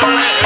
Bye.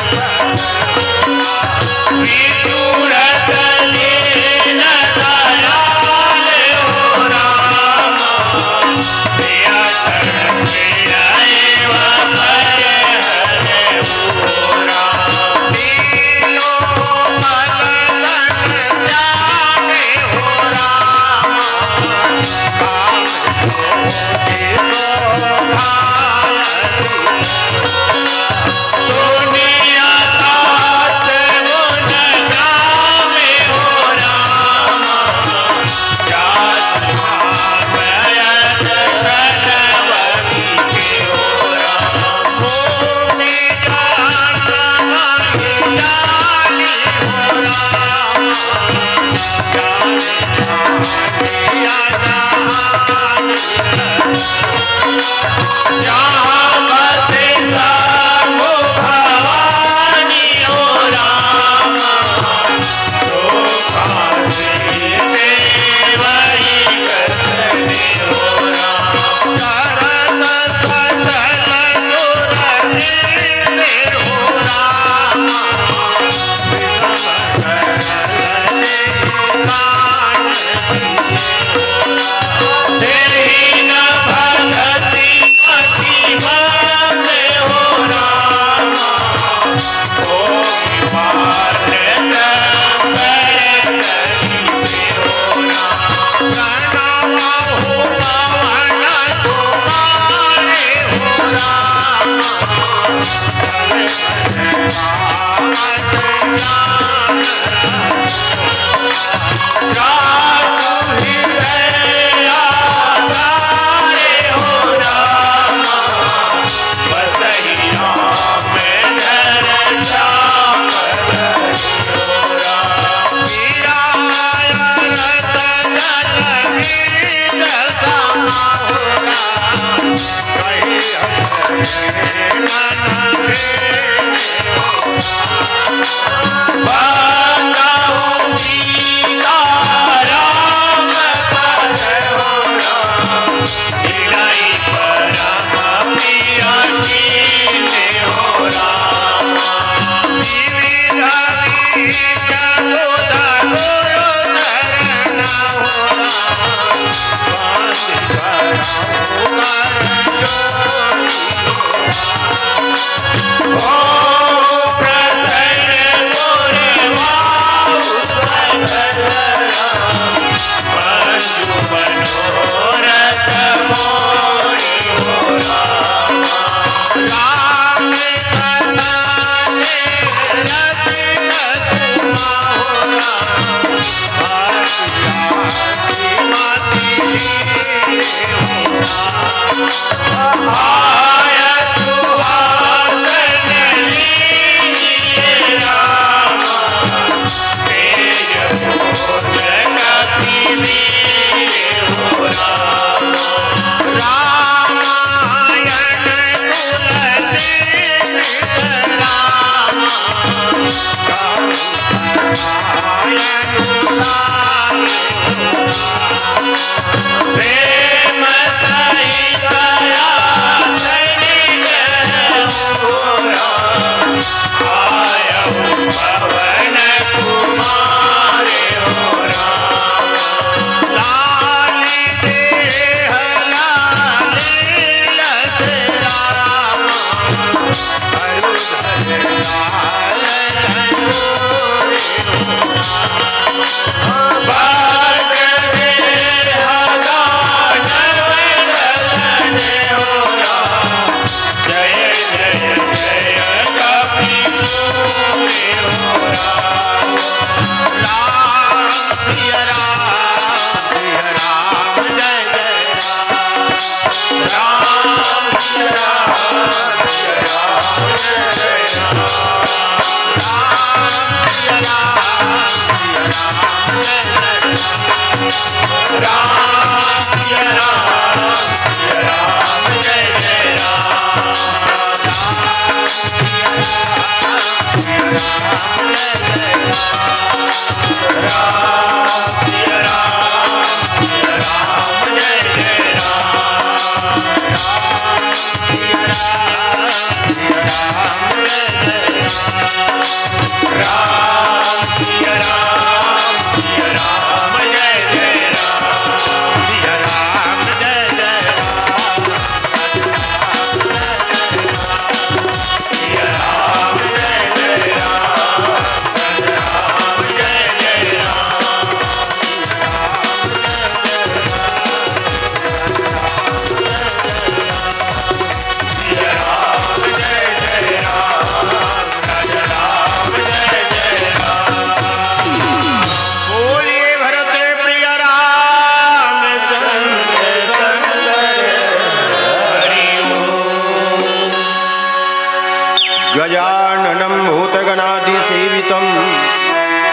गजाननं भूतगणाधिसेवितं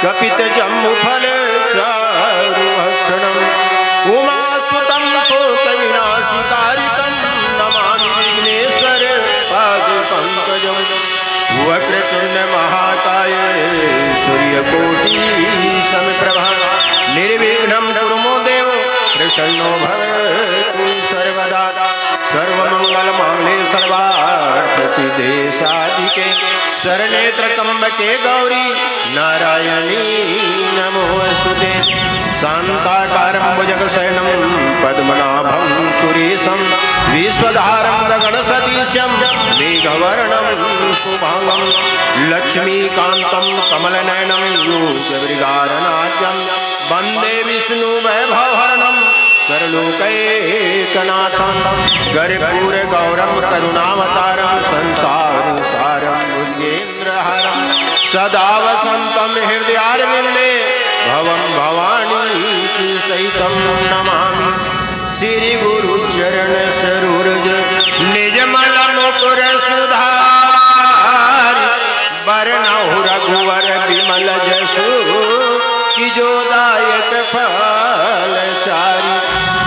कपितजम्बुफलचारुभक्षणम् उमासुतं शोकविनाशकारितं Namami Vighneshwar पादपङ्कजम् वक्रतुण्ड महाकाय सूर्यकोटि समप्रभा निर्विघ्नं कुरु देव प्रसन्नो भवतु सर्वदा सर्वमंगलमांगल्ये सर्वार्थसिद्धे साधिके शरणे त्र्यंबके गौरी नारायणी नमोस्तुते शांताकारं भुजगशयनं पद्मनाभं सुरेशं विश्वधारं गगनसदृशं मेघवर्णं शुभांगं लक्ष्मीकान्तं कमलनयनं योगवृगारनाट्यं वन्दे विष्णुवैभवहरणं सर्वलोकैकनाथं कर्पूरगौरं करुणावतारं संसारसारं भुजगेन्द्रहारं सदा वसन्तं हृदयारविन्दे भवं भवानी सहितं नमामि श्रीगुरुचरण सरोज निजमल मुकुर सुधार वरनहु रघुवर विमल जसु कि जो दायक फल चारि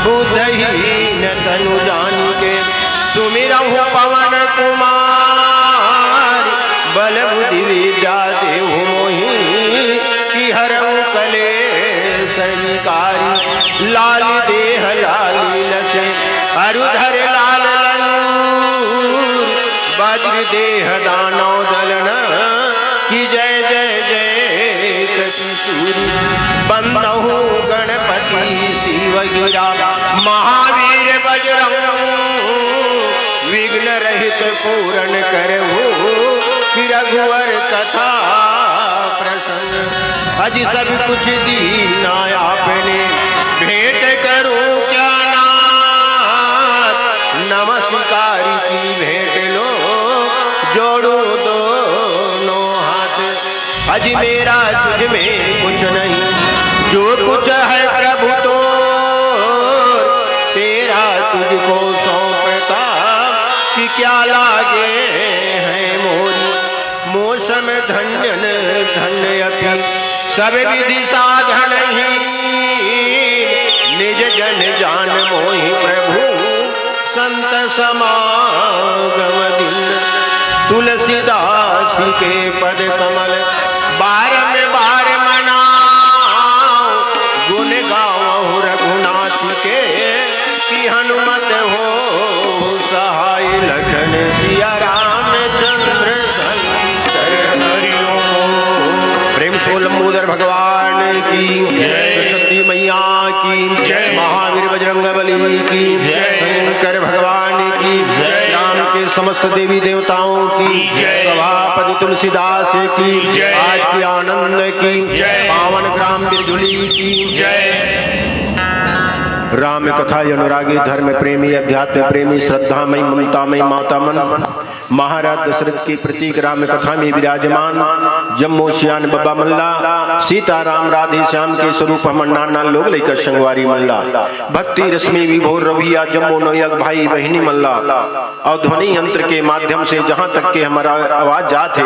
बुद्धहीन तनु जानिके सुमिरहु पवन कुमार बल बुद्धि विद्या देहु मोहि कि हरहु कलेश निकारी लाल देह लाली लसे अरुधर लाल लंगूर वज्र देह दानव दलन कि जय जय जय कपिसूरी बंदहु गणपति शिव गिरा महावीर बजरंग विघ्न रहित पूर्ण करहु कि रघुवर कथा प्रसन्न अजी सब कुछ दीना आपने भेंट करूं क्या नाथ नमस्कारी की भेंट लो जोड़ू दोनों हाथ अजी मेरा तुझ में कुछ नहीं जो कुछ है प्रभु तो तेरा तुझको सौंपता कि क्या लागे है मोरी मौसम धन्य धन्य अति सब विधि साधन ही निज जन जान मोहि प्रभु संत समागम दिन तुलसीदास के पद कमल बारम बार मनाओ गुण गाओ रघुनाथ के कि हनुमत हो सहाय लखन सिया रामचंद्र प्रेम सो लंबोदर भगवान की सरस्वती मैया की महावीर बजरंग बली की शंकर भगवान की राम के समस्त देवी देवताओं की सभापति तुलसीदास की आज की आनंद की पावन ग्राम बिरजुली की राम कथा अनुरागी धर्म प्रेमी अध्यात्म प्रेमी श्रद्धामयी ममतामयी माता मन महाराज दशरथ की प्रतीक राम कथा में विराजमान जम्मू श्यान बब्बा मल्ला सीताराम राधे श्याम के स्वरूप नाना लोग लेकर संगवारी मल्ला भक्ति रश्मि विभोर रविया जम्मू नोयक भाई बहिनी मल्ला और ध्वनि यंत्र के माध्यम से जहाँ तक के हमारा आवाज जाते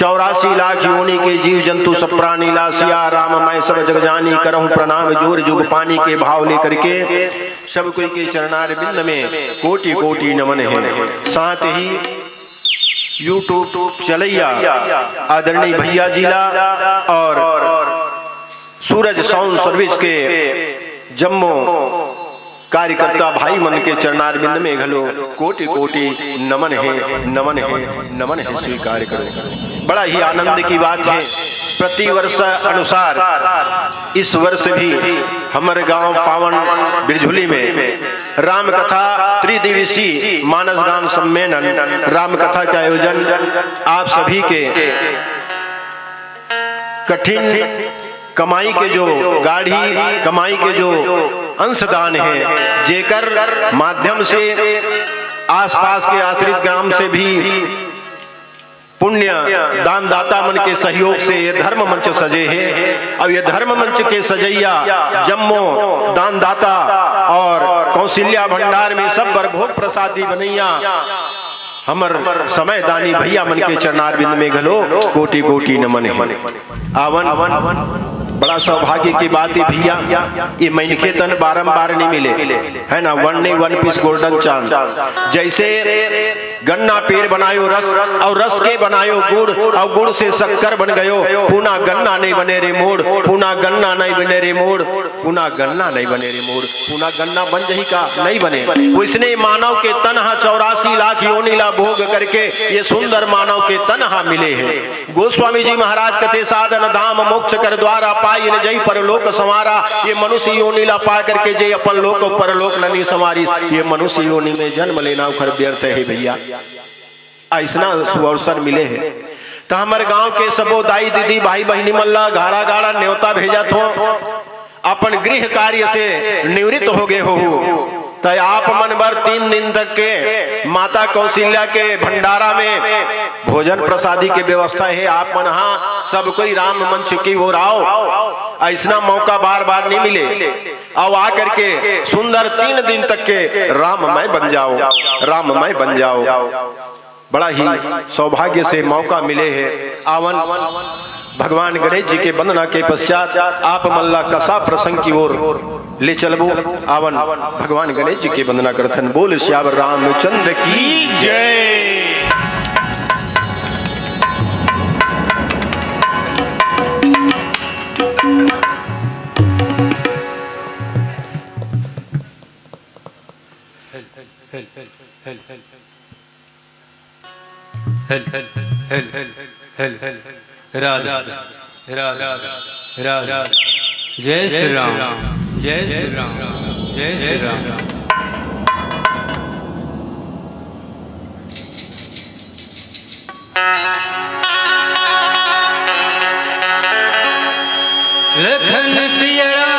84 लाख योनि के जीव जंतु सब प्राणी लासिया राम मैं सब जग जानी करहूँ प्रणाम जोर जुग पानी के भाव लेकर के सब कोई के चरणार बिंद में कोटि कोटि नमन है। साथ ही यूट्यूब चलैया आदरणीय भैया जिला और सूरज साउंड सर्विस के जम्मू कार्यकर्ता भाई मन के चरणारविंद में घलो कोटि कोटि नमन है नमन है नमन है स्वीकार करो। बड़ा ही आनंद की बात है प्रति वर्ष अनुसार इस वर्ष भी हमारे गांव पावन बिरझुली में राम कथा त्रिदिवसीय मानस गान सम्मेलन राम कथा का आयोजन आप सभी के कठिन कमाई के जो गाढ़ी कमाई के जो अंशदान है जेकर माध्यम से आसपास के आश्रित ग्राम से भी पुण्य दानदाता मन के सहयोग से ये धर्म मंच सजे हैं। अब ये धर्म मंच के सजैया जम्मू दानदाता और कौशल्या भंडार में सब भोग प्रसादी बनैया हमर समय दानी भैया मन के चरणारविंद में घलो कोटि कोटि नमन है। आवन बड़ा सौभाग्य की बात है भैया, ये मनखे तन बारंबार नहीं मिले है ना। वन पीस गोल्डन चांद जैसे गन्ना पेड़ बनायो रस और रस के बनायो गुड़ और गुड़ से शक्कर बन गयो, पुना गन्ना नहीं बने रे मोड़, पुना गन्ना नहीं बने रे मोड़, पुना गन्ना नहीं बने रे मोड़, पुना गन्ना बन जही का नहीं बने। उसने मानव के तनहा 84 लाख योनिला भोग करके ये सुंदर मानव के तनहा मिले हैं। गोस्वामी जी महाराज कथे साधन धाम मोक्ष कर द्वारा पाई न जई परलोक संवारा, ये मनुष्य योनिला पा करके जे अपन लोक परलोक नहीं संवारी, ये मनुष्य योनि में जन्म लेना उखर व्यर्थ है भैया। ऐसा सुअवसर मिले हैं तो हमारे गांव के सबो दाई दीदी भाई बहनी मल्ला गाड़ा गाड़ा न्योता भेजा थो, अपन गृह कार्य से निवृत्त हो गए हो तो आप मन भर 3 दिन तक के माता कौशल्या के भंडारा में भोजन प्रसादी के व्यवस्था है। आप मन हाँ सब कोई राम मंच की ओर आओ, ऐसा मौका बार बार नहीं मिले। अब आकर के सुंदर 3 दिन तक के राममय बन जाओ, राममय बन जाओ। बड़ा ही सौभाग्य से मौका मिले है। आवन भगवान गणेश जी के वंदना के पश्चात आप मल्ला कसा प्रसंग की ओर ले चलबो। आवन भगवान गणेश जी के वंदना करथन। बोल श्यावर रामचंद्र की जय। राधा राधा राधा जय श्री राम, जय श्री राम, जय श्री राम। लखन सिया राम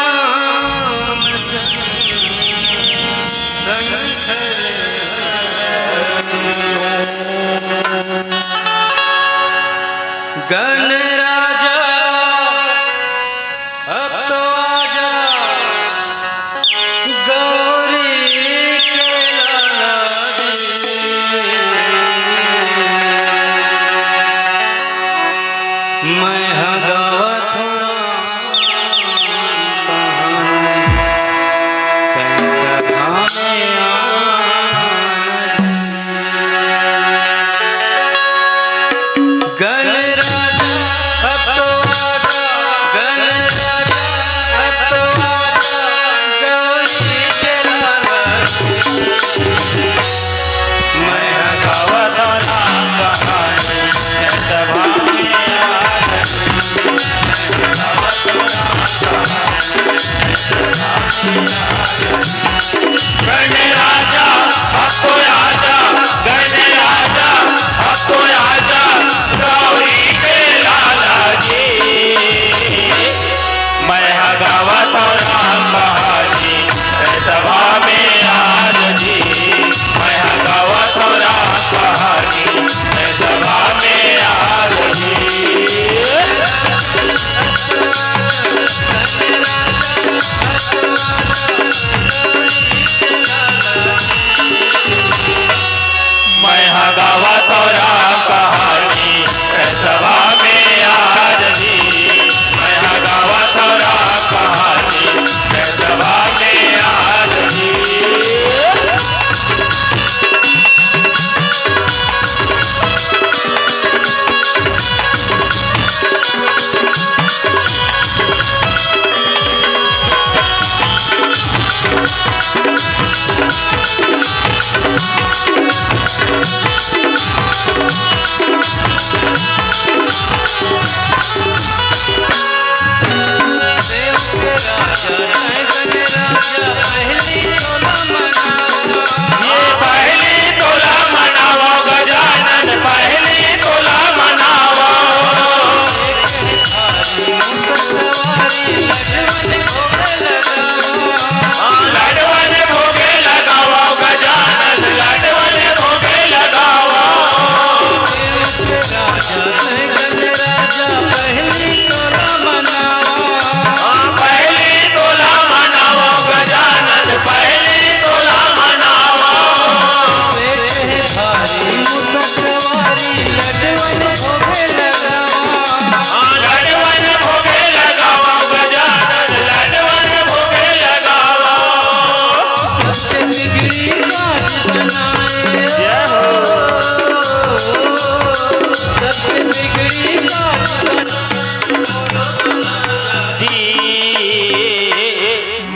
गण राजा अब तो आजा, गौरी के लाला मैं हदावत मैं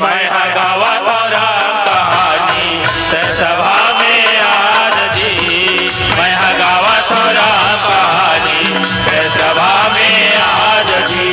मैं गावा तोरा कहानी ते सभा में आज जी। मैं गावा तोरा कहानी ते सभा में आज जी।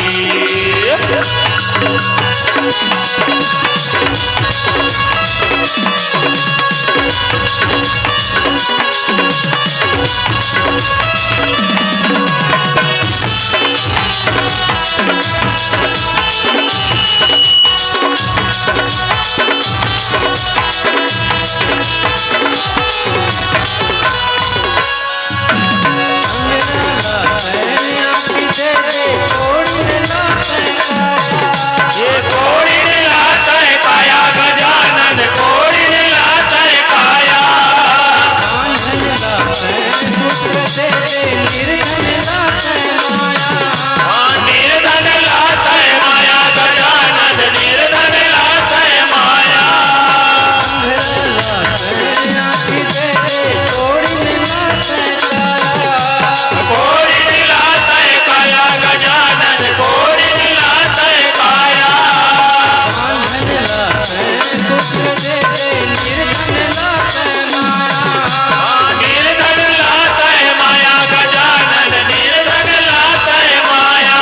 ये कोड़ी लाता है काया गजानन कोड़ी लाता है काया। हाँ निर्धन लाता है माया गजानन निर्धन लाता है माया। कोड़ी लाता है काया गजानन कोड़ी लाता है काया। निर्धन लाता है माया गजानन निर्धन लाता है माया।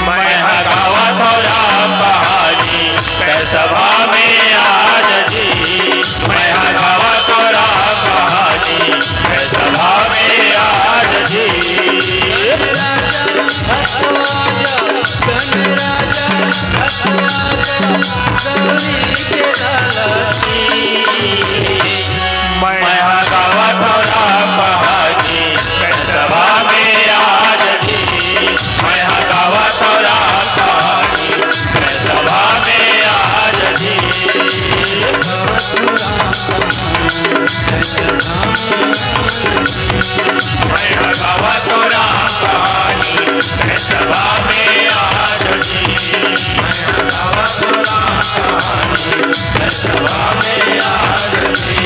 मैं गावा थोड़ा कहानी कै सभा में आज जी। मैं गावा थोड़ा कहानी कै सभा में आज जी। मैं गावा थोड़ा कहानी कै सभा में आज जी। मैं गावा थोड़ा कहानी कै सभा में आज जी। मैं गावा थोड़ा कहानी कै सभा में आज जी। मैं गावा थोड़ा कहानी कै सभा में आज जी।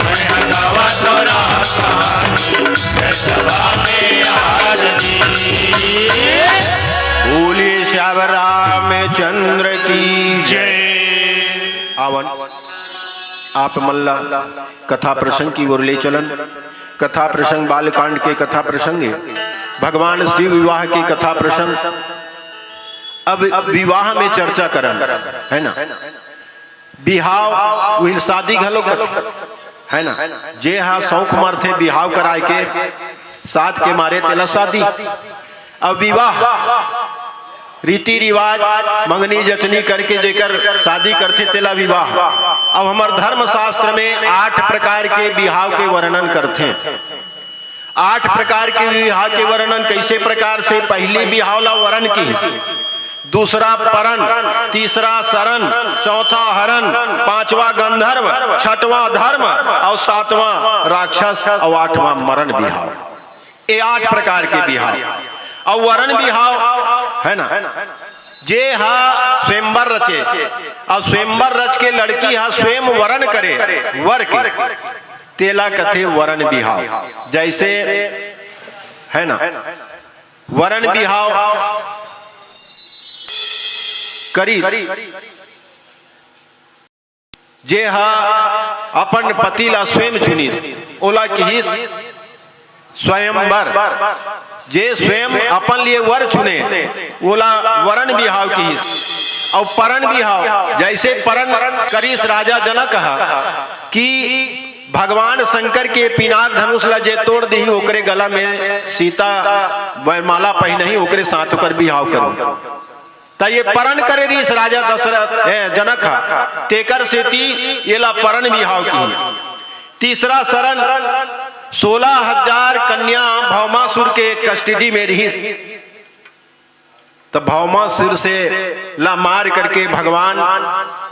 मैं गावा थोड़ा कहानी कै सभा में आज जी। बोलिए श्यावर रामचंद्र की जय। आवन आप मल्ला कथा प्रसंग की ओर ले चलन। कथा प्रसंग बालकांड के कथा प्रसंग है। भगवान शिव विवाह की कथा प्रसंग। अब विवाह में चर्चा करन है ना। बिहाव वही शादी घलो है ना। जे हाँ शौक मर थे बिहाव कराए के साथ के मारे तेला शादी। अब विवाह रीति रिवाज मंगनी जचनी करके जेकर शादी करते तेला विवाह। अब हमार धर्म शास्त्र में 8 प्रकार के विवाह के वर्णन करते। 8 प्रकार के विवाह के वर्णन कैसे प्रकार से। पहली विवाह ला वरण की, दूसरा परन, तीसरा शरण, चौथा हरण, पांचवा गंधर्व, छठवां धर्म और सातवां राक्षस और 8वां मरण विवाह। ये 8 प्रकार के विवाह। और वरण विवाह है ना। जे हा स्वयंवर रचे और स्वयंवर रच के लड़की हा स्वयं वरण करे वर के तेला कथे वरण विवाह। जैसे है ना वरण विवाह करी जे हा अपन पति ला स्वयं चुनी ओला की स्वयंवर। जे स्वयं अपन लिए वर चुने ओला वरण विवाह की। और परन विवाह जैसे परन करीस राजा जनक कहा कि भगवान शंकर के पिनाक धनुष ला जे तोड़ दी ओकरे गला में सीता माला पहनही ओकरे साथ ओकर विवाह करूं। तो ये परन करे रीस राजा दशरथ जनक तेकर से ये ला परन विवाह की। तीसरा शरण 16,000 कन्या भौमासुर के कस्टडी में रही। तो भौमासुर से ला मार करके भगवान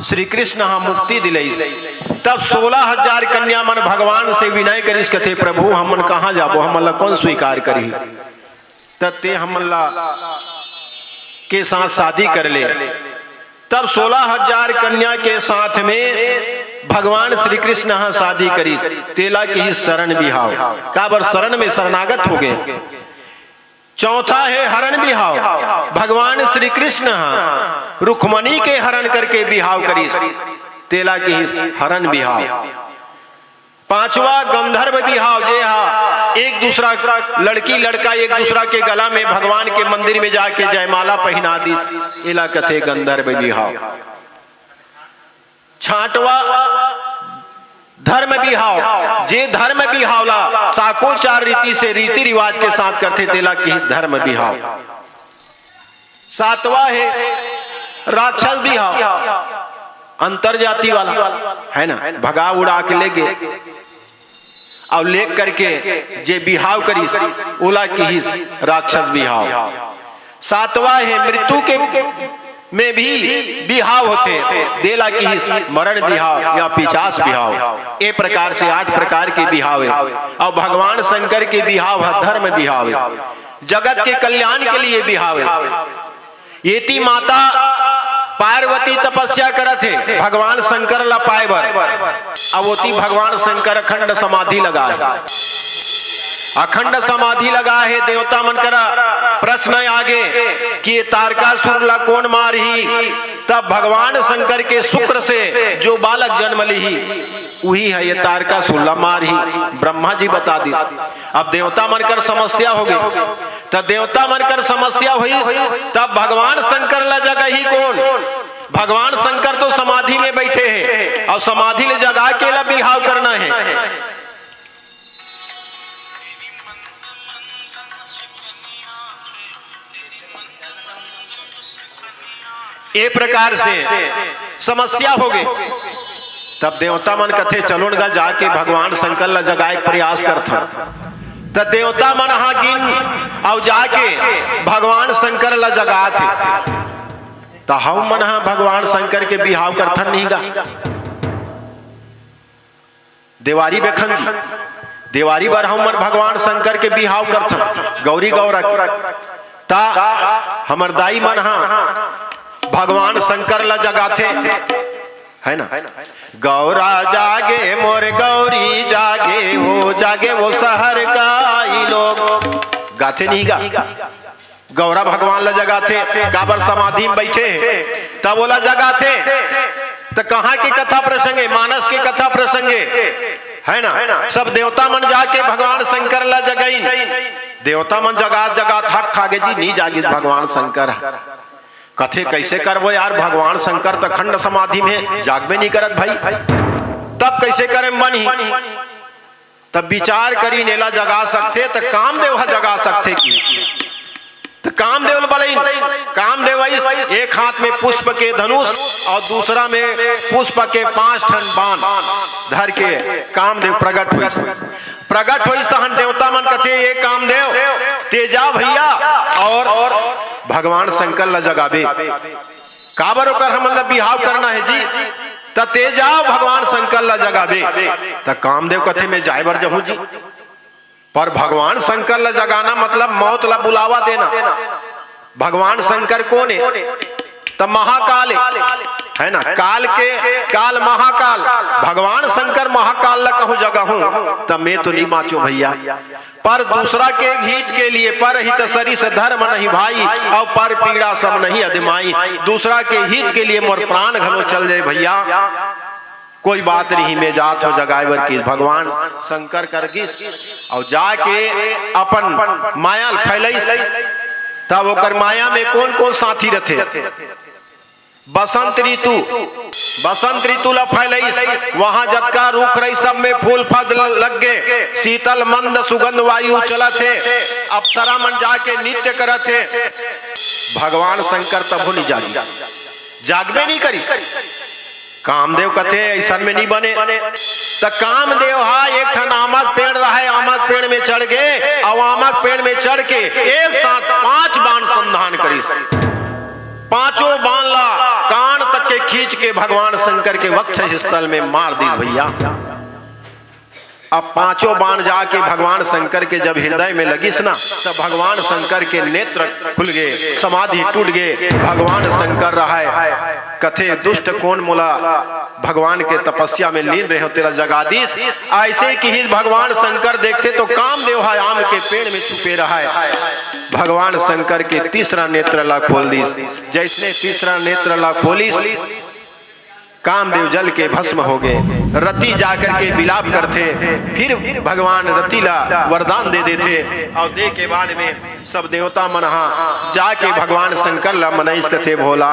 श्री कृष्ण हाँ मुक्ति दिलाई। तब 16,000 कन्या मन भगवान से विनय करिस कथे प्रभु हमन कहाँ जाबो हमन ला कौन स्वीकार करी। तते हमन ला के साथ शादी कर ले। तब 16,000 कन्या के साथ में भगवान श्री कृष्ण यहाँ शादी करी। तेला की ही शरण बिहाव, काबर शरण में शरणागत हो गए। चौथा है हरण बिहाव, भगवान श्री कृष्ण रुक्मणी के हरण करके बिहाव करी, तेला की ही हरण बिहाव। पांचवा गंधर्व बिहाव, जे एक दूसरा लड़की लड़का एक दूसरा के गला में भगवान के मंदिर में जाके जयमाला पहना दी, एला कथे गंधर्व बिहाव। छांटवा धर्म बिहाव, जे धर्म बिहावला साकोचार रीति से रीति रिवाज के साथ करते, तेला की धर्म बिहाव। सातवा है राक्षस बिहाव, अंतरजाति वाला है ना, भगा उड़ा के ले गए और ले करके जे बिहाव करी ओला की ही राक्षस बिहाव। सातवा है मृत्यु के में भी बिहाव होते, देला की ही मरण बिहाव या पिचास बिहाव। ए प्रकार से 8 प्रकार के बिहाव है। और भगवान शंकर के बिहाव है धर्म बिहाव है, जगत के कल्याण के लिए बिहाव है। येती माता पार्वती तपस्या करत है, भगवान शंकर ला पाए बर, अवोती भगवान शंकर अखंड समाधि लगा है, अखंड समाधि लगा है। देवता मन करा प्रश्न आगे कि तारकासुर ला कौन मारही, तब भगवान शंकर के शुक्र से जो बालक जन्म ली वही है ये तारकासुर ला मारही, ब्रह्मा जी बता दी। अब देवता मन कर समस्या हो गई, तब देवता मन कर समस्या हुई, तब भगवान शंकर ला जगह ही कौन, भगवान शंकर तो समाधि में बैठे हैं और समाधि ले जगा के ला बिहाव करना है। ए प्रकार से समस्या हो गई, तब देवता मन कथे चलो न जाके भगवान शंकर ला जगाए प्रयास करता। तब देवता मन हा गिन और जाके भगवान शंकर ला जगा थे, तो हम मन हा भगवान शंकर के बिहाव करथन नहीं गा। देवारी बेखन जी, देवारी बार हम मन भगवान शंकर के बिहाव करथन, गौरी गौरा ता हमर दाई मन हा भगवान शंकर ला जगाथे, है ना। गौरा जागे मोर गौरी जागे, हो जागे वो शहर का लोग, गाथे नहीं गा। गौरा भगवान ला जगाथे, काबर समाधि में बैठे तब बोला जगाथे। तो कहाँ की कथा प्रसंगे, मानस की कथा प्रसंगे, है ना। सब देवता मन जाके भगवान शंकर ला जगाई, देवता मन जगा जगा थक खागे जी, नहीं जागी भगवान शंकर। कथे कैसे करबो यार, भगवान शंकर तो खंड समाधि में जागबे नहीं करत भाई, तब कैसे करे मन ही। तब विचार करी नेला जगा सकते, तो कामदेव जगा सकते की, तो कामदेव बोले कामदेव एक हाथ में पुष्प के धनुष और दूसरा में पुष्प के 5 ठन बाण धर के कामदेव प्रकट हुई। प्रकट हुई तहन देवता मन कथे ये कामदेव तेजा भैया और भगवान शंकर ला जगाबे, काबर होकर हमन ला बिहाव करना है जी, त तेजाओ भगवान शंकर ला जगाबे। त कामदेव कथे में जाए बर जहूं जी, पर भगवान शंकर ला जगाना मतलब मौत ला बुलावा देना। भगवान शंकर कौन है, तब महाकाल है ना, काल के काल महाकाल, भगवान शंकर महाकाल ला कहूं जगह हूं, तब मैं तो नहीं माचो भैया। पर दूसरा के हित के लिए, पर हित सरी से धर्म नहीं भाई, और पर पीड़ा सब नहीं अदमाई, दूसरा के हित के लिए मोर प्राण घलो चल जाए भैया, कोई बात नहीं, मैं जात हो जगाएवर की। भगवान शंकर कर गिस और जाके अपन माया फैलाई, तब ओकर माया में कौन कौन साथी रहते, बसंत ऋतु, बसंत ऋतु ला फैलाई, वहां जतका रुख रही सब में फूल फल लग गए, शीतल मंद सुगंध वायु चलत है, अप्सरा मन जाके नित्य करत है। भगवान शंकर तब नहीं जागी, जागबे नहीं करी। कामदेव कथे ऐसा में नहीं बने, तो कामदेव हा एक ठन आमक पेड़ रहा है, आमक पेड़ में चढ़ गए और आमक पेड़ में चढ़ के एक साथ 5 बाण संधान करी, 5 बाण ला कान तक के खींच के भगवान शंकर के वक्ष स्थल में मार दी भैया। अब पांचों बाण जाके भगवान शंकर के जब हृदय में लगिस ना, तब भगवान शंकर के नेत्र खुल गए, समाधि टूट गए। भगवान शंकर रहा कथे दुष्ट कौन मोला भगवान के तपस्या में लीन रहे हो तेरा जगादीश। ऐसे कि ही भगवान शंकर देखते तो कामदेव है आम के पेड़ में छुपे रहा है। भगवान शंकर के तीसरा नेत्र ला खोल दीस। जैसे तीसरा नेत्र ला खोलिस, कामदेव जल के भस्म हो गए। रति जाकर के विलाप करते, फिर भगवान रतिला वरदान दे देते और दे के बाद में सब देवता मनहा जाके भगवान शंकर ला मनईस कथे भोला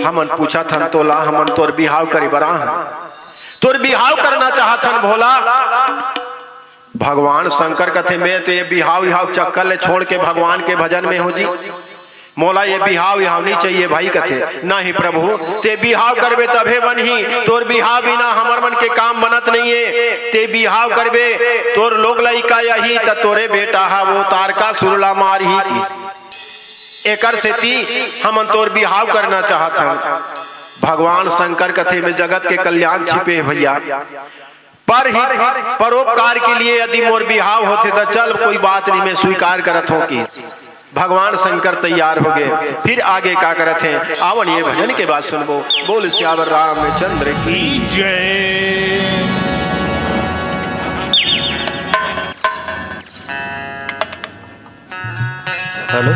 हमन पूछा थन तोला हमन तोर बिहाव करे बरा तोर बिहाव करना चाहथन भोला। भगवान शंकर कथे में तो ये बिहाव चक्कर ले छोड़ के भगवान के भजन में हो जी। मोला ये बिहाव नहीं चाहिए भाई कथे। नहीं प्रभु ते बिहाव करबे तभे बनही, तोर बिहाव बिना हमर मन के काम बनत नहीं है। ते बिहाव करबे तोर लोग लइका यही त तोरे बेटा हा वो तारका सुरला मारही की। एकर से ती हमन तोर बिहाव करना चाहत हन। भगवान शंकर कथे में जगत के कल्याण छिपे भैया। पर ही परोपकार के लिए यदि मोर बिहाव होते तो चल कोई बात नहीं मैं स्वीकार करत हूँ कि भगवान शंकर तैयार हो गए। फिर आगे क्या करते हैं आवन ये भजन के बाद सुनबो। बोल श्यावर रामचंद्र की जय। हेलो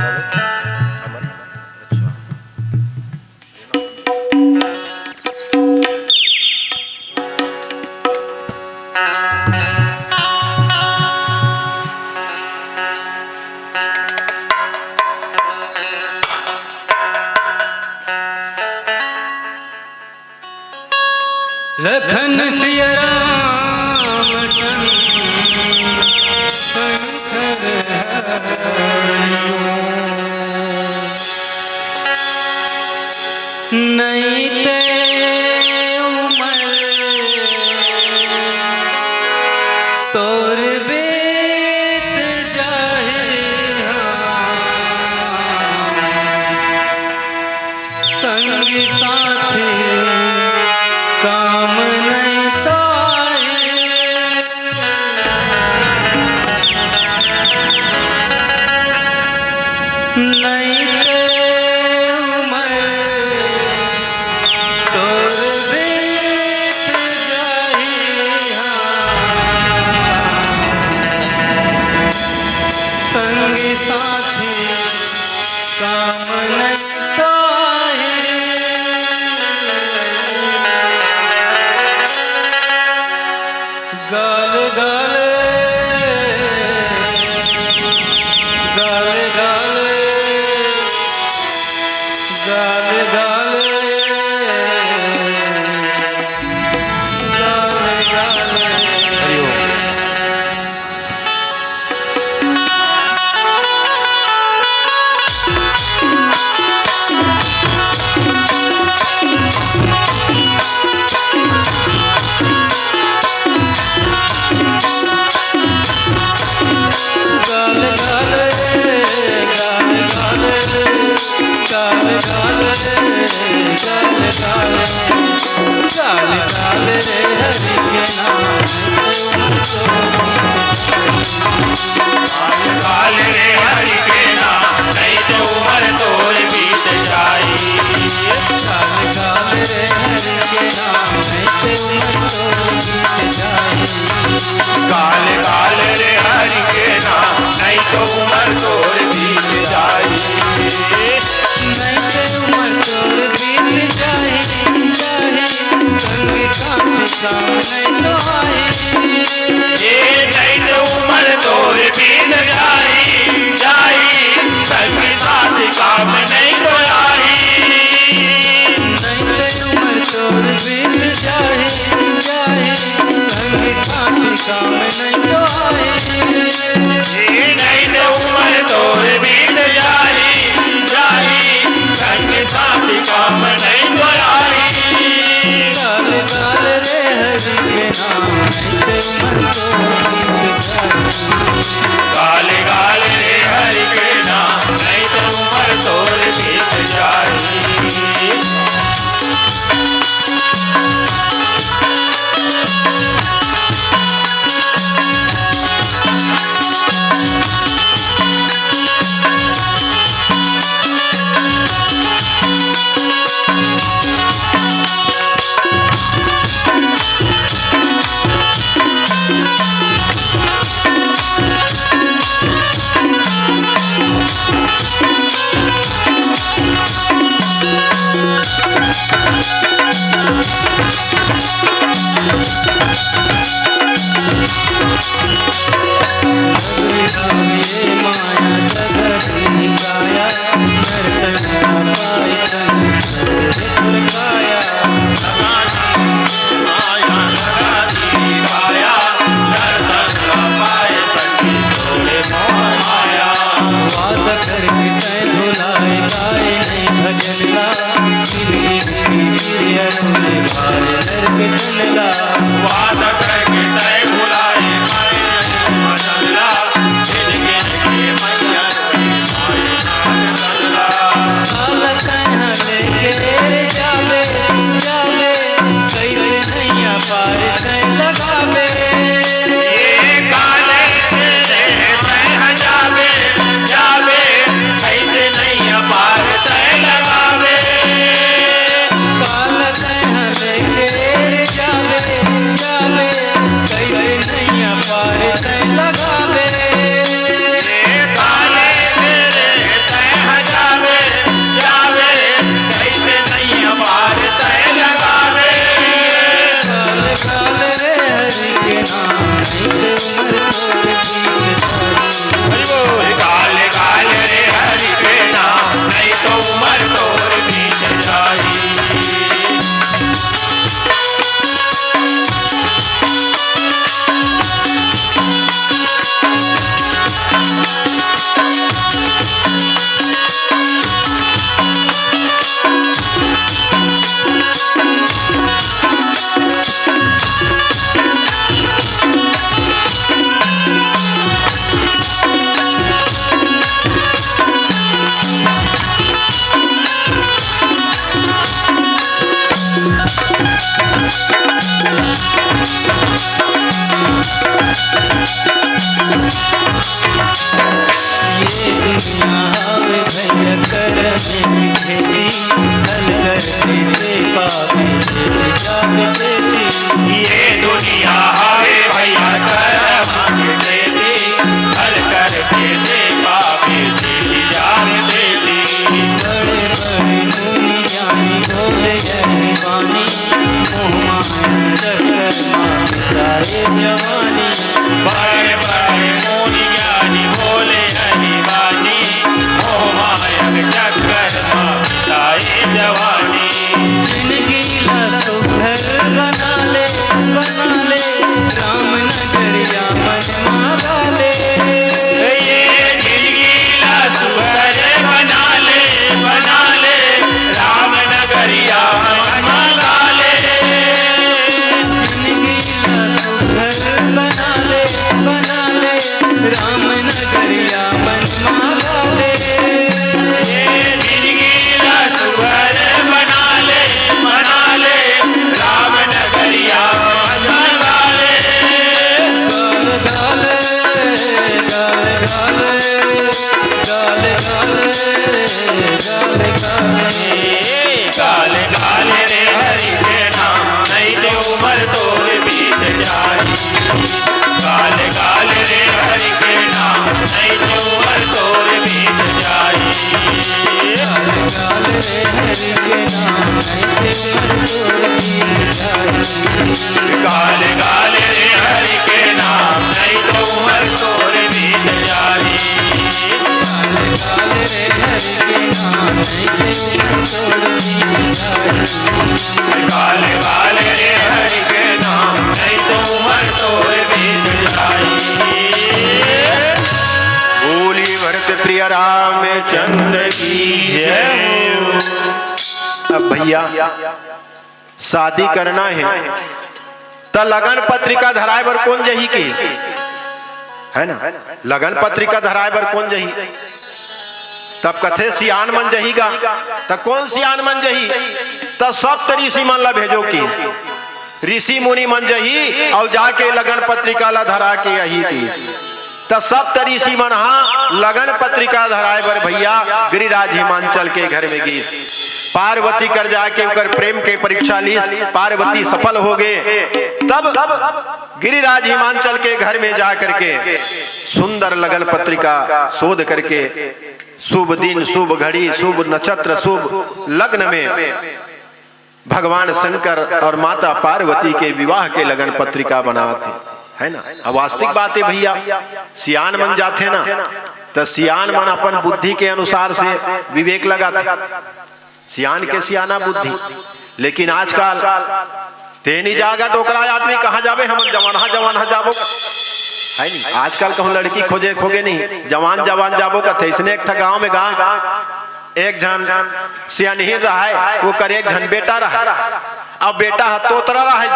लखन सिया राम नहीं ते उमर तोर बेत जाहे संगी साथी काम नहीं ताए नहीं रे उमर तोर बेत जाही संगी साथी काम नहीं ताए। गाल गाल गाल गाल गाल गाल काल रे हरि के नाम नहीं तो उमर तोर बीत जाई। काल काल रे हरि के नाम नहीं तो उमर तोर बीत जाई। काल काल रे हरि के नाम नहीं तो उमर तोर बीत जाई। नहीं तो उमर तोर बीत जाई। संगी साथी काम नहीं तो आई। आए नहीं भजन ला वादा करके तय भुलाए भजनला जिंदगी की मैया जावे जावे कैसे नैया पार तय लगावे ये काले तेरे तय जावे जावे कैसे नैया पार तय लगावे काल तय लेके जावे जावे कैसे नैया पार तय लगावे ये काले तेरे तय जावे जावे कैसे नैया पार तय लगावे काल काल रे हरि के नाम नहीं उमर हरि बोल काले काले रे हरि के नाम नहीं तो उमर तोर बीत जाई ये दुनिया हवे भैया करने की खेती हल करके दे पापी से जाग देती ये दुनिया हावे भैया कर मांग देती हल करके दे पापी जी जान देती बड़े बड़े मुनियानी भोले जवानी मोहमान चक्कर मारे जवानी बड़े बड़े मोनी ज्ञानी भोले हरिवानी मोह मायक चक्कर माताए जवानी जिंदगी ला तो घर बना ले राम नगरिया मन मांगा ले ये जिंदगी ला सुहर बना ले राम नगरिया मन मांगा ले जिंदगी ला तो घर बना ले राम नगरिया मन मांगा ले ये जिंदगी ला सुहर बना ले राम नगरिया मन मांगा ले गाल गाल गाल गाल गाल काले काले रे हरि के नाम नहीं तो उमर तोर बीत जाई काले काले रे हरि के नाम नहीं तो उमर तोर बीत जाई गाल रे हरि के नाम काले काले रे हरि के नाम नहीं तो उमर तोर बीत जाई गाल रे हरि के नाम काले काले रे हरि के नाम नहीं तो उमर तोर बीत जाई बोली भरत प्रिय रामचंद्र की जय। अब भैया शादी करना है तो लगन पत्रिका धराए बर कौन जही की है ना, लगन पत्रिका धराए बर कौन जही, तब कथे सियान मन जहीगा तो कौन सियान मन जही, तो सब ऋषि मन ला भेजो की ऋषि मुनि मन जही और जाके लगन पत्रिका ला धरा के यही की तो सब ऋषि मन हाँ लगन पत्रिका धराए बर भैया गिरिराज हिमांचल के घर में गई। पार्वती कर जाके उकर प्रेम के परीक्षा ली, पार्वती सफल हो गए। तब गिरिराज हिमांचल के घर में जा करके सुंदर लगन पत्रिका शोध करके शुभ दिन शुभ घड़ी शुभ नक्षत्र शुभ लग्न में भगवान शंकर और माता पार्वती के विवाह के लगन पत्रिका बनाते है ना। अब वास्तविक बात है भैया, सियान मन जाते ना तो सियान मन अपन बुद्धि के अनुसार से विवेक लगाते, सियान के सियाना बुद्धि। लेकिन आजकल तेनी जागा टोकरा आदमी कहाँ जावे, हम जवान जाबो है नहीं। आजकल कहूँ लड़की खोजे खोगे नहीं, जवान जाबो का। इसने एक था गाँव में एक झन सियानहीन रहा है, वो कर एक झन बेटा रहा। अब बेटा तोतरा रहा है।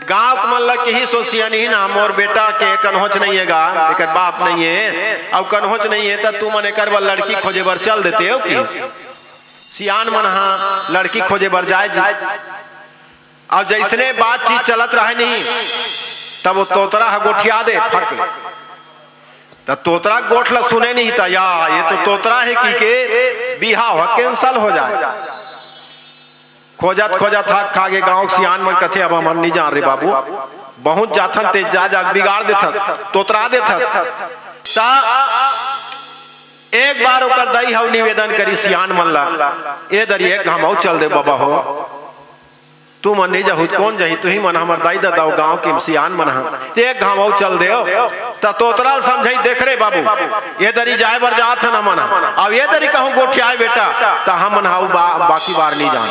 गांव के मन लग ही सो सियानहीन हम और बेटा के कन्होच नहीं है, गा एक बाप नहीं है। अब कन्होच नहीं है तो तू मन एक लड़की खोजे बर चल देते हो कि सियान मन हाँ लड़की खोजे बर जाए। अब जैसने बातचीत चलत रहे नहीं तब वो तोतरा गोठिया दे फट तो तोतरा गोठला सुने नहीं था, या ये तो तोतरा है कि के बिहाव कैंसल हो जाए। खोजत खोजत थक खा के गाँव सियान में कथे अब हम नहीं जान रे बाबू, बहुत जाथन ते जा बिगाड़ देथस, तोतरा देथस। एक बार ओकर दई हव निवेदन करी सियान मन ला, ए दरी एक घमाऊ चल दे बाबा हो, तू मन नहीं जहुत कौन जही, तू ही मन हमर दाई दादा गांव के सियान मन एक घाव चल दे तो तोतरा समझई देख रे बाबू ये दरी जाए बर जात न मन, अब ये दरी कहूँ गोठियाए बेटा तो हम बाकी बार नहीं जान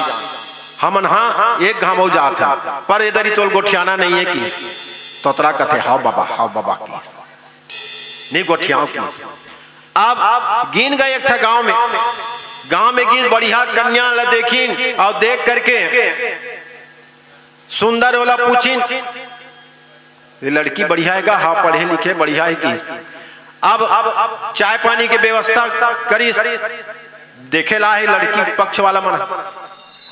हमन हाँ एक घाव जात है, पर ये दरी तोल गोठियाना नहीं है कि तोतरा कथे हाउ बाबा की नहीं गोठियाओ की। अब गिन गए एक गांव में गिन बढ़िया कन्या ला देखी और देख करके सुंदर वाला पूछी लड़की बढ़िया है, हाँ पढ़े लिखे बढ़िया है की। अब चाय पानी के व्यवस्था करी, देखे ला है लड़की पक्ष वाला मन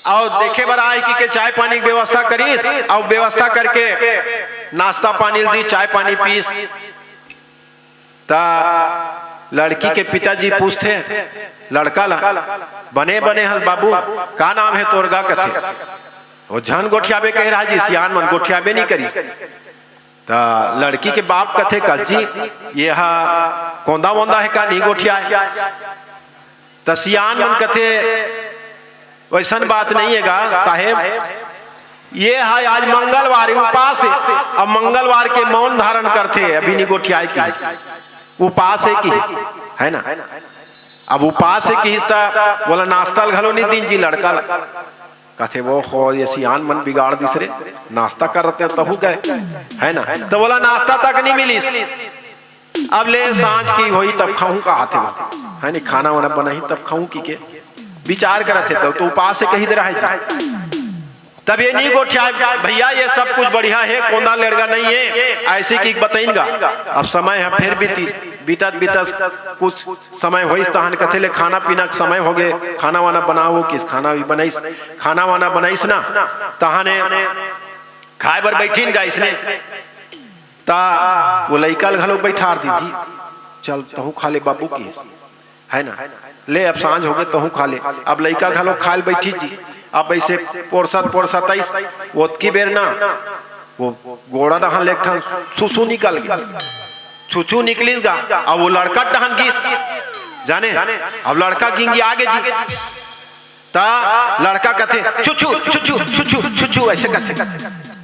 और देखे बर आए कि चाय पानी की व्यवस्था करी और व्यवस्था करके नाश्ता पानी दी, चाय पानी पीस। लड़की के पिताजी पूछते लड़का ला बने हस बाबू का नाम है तोरगा कथे, वो झन गोठियाबे कह रहा जी, सियान मन गोठियाबे नहीं करी। लड़की के बाप कथे कस जी ये कोंदा वोंदा है का नहीं गोठिया है, तो सियान मन कथे वैसन बात नहीं है गा साहेब, ये है आज मंगलवार उपास है, अब मंगलवार के मौन धारण करते अभी नहीं गोठिया की, उपास है की है ना। अब उपास है की बोला नाश्ता घलो नहीं दीन जी लड़का कहते वो हो ये सियान मन बिगाड़ दिसरे, नाश्ता कर रहे तहु गए है ना, तो बोला नाश्ता तक नहीं मिली, अब ले सांझ की होई तब खाऊं का हाथे है नहीं, खाना वाना बनाई तब खाऊं की के विचार करते तो उपास से कही दे रहा है। तब ये नहीं गोठिया भैया ये सब कुछ बढ़िया है, कोंदा लड़का नहीं है ऐसे की बताइएगा। अब समय है फिर बीतत कुछ समय हो तहन कथे ले खाना पीना का समय हो गए, खाना वाना बनाओ किस खाना भी बनाइस, खाना वाना बनाइस ना तहने खाए बर बैठीन गा इसने ता वो लइका घलो बैठार दीजिए चल तहु खा ले बाबू की है ना, ले अब सांझ हो गए तहु खा ले। अब लइका घलो खाल बैठी जी, अब ऐसे पोरसत आइस ओतकी बेर ना वो गोड़ा डहान लेखन सुसु निकल गया, छुछू निकलिस गा, अब वो लड़का डहान गिस जाने, अब लड़का गिंगी आगे जी ता लड़का कथे छुछू छुछू छुछू छुछू ऐसे कथे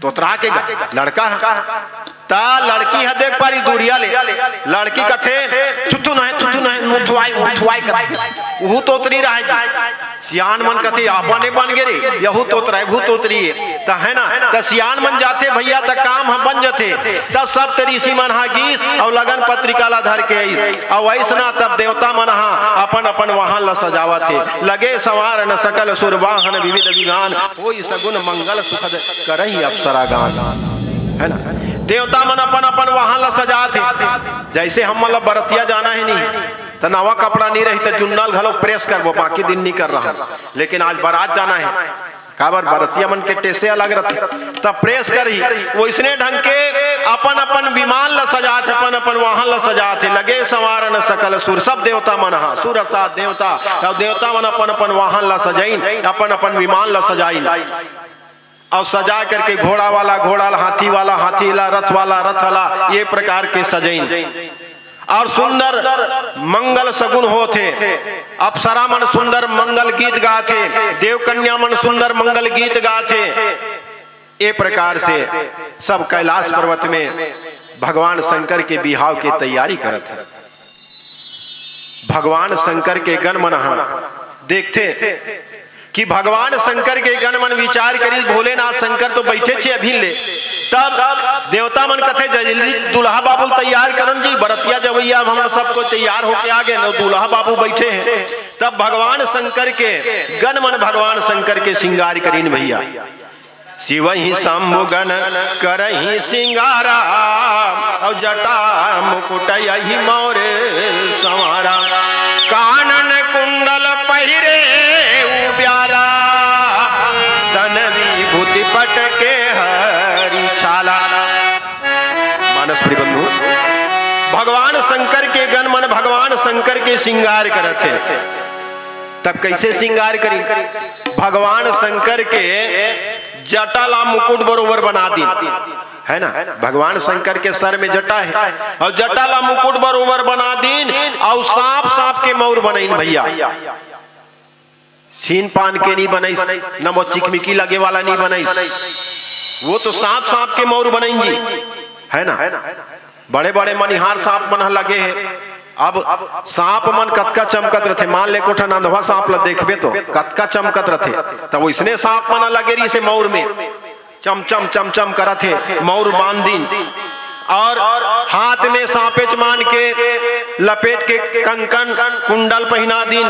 तोतरा के गा लड़का ता लड़की है देख पारी दूरिया ले, लड़की कथे छुछू नहीं मुथवाई कथे वो तोतरी रहा जी, सियान मन कथे आपने बन गे रे यहू तोतरा भू तोतरी त है ना, त सियान मन जाते भैया त काम हम बन जाते, तब सब तरीसी मन हा गीस और लगन पत्रिका ला धर के आईस और वैसना तब देवता मन हा अपन वहां ला सजावा थे, लगे सवार न सकल सुरवाहन विविध विधान होई सगुन मंगल सुखद करही अप्सरा गान है ना। देवता मन अपन वहां ला सजा थे, जैसे हम मतलब बरतिया जाना है नहीं तो नवा कपड़ा नहीं रही तो जुन्नल घलो प्रेस करबो, बाकी दिन नहीं कर रहा, लेकिन आज बारात जाना है काबर बरतिया मन के टेसे अलग रहते तब प्रेस करी, वो इसने ढंग के अपन विमान ला सजा थे, अपन वहां ला सजा थे, लगे संवार न सकल सुर सब देवता मन हा सुर साथ देवता, तब देवता मन अपन वहां ला सजाइन अपन विमान ला सजाइन और सजा करके घोड़ा वाला हाथी वाला रथ वाला ये प्रकार के सजाइन और सुंदर मंगल सगुन होते, अप्सरा मन सुंदर मंगल गीत गाथे, देव कन्या मन सुंदर मंगल गीत गाथे। ये प्रकार से सब कैलाश पर्वत में भगवान शंकर के बिहाव की तैयारी करते हैं। भगवान शंकर के गण मन देखते कि भगवान शंकर के गण मन विचार करी भोलेनाथ शंकर तो बैठे छे अभी ले, तब देवता मन कथे जल्दी दूल्हा बाबू तैयार करन जी, बरतिया जवैया हम सबको तैयार होके आ गए, दूल्हा बाबू बैठे हैं तब भगवान शंकर के गण मन भगवान शंकर के श्रृंगार करीन भैया। शिव ही शंभु गण करही सिंगारा और जटा मुकुट यही मोरे संवारा। कानन कुंडल पहिरे उब्याला तन विभूति पट के हरि छाला। मानस बंधु भगवान शंकर के गण मन भगवान शंकर के श्रृंगार करत है। तब कैसे श्रृंगार करी? भगवान शंकर के जटाला मुकुट बरोबर बना दी है ना। भगवान शंकर के सर में जटा है और जटाला मुकुट बरोबर बना दीन और सांप सांप के मौर बनाइन भैया। छीन पान के नहीं बनाई, न वो चिकमिकी लगे वाला नहीं बनाई, वो तो सांप सांप के मौर बनाएंगी है ना। बड़े बड़े मनिहार सांप मन लगे हैं। अब सांप मन कतका चमकत रहते, मान ले कोठा नंदवा सांप ला देखबे तो कतका चमकत रहते, तब इसने सांप मन लगे रही से मौर में चमचम चमचम करत है। मौर बांध दिन और हाथ में सांपेच मान के लपेट के कंकन कुंडल पहना दिन,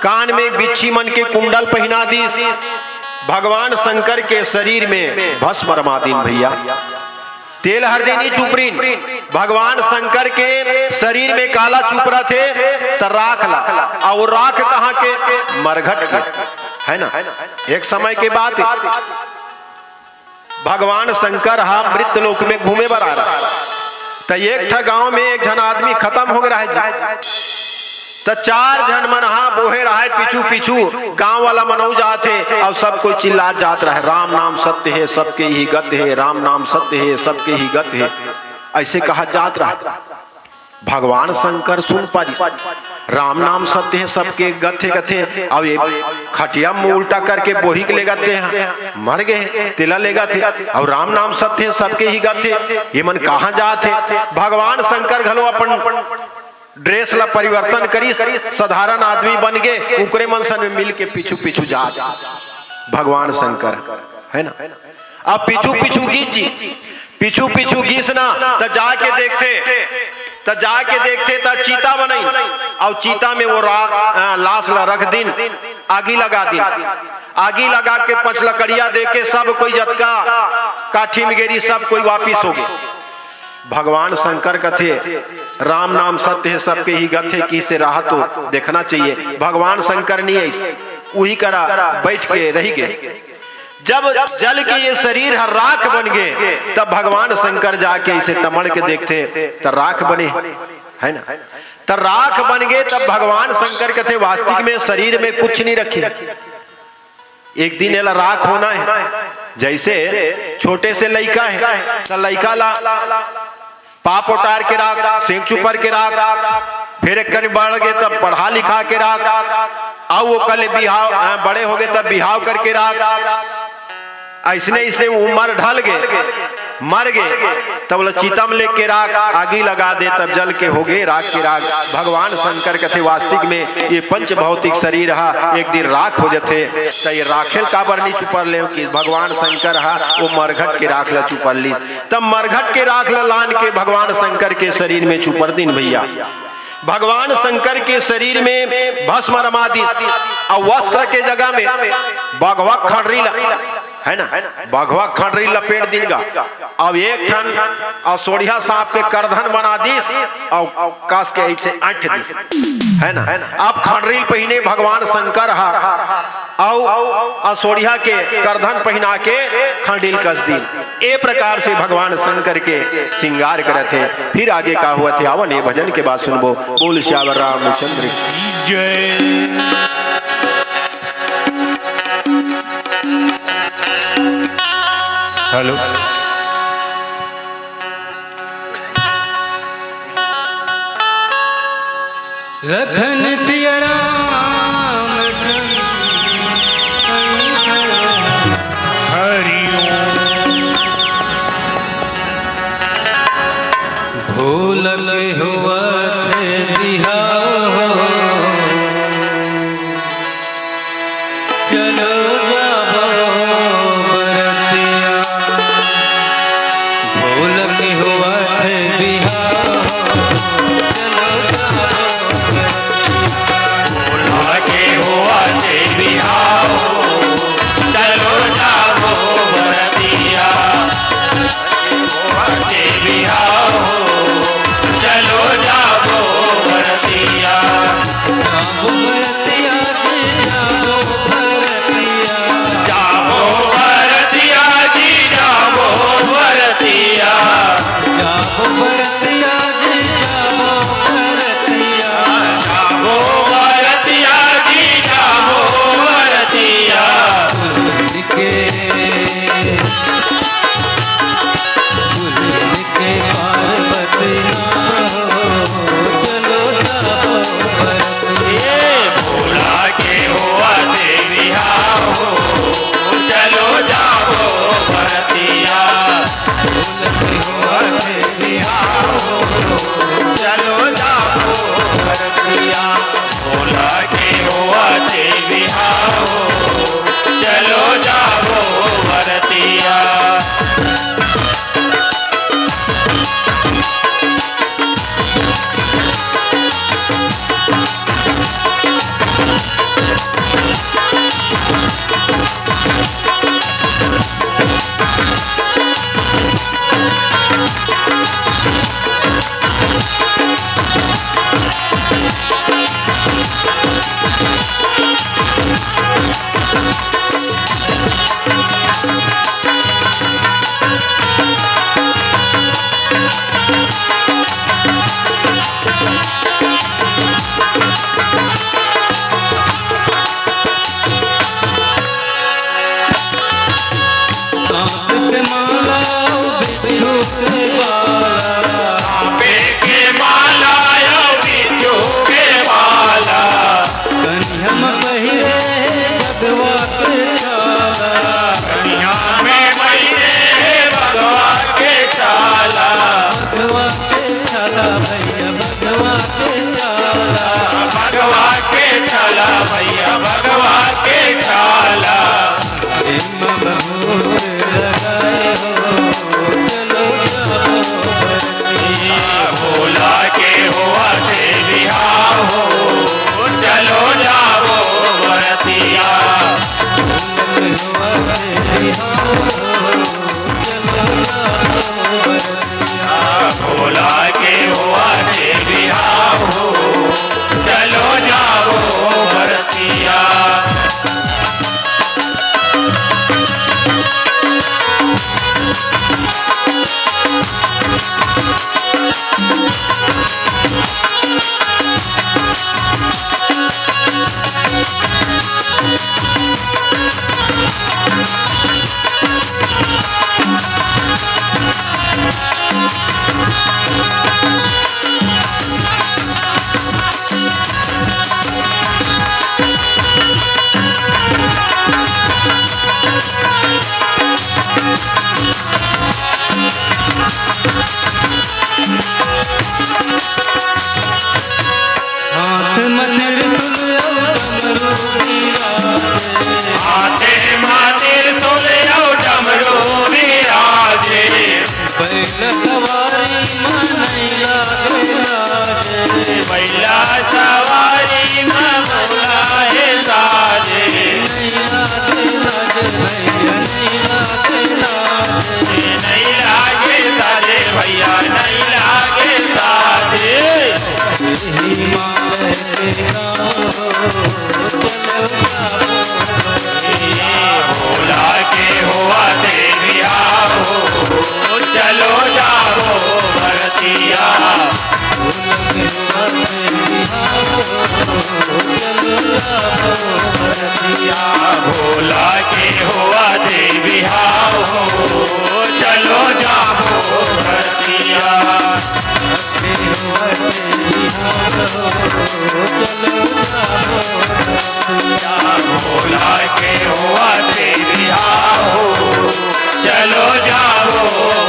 कान में बिच्छी मन के कुंडल पहना दी। भगवान शंकर के शरीर में भस्म रमा दिन भैया। तेल हरदेनी चुपरीन भगवान शंकर के शरीर में काला चुपरा थे तो राख ला, और राख कहाँ के? मरघट के है ना। एक समय के बाद भगवान शंकर मृत लोक में घूमे बर आ रहा, तो एक था गांव में एक जन आदमी खत्म हो गया है, तो चार जन मन बोहे रहा है पीछू पीछू। गांव वाला मनऊ जाते और सब कोई चिल्ला जात रहा है, राम नाम सत्य है सबके ही गत है, राम नाम सत्य है सबके ही गत है, ऐसे कहा जात रहा। भगवान शंकर सुन पारी राम नाम सत्य है सबके गथे गथे, अब ये खटिया मुंह उल्टा करके बोही के ले गते हैं, मर गए तिला ले गए, और राम नाम सत्य है सबके ही गथे, ये मन कहाँ जाते। भगवान शंकर घलो अपन ड्रेस ला परिवर्तन करी, साधारण आदमी बन गए, उकरे मन सन में मिल के पीछू पीछू जा भगवान शंकर है ना। अब पीछू पीछू गीत जी, पीछू पीछू गीस ना तो जाके देखते तो चीता बनाई, और चीता में वो लाश ला रख दिन, आगी लगा दिन, आगी लगा के 5 लकड़िया दे के सब कोई जतका काठी में गेरी सब कोई वापिस हो गए। भगवान शंकर कथे राम नाम सत्य है सबके ही गथे, की से राह तो देखना चाहिए। भगवान शंकर नहीं ऐसे वही करा बैठ के रही गए। जब जल के ये शरीर हर राख बन गए, तब भगवान शंकर जाके इसे टमड़ के देखते तो राख बने है ना। तो राख बन गए, तब भगवान शंकर कहते वास्तविक में शरीर में कुछ नहीं रखे, एक दिन एला राख होना है। जैसे छोटे से लड़का है तो लड़का ला पाप उतार के राख, सिंह चुपर के राख, फिर एक करीब बढ़ गए तब पढ़ा लिखा के राख, और वो कल बिहाव बड़े हो गए तब बिहाव करके राख। ऐसने उम्र ढल गए मर गए, तब बोला चीता में लेके राख आगी लगा दे, तब जल के हो गए राख के राख। भगवान शंकर कहते वास्तविक में ये पंच भौतिक शरीर एक दिन राख हो जाते, तो ये राखेल काबर नहीं चुपर ले कि भगवान शंकर वो मरघट के राख ला चुपर ली, तब मरघट के राख ला लान के भगवान शंकर के शरीर में चुपर दिन भैया। भगवान शंकर के शरीर में भस्म रमा दी, और वस्त्र के जगह में बघवा खड़री है ना, बघवा खड़री लपेट दीगा। अब एक ठन और सोढ़िया सांप के करधन बना दी और कास के ऐठ दी है ना। अब खड़री पहने भगवान शंकर और सोढ़िया के करधन पहना के खंडिल कस दी। ए प्रकार से भगवान शंकर के श्रृंगार करे थे। फिर आगे का हुआ थे आवन ये भजन के बाद सुनबो। बोल श्यावर रामचंद्र जय। हेलो लखन सिया राम हरि ओम। भूल के हुआ थे बिहाव, चलो जाओ बरतिया। भूल के हुआ थे बिहाव, चलो जाओ बरतिया। बिहाव हो चलो जाबो भरतिया जाबो भरतिया जी जाबो भरतिया जाबो भरतिया जी जाबो भरतिया जाबो भरतिया जी जाबो भरतिया जाबो भरतिया जी जाबो भरतिया के पार्वती चलो जाबो भरतिया भोला के हुआ देवी हो चलो जाबो भरतिया हुआ देवी चलो जाबो भरतिया भोला के हुआ देवी हो चलो जाबो भरतिया पे माला बिच्छू के बाला सांपे के माला यो बिच्छू के बाला कन्हम पहिरे भगवा के चाला कन्या में महीने भगवा के चाला भगवा के चाला भैया भगवा के चाला भगवा के चाला भैया भगवा के चाला बहुर लगाए हो चलो जाबो भरतिया भोला के हुआ देवी हो चलो जाबो भरतिया हुआ देवी चलो जाबो भरतिया भोला के हुआ देवी हो चलो जाबो भरतिया हाथ मंदिर डमरू विराजे हाथे माथे सोले डमरू विराजे बैल सवारी मनैला विराजे बैला सवारी में भोला है साजे नैला विराजे भैया नैला विराजे नहीं लागे साजे भैया नहीं लागे साजे हिमालय के गाँव चलो जाबो भरतिया भोला के हुआ देवी हो चलो जाबो भरतिया भोला के हुआ देवी हो चलो जाबो भरतिया भोला के हुआ देवी हो चलो जाबो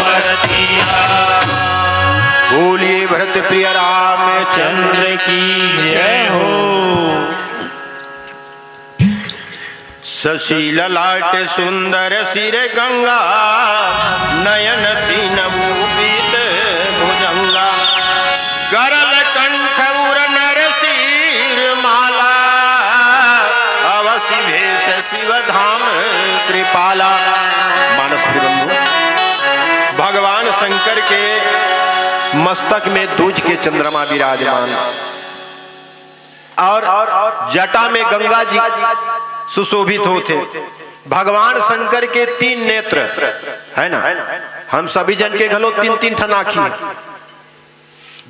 भरतिया बोलिए भरत प्रिय रामचंद्र चंद्र की जय हो शशि ललाट सुंदर सिर गंगा नयन तीन भूपित भुजंगा गरल कंठ उर नर सिर माला अवसि भेष शिव धाम कृपाला। मानस बंधु भगवान शंकर के मस्तक में दूज के चंद्रमा विराजमान और जटा में गंगा जी सुशोभित होते। भगवान शंकर के 3 नेत्र है ना, हम सभी जन के घलो 3-3 ठन आँखी है,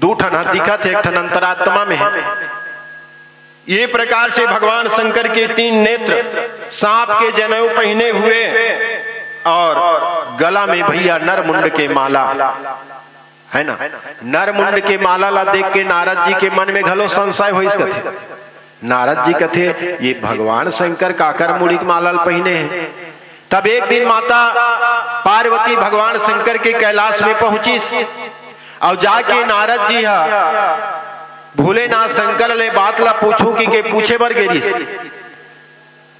2 ठन दिखत है, 1 ठन अंतरात्मा में है। ये प्रकार से भगवान शंकर के 3 नेत्र, सांप के जनेऊ पहने हुए और गला में भैया नरमुंड के माला है ना। नरमुंड के माला ला देख के नारद जी के मन में घलो संशय होइस कथे। नारद जी कथे ये भगवान शंकर काकर मुड़ी माला पहने हैं। तब एक दिन माता पार्वती भगवान शंकर के कैलाश में पहुंची और जाके नारद जी भोलेनाथ शंकर ले बात ला पूछू कि के पूछे बर गेरी।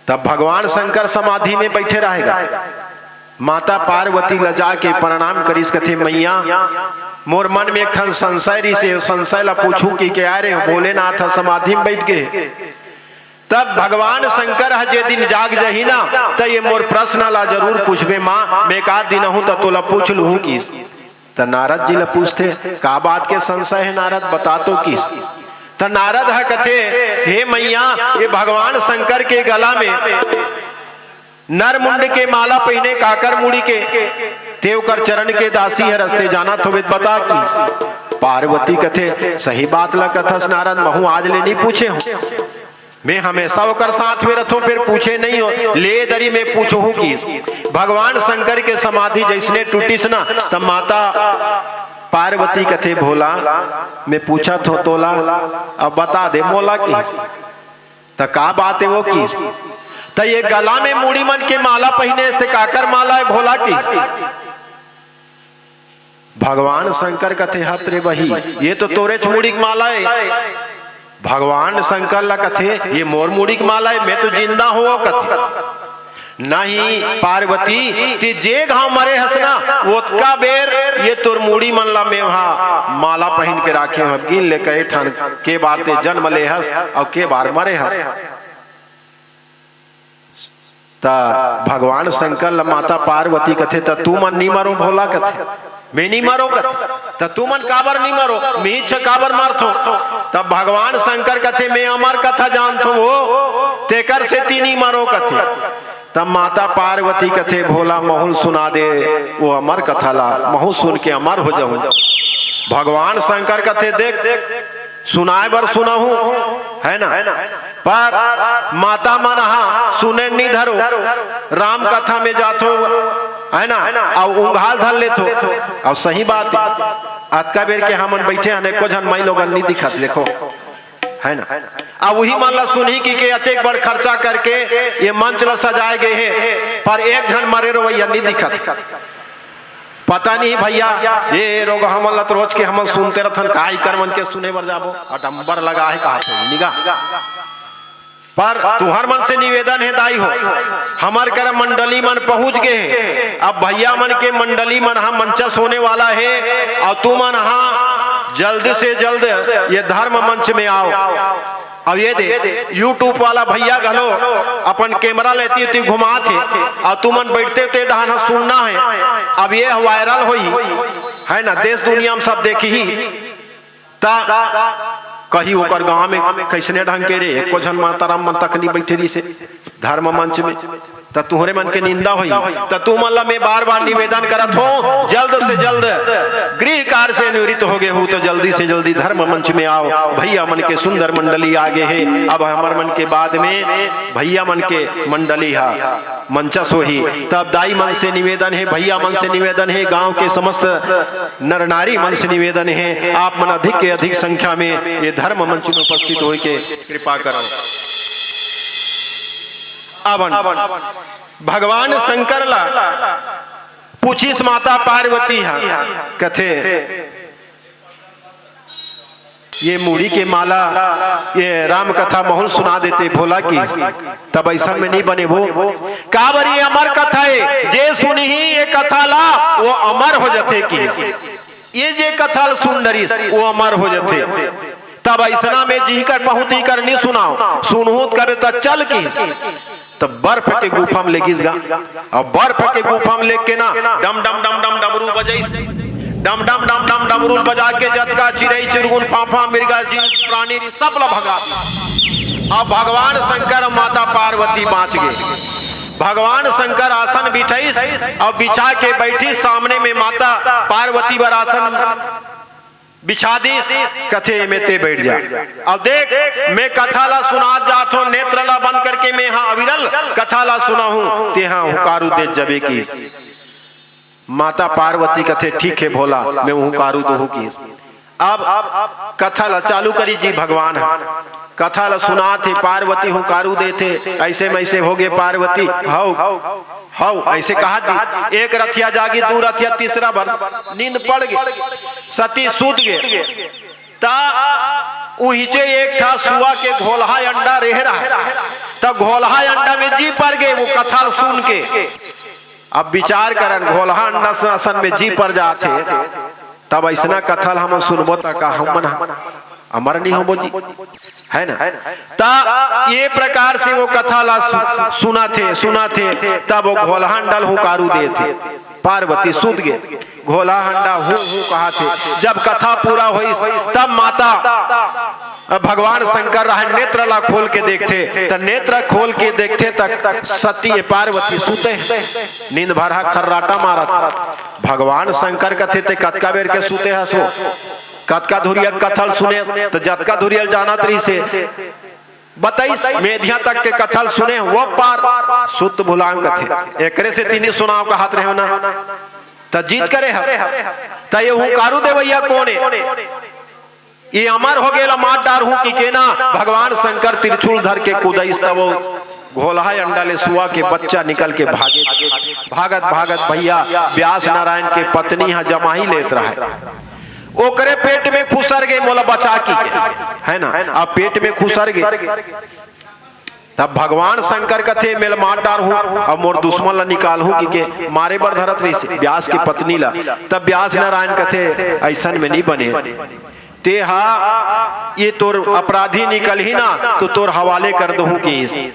तब भगवान शंकर समाधि में बैठे रहेगा। माता पार्वती ला जाके प्रणाम करीस कथे मैया मोर मन में एक ठन संशय रही से संशय ला पूछू कि क्या रे भोलेनाथ समाधि में बैठ गए। तब भगवान शंकर जे दिन जाग जही ना तो ये मोर प्रश्न ला जरूर पूछबे माँ, मैं का दिन हूँ तो तोला पूछ लू कि। तो नारद जी ला पूछते का बात के संशय है नारद बता तो किस। तो नारद है कथे हे मैया ये भगवान शंकर के गला में नरमुंड के माला पहने काकर मुड़ी के तेव कर चरण के दासी है रस्ते जाना तो बता की। पार्वती कथे सही बात ला कथस नारद महू आज ले नहीं पूछे हूँ, मैं हमेशा होकर साथ में रखूं फिर पूछे नहीं हो ले दरी में पूछू की। भगवान शंकर के समाधि जैसने टूटीस ना तब माता पार्वती कथे भोला मैं पूछा तो तोला अब बता दे मोला की। तो का बात है वो की। तो ये गला में मूड़ी मन के माला पहने से काकर माला है भोला की। भगवान शंकर कथे हत रे बही ये तो तोरे मुड़ी की माला है। भगवान शंकर ला कथे ये मोर मुड़ी की माला है, मैं तो जिंदा हो कथे नहीं पार्वती ती जे घाव मरे हसना ओतका बेर ये तोर मुड़ी मन ला में वहां माला पहन के राखे हम गिन ले कहे ठन के बार ते जन्म ले हस और के बार मरे हस। ता भगवान शंकर ला माता पार्वती कथे ता तू मन नहीं मरो भोला कथे मैं नहीं मरो कथे ता तू मन काबर नहीं मरो मैं छ काबर मारथो। तब भगवान शंकर कथे मैं अमर कथा जानथो हो तेकर से ती नहीं मरो कथे। तब माता पार्वती कथे भोला महू सुना दे वो अमर कथा ला महू सुन के अमर हो जाऊं। भगवान शंकर कथे देख सुनाए बर सुना हूं है ना, पर माता मन सुने नहीं धरो राम कथा में जाथो है ना और उंघाल धर ले थो। और सही बात है आज का बेर के हमन बैठे अनेको जन मई लोगन नहीं दिखत देखो है ना। अब वही मान ला सुनी कि अतेक बड़ खर्चा करके ये मंच ला सजाए गए हैं पर एक जन मरे रवैया नहीं दिखत। पता नहीं भैया ये रोग हमन ला रोज के हमन सुनते रहथन काई कर मन के सुने बर जाबो अडंबर लगा है कहा से निगाह। पर तुहर मन से निवेदन है दाई हो हमार कर मंडली मन पहुंच गए। अब भैया मन के मंडली मन हम मंचस होने वाला है और तू मन जल्द से जल्द ये धर्म मंच में आओ। अब ये दे यूट्यूब वाला भैया घलो अपन कैमरा लेती थी घुमा थे और तू मन बैठते थे डहाना सुनना है। अब ये वायरल हुई है ना देश दुनिया में सब देखी ही ता कही होकर गांव में कैसने ढंग के रे एको जन माताराम मन तक नहीं बैठे रही से धर्म मंच में त तुहरे मन के निंदा हुई। त तू मन ला मैं बार बार निवेदन करत हो जल्द से जल्द गृह कार्य से निवृत्त हो गए हो तो जल्दी से जल्दी धर्म मंच में आओ। भैया मन के सुंदर मंडली आगे है। अब हमार मन के बाद में भैया मन के मंडली है मंचस हो ही। तब दाई मन से निवेदन है भैया मन से निवेदन है गांव के समस्त नर नारी मन से निवेदन है आप मन अधिक के अधिक संख्या में ये धर्म मंच में उपस्थित हो के कृपा करो। अवन भगवान शंकर ला पूछिस माता पार्वती है कथे ये मूड़ी के माला ये राम कथा महल सुना देते भोला की। तब ऐसा में नहीं बने वो काबर ये अमर कथा है जे सुनी ही ये कथा ला वो अमर हो जाते की। ये जे कथा सुंदरी वो अमर हो जाते। तब ऐसा में जी कर पहुंची कर नहीं सुनाओ सुनहू करे तो चल की। तब बर्फ के गुफा में लेगिस गा और बर्फ के गुफा में लेके ना डम डम डम डम डमरू बजाइस डम डम डम डम डमरूल बजा के जतका चिड़ै चिरगुन पाफा मिर्गा जीव प्राणी सब ल भगा। अब भगवान शंकर और माता पार्वती बाँच गए। भगवान शंकर आसन बिठाईस और बिछा के बैठी, सामने में माता पार्वती बर आसन बिछा दी, कथे में ते बैठ जा। अब देख मैं कथा ला सुना जात हूँ, नेत्र ला बंद करके मैं यहाँ अविरल कथा ला सुना हूँ, ते हाँ हुकारू दे जबे की। माता पार्वती कथे ठीक है भोला, मैं हुकारू दो हूँ की। अब कथा ला चालू करी जी। भगवान कथा ला सुना थे, पार्वती हुकारू दे थे, ऐसे में ऐसे हो गए पार्वती हाउ ऐसे कहा दी। एक रथिया जागी, दो रथिया, तीसरा भर नींद पड़ गई, सती सूत गए। ता उहिचे एक था सुआ के घोलहा अंडा रह रहा, तब घोलहा अंडा में जी पड़ गए। वो कथा सुन के अब विचार करन, घोलहा अंडा से असन में जी पड़ जाते, तब ऐसा कथा हम सुनबो तक हम अमर नहीं हो जी, है ना। ता ये प्रकार से वो कथा ला सुना थे। तब वो घोला हंडल हुकारू दे थे, पार्वती सूत गए, घोला हंडा हूँ कहा थे। जब कथा पूरा हुई तब माता भगवान शंकर रहा नेत्र ला खोल के देखते, तो नेत्र खोल के देखते तक सती पार्वती सूते, नींद भरा खर्राटा मारत। भगवान शंकर कथे ते कतका बेर के सूते हसो, कतका धुरियल कथल सुने, तो जतका धुरियल जानत रही से बताइस मेधिया तक के कथल सुने, वो पार सुत भुलाम कथे। एकरे से तीनी सुनाव का हाथ रहे ना, तो जीत करे हस। तो ये हुकारू देवैया कौन है? ये अमर हो गया मार डार हूँ कि केना भगवान शंकर त्रिशूल धर के कूदइस, तब वो घोलहा अंडा ले सुआ के बच्चा निकल के भागे। भागत भैया व्यास नारायण के पत्नी यहाँ जमाही लेत रहा, ओकरे पेट में खुसर गए, मोला बचा की है ना। अब पेट में खुसर गए, तब भगवान शंकर कथे मेल मार डार हूँ, अब मोर दुश्मन ला निकाल हूँ कि मारे बर धरत रही से व्यास की पत्नी ला। तब व्यास नारायण कथे ऐसन में नहीं बने, ते हा ये तोर अपराधी निकल ही ना, तो तोर हवाले कर दो कि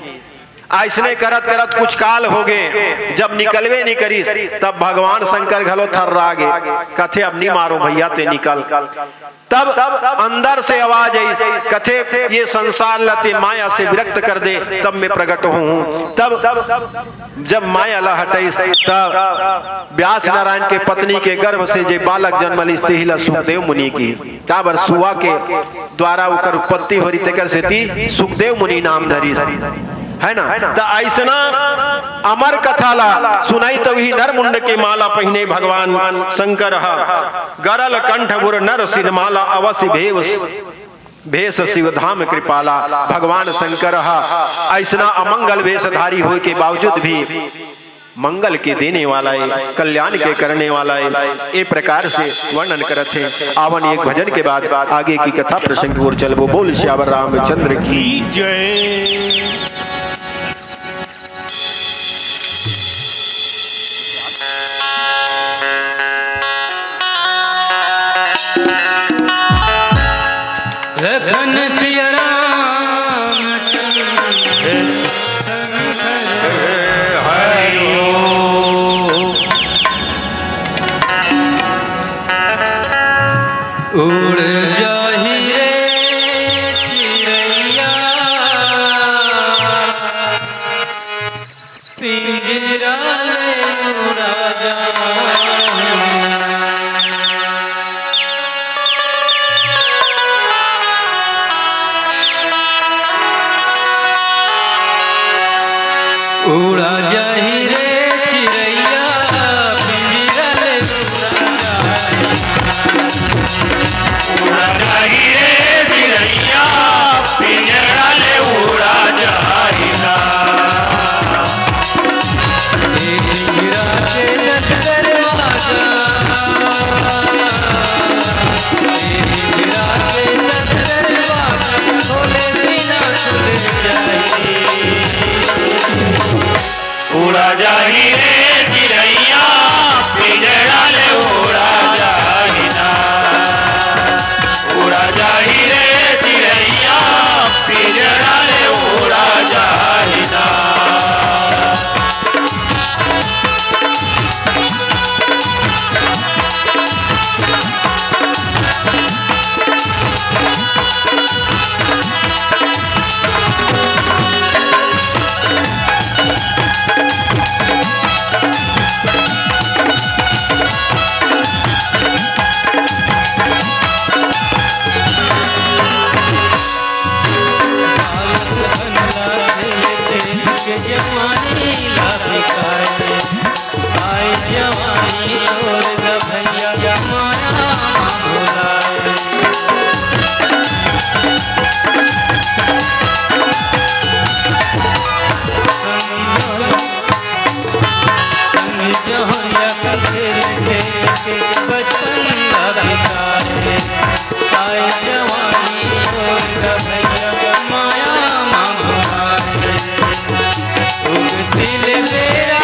ऐसने करत करत कुछ काल हो गए। जब निकलवे नहीं करी तब भगवान शंकर घलो थर्रा गे, कथे अब नहीं मारो भैया ते निकल। तब अंदर से आवाज आई, कथे ये संसार लते माया से विरक्त कर दे, तब मैं प्रकट हूँ। तब जब माया ला हटाई, तब व्यास नारायण के पत्नी के गर्भ से जे बालक जन्मल तेहिला सुखदेव मुनि की, काबर सुआ के द्वारा उकर उत्पत्ति हो रही, तेकर से ती सुखदेव मुनि नाम धरी है ना। तो ऐसना अमर कथा ला सुनाई, तभी नर मुंड के माला पहने भगवान शंकर गरल कंठ बुर नर सिर माला, अवश्य भेष शिवधाम कृपाला। भगवान शंकर ऐसना अमंगल वेशधारी हो के बावजूद भी मंगल के देने वाला है, कल्याण के करने वाला है, ये प्रकार से वर्णन करते हैं। आवन एक भजन के बाद आगे की कथा प्रसंग की ओर चलबो। बोल श्यावर रामचंद्र की जय। लखन सिया राम उड़ जाही रे चिड़ैया, पिंजरा में उड़ा जाही। उड़ा जाही रे चिड़ैया, पिंजरा ले उड़ा जाही रे चिड़ैया, पिंजरा ले उड़ा जाही ना। पिंजरा के दरवाजा, पिंजरा के दरवाजा खोले बिना खुल जाए। उड़ा जाही रे चिड़ैया, पिंजरा ले उड़ा जाही ना। उड़ा जाही रे चिड़ैया, पिंजरा ले उड़ा जाही ना। के जवानी लाभिकाए आए जवानी तोर ग भैया माया भुलाए जहोया का खेल के बचपन लाभिकाए आए जवानी तोर ग भैया माया भुलाए उगतिल बेरा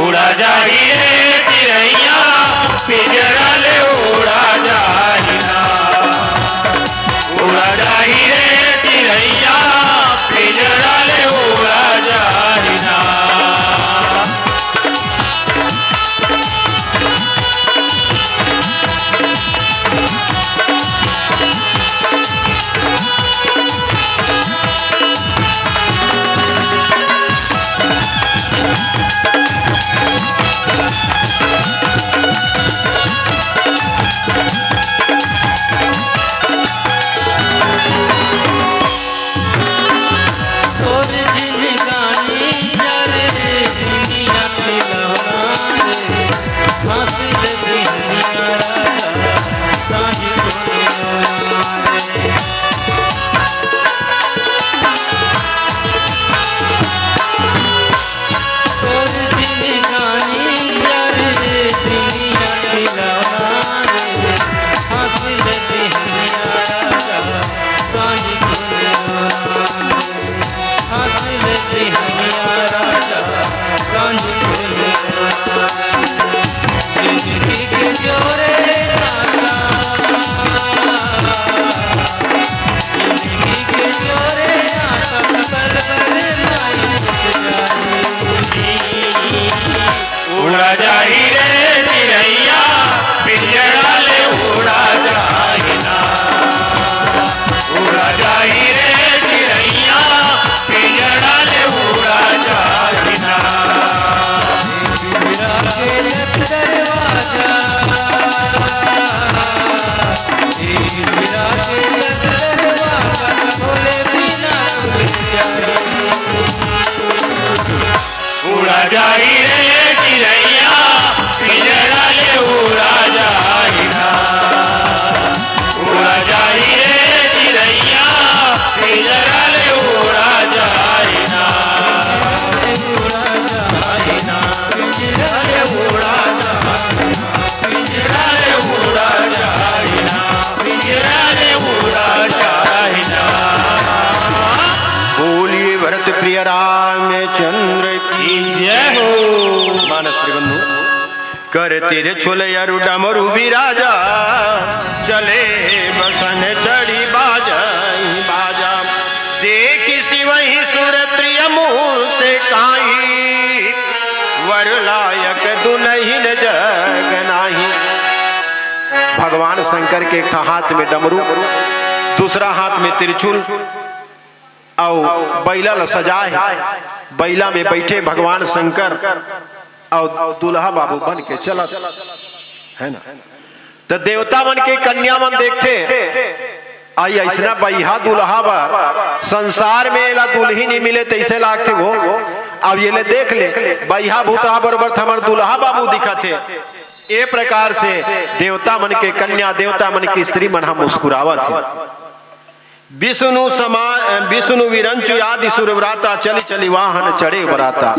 उड़ा जाही रे चिड़ैया पिंजरा ले उड़ा जाही ना उड़ा जाही रे चिड़ैया पिंजरा ले उड़ा जाही ना उड़ा जाही रे चिड़ैया पिंजरा ले उड़ा जाही ना उड़ा जाही रे चिड़ैया पिंजरा ले उड़ा जाही ना उड़ा जाही रे चिड़ैया पिंजरा ले उड़ा जाही ना उड़ा जाही रे चिड़ैया पिंजरा ले उड़ा जाही ना उड़ा जाही ना पिंजरा ले उड़ा जाही पिंजरा ले उड़ा जाही ना पिंजरा ले उड़ा जाही ना बोलिए भरत प्रिय रामचंद्र की जय हो मानस बंधु कर तेरे छोले यारू डामरू बिराजा चले बसन चढ़ी बाजा बाजा देखी सिवही सुरत्रिय मुँह से काई वर लायक दुल्हन जग नाही। भगवान शंकर के एक हाथ में डमरू दूसरा हाथ में त्रिशूल और बैला ल सजा है। बैला में बैठे भगवान शंकर और दूल्हा बाबू बन के चला है ना। तो देवता बन के कन्या मन देखते आई ऐसा बैहा दूल्हा बा संसार में एला दुल्ही नहीं मिले तैसे लागते वो। अब ये ले देख ले बैहा भूतरा बरबर हमार दूल्हा बाबू दिखा थे। ए प्रकार से देवता मन के कन्या देवता मन की स्त्री मन हम मुस्कुरावत है। विष्णु विरंचु आदि सुरव्राता चली चली वाहन चढ़े बराता।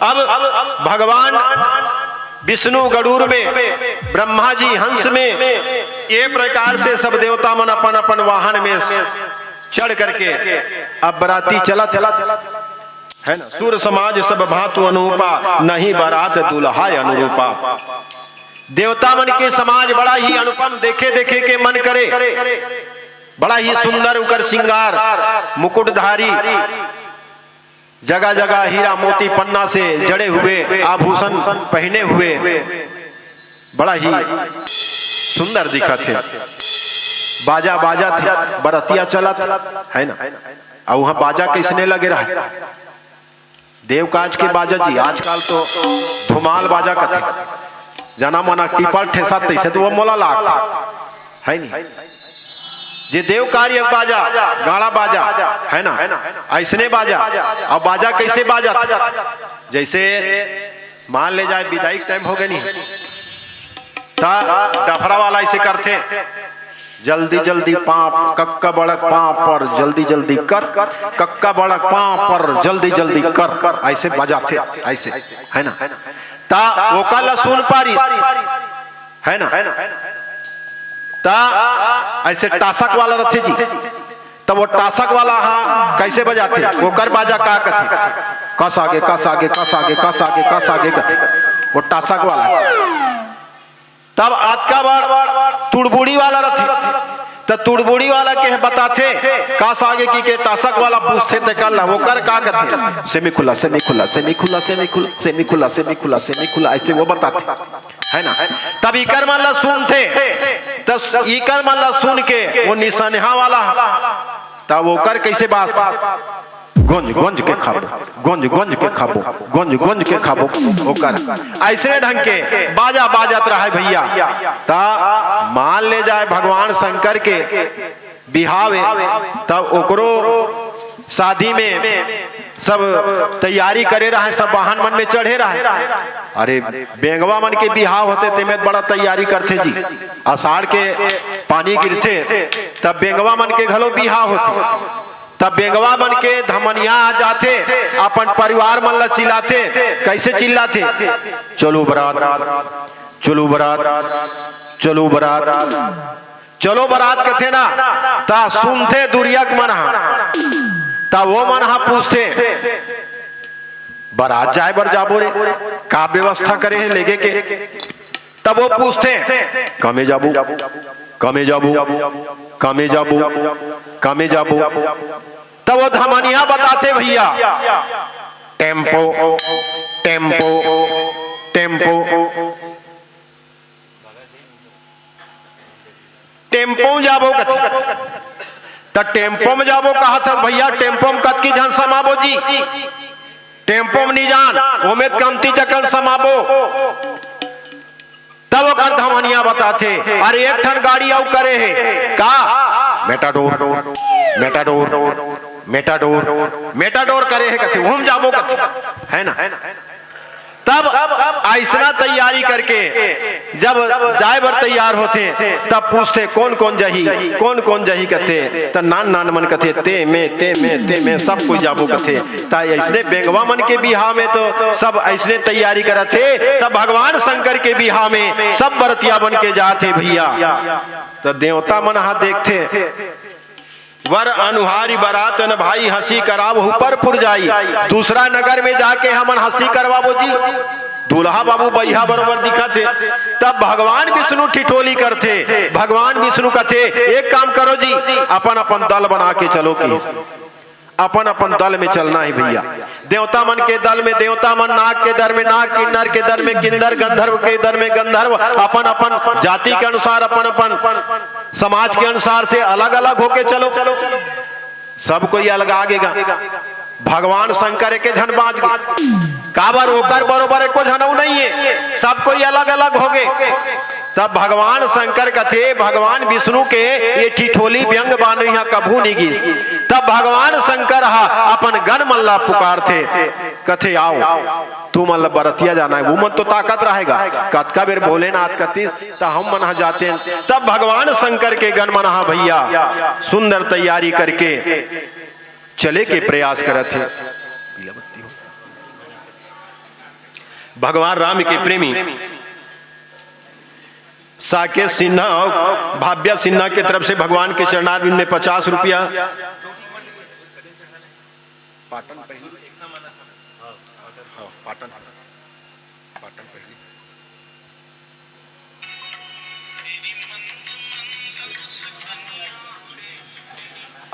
अब भगवान विष्णु गरुड़ में ब्रह्मा जी हंस में ये प्रकार से सब देवता मन अपन अपन वाहन में चढ़ करके अब बराती चला है ना। सुर समाज सब भातु अनुरूपा नहीं बारात दुल्हा अनुरूपा। देवता मन के समाज बड़ा ही अनुपम देखे देखे के मन करे। बड़ा ही सुंदर उकर श्रृंगार मुकुटधारी जगह जगह हीरा मोती पन्ना से जड़े हुए आभूषण पहने हुए बड़ा ही सुंदर दिखा थे। बाजा बाजा थे बरतिया चला है ना। और वहां बाजा किसने लगे रहा देवकाज के बाजा जी आजकल तो धुमाल बाजा कथे जना मना टिपर ठेसा तैसे तो वो मोला लागता है नहीं। जे देव कार्य बाजा गाड़ा बाजा है ना ऐसने बाजा। अब बाजा कैसे बाजा जैसे मान ले जाए विदाई टाइम हो गए नहीं ता डफरा वाला ऐसे करते जल्दी जल्दी पाप कक्का बड़क पाप पर जल्दी जल्दी कर कक्का बड़क पाप पर जल्दी जल्दी कर ऐसे बजाते ऐसे है ना ता वो कल सुन पारी है ना ता ऐसे टासक वाला रथे जी तब वो टासक वाला हाँ कैसे बजाते वो कर बाजा का कथे कस आगे कस आगे कस आगे कस आगे कस आगे कथे वो टासक वाला। तब आज का बार तुड़बुड़ी वाला रथे तो तुड़बुड़ी वाला के बताते कास आगे की के टासक वाला पूछते थे कल वो कर का कथे सेमी खुला सेमी खुला सेमी खुला सेमी खुला सेमी खुला सेमी खुला सेमी खुला ऐसे वो बताते है ना। तब इकर मल्ला सुनते तो इकर मल्ला सुन के वो निसनेहा वाला तब वो कर कैसे बात गुंज गुंज के खाबो गुंज गुंज के खाबो गुंज गुंज के खाबो वो कर ऐसे ढंग के बाजा बाजत रहा है भैया। ता मान ले जाए भगवान शंकर के बिहावे तब ओकरो शादी में सब तैयारी करे रहे सब वाहन मन में चढ़े रहे। अरे बेंगवा मन के बिहाव होते ते में बड़ा तैयारी करते जी आषाढ़ के पानी गिरते तब बेंगवा मन के घलो बिहाव होते तब बेंगवा मन के धमनिया आ जाते अपन परिवार मन ला चिल्लाते कैसे चिल्लाते चलो बरात चलो बरात चलो बरात चलो बरात कथे ना ता सुनते दुरियक मन ता वो मन पूछते बारात जाए बर जाबो रे का व्यवस्था करे है लेगे के तब वो पूछते कमे जाबू कमे जाबू कमे जाबू कमे जाबू तब वो धमनिया बताते भैया टेम्पो टेम्पो टेम्पो टेम्पो जाबो कथे तो टेम्पो में जाबो कहा था भैया टेम्पो में कत की जान समाबो जी टेम्पो में नहीं जान वो में कमती चकन समाबो तब वो कर धमनिया बताते अरे एक ठन गाड़ी आउ करे है का मेटाडोर मेटाडोर मेटाडोर मेटाडोर करे है कथे हम जाबो कथे है ना। तब ऐसा तैयारी करके जब जाए बर तैयार होते तब पूछते कौन कौन जही कथे तो नान नान मन कथे ते में सब कोई जाबो कथे ता ऐसने बेंगवा मन के बिहाव में तो सब ऐसने तैयारी करते तब भगवान शंकर के बिहाव में सब बरतिया बन के जाते भैया। तो देवता मन हा देखते वर अनुहारी बरात न भाई हंसी कराबो पर पुर जाई दूसरा नगर में जाके हमन हंसी करवाबो जी दूल्हा बाबू बैहा बरोबर दिखा थे। तब भगवान विष्णु ठिठोली करते भगवान विष्णु कहते एक काम करो जी अपन अपन दल बना के चलो कि अपन अपन दल में चलना है भैया। देवता मन के दल में देवता मन नाग के दर में नाग किन्नर के दर में किन्नर गंधर्व के दर में गंधर्व अपन अपन जाति के अनुसार अपन अपन समाज के अनुसार से अलग अलग होके चलो सब कोई अलग आगेगा। भगवान शंकर के झन बाज गए काबर होकर बरोबर को झनऊ नहीं है सब कोई अलग अलग हो गए। तब भगवान शंकर कथे भगवान विष्णु के ये ठिठोली व्यंग बानो यहाँ कभू नहीं गिस। तब भगवान शंकर हा अपन गण मल्ला पुकार थे कथे आओ तू मल्ला बरतिया जाना है वो मन तो ताकत रहेगा कतका बेर भोलेनाथ कतीस तो हम मन जाते हैं। तब भगवान शंकर के गण मन भैया सुंदर तैयारी करके चले के प्रयास करत थे। भगवान राम के प्रेमी साकेत सिन्हा और भाव्या सिन्हा की तरफ से भगवान के चरणारविंद में 50 रुपया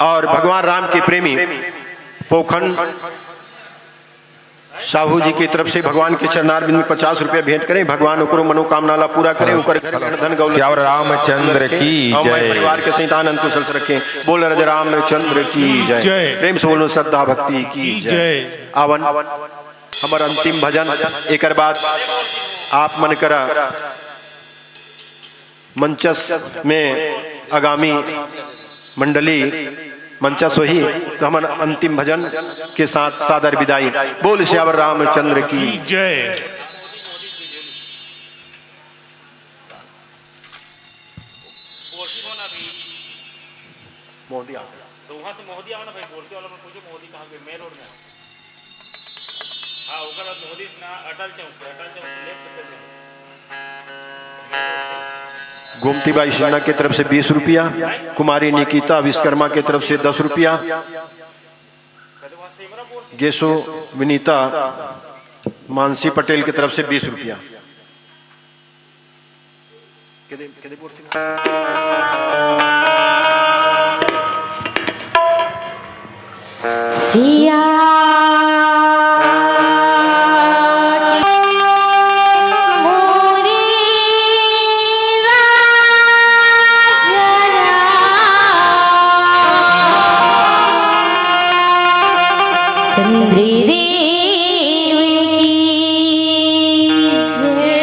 और भगवान राम के प्रेमी पोखन साहू जी की तरफ से भगवान के चरणारविंद में 50 रुपया भेंट करें भगवान ओकरो मनोकामना ला पूरा करें ओकर धन गौलत श्याम रामचंद्र की जय। परिवार के सहित आनंद कुशल से रखें। बोल राजा रामचंद्र की जय। प्रेम से बोलो श्रद्धा भक्ति की जय। आवन हमार अंतिम भजन एक बाद आप मन करा मंचस में आगामी मंडली मंचस वही तो हमार अंतिम भजन के साथ सादर विदाई। बोल श्यावर रामचंद्र की जय। मोदी तो वहाँ से मोदी आओ ना भाई, बोलते वाला में पूछो मोदी कहाँ गए, मेन रोड में। हाँ होगा मोदी ना अटल चौक से लेफ्ट पे गोमतीबाई सिन्हा की तरफ से 20 रुपया, कुमारी निकिता विश्वकर्मा की तरफ से 10 रुपया, गेसो विनीता मानसी पटेल की तरफ से 20 रुपया। सिया चंद्री देव की जय।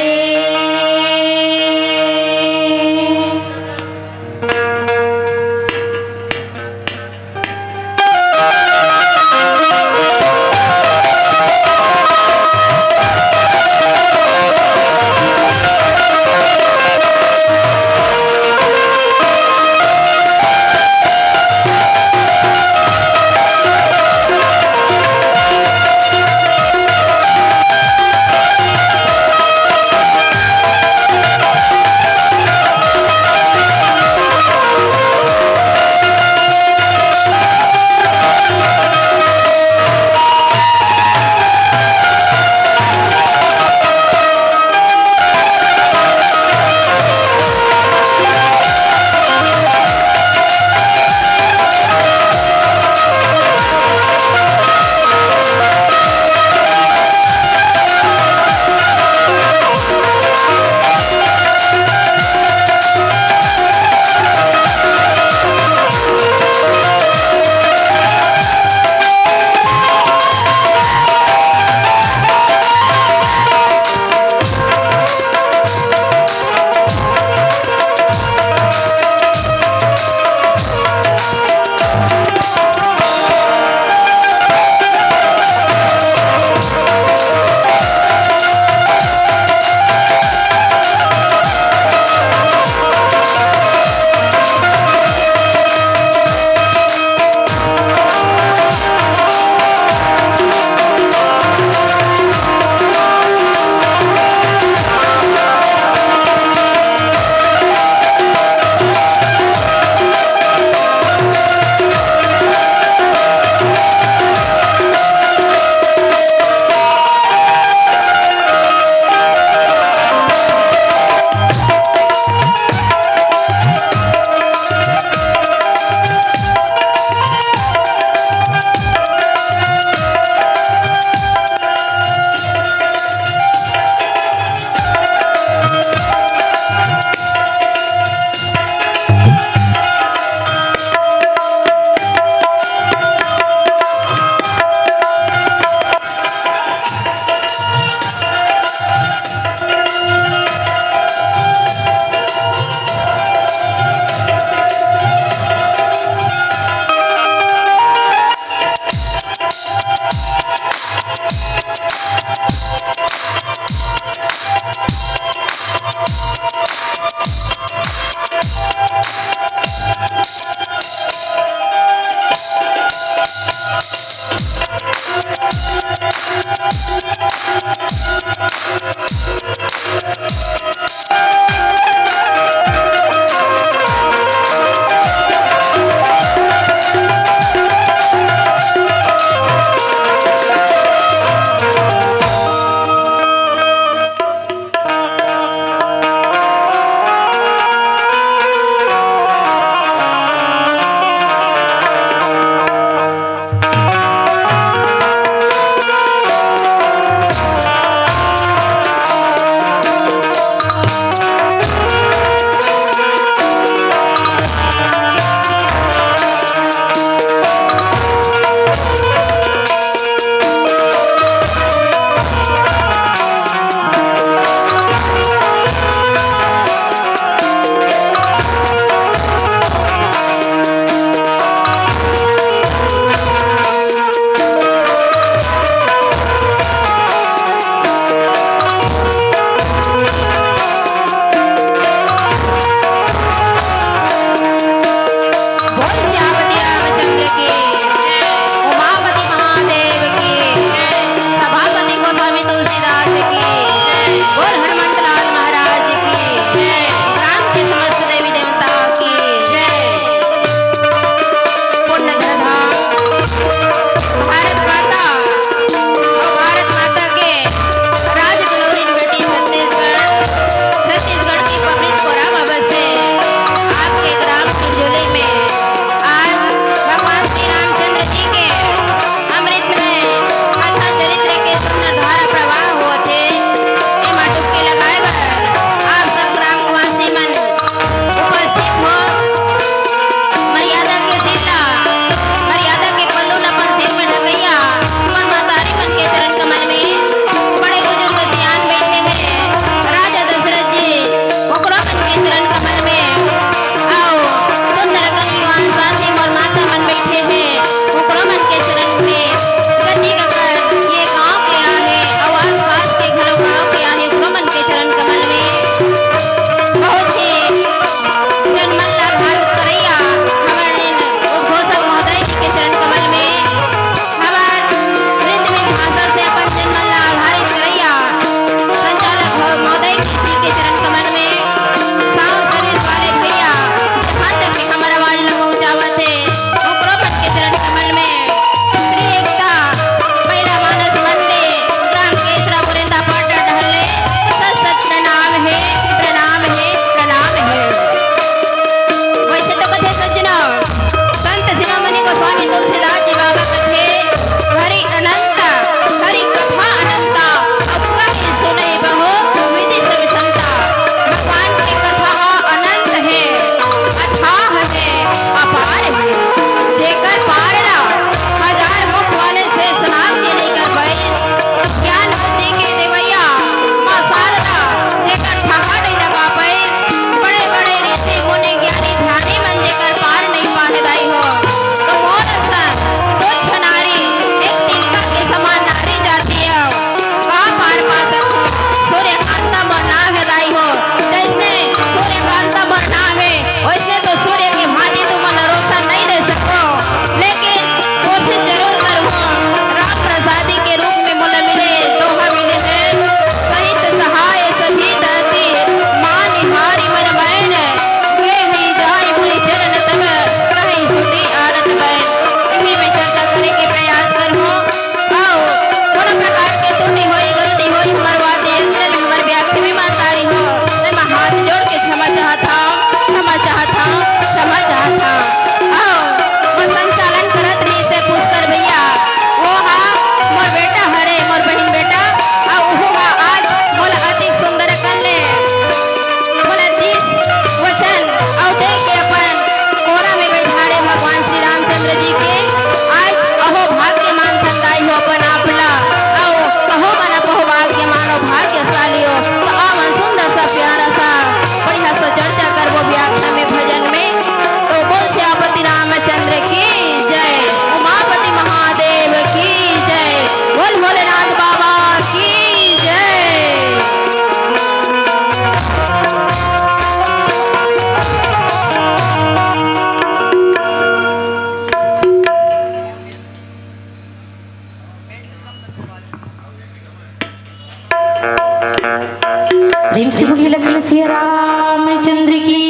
अष्टभुजी लखन सिया रामचंद्र की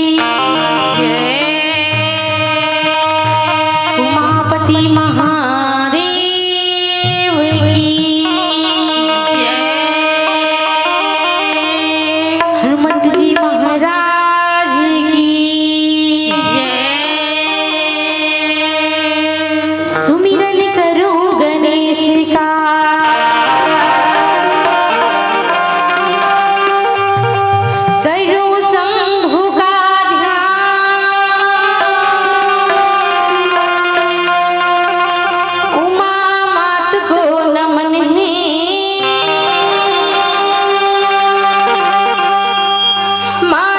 जय। उमापति महादेव की जय। हनुमंत जी महाराज की जय। सुमिरन करो गणेश का करो शंभु का ध्यान। उमा मात को नमन है माँ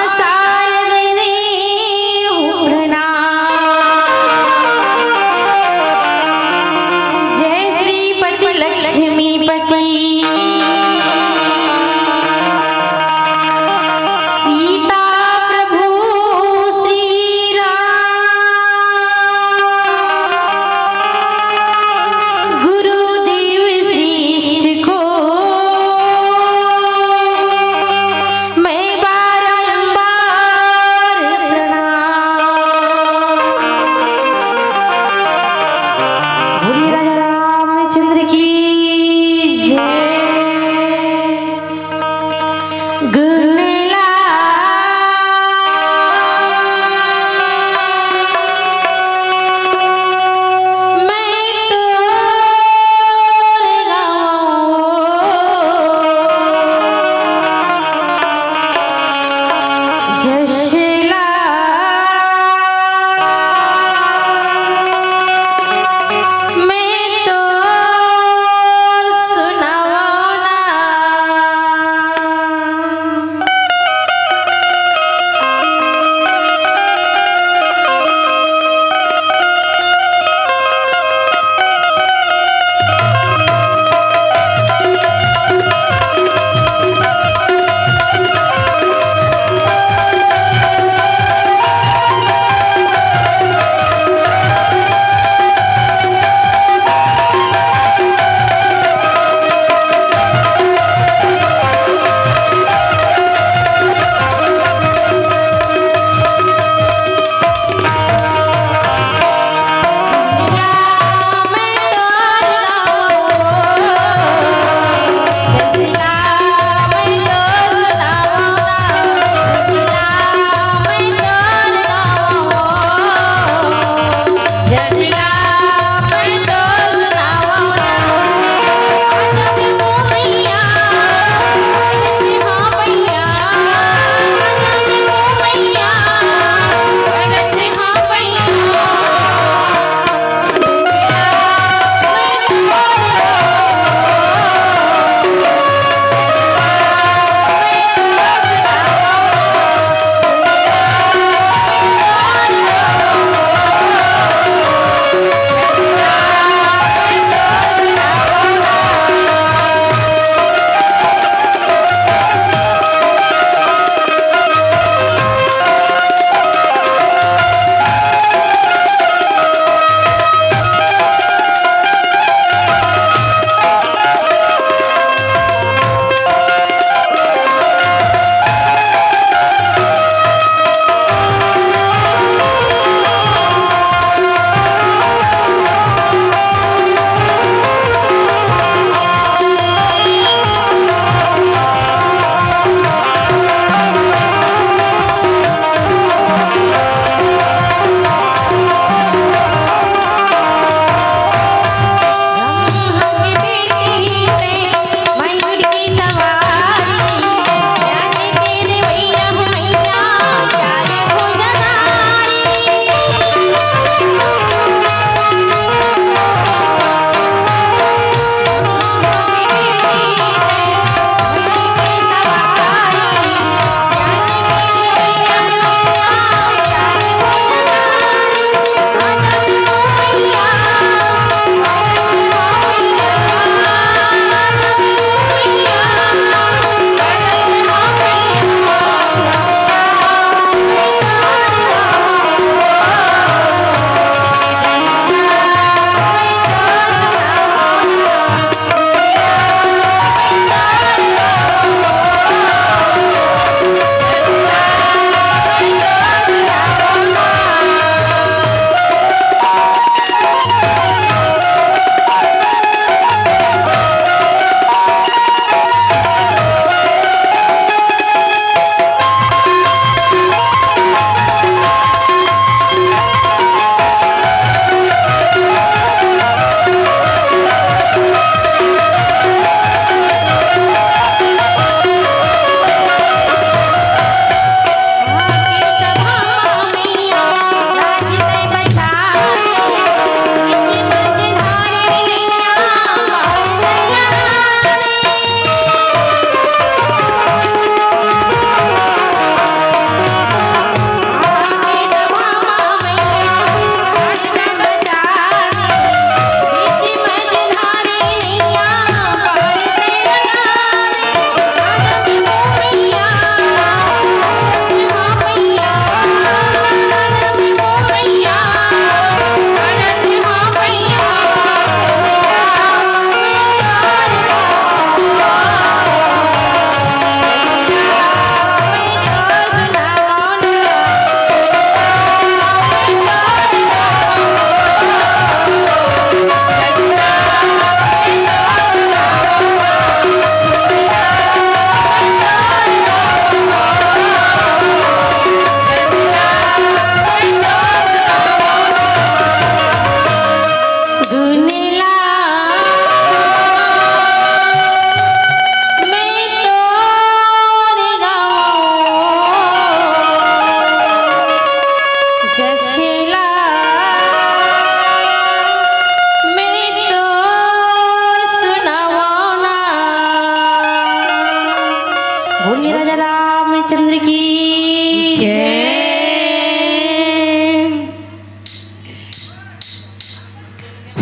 रामचंद्र की जय।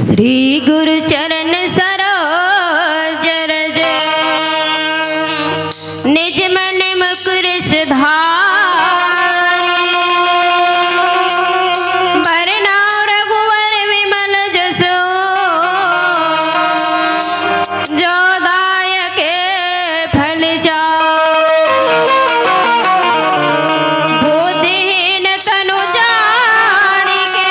श्री गुरु चरण सरोज रज निज मन मुकुर सुधारि बरनाउ रघुवर विमल जसो जो दायक फल बुद्धिहीन तनु जानिके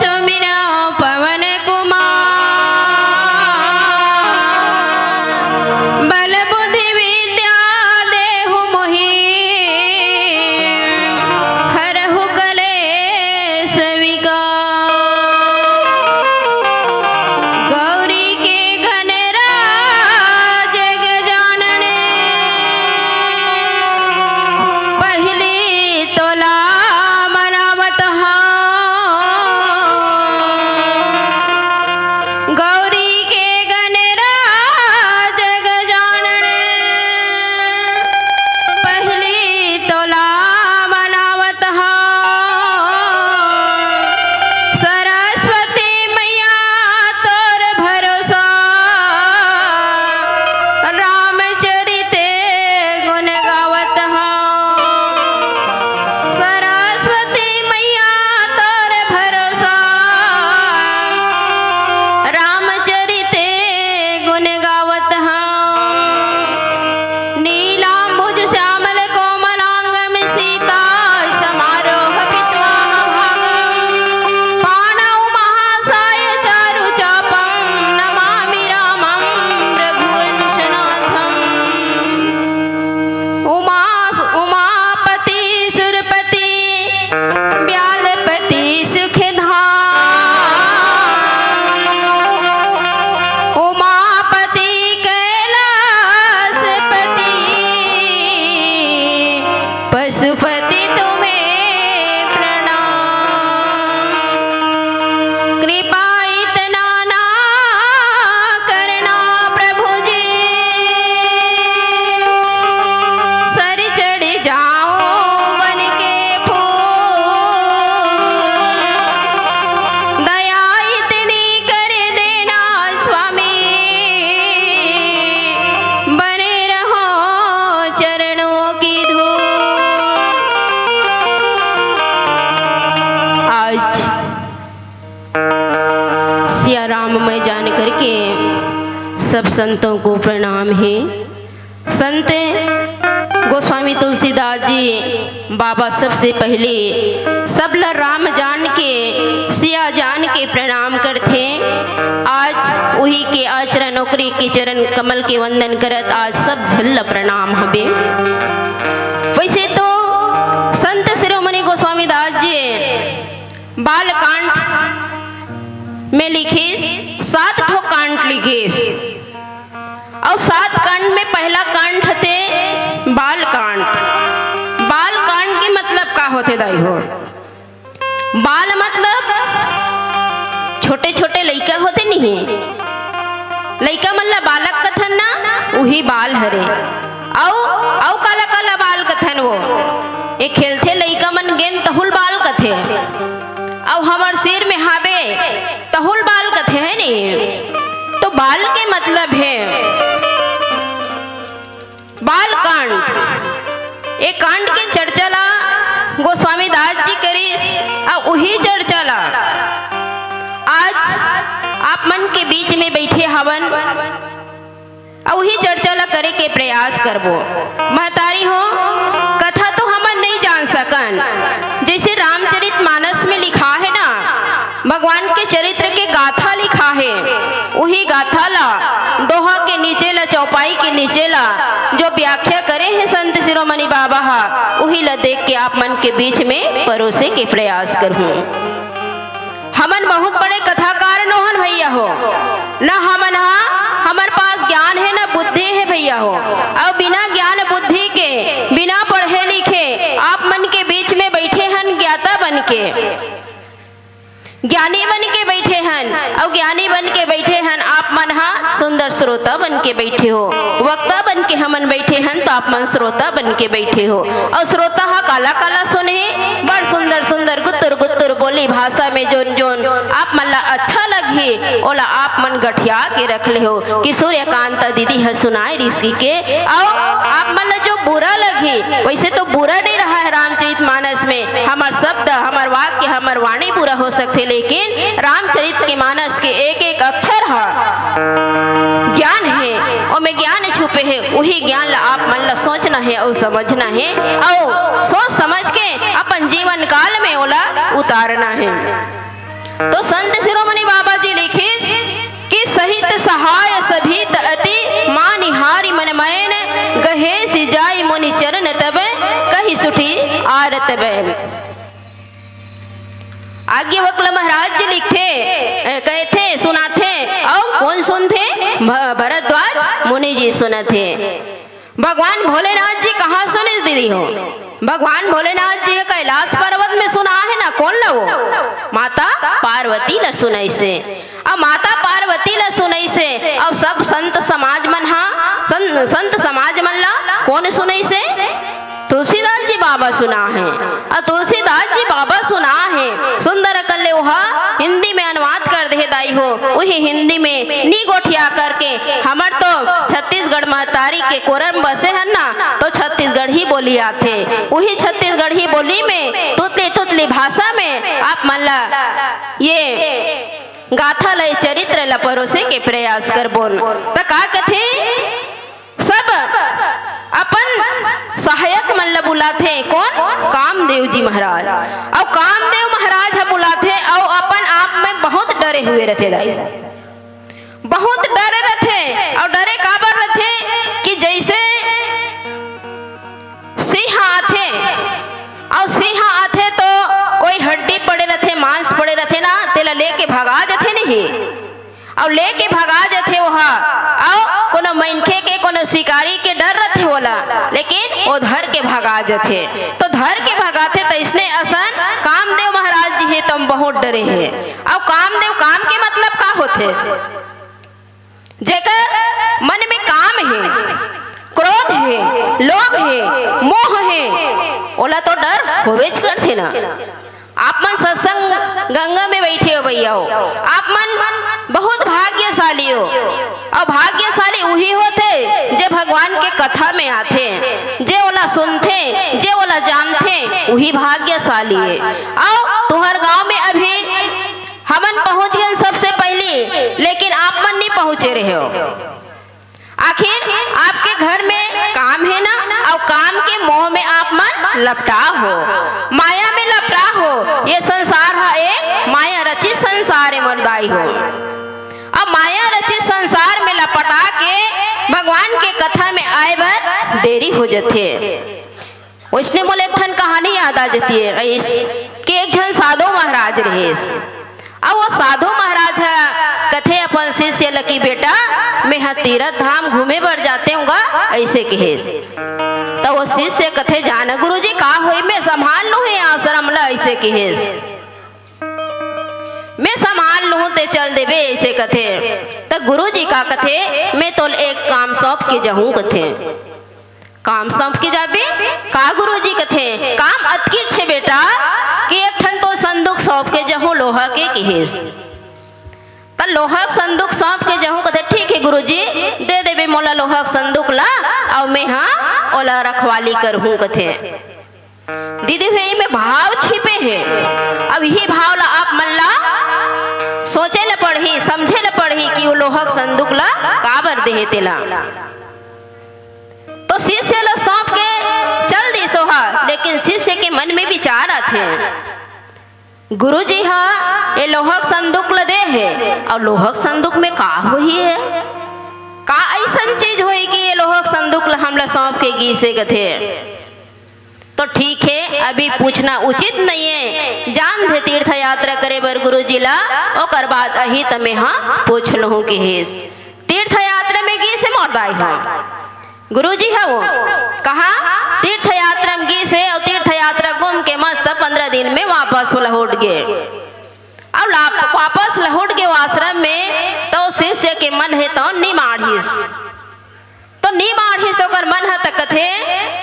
सुमिरौ पवन कुमार बल बुद्धि विद्या देहु मोहि हरहु कलेश विकार गौरी के घन राज गजानन पहली तोला मनावत गौरी के घन राज गजानन पहली तोला मनावत सरस्वती मैया तोर भरोसा रामचरिते गुण गावत सरस्वती मैया तोर भरोसा रामचरिते गुण गावत नीलांबुज श्यामल कोमलांगम सीता समारोह पित्वा पाणौ महासाय चारु चापं नमामि रामं रघुवंशनाथम् उमापति सुरपति व्यालपति सुखधाम उमापति कैलासपति पशुपति तुम्हें प्रणाम कृपा इतना ना करना प्रभु जी सर चढ़ जाऊं बन के फूल दया इतनी कर देना स्वामी बने रहो चरणों की धूल आज सिया राममय जान करके सब संतों को प्रणाम है। संत गोस्वामी तुलसीदास जी बाबा सबसे पहले सबला राम जान के सिया जान के प्रणाम करते आज वही के आचरण नौकरी के चरण कमल के वंदन करत आज सब झल्ला प्रणाम हबे। वैसे तो संत शिरोमणि गोस्वामी दास जी बालकांड में लिखीस 7 ठो कांड लिखीस और 7 कांड में पहला कांड थे बालकांड। बालकांड की मतलब का होते दाई हो बाल मतलब छोटे छोटे लइका होते नहीं लइका मतलब बालक कथन ना वही बाल हरे औ काला काला बाल कथन वो एक खेलते लइका मन गेन तहुल बाल कथे अब हमार सिर में हावे तहुल बाल कथे है नहीं तो बाल के मतलब है बाल कांड। एक कांड के चर्चा ला गोस्वामी दास जी करीस और वही चर्चा ला आज आप मन के बीच में बैठे हवन और वही चर्चा ला करे के प्रयास करबो। महतारी हो कथा तो हम नहीं जान सकन जैसे रामचरित मानस में लिखा है ना भगवान के चरित्र के गाथा लिखा है वही गाथा ला दोहा के नीचे ला चौपाई के नीचे ला जो व्याख्या करे हैं संत शिरोमणि बाबा वही ला देख के आप मन के बीच में परोसे के प्रयास करूं। हमन बहुत बड़े कथाकार नोहन भैया हो न हमन हमारे पास ज्ञान है ना बुद्धि है भैया हो और बिना ज्ञान बुद्धि के बिना पढ़े लिखे आप मन के बीच में बैठे हन ज्ञाता बन के ज्ञानी बन के बैठे बैठे हन और ज्ञानी बन के बैठे हन, आप मन हा सुंदर श्रोता बन के बैठे हो। वक्ता बन के हमन बैठे हन तो आप मन श्रोता बन के बैठे हो। और श्रोता हा काला काला सुने, बड़ सुंदर सुंदर गुत्तुर गुत्तुर बोली भाषा में जोन जोन आप मन ला अच्छा लगे ओला आप मन गठिया के रख ले हो कि सूर्यकांत दीदी है सुनाए ऋषि के। और आप मन ला जो बुरा लगे, वैसे तो बुरा नहीं रहा है रामचरितमानस में, हमार शब्द हमार वाक्य हमार वाणी बुरा हो सकते, लेकिन रामचरितमानस के एक एक अक्षर है ज्ञान है, और में ज्ञान छुपे है। वही ज्ञान ला आप मन ला सोचना है और समझना है और सोच समझ के अपन जीवन काल में ओला उतारना है। तो संत शिरोमणि बाबा जी लिखे कि सहित सहाय सभित अति मानिहारी मन मैन गहे सिजाई मुनि चरण तब कही सुठी आरत बैल। आगे वक्ल महाराज जी लिखते कहते सुनाते और कौन सुनते? भरद्वाज मुनि जी सुनते। भगवान भोलेनाथ जी कहाँ सुने दीदी हो? भगवान भोलेनाथ जी कैलाश पर्वत में सुना है ना, कौन ला वो? माता पार्वती ला सुनाई से। अब माता पार्वती ला सुनाई से अब सब संत समाज मन हा संत समाज मन ला कौन सुनाई से? तुलसीदास जी बाबा सुना है। और तुलसीदास जी बाबा सुना है सुंदर कल्ले वहा हिंदी में अनुवाद कर दे दाई हो, वही हिंदी में नी गोठिया करके हमर तो छत्तीसगढ़ महतारी के कोरम बसे है ना, तो छत्तीसगढ़ी बोली आथे, वही छत्तीसगढ़ी बोली में तुतली तुतली भाषा में आप मन ला ये गाथा लय चरित्र ला परोसे के प्रयास कर बोल। तो का कथे सब अपन सहायक मन ला बुलाथे, कौन? कामदेव जी महाराज। और कामदेव महाराज है बुलाथे और अपन आप में बहुत डरे हुए रहते दाई, बहुत डरे रहते। और डरे काबर रहते कि जैसे सिंह आथे और सिंह आथे तो कोई हड्डी पड़े रहते, मांस पड़े रहते ना, तेला लेके भगा जाते नहीं, और लेके भगा जाते वहा। और कोनो मनखे के कोनो शिकारी के डर रहते होला, लेकिन वो धर के भगा जाते। तो धर के भगाते तो इसने असन कामदेव महाराज जी है तुम बहुत डरे हैं। और कामदेव काम के मतलब का होते? जेकर मन में काम है, क्रोध है, लोभ है, मोह है, ओला तो डर होवेच करते ना। आप मन सत्संग गंगा में बैठे हो भैया हो, आप मन बहुत भाग्यशाली हो। और भाग्यशाली वही होते जे भगवान के कथा में आते, जे ओला सुनते, जे ओला जानते, वही भाग्यशाली है। और तुम्हार गांव में अभी हमन पहुंच गए सबसे पहले, लेकिन आप मन नहीं पहुंचे रहे हो। आखिर आपके घर में काम है ना, और काम के मोह में आप मन लपटा हो, माया में लपटा हो। ये संसार है एक माया रचित संसार है मर्दाई हो। अब माया रचित संसार में लपटा के भगवान के कथा में आए बर देरी हो जाती है। उसने बोले एक ठन कहानी याद आ जाती है कि एक जन साधु महाराज रहे, और वो साधु महाराज है कथे अपन शिष्य लकी बेटा मैं हाँ तीरथ धाम घूमे बर जाते हूँगा ऐसे कहे। तो वो शिष्य कथे जाना गुरुजी का होई मैं संभाल लूँ है आश्रम ला ऐसे कहे, मैं संभाल लूँ ते चल देवे ऐसे कथे। तो गुरुजी का कथे मैं तो एक काम सौंप के जाऊँ कथे। काम सौंप के जाबे का गुरुजी कथे? काम अतकी छे बेटा कि एक ठन तो संदूक सौंप के जहूँ लोहा के कहेस। तो लोहा संदूक सौंप के जहूँ कथे ठीक है गुरुजी दे देबे मोला लोहा संदूक ला, और मैं हाँ ओला रखवाली करहूँ कथे। दीदी हुए में भाव छिपे हैं। अब यही भाव ला आप मन ला सोचे ल पढ़ी समझे ल पढ़ी कि वो लोहा संदूक ला काबर देहे तेला। तो शिष्य ला सौंप के चल दी सोहा, लेकिन शिष्य के मन में विचार आते गुरुजी हाँ ये लोहक संदूक ल दे है, और लोहक संदूक में का हुई है? का ऐसा चीज हुई कि ये लोहक संदूक ला हमला सौंप के गी से कथे? तो ठीक है अभी पूछना उचित नहीं है, जान दे तीर्थ यात्रा करे बर गुरुजी ला, ओकर बाद अही तमे हाँ पूछ लहूँ कि हेस तीर्थ यात्रा में गी से मौदाई हाँ गुरुजी है वो कहा तीर्थ यात्रा में गी से, और तीर्थ यात्रा घूम के मस्त 15 दिन में वापस लौट गए। और अब वापस लौट के आश्रम में तो शिष्य के मन है तो निमाढ़िस ओकर मन है तो कथे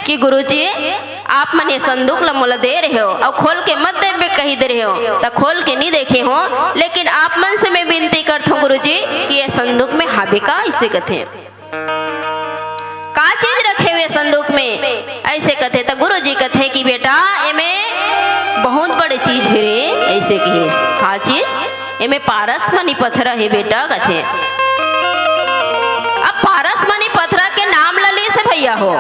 कि गुरुजी आप मन ये संदूक ला मोला दे रहे हो और खोल के मत देवे कही दे रहे हो तो खोल के नहीं देखे हो, लेकिन आप मन से मैं विनती करता हूँ गुरुजी कि ये संदूक में हाबे का इसे कथे का चीज रखे हुए संदूक में ऐसे कथे तो गुरुजी कथे कि बेटा एमें बहुत बड़ी चीज है रे, ऐसे कहे का चीज एमें पारस मनी पत्थर है बेटा कथे। अब पारस मनी पत्थर के नाम लली से भैया हो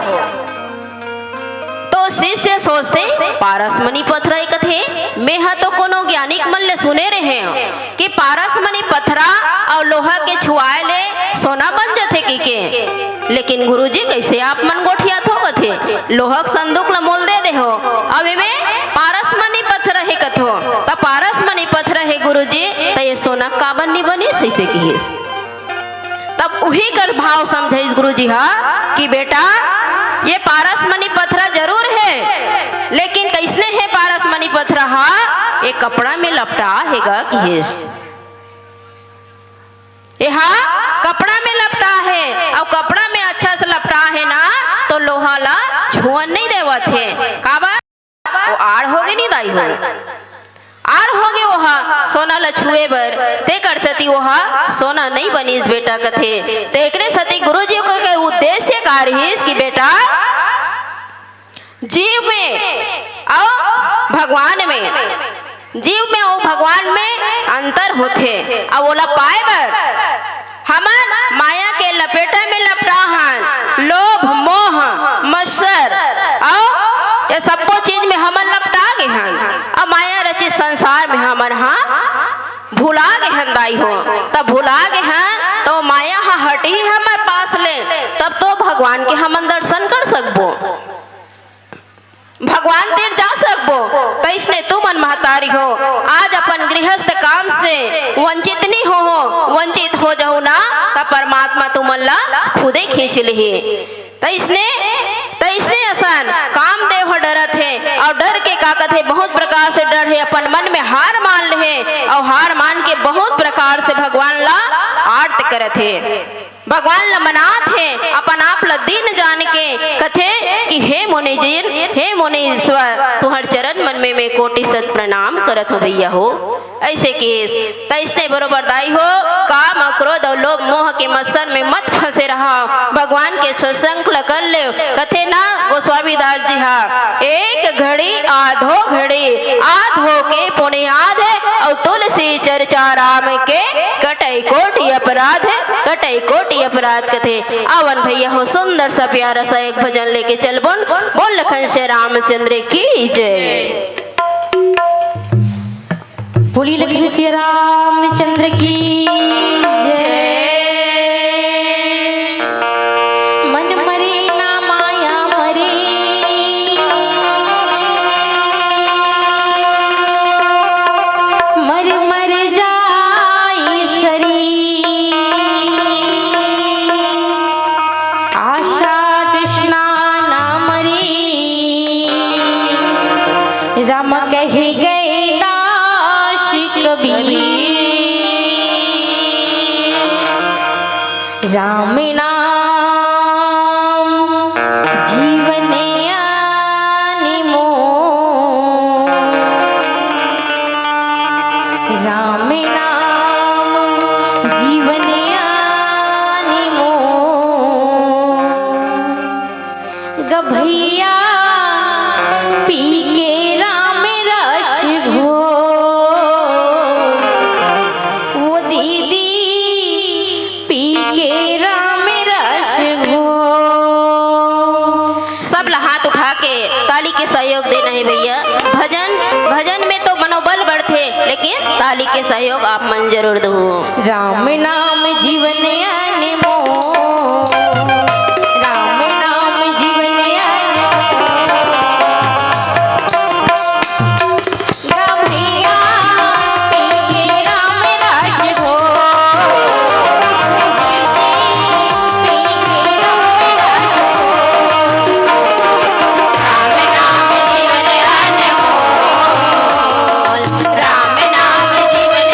तो शिष्य सोचते पारस मनी पत्थर कथे मैं हा तो कोनो ज्ञानिक मन ले सुने रहे कि पारस मनी पत्थरा और लोहा के छुआए ले सोना बन जाते के, लेकिन गुरुजी कैसे आप मन गोठिया थो कथे लोहक संदूक ला मोल दे हो अब में पारस मनी पत्थर है कथो तो पारस मनी पत्थर है गुरुजी तो ये सोना काबन नहीं बनी सही कहिस। तब उही कर भाव समझाइस गुरुजी हा कि बेटा ये पारस मनी पत्थर जरूर है, लेकिन कैसने है पारस मनी पत्थर हा ये कपड़ा में लपटा हैगा किस कपड़ा में लपटा है और कपड़ा में अच्छा से लपटा है ना तो लोहा ला छुअन नहीं देवत है काबा वो आड़ होगे नहीं दाई हो आड़ होगे वहा सोना ला छुए बर ते कर सती वहा सोना नहीं बनीस बेटा कथे तेकरे सती गुरुजी को के उद्देश्य कार्यस कि बेटा जीव में और भगवान में जीव में और भगवान में अंतर होते अब ओला पाए बर हमन माया के लपेटा में लपटा हन लोभ मोह मत्सर और ये सबको चीज में हमन लपटा गए हन। अब माया रचित संसार में हमन भुला गए हन दाई हो तब भुला गए हैं तो माया हटी ही हमारे पास ले तब तो भगवान के हमन दर्शन कर सकबो भगवान तीर जा सकबो तो इसने तू मन महतारी हो आज अपन गृहस्थ काम से वंचित नहीं हो वंचित हो जाओ ना तो परमात्मा तू मन ला खुदे खींच ली तो इसने आसान काम देव डरत है और डर के का कथे बहुत प्रकार से डर है अपन मन में हार मान ले और हार मान के बहुत प्रकार से भगवान ला आरत करत है भगवान ला मनात है अपन आप ला दीन जान के कथे कि हे मुनि जीन हे मुनि ईश्वर तुहर चरण मन में मैं कोटि सत प्रणाम करत हो भैया हो ऐसे केस तैसने बरोबर दाई हो काम क्रोध और लोभ मोह के मत्सर में मत फंसे रहा भगवान के सत्संग कर ले कथे ना गोस्वामी दास जी हा एक घड़ी आधो के पुण्याद है और तुलसी चर्चा राम के कटई कोटि अपराध कथे आवन भैया हो सुंदर सा प्यारा सा एक भजन लेके चल बोल लखन श्री रामचंद्र की जय बोली लखन श्री रामचंद्र की जय। मन मरे ना माया मरे मर जाई शरीर आशा तृष्णा ना मरे राम कह गए दास कबीर राम नाम जीवन अनमोल राम नाम जीवन अनमोल गभैया पी के राम रस घोर वो दीदी पी के राम रस घोर। सब ला हाथ उठा के ताली के सहयोग देना है भैया भजन में तो मनोबल बढ़ते लेकिन ताली के सहयोग आप मन जरूर दो। राम नाम जीवन अनमोल राम नाम जीवन गभैया पी के राम रस घोर पी के राम रस राम नाम जीवन अनमोल राम नाम जीवन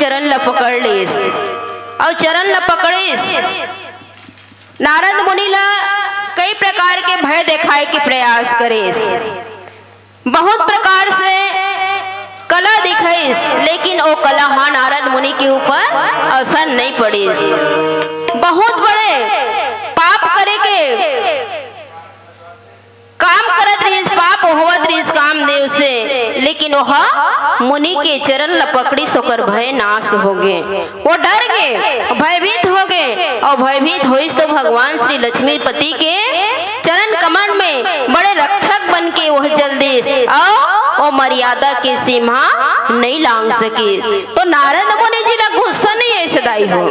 चरण ला पकड़ लिस और चरण ला पकड़िस। नारद मुनि ला कई प्रकार के भय दिखाए के प्रयास करिस, बहुत प्रकार से कला दिखाइस, लेकिन वो कला हाँ नारद मुनि के ऊपर असर नहीं पड़िस। बहुत बड़े पाप करे के काम करत रहिस, पाप होवत रहिस कामदेव से, लेकिन वह मुनि के चरण ला पकड़िस, होकर भय नाश हो गए। वो डर गए, भयभीत हो गए, और भयभीत होइस तो भगवान श्री लक्ष्मीपति के चरण कमल में बड़े रक्षक बन के वह जल्दी और वो मर्यादा की सीमा नहीं लांग सकी। तो नारद मुनि जी ला गुस्सा नहीं ऐसे दाई हो,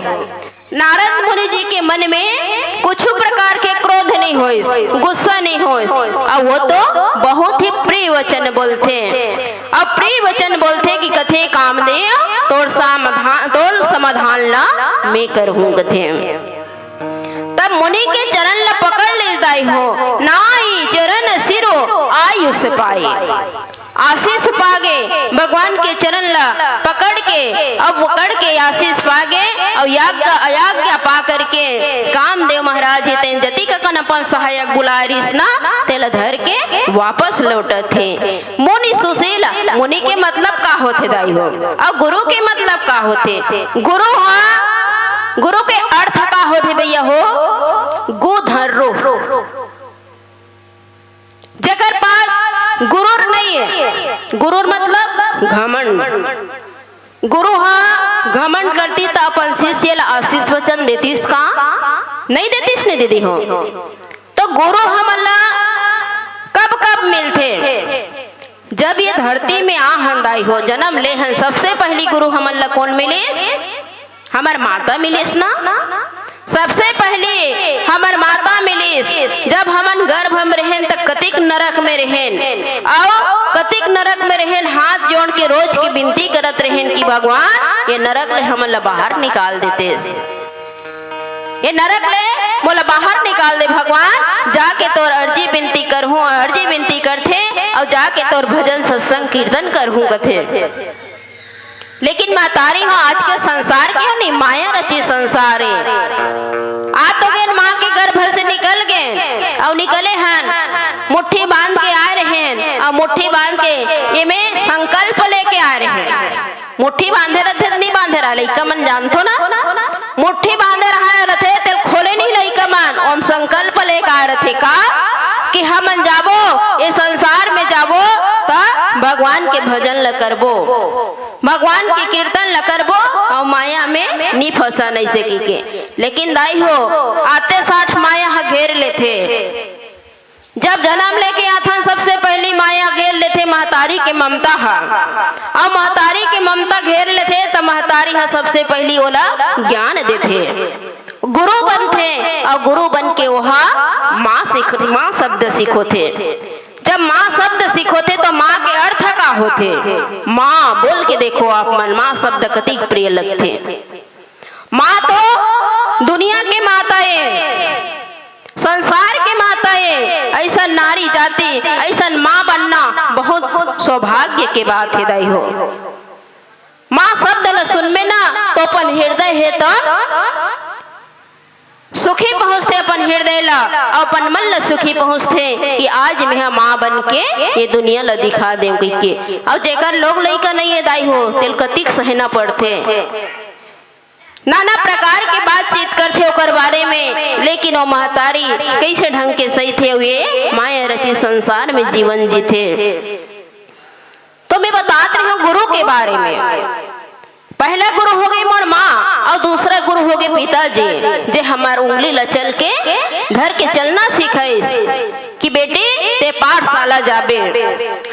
नारद मुनि जी के मन में कुछ प्रकार के क्रोध नहीं हो, गुस्सा नहीं हो, और वो तो बहुत ही प्रिय वचन बोलते। अब प्रिय वचन बोलते कि कथे कामदेव तोर समाधान ला मैं करहूं कथे। तब मुनि के चरण ला पकड़ ले दाई हो, नाई चरण सिरो आयुष पाए, आशीष पागे। भगवान के चरण ला पकड़ के अब पकड़ के आशीष पागे और आज्ञा पा करके कामदेव महाराज तेन जति कन अपन सहायक बुलारिस ना तेला धर के वापस लौटत थे। मुनि सुशील, मुनि के मतलब का होते दाई हो, और गुरु के मतलब का होते। गुरु के अर्थ का होते भैया हो, गोधर्रो, जगर पास गुरुर नहीं है, गुरुर मतलब घमंड। गुरु हाँ घमंड करती तो अपन शिष्य ला आशीष वचन देतीस का नहीं देतीस नहीं दीदी हो। तो गुरु हमला कब कब मिलते, जब ये धरती में हंदाई हो जन्म ले हन। सबसे पहली गुरु हमला कौन मिलिस, हमार माता मिलिस ना। सबसे पहले हमार माता मिलिस, जब हमन गर्भ में रहें तक कतिक नरक में रहें, और कतिक नरक में रहें हाथ जोड़ के रोज की विनती करत रहें कि भगवान ये नरक ले हमन ला बाहर निकाल देते, ये नरक ले बोला बाहर निकाल दे भगवान। जाके तोर अर्जी विनती करहूं, अर्जी विनती करथे और जाके तोर भजन सत्संग कीर्तन करहूं कथे। लेकिन महतारी हो आज के संसार के नहीं, माया रची संसार है। आ तो गए माँ के गर्भ से निकल गए और निकले हन, मुट्ठी बांध के आ रहे हैं, और मुट्ठी बांध के ये में संकल्प लेके आ रहे हैं। मुट्ठी बांधे रहते नहीं बांधे रहा लइका मन जानथो ना, मुट्ठी बांधे रहा रहते तेल खोले नहीं लइका मन, ओम संकल्प लेके आ रहे का कि हम जाबो ये संसार में जाबो तो भगवान के भजन ल करबो, भगवान के कीर्तन ल करबो और माया में नी फंसा नहीं सकी के। लेकिन दाई हो आते साठ माया घेर लेते, जब जन्म लेके आथा सबसे पहली माया घेर लेते महतारी के ममता हा, और महतारी के ममता घेर लेते तो महतारी हा सबसे पहली ओला ज्ञान देते, गुरु बनते, और गुरु बन के वहा माँ शब्द सीखोते। जब माँ शब्द सीखोते तो माँ के अर्थ का होते, माँ बोल के देखो आप मन, माँ शब्द कति प्रिय लगते। माँ तो दुनिया के माता है, संसार के माता है, ऐसा नारी जाति ऐसा माँ बनना बहुत सौभाग्य के बात है दाई हो। माँ शब्द ल सुन में ना तो अपन हृदय है तो सुखी पहुँचते, अपन हृदय ला अपन मन ला सुखी पहुँचते कि आज मैं माँ बन के ये दुनिया ला दिखा दे के। और जेकर लोग लइका नहीं है दाई हो तेल कतिक सहना पड़ते, नाना प्रकार के बातचीत करते ओकर बारे में, लेकिन वो महतारी कैसे ढंग के सही थे हुए माया रची संसार में जीवन जीते। तो मैं बताते रही हूँ गुरु के बारे में। पहला गुरु हो गई मोर माँ और दूसरा गुरु हो गए पिताजी, जे हमार उंगली ला चल के घर के चलना सिखाइस कि बेटी ते पाठशाला जाबे,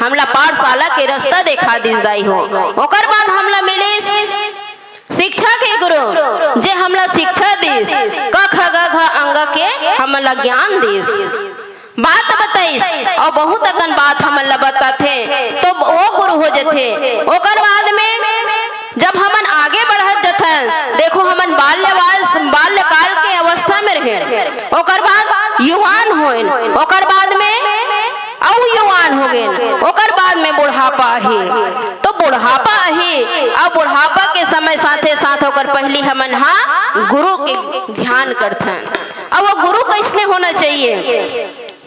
हमला पाठशाला के रास्ता देखा दिस दाई हो। ओकर बाद हमला मिलिस शिक्षा के गुरु, जे हमला शिक्षा दिस क ख ग घ अंग के हमला ज्ञान दिस, बात बताइस और बहुत अगन बात हमला बताथे तो वो गुरु हो जथे। ओकर बाद में जब हमन आगे बढ़त जथन, देखो हमन बाल्यकाल के अवस्था में रहे, ओकर बाद युवान होइन, ओकर बाद में और युवान हो गए, ओकर बाद में बुढ़ापा ही। तो बुढ़ापा ही और बुढ़ापा के समय साथे साथ होकर पहली हमन गुरु के ध्यान करथन। अब वो गुरु कैसने होना चाहिए?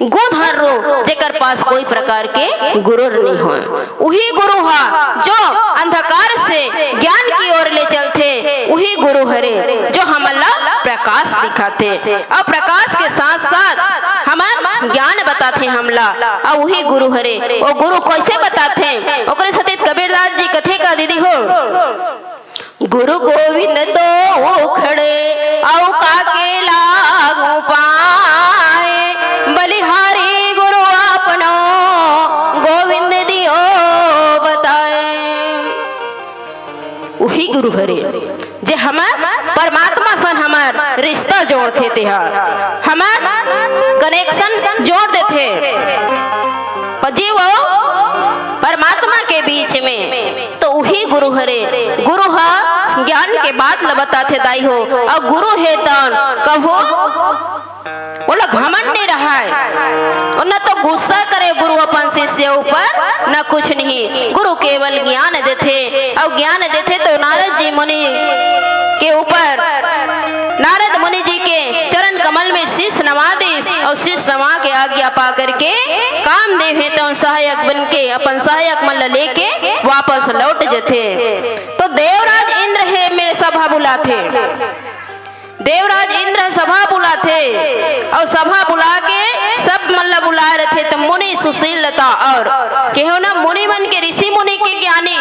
गोधर रो जेकर पास कोई प्रकार के गुरु नहीं हो, वही गुरु हा जो अंधकार से ज्ञान की ओर ले चलते, वही गुरु हरे जो हमला प्रकाश दिखाते और प्रकाश के साथ साथ हमार ज्ञान बताते हमला। और वही गुरु हरे, वो गुरु कैसे बताते? ओकरे सतीत कबीरदास जी कथे का दीदी हो, गुरु गोविंद दो खड़े औ काके लागू पाए, बलिहारी गुरु अपनो गोविंद दियो बताए। वही गुरु हरे जे हमार परमात्मा सन हमार रिश्ता जोड़ते थे, हमार कनेक्शन जोड़ देते जी वो परमात्मा के बीच में। तो वही गुरु हरे, गुरु हा ज्ञान के बात लबता थे दाई हो। और गुरु है तन कहो बोला घमंड नहीं रहा है, न तो गुस्सा करे गुरु अपन शिष्य ऊपर न कुछ नहीं। गुरु केवल ज्ञान देते और ज्ञान देते तो नारद जी मुनि के ऊपर, नारद मुनि जी के चरण कमल में शीश नवा दे और शीश नवा के आज्ञा पा करके कामदेव है तो सहायक बन के अपन सहायक मन लेके वापस लौट जथे। तो देवराज इंद्र है मेरे सभा बुलाते, देवराज इंद्र सभा बुलाते और सभा बुला के सब मल्ला बुला रहे थे। तो मुनि सुशीलता और केहो ना मुनि मन के ऋषि मुनि के ज्ञानी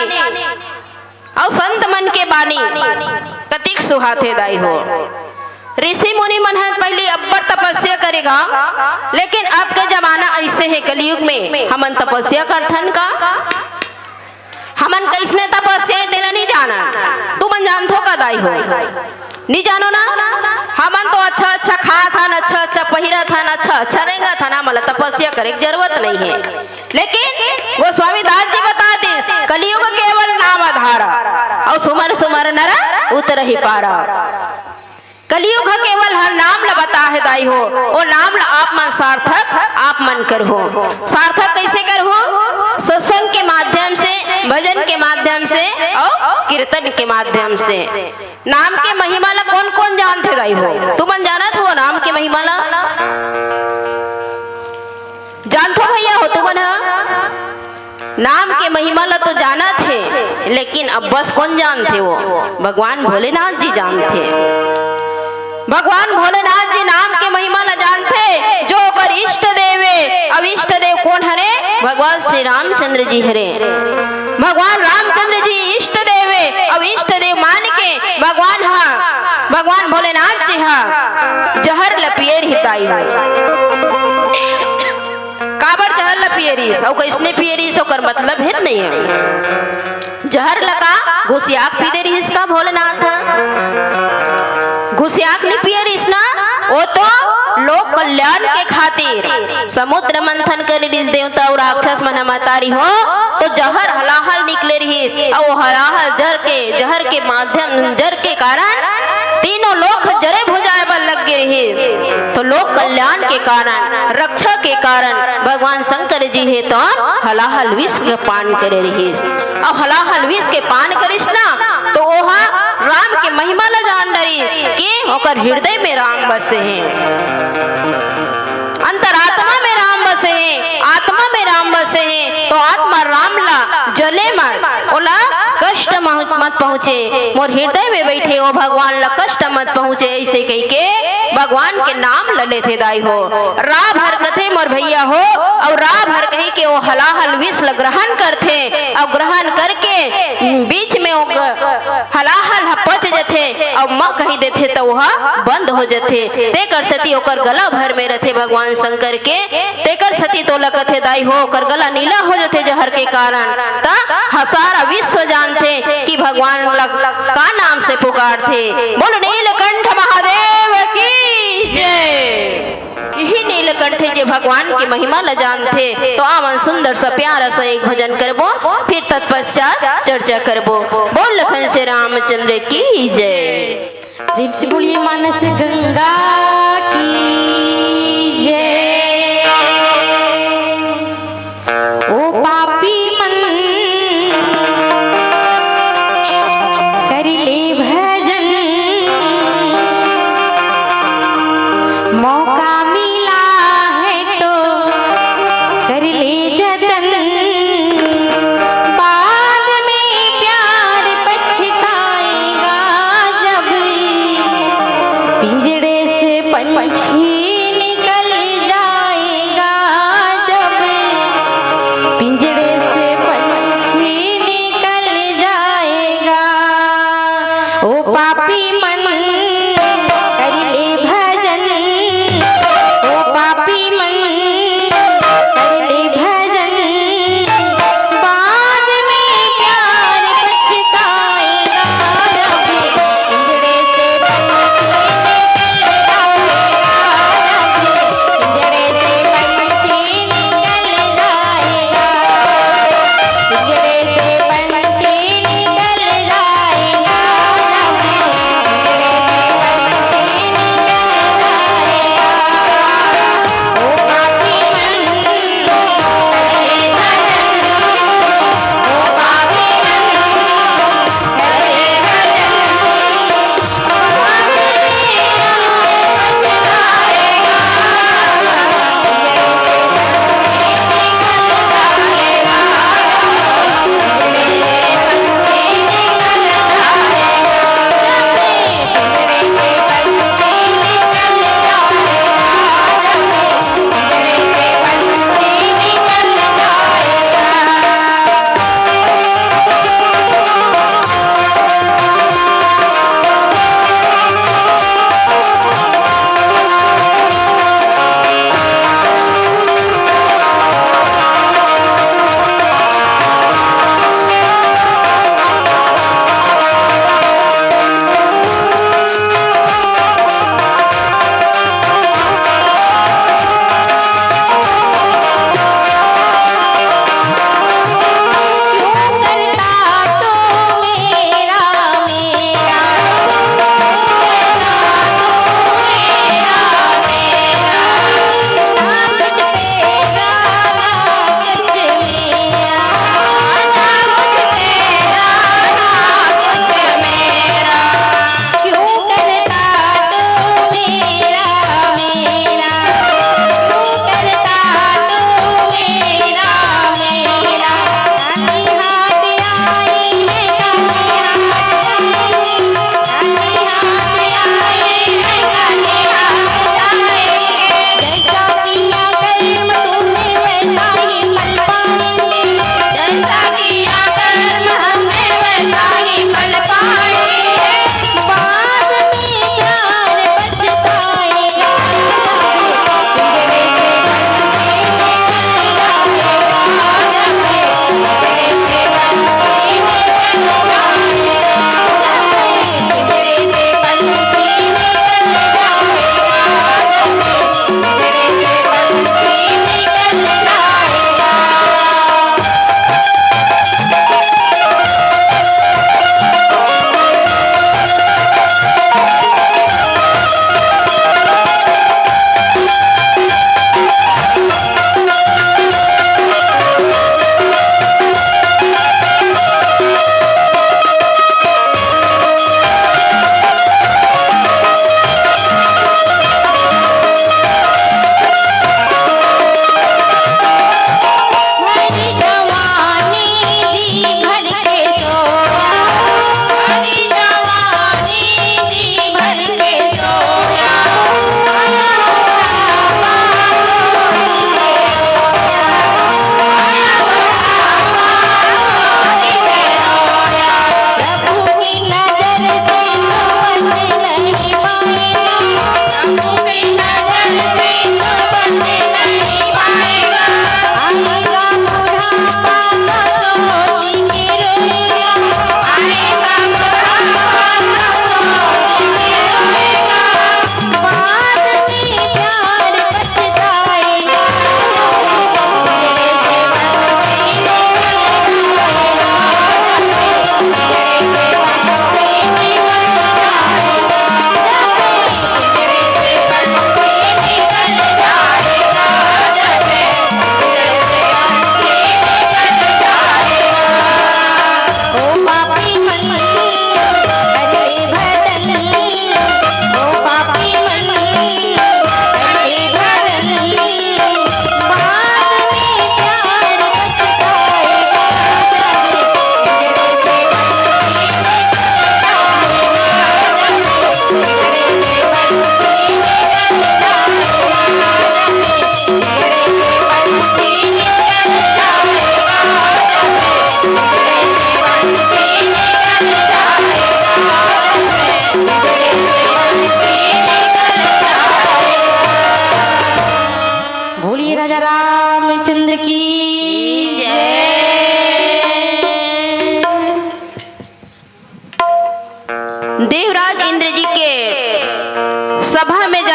और संत मन के बानी कतिक सुहाते दाई हो। ऋषि मुनि मन है पहले अब्बर तपस्या करेगा, लेकिन अब के जमाना ऐसे है कलयुग में हमन तपस्या करथन का, हमन कैसने तपस्या तेरा नहीं जाना, तू मन जानथो का दाई हो? नहीं जानो ना, हमन तो अच्छा अच्छा खा था, अच्छा अच्छा पहिरा था, अच्छा अच्छा रहेगा था ना, मतलब तपस्या करे की जरूरत नहीं है। लेकिन वो स्वामी दास जी बता दे कलयुग केवल नाम आधारा और सुमर सुमर नरा उतर ही पारा। कलयुग केवल हर नाम ला बता है दाई हो, वो नाम ला आप मन सार्थक आप मन कर हो। सार्थक कैसे कर हो? सत्संग के माध्यम से, भजन के माध्यम से और कीर्तन के माध्यम से। नाम के महिमा ला कौन कौन जानते दाई हो? तुम जानत हो नाम के महिमा ला? जानते भैया हो तुम? नाम के महिमा ला तो जाना थे, लेकिन अब बस कौन जानते? वो भगवान भोलेनाथ जी जानते। भगवान भोलेनाथ जी नाम के महिमा न जानते, जो कर इष्ट देवे। अब इष्ट देव कौन हरे? भगवान श्री रामचंद्र जी हरे। भगवान रामचंद्र जी इष्ट देवे। अब इष्ट देव मान के भगवान भगवान भोलेनाथ जी जहर लपियर हिताई काबर जहर लपियरीस और कैसने पियरीस ओकर मतलब है नहीं है। जहर लगा घुसियाक पी दे रही इसका भोलेनाथ घुसियाक नहीं पिए रहीस ना, वो तो लोक कल्याण के खातिर समुद्र मंथन कर रहीस देवता और राक्षस मन मतारी हो, तो जहर हलाहल निकले रहीस और वो हलाहल जहर के माध्यम जर के कारण तीनों लोक जरे भुजाए पर लग गए रही। तो लोक कल्याण के कारण, रक्षा के कारण भगवान शंकर जी है तो हलाहल विष के पान करे रही। अब हलाहल विष के पान करिस ना, तो वह राम के महिमा ल जान डरी कि ओकर हृदय में राम बसे हैं, अंतरात्मा में राम बसे हैं, आत्मा में राम बसे हैं। तो आत्मा राम ला जले मत, ओला कष्ट मत पहुँचे, मोर हृदय में बैठे वो भगवान ला कष्ट मत पहुँचे, ऐसे कह के भगवान के नाम लले थे दाई हो। रा भर कथे मोर भैया हो, और रा भर कही के वो हलाहल विष ल ग्रहण करते और ग्रहण करके बीच में हलाहल पच जथे और माँ कही देते तो वह बंद हो जथे। तेकर सती ओकर गला भर में रहते भगवान शंकर के, तेकर सती तो लकथे दाई हो ओकर गला नीला हो जथे जहर के कारण। ता सारा विश्व जानते कि भगवान का नाम से पुकारते। बोलो नीलकंठ महादेव की जय। यही नीलकंठ जे भगवान की महिमा ल जानते। तो आवन सुंदर सा प्यारा सा एक भजन करबो, फिर तत्पश्चात चर्चा करबो। बोल लखन श्री रामचंद्र की जय। दीप से बोलिए मानस गंगा की जय। पिंजड़े से पंछी निकल जाएगा जब पिंजड़े से पंछी निकल जाएगा ओ पापी मन कर ले भजन ओ पापी मन कर ले भजन बाद में प्यार पछताएगा जब पिंजड़े से पंछी निकल जाएगा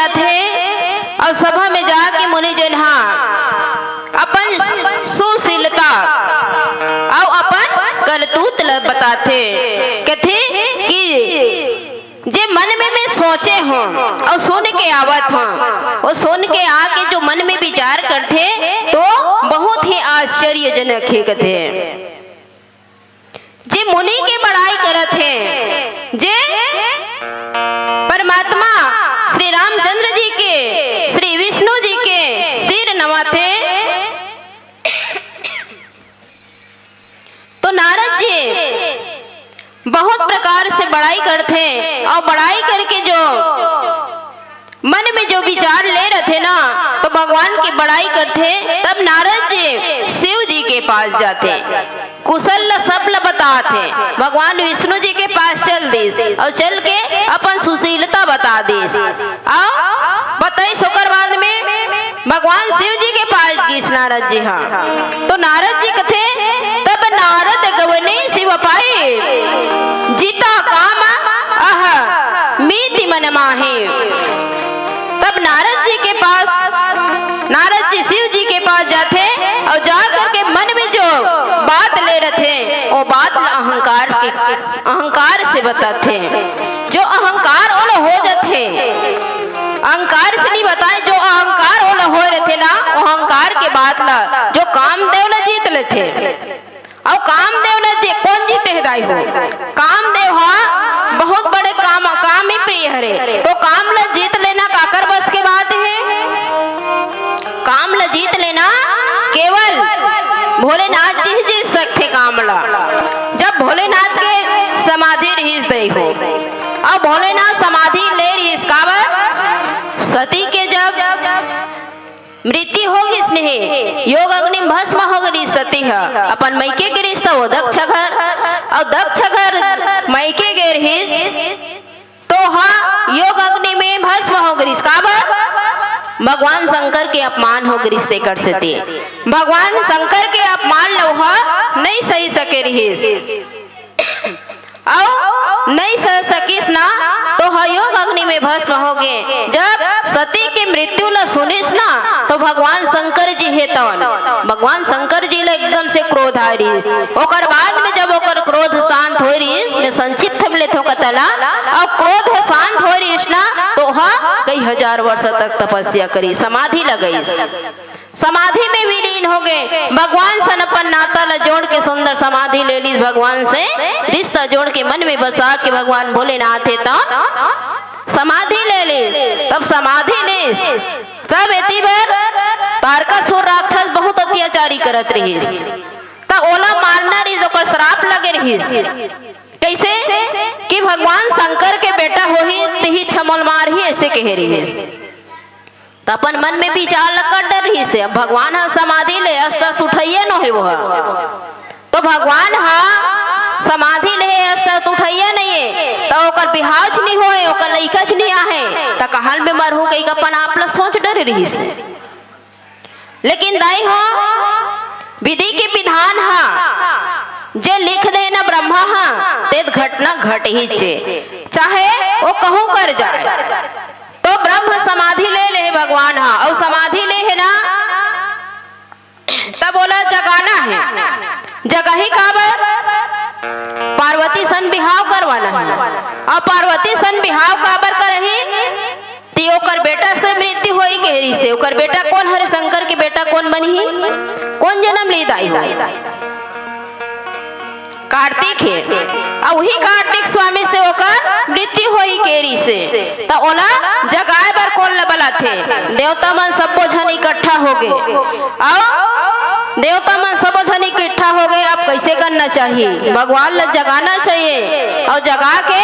जाते और सभा में जाके मुनि जन अपन सुशीलता और अपन करतूत बताते कहते कि जे मन में मैं सोचे हूँ और सुन के आवत हूँ और सुन के आके जो मन में विचार करते तो बहुत ही आश्चर्यजनक है। कहते जे मुनि के बड़ाई करत है, जे परमात्मा श्री रामचंद्र जी के श्री विष्णु जी के सिर नवाते तो नारद जी बहुत प्रकार से बड़ाई करते और बड़ाई करके जो मन में जो विचार ले रहे थे ना तो भगवान की बड़ाई करते। तब नारद जी शिव जी के पास जाते, कुशल सब बताते, भगवान विष्णु जी के पास चल दीस और चल के अपन सुशीलता बता दीस और बताई सोकर बाद में भगवान शिव जी के पास गीस नारद जी। हाँ तो नारद जी कथे तब नारद गवने शिव पाए जीता काम आह मीति मन माहे। तब नारद जी के पास नारद जी शिव जी के पास जाते और जा करके मन में जो बात ले रहे थे वो बात अहंकार से बताते। जो अहंकार ओला हो जाते अहंकार से नहीं बताए, जो अहंकार ओला हो रहे थे ना अहंकार के बात ला जो कामदेव ला जीत लेते और कामदेव ला कौन जीते है हो कामदेव बहुत बड़े काम ही प्रिय हरे। तो काम ला जीत लेना काकर बस के बात है, काम ला जीत लेना केवल भोलेनाथ जी जीत सकते काम ला। जब भोलेनाथ के समाधि रहीस दे हो और भोलेनाथ समाधि ले रहीस काबर सती के जब मृत्यु होगी स्नेह योग अग्नि भस्म हो गई सती है अपन मैके के रिश्ता वो दक्ष घर और दक्ष घर मैके गे रहीस तो हाँ योग अग्नि में भस्म हो गई काबर भगवान शंकर के अपमान हो गई कर सती। भगवान शंकर के अपमान लोहा नहीं सही सके रहीस और नहीं सह सकीस ना तो योग अग्नि में भस्म हो गए। जब सती की मृत्यु ला सुनिस ना तो भगवान शंकर जी है भगवान शंकर जी ला एकदम से क्रोध आ रही। ओकर बाद में जब ओकर क्रोध शांत हो रही मैं संक्षिप्त में लेथो कतला और क्रोध शांत हो रही ना तो कई हजार वर्ष तक तपस्या करी समाधि लगई समाधि में विलीन हो गए। भगवान सन अपन नाता ला जोड़ के सुंदर समाधि ले ली, भगवान से रिश्ता जोड़ के मन में बसा के भगवान भोलेनाथ है तो समाधि ले ली। तब समाधि ले तब एती बार तारकासुर राक्षस बहुत अत्याचारी करत रहीस तब ओला मारना रही ओकर श्राप लगे रहीस कैसे कि भगवान शंकर के बेटा हो ही छमल मार ही ऐसे कह रहीस। तो अपन मन में विचार कर डर रही से भगवान समाधि ले अस्तर उठाइए न है वो तो भगवान समाधि ले अस्तर उठाइए नहीं है तो ओकर बिहाव नहीं होए ओकर लइका नहीं आहे तो कहल में मरहू कई अपन आप ला सोच डर रही से। लेकिन दाई हो विधि के विधान जे लिख दे ना ब्रह्मा ते घटना घट ही चाहे वो कहूं कर जाए तो ब्रह्म समाधि ले भगवान और समाधि ले है ना तब बोला जगाना है जगह ही काबर पार्वती सन बिहाव करवाना है और पार्वती सन बिहाव काबर करही ती ओकर बेटा से मृत्यु होई गहरी से ओकर बेटा कौन हरे शंकर के बेटा कौन बनी कौन जन्म ली दाई हो कार्तिक है और वही कार्तिक स्वामी से होकर मृत्यु होई केरी से तो ओला जगाए बर कौन लबला थे देवता मन सबो जन इकट्ठा हो गए और देवता मन सबो जन इकट्ठा हो गए। अब कैसे करना चाहिए भगवान ला जगाना चाहिए और जगा के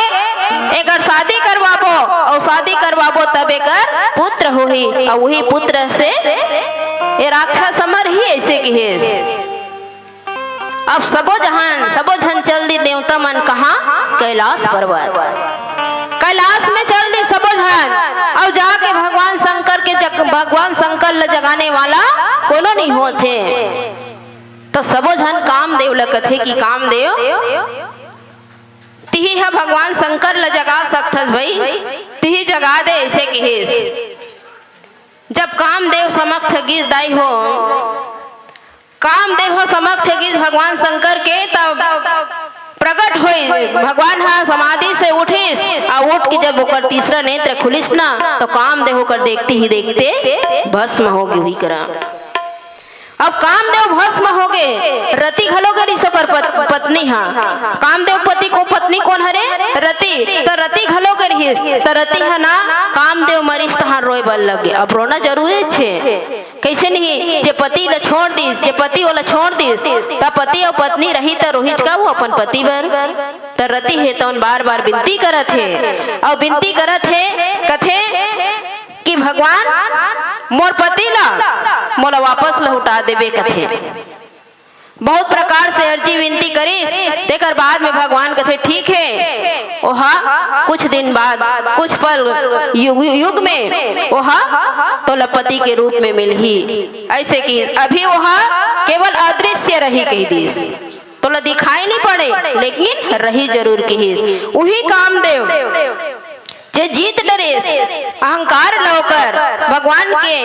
एक शादी करवाबो और शादी करवाबो तब एक पुत्र होही और वही पुत्र से ये राक्षस अमर ही ऐसे की है। अब सबो जन चल दी देवता मन कहा कैलाश पर्वत कैलाश में चल दी सबो जन और जाके भगवान शंकर ल जगाने वाला कोनो नहीं होते तो सबो जन कामदेव ल कथे कि कामदेव तिही है भगवान शंकर ल जगा सकथस भाई, तिही जगा दे ऐसे कहिस। जब कामदेव समक्ष गिर दाई हो, कामदेव हो समक्ष गिर भगवान शंकर के, तब प्रकट हुई भगवान हा समाधि से उठिस और उठ के जब ओकर तीसरा नेत्र खुलिस ना, तो कामदेव होकर देखते ही देखते भस्म हो गई करा। अब कामदेव भस्म हो गए, रति घलो करी सकर पत्नी हा। कामदेव पति को पत्नी कौन हरे? रति। तो रति घलो करी, तो रति है ना कामदेव मरीस तहां रोए बल लगे। अब रोना जरूरी छे, कैसे नहीं? जे पति ल छोड़ दिस, जे पति ओला छोड़ दिस, तब पति और पत्नी रही तो रोहित का वो अपन पति बर। तो रति है तो बार बार विनती करत है, और विनती करत है कथे कि भगवान मोर पति ला मोला वापस लौटा देवे कथे। बहुत प्रकार से अर्जी विनती करिस, तेकर बाद में भगवान कथे ठीक है। ओहा कुछ दिन बाद, कुछ पल युग में ओहा तो पति के रूप में मिलही। ऐसे कि अभी ओहा केवल अदृश्य रही कही दिस, तो दिखाई नहीं पड़े लेकिन रही जरूर कहिस। वही कामदेव जे जीत डरिस, अहंकार लौकर भगवान के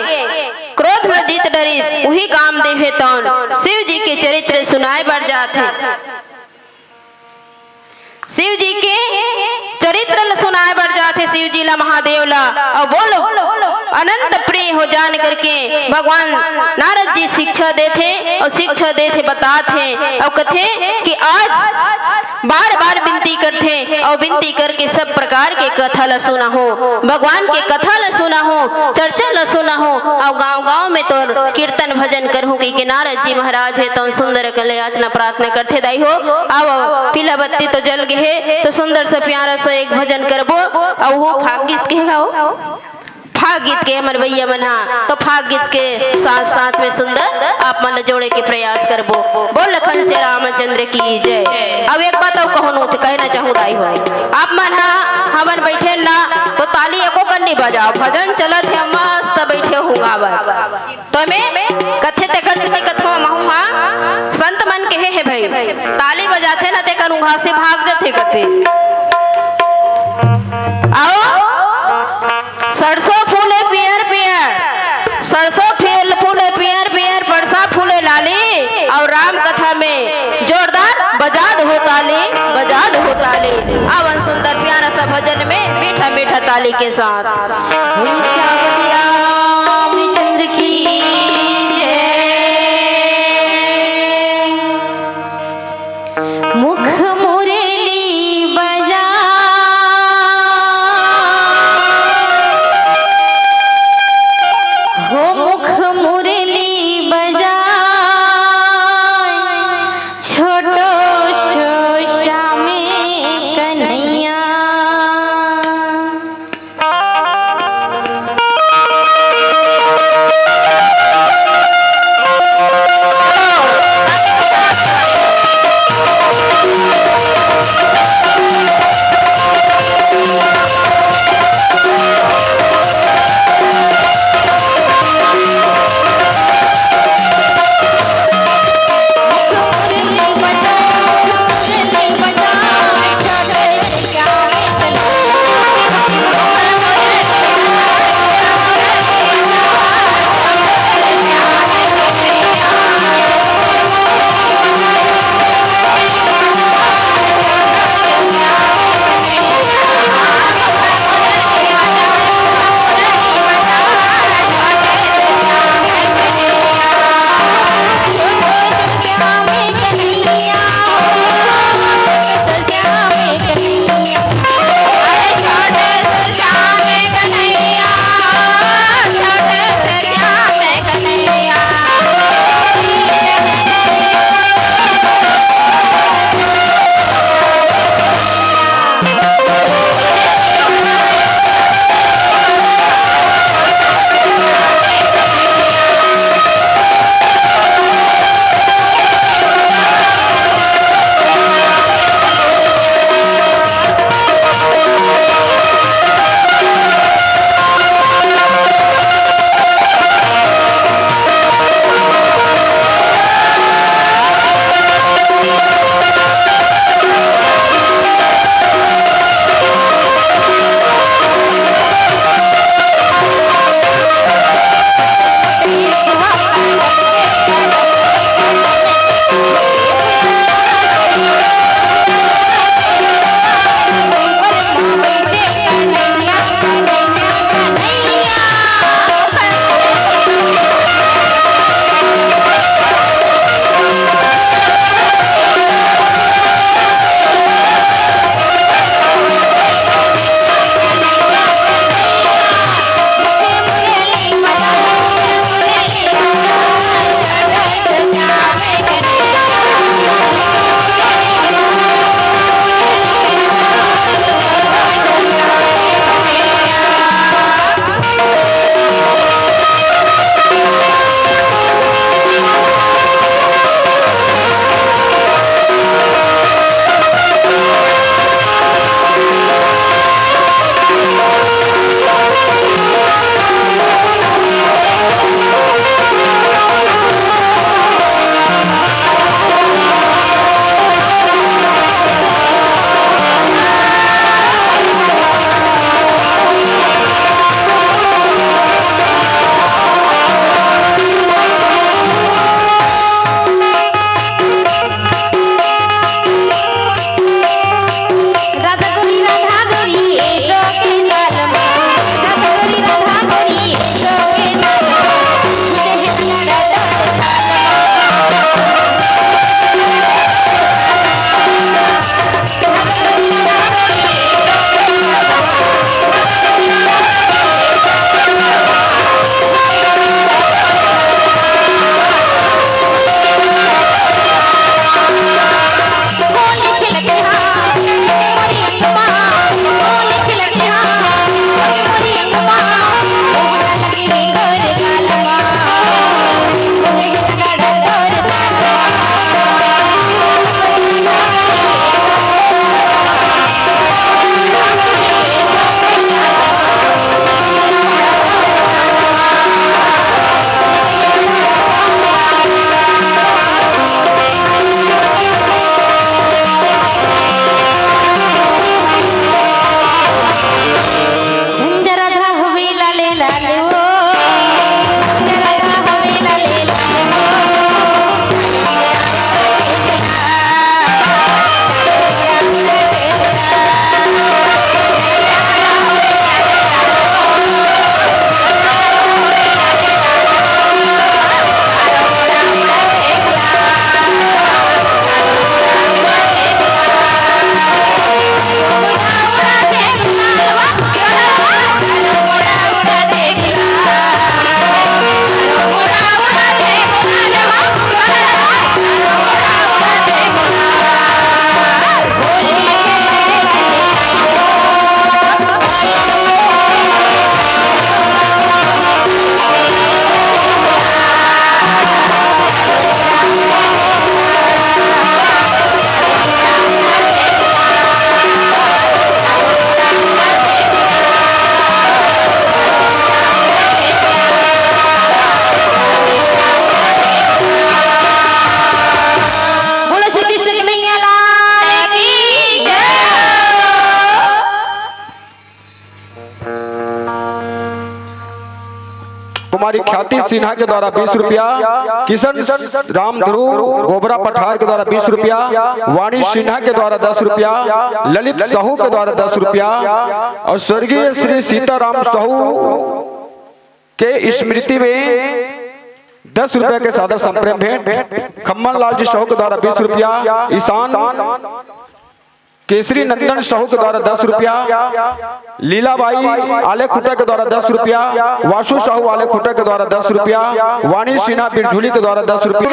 क्रोध में जीत डरिस, वही कामदेव है तौन शिव जी के चरित्र सुनाए बढ़ जाते। शिव जी के चरित्र सुनाए बढ़ जाते, शिव जी ला महादेव ला। और बोलो अनंत प्रिय हो जान करके भगवान नारद जी शिक्षा देते, और शिक्षा देते बताते, और कथे कि आज बार बार विनती करते, और विनती करके सब प्रकार के कथा ला सुना हो, भगवान के कथा ला सुना हो, चर्चा ला सुना हो, और गांव-गांव में तो कीर्तन भजन करहूं कि नारद जी महाराज है तो सुंदर कले याचना प्रार्थना करते दाई हो। आओ पीला बत्ती तो जल गए है, तो सुंदर से प्यारा सा एक भजन करबो, और वो फाग गीत कहेगा, हो फाग गीत के हमर भैया मन हा, तो फाग गीत के साथ साथ में सुंदर आप मन जोड़े के प्रयास करबो। बोल लखन से रामचंद्र की जय। अब एक बात और कहूं तो कहना चाहूँ दाई हो, आप मन हा हमन बैठे ना तो ताली एको कन्नी बजाओ, भजन चलत है मस्त बैठे हूँ गावत। तो मैं कथे ते कथवा महू हा संत मन के है भाई, ताली बजाते ना ते करूँ से भाग जाते कथे। आओ सरसों फूले पियर पियर, सरसों फूले पियर पियर, परसा फूले लाली, और राम कथा में जोरदार बजाद हो ताली, बजाद हो ताली। आवन सुंदर प्यारा सा भजन में मीठा मीठा ताली के साथ। रामचंद्र की जय। मुख मुरली बजा, हो मुख मुरली बजा, छोटो श्यामे कन्हैया। कुमारी ख्याति सिन्हा के द्वारा 20 रुपया, किशन राम ध्रुव गोबरा पठार के द्वारा 20 रुपया, वाणी सिन्हा के द्वारा 10 रुपया, ललित साहू के द्वारा 10 रुपया और स्वर्गीय श्री सीताराम साहू के स्मृति में 10 रुपए के सादर संप्रेम भेंट। खम्मन लाल जी साहू के द्वारा 20 रुपया, ईशान केसरी नंदन साहू के द्वारा 10 रुपया, लीलाबाई आले खुटा के द्वारा 10 रुपया, वासु साहू आले खुटा के द्वारा 10 रुपया, वाणी सिन्हा बिरझुली के द्वारा 10 रुपया।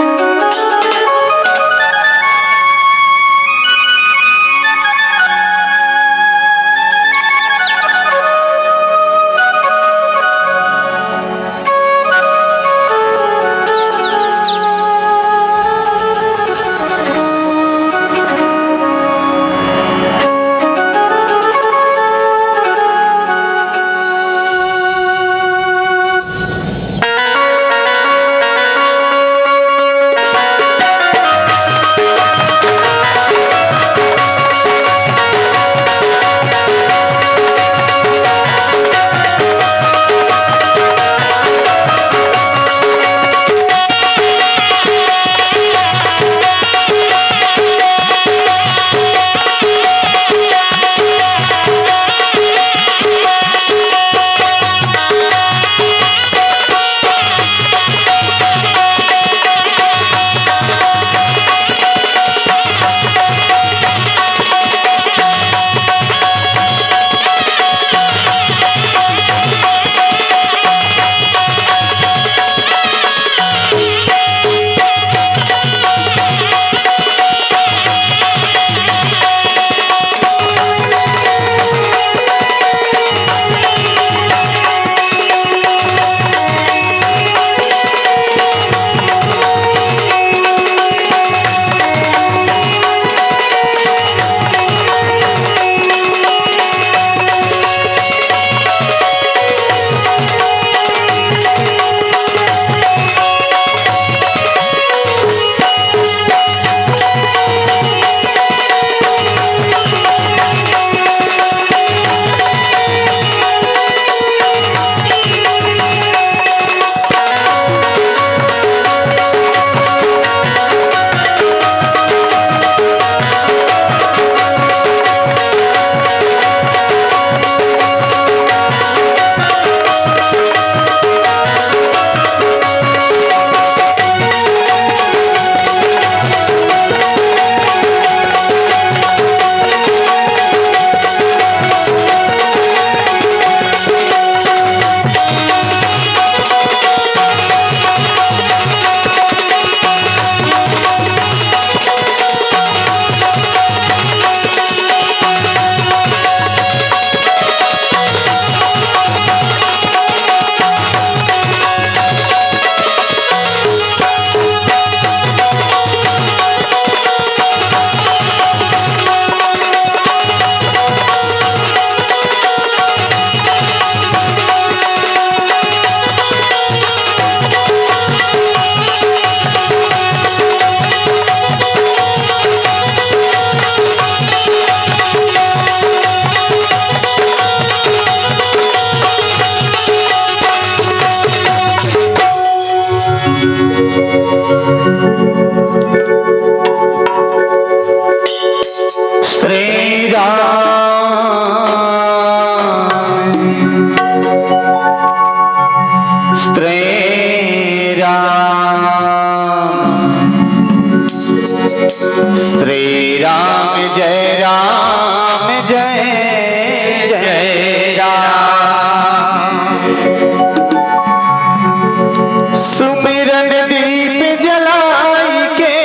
श्री राम जय जय राम। सुमिरन दीप जलाई के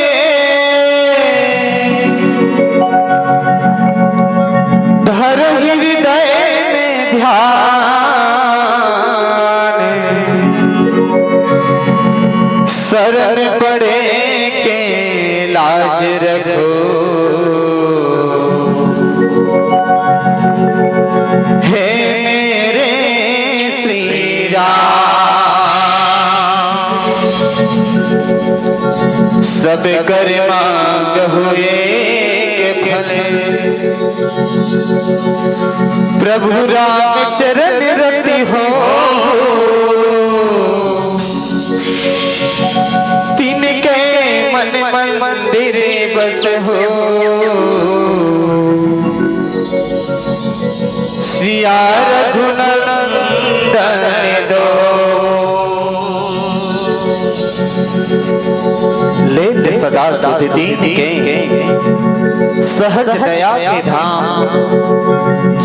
धर हृदय में ध्यान, शरण पड़े के लाज रखो, हे मेरे श्री राम। सब कर मांग हुए के फल, प्रभु राम चरण रति हो। सदा सुध दीन के सहज दया के धाम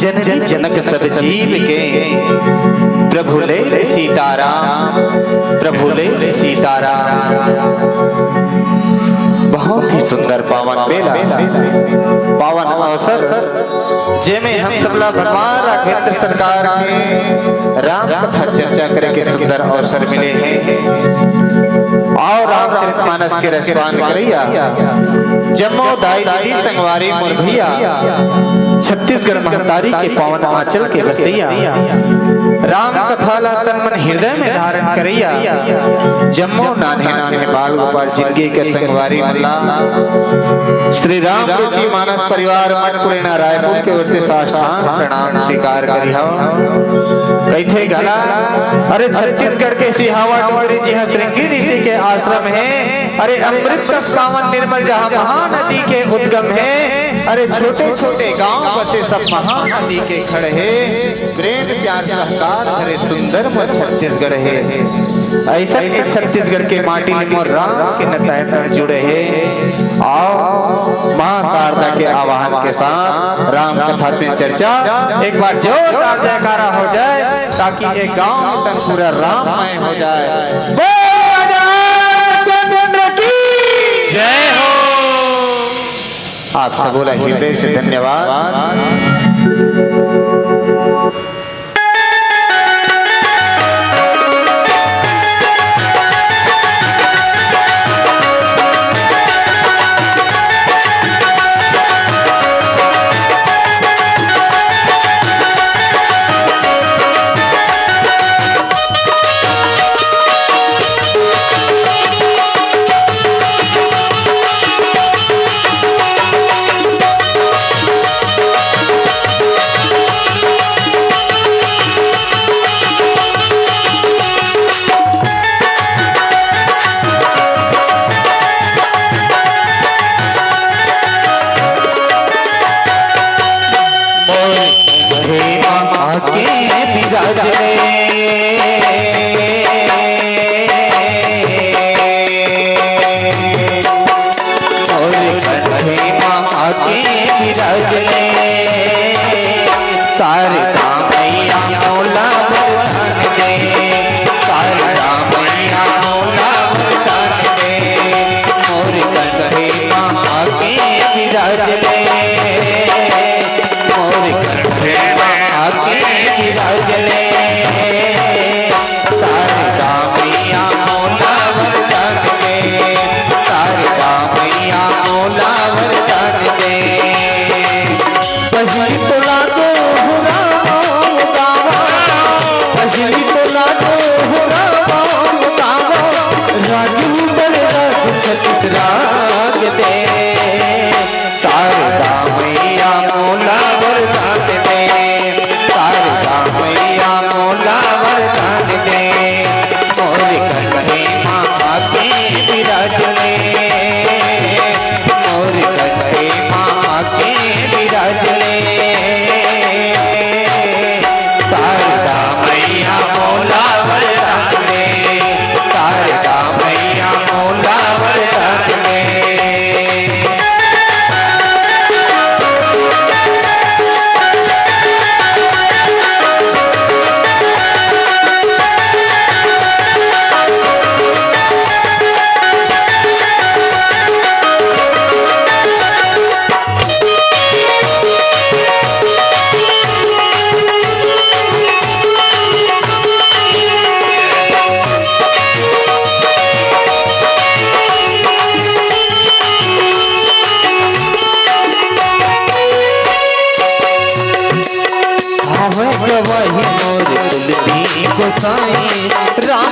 जननी जनक सब जीव के प्रभु ले सीताराम प्रभु ले सीताराम। बहुत ही सुंदर पावन बेला पावन अवसर जेमे हम सबला भगवान राघवेंद्र सरकार के राम कथा चर्चा करे के सुंदर अवसर मिले हैं और रामचरितमानस के रसपान करैया जम्मो दाई दादी संगवारी मोर भैया छत्तीसगढ़ महतारी के पावन आंचल के बसैया राम कथा ला तन मन हृदय में धारण करैया जम्मो नान्हे नान्हे बाल गोपाल जिंदगी के संगवारी मल्ला श्री राम रुचि मानस परिवार मटपुरेना रायपुर के ओर से साष्टांग प्रणाम स्वीकार करिहा। कैथे गला अरे छत्तीसगढ़ के सिहावा डोंगरी जी हाँ श्रृंगी ऋषि के आश्रम है। अरे अमृत का सावन निर्मल जहाँ महानदी के उद्गम है। अरे छोटे छोटे गांव बसे सब महानदी के खड़े है। प्रेम प्यार सहकार अरे सुंदर मोर छत्तीसगढ़ है। ऐसा ही छत्तीसगढ़ के माटी में मोर राम के नतह जुड़े है। आओ मां शारदा के आवाहन के साथ राम कथा में चर्चा एक बार जोरदार जयकारा हो जाए ताकि ये गांव तक पूरा राममय हो जाए। जय हो। आप सबोला हृदय से धन्यवाद।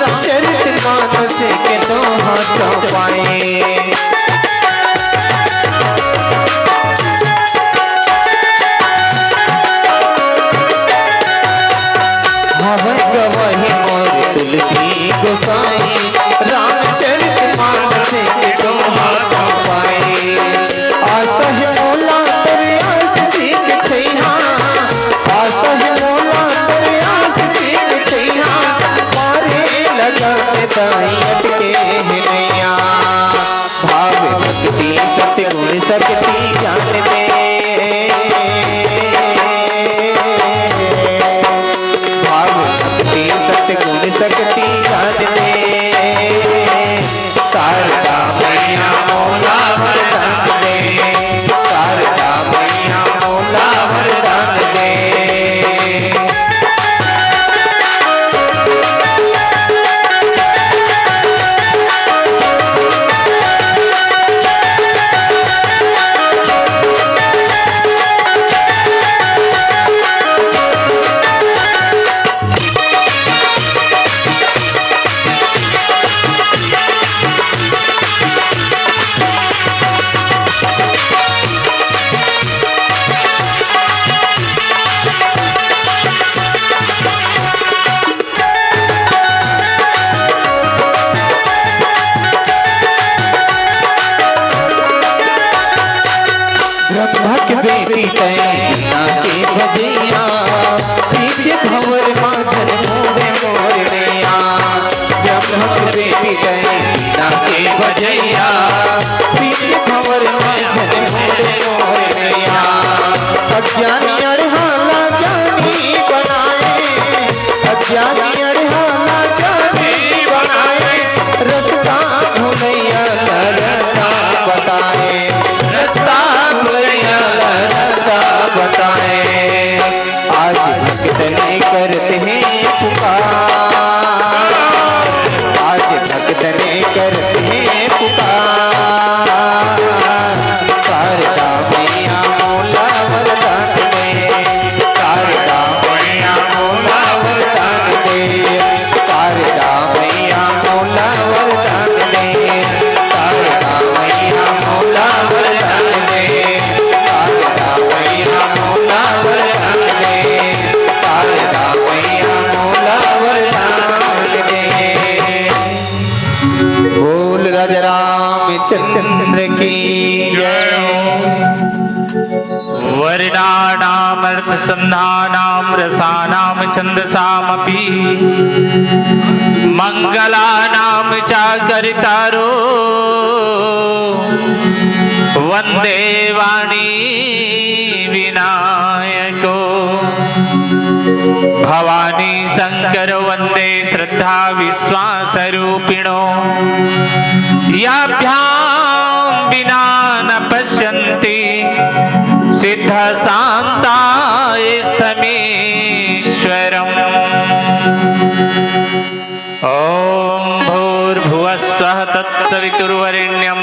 रामचरितमानस के दो हाथ पाए वही मोर तुलसी गोसाई रामचरितमानस के दो हाथ पाए आसह मोला तेरे आस सीख छैहा आसह मोला तेरे आस सीख छैहा मारे लगा ताई अटके नैया भाव शक्ति दान दे शारदा मैया मौला वरदान दे शारदा मैया मौला वरदान दे बेटी तैना के भजैया पीछे भंवर माझन मोरे मोरनिया ब्रह्मक बेटी तैना के भजैया पीछे भंवर माझन मोरे मोरनिया अज्ञानी अड़हाला ज्ञानी बनाए अज्ञानी अड़हाला ज्ञानी बनाए रास्ता भुलैया रास्ता बताए रास्ता बताए आज भक्त ने करते हैं पुकार आज भक्त ने करते हैं पुकार शारदा मैया मौला वरदान दे शारदा मैया मौला वरदान दे शारदा मैया मौला वरदान दे शारदा मैया मौला वरदान दे शारदा मैया मौला वरदान दे शारदा मैया मौला वरदान दे बोल राजा रामचंद्र की जय वर्णानामर्थसन्धानां रसानां छन्दसामपि मङ्गलानां चाकरितारो वन्दे वाणी विनायको भवानी शंकर वन्दे श्रद्धा विश्वासरूपिणो याभ्यां विना न पश्यन्ति सिद्धशान्तास्तमीश्वरम् ॐ भूर्भुवस्वः तत्सवितुर्वरेण्यं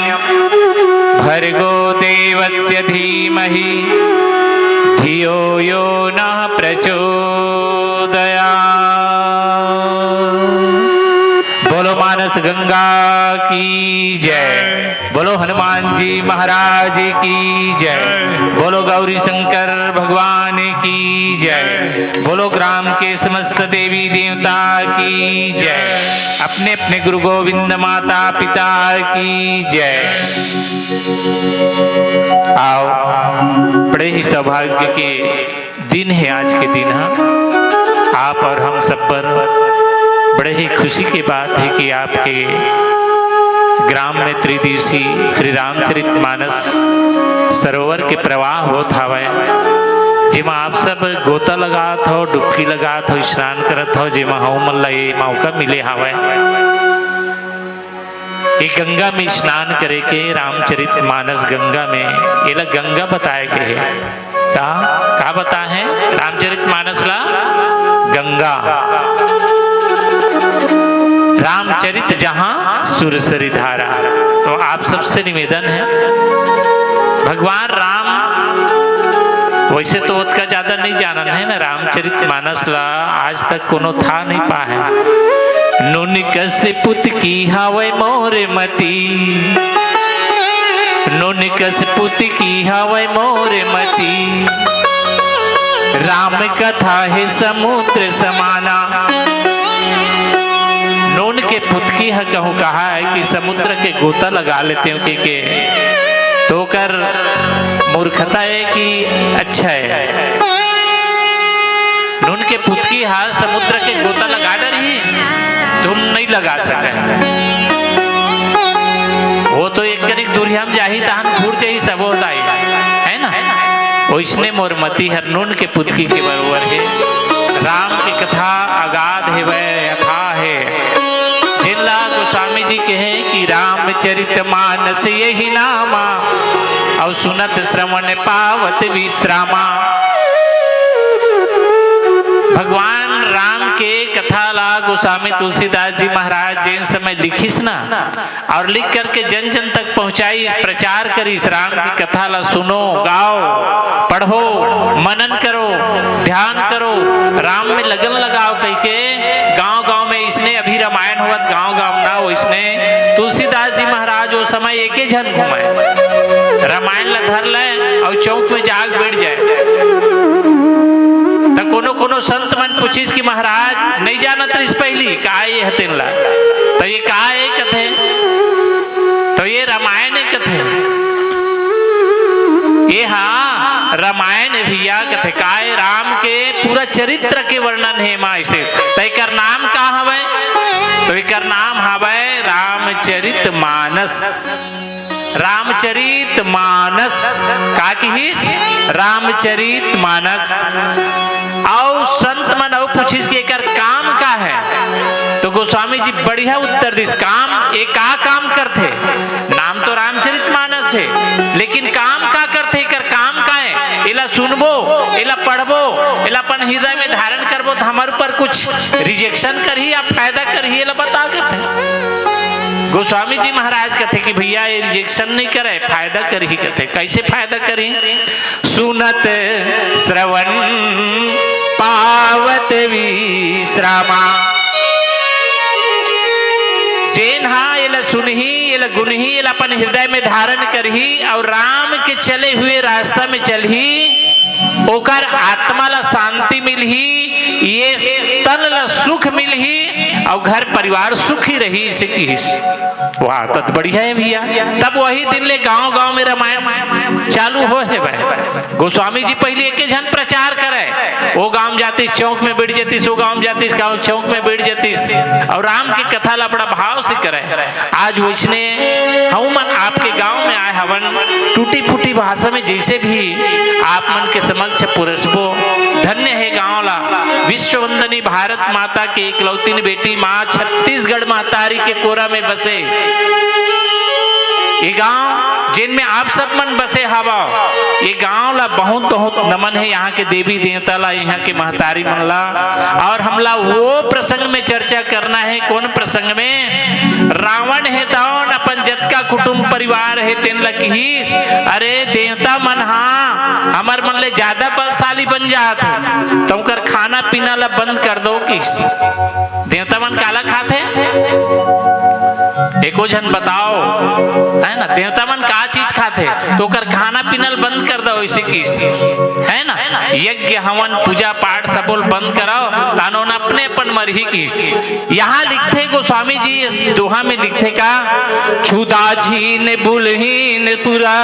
भर्गो देवस्य धीमहि धियो यो नः प्रचोदयात्। बोलो मानस गंगा की जय, बोलो हनुमान जी महाराज की जय, बोलो गौरी शंकर भगवान की जय, बोलो ग्राम के समस्त देवी देवता की जय, अपने अपने गुरु गोविंद माता पिता की जय। आओ, बड़े ही सौभाग्य के दिन है आज के दिन। आप और हम सब पर बड़े ही खुशी की बात है कि आपके ग्राम में त्रिदिवसीय श्री रामचरितमानस सरोवर के प्रवाह होत हवे, जेमा आप सब गोता लगात हो, डुबकी लगात हो, स्नान करत हो, जेमा हम मन ला ये मौका मिले हवे ये गंगा में स्नान करे के। रामचरितमानस गंगा में ये ला गंगा बताए गए है। का बता है रामचरितमानस ला गंगा। रामचरित जहां सुरसरी धारा। तो आप सबसे निवेदन है, भगवान राम वैसे तो उसका ज्यादा नहीं जानन है ना, रामचरितमानस ला आज तक कोनो था नहीं पा है। नुनिकस पुत की हवै मोरे मती, नुनिकस पुत की हवै मोरे मती, राम कथा है समुद्र समाना। नून के पुतकी है कहूँ कहा है कि समुद्र के गोता लगा लेते हो के तो कर मूर्खता है कि अच्छा है। नून के पुतकी हाथ समुद्र के गोता लगा रही, तुम नहीं लगा सके। वो तो एक करीब दूरिया में जाही तहन घूर जाही सब होता है ना। वैसने मोरमती हरनून के पुतकी के बरोबर है। राम की कथा अगाध है, वह यथा है, रामचरित मानस यही नामा और सुनत श्रवण पावत विश्रामा। भगवान राम के कथा ला गोस्वामी तुलसीदास जी महाराज जिन समय लिखिस ना और लिख करके जन जन तक पहुंचाई, प्रचार करी, राम की कथा ला सुनो, गाओ, पढ़ो, मनन करो, ध्यान करो, राम में लगन लगाओ कह के गांव गांव में इसने अभी रामायण हुआ गांव गांव ना हो, इसने तुलसीदास जी महाराज वो समय एक ही झन घुमाए, रामायण ला धर ले और चौक में जाग बैठ जाए। तो कोनो कोनो संत मन पूछिस कि महाराज नहीं जानत रही पहली का ये हतिन ला, तो ये का है कथे, तो ये रामायण कथे, ये हाँ रामायण भैया कथे का है, राम के पूरा चरित्र के वर्णन है माँ से। तो एक नाम का हवे, तो एक नाम हवे रामचरित मानस। रामचरित मानस का कहिस, रामचरित मानस। और संत मन और पूछिस कि एकर काम का है, तो गोस्वामी जी बढ़िया उत्तर दिस, काम एक का काम करते, नाम तो रामचरित मानस है लेकिन काम का करते, एकर काम का है, इला सुनबो, इला पढ़बो, इला अपन हृदय में धारण करबो तो हमारे ऊपर कुछ रिजेक्शन करही या फायदा करही, इला बता करते। गोस्वामी जी महाराज कहते कि भैया ये रिजेक्शन नहीं करे, फायदा कर ही कहते। कैसे फायदा करें? सुनत श्रवण पावत विश्रामा। जेन हा ये सुनही, ये गुनही, ये अपन हृदय में धारण करही और राम के चले हुए रास्ता में चलही, ओकर आत्मा ला शांति मिलही, ये तन ला सुख मिलही और घर परिवार सुखी रही। इसे किस वाह तब बढ़िया है भैया। तब वही दिन ले गांव गांव में रामायण चालू हो है भाई। गोस्वामी जी पहले एक जन प्रचार करे, वो गांव जातीस चौक में बैठ जातीस, वो गांव जातीस गांव चौक में बैठ जातीस और राम की कथा ला बड़ा भाव से करे। आज वैसने हम मन आपके गांव में आए हवन, टूटी फूटी भाषा में जैसे भी आप मन के समक्ष पुरस्बो। धन्य है गांव ला, विश्व वंदनी भारत माता के इकलौती बेटी माँ छत्तीसगढ़ महतारी के कोरा में बसे ये गांव जिनमें आप सब मन बसे हवा, ये गांव ला बहुत बहुत नमन है यहाँ के देवी देवता ला, यहाँ के महतारी मन ला। और हमला वो प्रसंग में चर्चा करना है, कौन प्रसंग में? रावण है तौन अपन जत का कुटुंब परिवार है तेन ला कहिस, अरे देवता मन हाँ हमार मन ले ज्यादा बलशाली बन जात है, तुम कर खाना पीना ला बंद कर दो। किस देवता मन काला खाते? एको जन बताओ है ना, देवता मन का चीज खाते तो कर खाना पीना बंद कर दो। इसे किस है ना, यज्ञ हवन पूजा पाठ सब बंद कराओ, तानो न अपने अपन मरही किस। यहाँ लिखते गोस्वामी जी इस दोहा में लिखते का, छुदा झीन बुलहीन पुरा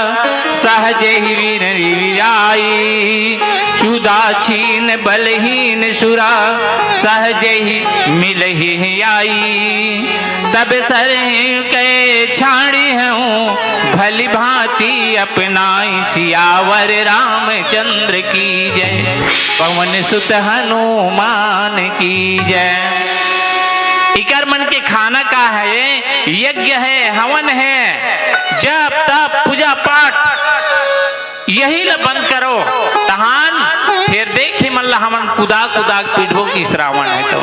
सहज ही वीराई, छुदा छीन बलहीन सुरा सहज ही मिल ही आई, तब सर के छाड़ी हूँ भली भांति अपनाई, सियावर रामचंद्र की जय, पवन सुत हनुमान की जय। इकर मन के खाना का है, यज्ञ है, हवन है, जप तप पूजा पाठ यही ला बंद करो, तहान फिर देख मल्ला हमन कुदा कुदा पीटबो की श्रावण है तो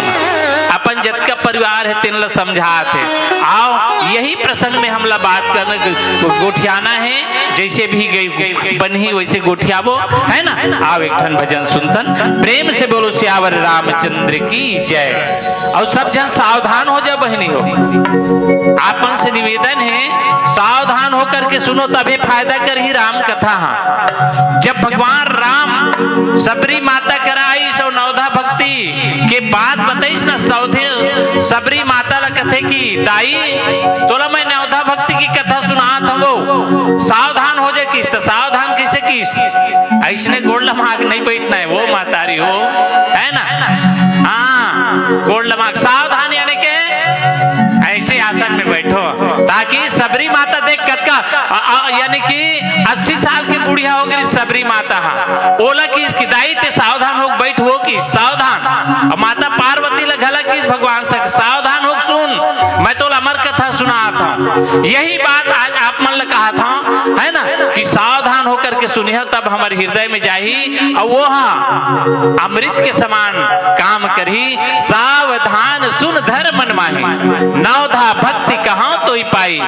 अपन जत का परिवार है तेन ला समझाते। आओ यही प्रसंग में हमला बात करना गोठियाना है, जैसे भी गई बन्ही वैसे गोठियाबो है ना। आओ एक ठन भजन सुनतन, प्रेम से बोलो सियावर रामचंद्र की जय। और सब जन सावधान हो जाओ बहनी हो, आपन से निवेदन है सावधान होकर के सुनो तभी फायदा कर ही राम कथा। जब भगवान राम सबरी माता कराई सो नवधा भक्ति के बाद बताइस ना, सौधे सबरी माता ला कथे की दाई तोला मैं नवधा भक्ति की कथा सुनात हूँ, सावधान हो जाए। किस तो सावधान कैसे किस, ऐसने गोड़ लमाक नहीं बैठना है, वो मातारी हो है ना। हाँ गोड़ लमाक सावधान यानी के ऐसे आसन में बैठो, ताकि सबरी माता देख कतका यानी कि 80 साल के बुढ़िया हो गई सबरी माता। हाँ ओला की इसकी दाई ते सावधान हो बैठ हो कि सावधान। और माता पार्वती लगला कि भगवान से सावधान हो सुन, मैं तो अमर कथा सुनाता हूँ। यही बात आज आप मन ने कहा था, है ना, कि सावधान होकर के सुनिए तब हमारे हृदय में जाही और वो हाँ अमृत के समान काम करी। सावधान सुन धर मन माही, नवधा भक्ति कहाँ तो ही पाई।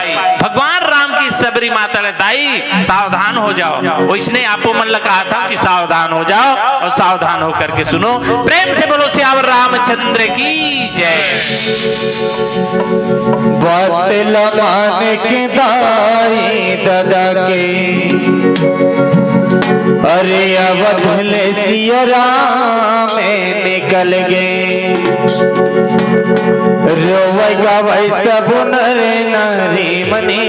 भगवान राम की सबरी माता ने दाई सावधान हो जाओ। उसने आपको मन लगा कहा था कि सावधान हो जाओ और सावधान होकर के सुनो। प्रेम से बोलो सियावर रामचंद्र की जय। बात लमान के दाई दादा के अरे अवधले सिया राम निकल गए। रोवेगा भाई सब नर नारी मनी,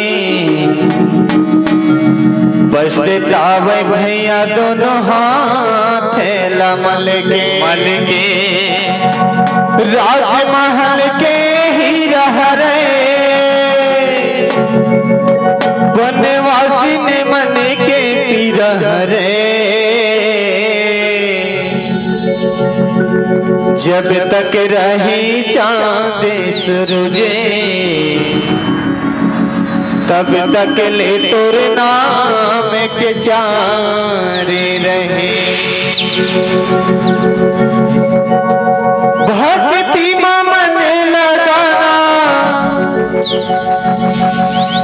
पछतावे भैया दोनों हाथ लमल के। राजमहल के ही रह रहे वनवासी ने मन के पीरह रे। जब तक रही चांद सूरजे तब तक ले तोर नाम के चारे रहे। भक्ति में मन लगाना,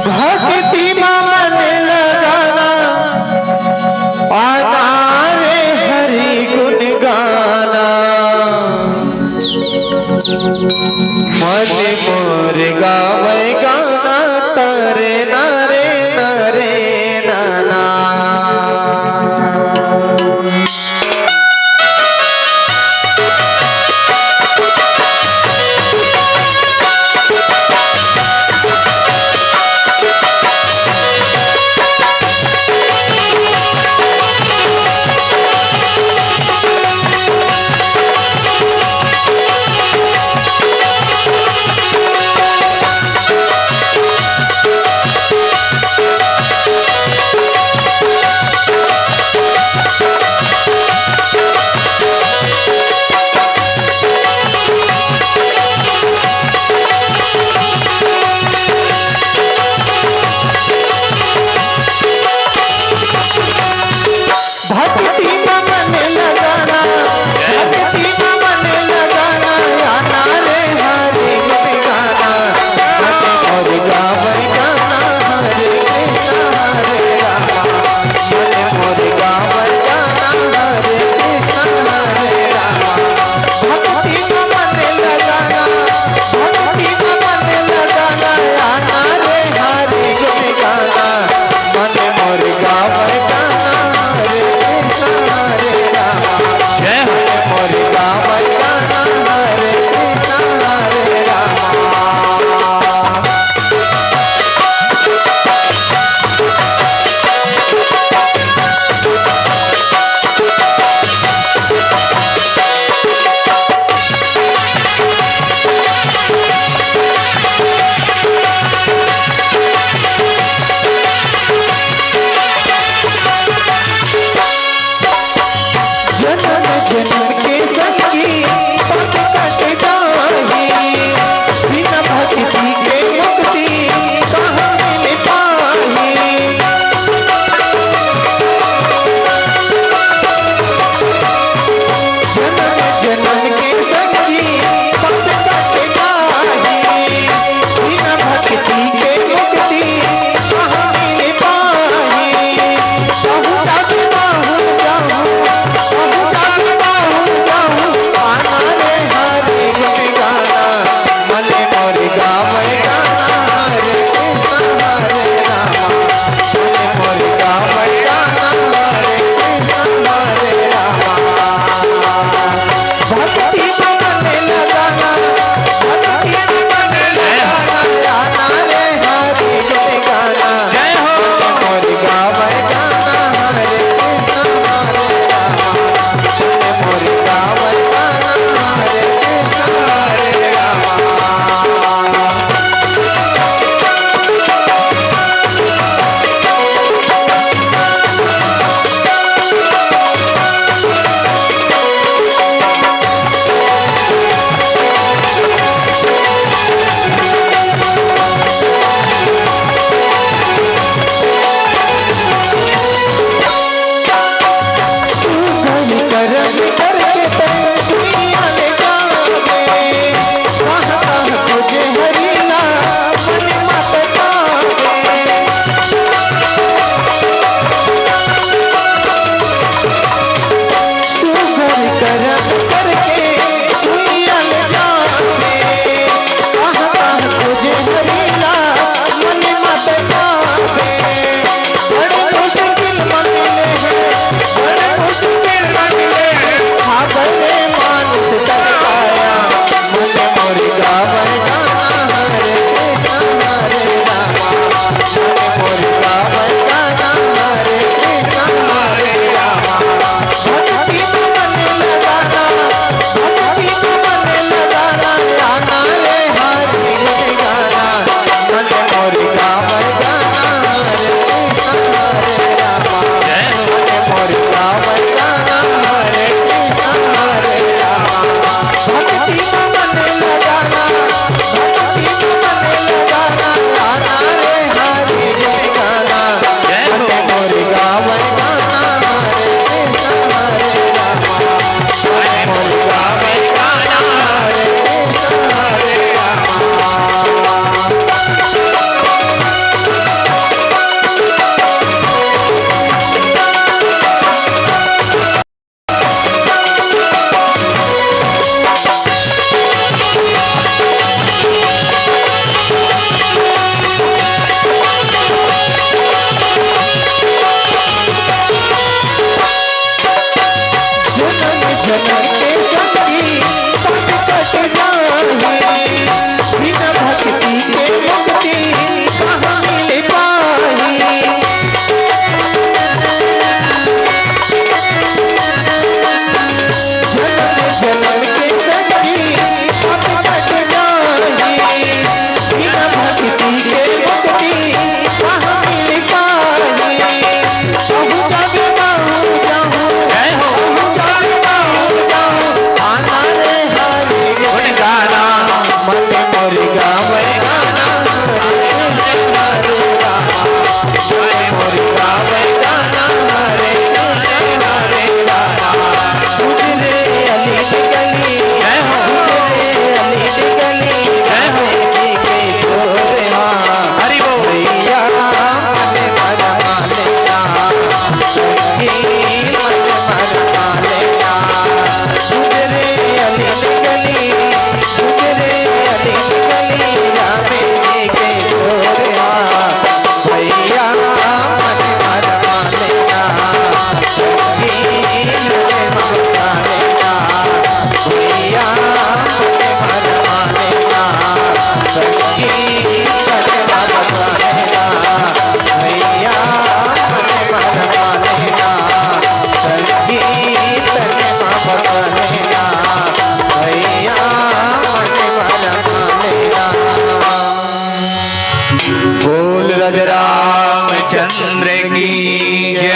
भक्ति में मन लगाना, आना रे हरि गुण गाना। मन मोर गावे गाना तारे नारे नारे नाना। बोलत रामचंद्र की जय।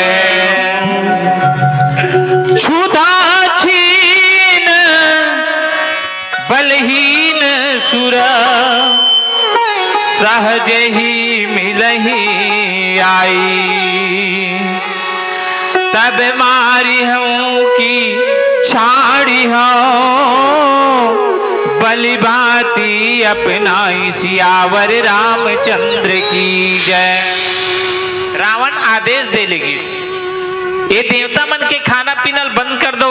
क्षुधा छीन बलहीन सुर सहज ही मिलही आई। तब मारी हूँ की छाड़ी हूँ बलि भांति अपनाई सियावर रामचंद्र की जय। रावण आदेश दे लगी, ये देवता मन के खाना पीना बंद कर दो।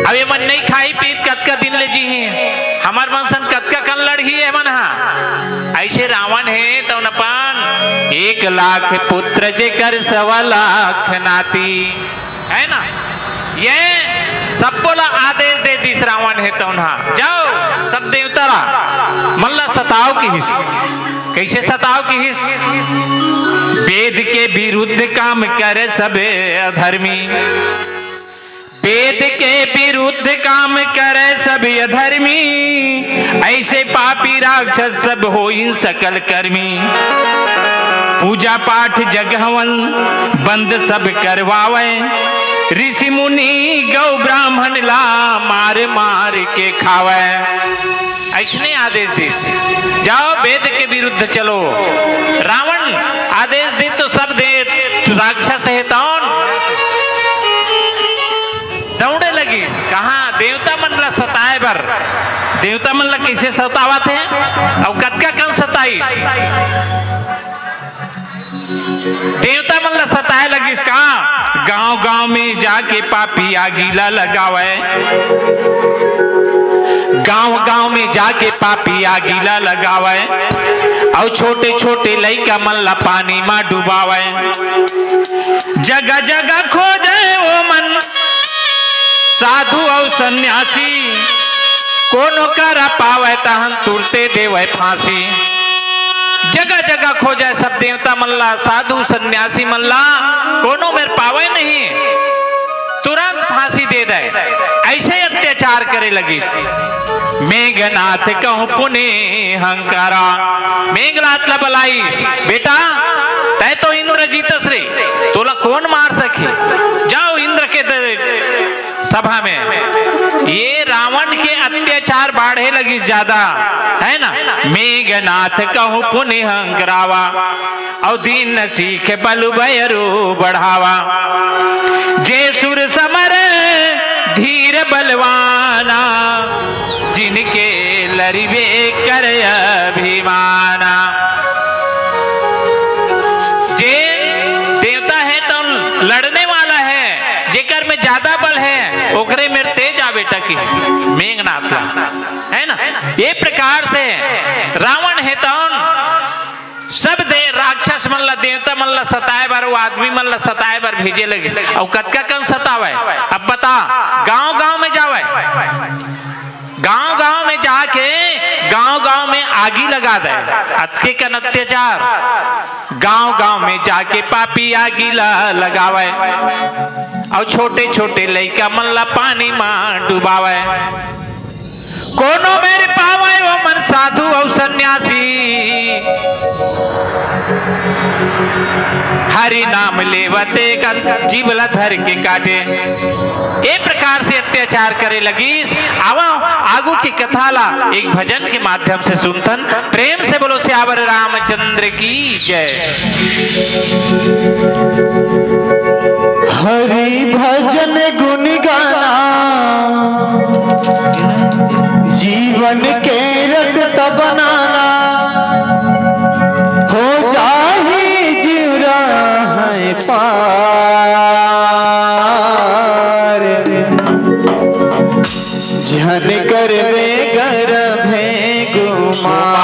अब ये मन नहीं खाई पीत कतका दिन ले जी है, हमार मन सन कतका कन लड़ही है मन। हा ऐसे रावण है तो नपान 1 लाख पुत्र जेकर 1.25 लाख नाती है ना। ये सबको ला आदेश दे दी रावण है तो ना जाओ सब देवता मल्ला सताओ की हिस। कैसे सताओ की हिस? वेद के विरुद्ध काम करे सब अधर्मी, वेद के विरुद्ध काम करे सब अधर्मी। ऐसे पापी राक्षस सब होई सकल कर्मी। पूजा पाठ जगहवन बंद सब करवावे, ऋषि मुनि गौ ब्राह्मण ला मार मार के खावे। ऐसने आदेश दिस जाओ वेद के विरुद्ध चलो। रावण आदेश दी तो सब दे राक्षस है तौन दौड़े लगी। कहा देवता मन ला सताए बर, देवता मन ला कैसे सतावत है और कतका कल 27 देवता मन ला सताए लगिस। कहा गांव गांव में जाके पापी आगीला लगावे, गांव गांव में जाके पापी आगीला लगावे और छोटे छोटे लइका मन ला पानी में डुबावे। जगह जगह खोजे वो मन साधु और सन्यासी, कोनो कर पावे तहन तुरते देवे फांसी। जगह जगह खोजे सब देवता मल्ला साधु सन्यासी मल्ला, कोनो मेरे पावे नहीं तुरंत फांसी दे दे। ऐसे अत्याचार करे लगी। मेघनाथ कहूँ पुणे हंकारा, मेघनाथ ला बलाई बेटा तय तो इंद्र जीतस रे, तोला कौन मार सके? जाओ इंद्र के सभा में। ये रावण के अत्याचार बाढ़े लगी ज्यादा है ना। मेघनाथ कहूँ पुण्य हंकरावा और दीन सीख बल भैरो बढ़ावा। जे सुर समर धीर बलवाना, जिनके लरिवे कर अभिमाना। जे देवता है तो लड़ने वाला है, जेकर में ज्यादा बल है ओकरे में तेज आ बेटा की मेघनाथ है ना। ये प्रकार से रावण है तो सब दे राक्षस मन ला देवता मन ला सताए बार, वो आदमी मन ला सताए बार भेजे लगे। और कतका कन सतावे अब बता। गांव गांव में जावे, गांव गांव में जाके गांव गांव में आगी लगा दे। अतके कन अत्याचार गांव गांव में जाके पापी आगी लगावे और छोटे छोटे लइका मन ला पानी में डुबावे। कोनो मेरे पावे वो मन साधु और सन्यासी, हरि नाम लेवते कर जीवला धर के काटे। एक प्रकार से अत्याचार करे लगी। आवा आगू की कथा ला एक भजन के माध्यम से सुनतन। प्रेम से बोलो सियावर रामचंद्र की जय। हरि भजन गुण गाना, जीवन के रस बनाना। हो जाही जीवरा है पार, झन करवे गर्भे गुमान।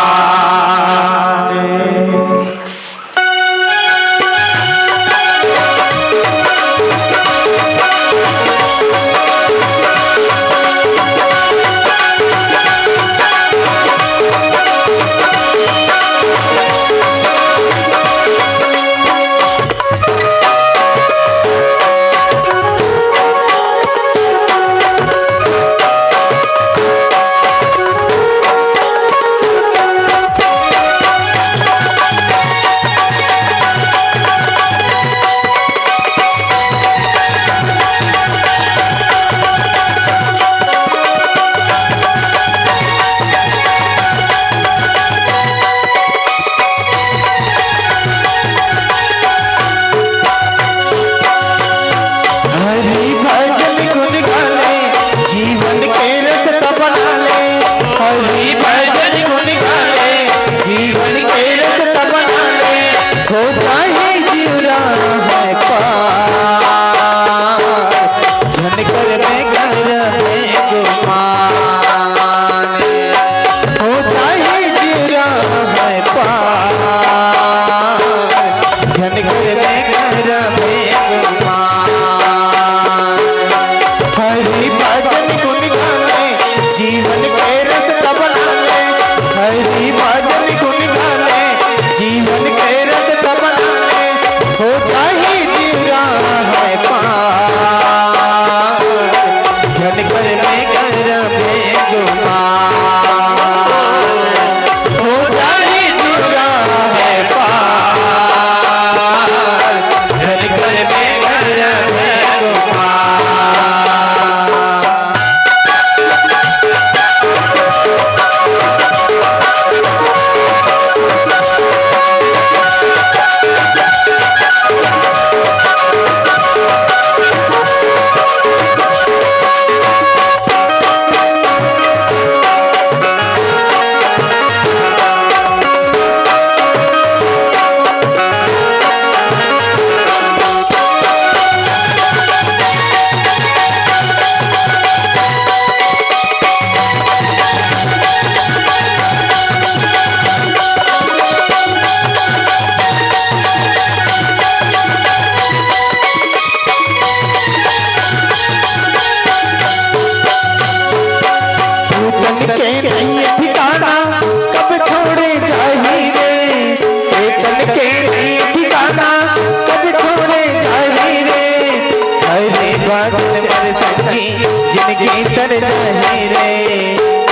तर जाही रे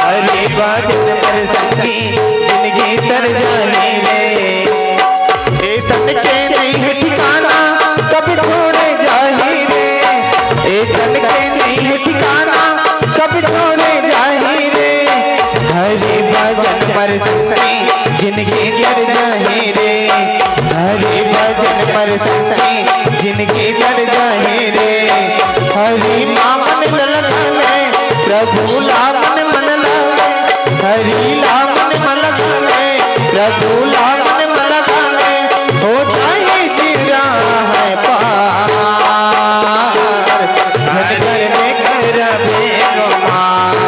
हरि भजन पर संगी जिंदगी तर जाही रे ए तन के नहीं है ठिकाना कभी छोड़े जाही रे ए तन के नहीं है ठिकाना कभी छोड़े जाही रे हरि भजन पर संगी जिंदगी तर जाही रे हरि भजन पर संगी जिंदगी तर जाही रे हरि नाम मन लगा ले प्रभु लावन मन लगा हरि लावन मन लगा ले प्रभु लावन मन लगा ले हो जाए जीरा है पार झटकर में कर बेगुमार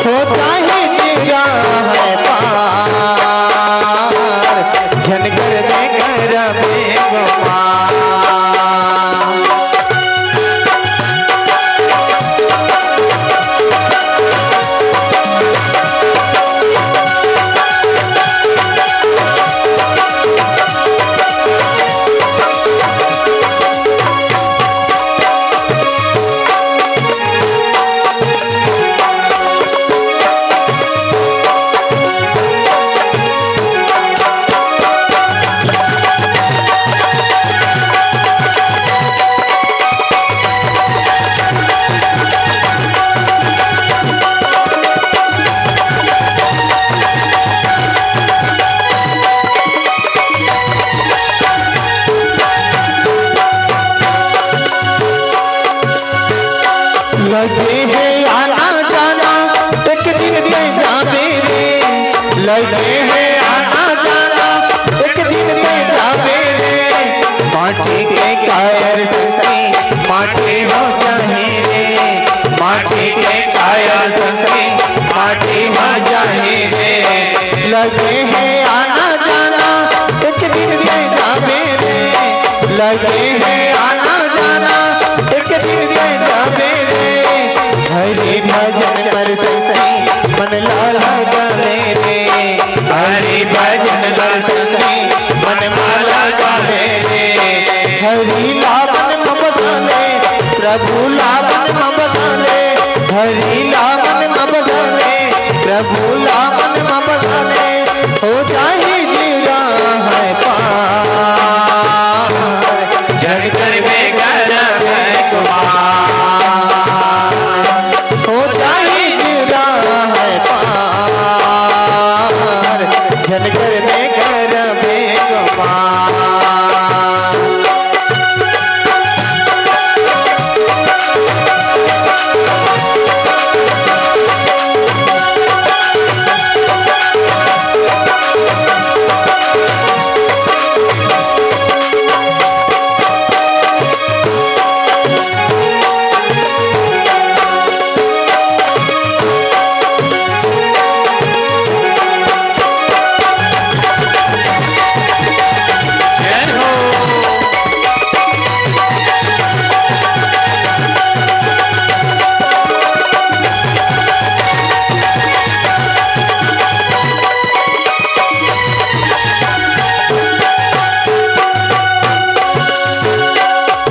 हो जाए जीरा है पार झटकर में कर बेगुमार लगे है आना जाना एक दिन पे जावे रे लगे है आना जाना एक दिन पे जावे रे माटी के कायर संगी माटी हो जाहे रे माटी के कायर संगी माटी हो जाहे रे लगे है आना जाना एक दिन पे जावे रे लगे है आना जाना एक दिन पे जावे रे हरि भजन पर संगी मन लाला गाले रे हरि भजन पर संगी मन माला गाले रे हरि लावन मबदाले प्रभु लावन मबदाले हरि लावन मबदाले प्रभु लावन मबदाले हो जाए जीरा है पार झटकर में कर बेगुमार हो जाए जीरा है पार झटकर में कर बेगुमार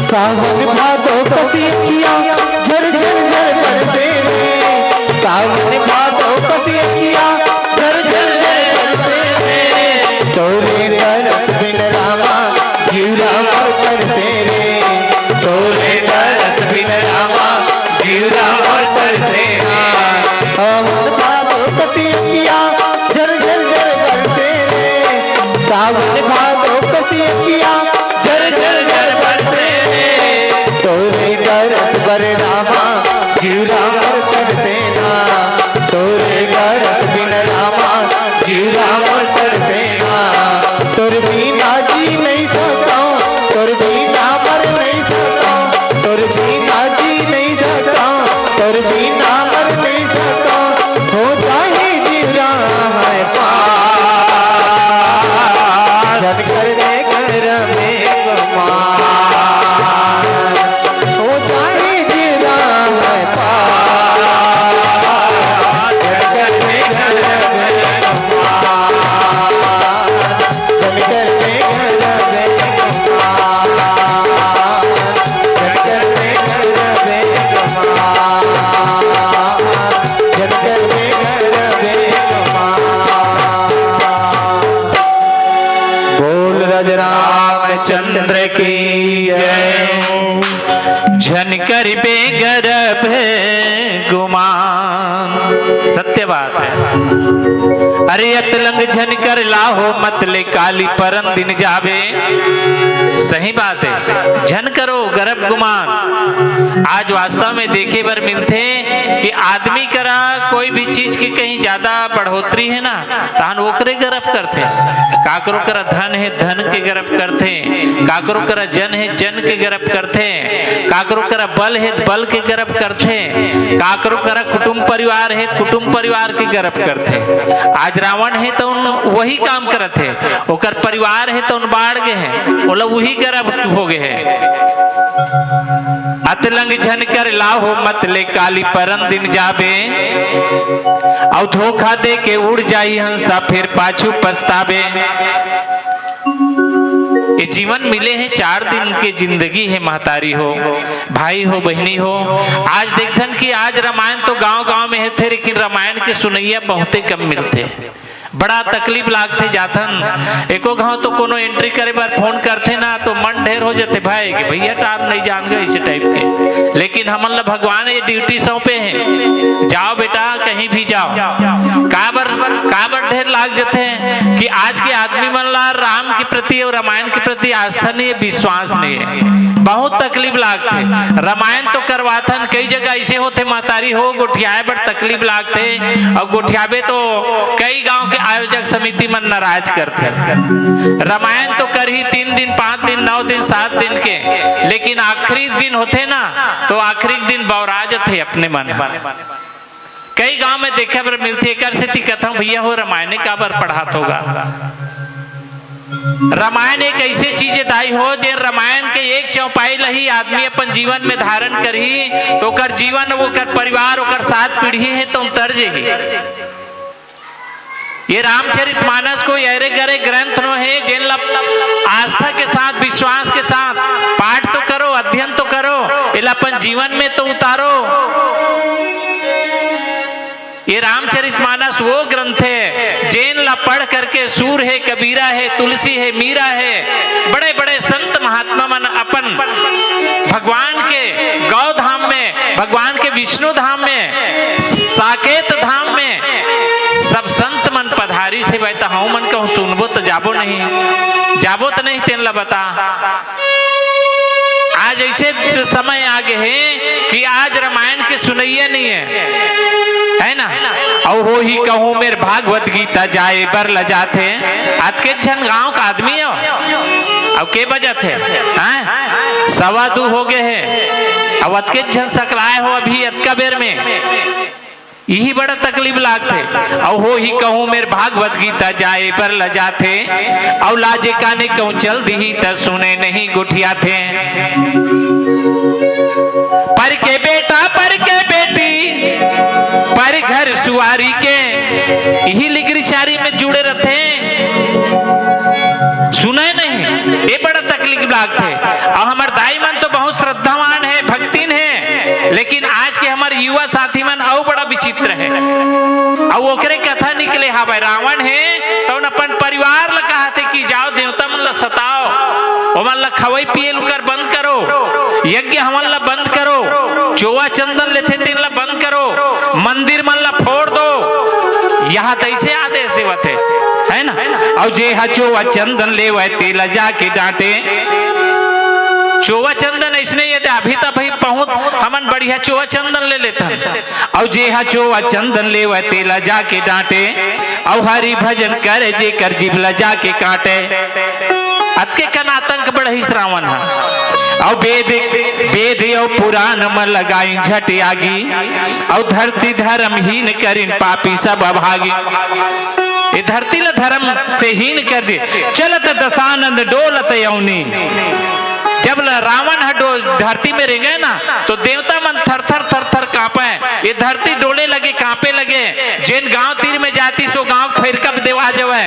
सावन भादो कसिया झर झर झर बरसे रे सावन भादो कसिया झर झर झर बरसे रे तोरे तरस बिन रामा जीरा मर तरसे रे तोरे तरस बिन रामा जीरा मर तरसे सावन भादो कसिया झर झर झर बरसे रे सावन भादो कसिया झर झर झर बरसे तोरे करत बर रामा जीरा मर तरसेना तोरे करत बिन रामा जीरा मर तरसेना तोर बिना जी नहीं सकता तोर बिना मर नहीं सकता तोर बिना जी नहीं सकता तोर बिना मर नहीं सकता हो जाए जीरा है पार झटकर में कर बेगुमार हो जाए जीरा है पार झटकर में कर बेगुमार झटकर में कर बेगुमार झटकर में कर बेगुमार झन कर बेगरब गुमान। सत्य बात है। अरे अतलंग झन कर लाहो मतले काली परन दिन जावे। सही बात है, झन करो गर्भ गुमान। आज वास्तव में देखे बर मिलते कि आदमी करा कोई भी चीज की कहीं ज्यादा बढ़ोतरी है ना तहन ओकरे गर्भ करते। काकरो करा धन है धन के गर्भ करते, काकरो करा जन है जन के गर्भ करते, काकरो करा बल है बल के गर्भ करते, काकरो करा कुटुंब परिवार है कुटुंब परिवार के गर्भ करते। आज रावण है तो उन वही काम करते, ओकर परिवार है तो उन बाढ़ गए हैं, बोला वही गर्भ हो गए हैं। अतलंग झन कर लाहो मतले काली परन दिन जाबे। और धोखा दे के उड़ जाई हंसा फिर पाछू पछतावे। ये जीवन मिले हैं 4 दिन के जिंदगी है, महतारी हो भाई हो बहनी हो। आज देखन कि आज रामायण तो गांव गांव में है थे, लेकिन रामायण के सुनैया बहुते कम मिलते। बड़ा तकलीफ लागते जाथन। एको गांव तो कोनो एंट्री करे बार फोन करते ना तो मन ढेर हो जाते भाई कि भैया टार नहीं जान गए इस टाइप के। लेकिन हमन ला भगवान ये ड्यूटी सौंपे हैं, जाओ बेटा कहीं भी जाओ। काबर ढेर लाग जाते हैं कि आज के आदमी मन ला राम के प्रति और रामायण के प्रति आस्था नहीं है, विश्वास नहीं है। बहुत तकलीफ लागते। रामायण तो करवाथन, कई जगह ऐसे होते महतारी हो गोठियाए बड़ तकलीफ लागते, और गोठियाबे तो कई गांव के आयोजक समिति मन नाराज करते। रामायण तो कर ही 3 दिन 5 दिन 9 दिन 7 दिन के, लेकिन आखिरी दिन होते ना तो आखिरी दिन बौरा जाते अपने मन। कई गांव में देखे पर मिलती कर से कथा भैया हो रामायण का बार पढ़ात होगा। रामायण एक ऐसी चीज दाई हो जे रामायण के एक चौपाई लही आदमी अपन जीवन में धारण करही तो कर जीवन वो कर परिवार ओकर 7 पीढ़ी है तो तर्ज ही। ये रामचरितमानस को ऐरे गरे ग्रंथ नो है जिन आस्था के साथ विश्वास के साथ पाठ तो करो, अध्ययन तो करो, इला अपन जीवन में तो उतारो। ये रामचरितमानस वो ग्रंथ है जिन ला पढ़ करके सूर है कबीरा है तुलसी है मीरा है बड़े बड़े संत महात्मा मन अपन भगवान के गौ धाम में, भगवान के विष्णु धाम में, साकेत धाम में सब संत मन पधारी से बैठा हूं मन कहूं सुनबो तो जाबो नहीं, जाबो तो नहीं तेन ला बता। आज ऐसे समय आ गए हैं कि आज रामायण के सुनैया नहीं है ना। और हो ही कहूं मेरे भागवत गीता जाए बर ल जाते। आज के जन गांव का आदमी हो अब के बजत है 2:15 हो गए हैं। अब अत के जन सकलाए हो अभी अतका बेर में यही बड़ा तकलीफ लागते। और हो ही कहूं मेरे भागवत गीता जाए पर ल जाते। और लाजे काने कहूं चल दी त सुने नहीं गुठिया थे। पर के बेटा पर के बेटी पर घर सुवारी के यही लिगरिचारी में जुड़े रहते, सुने नहीं, ये बड़ा तकलीफ लागते। और हमारे दाई मन तो बहुत श्रद्धावान है भक्तिन है, लेकिन आज के हमारे युवा साथी मन और बड़ा विचित्र है। और ओकरे कथा निकले हा भाई रावण है तो अपन परिवार ला कहते कि जाओ देवता मन ला सताओ, वो मन ला खवाई पिए लुकर बंद करो, यज्ञ हमन ला बंद करो, चोवा चंदन लेते तीन ला बंद करो, मंदिर मन ला फोड़ दो। यहाँ तैसे आदेश देवते है ना। और जे चोवा चंदन ले तेला जाके डांटे। चोवा चंदन ऐसने ये अभी तक भाई पहुंच हमन बढ़िया चोवा चंदन ले लेते हैं। और जे चोवा चंदन ले तेला जाके डांटे। और हरि भजन करे जे कर जिबला जाके काटे। अतके कन आतंक बढ़ी श्रावण है। और वेद और पुराण में लगाई झट आगी। और धरती धर्महीन करिन पापी सब अभागी। ये धरती ला धर्म से हीन कर दे। चलत दशानंद डोलत यौनी। जब रावण हटो धरती में रेंगे ना तो देवता मन थर थर थर थर कांपे। ये धरती डोले लगे कांपे लगे। जिन गांव तीर में जाती सो गांव फिर कब देवा जवे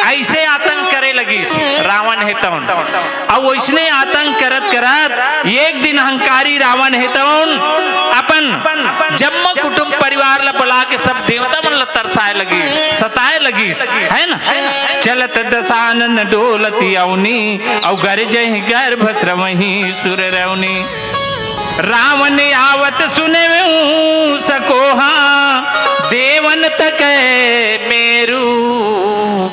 ऐसे आतंक करे लगी रावण है तवन। अब वैसने आतंक करत करत एक दिन अहंकारी रावण है तवन अपन जम्मो कुटुंब परिवार ला बुला के सब देवता मन ला तरसाए लगी सताए लगी है ना। चलत दशानन डोलत यौनी। और गरजहि गर्भ स्रवहि सुर रवनी। रावण आवत सुने सकोहा देवन तक मेरू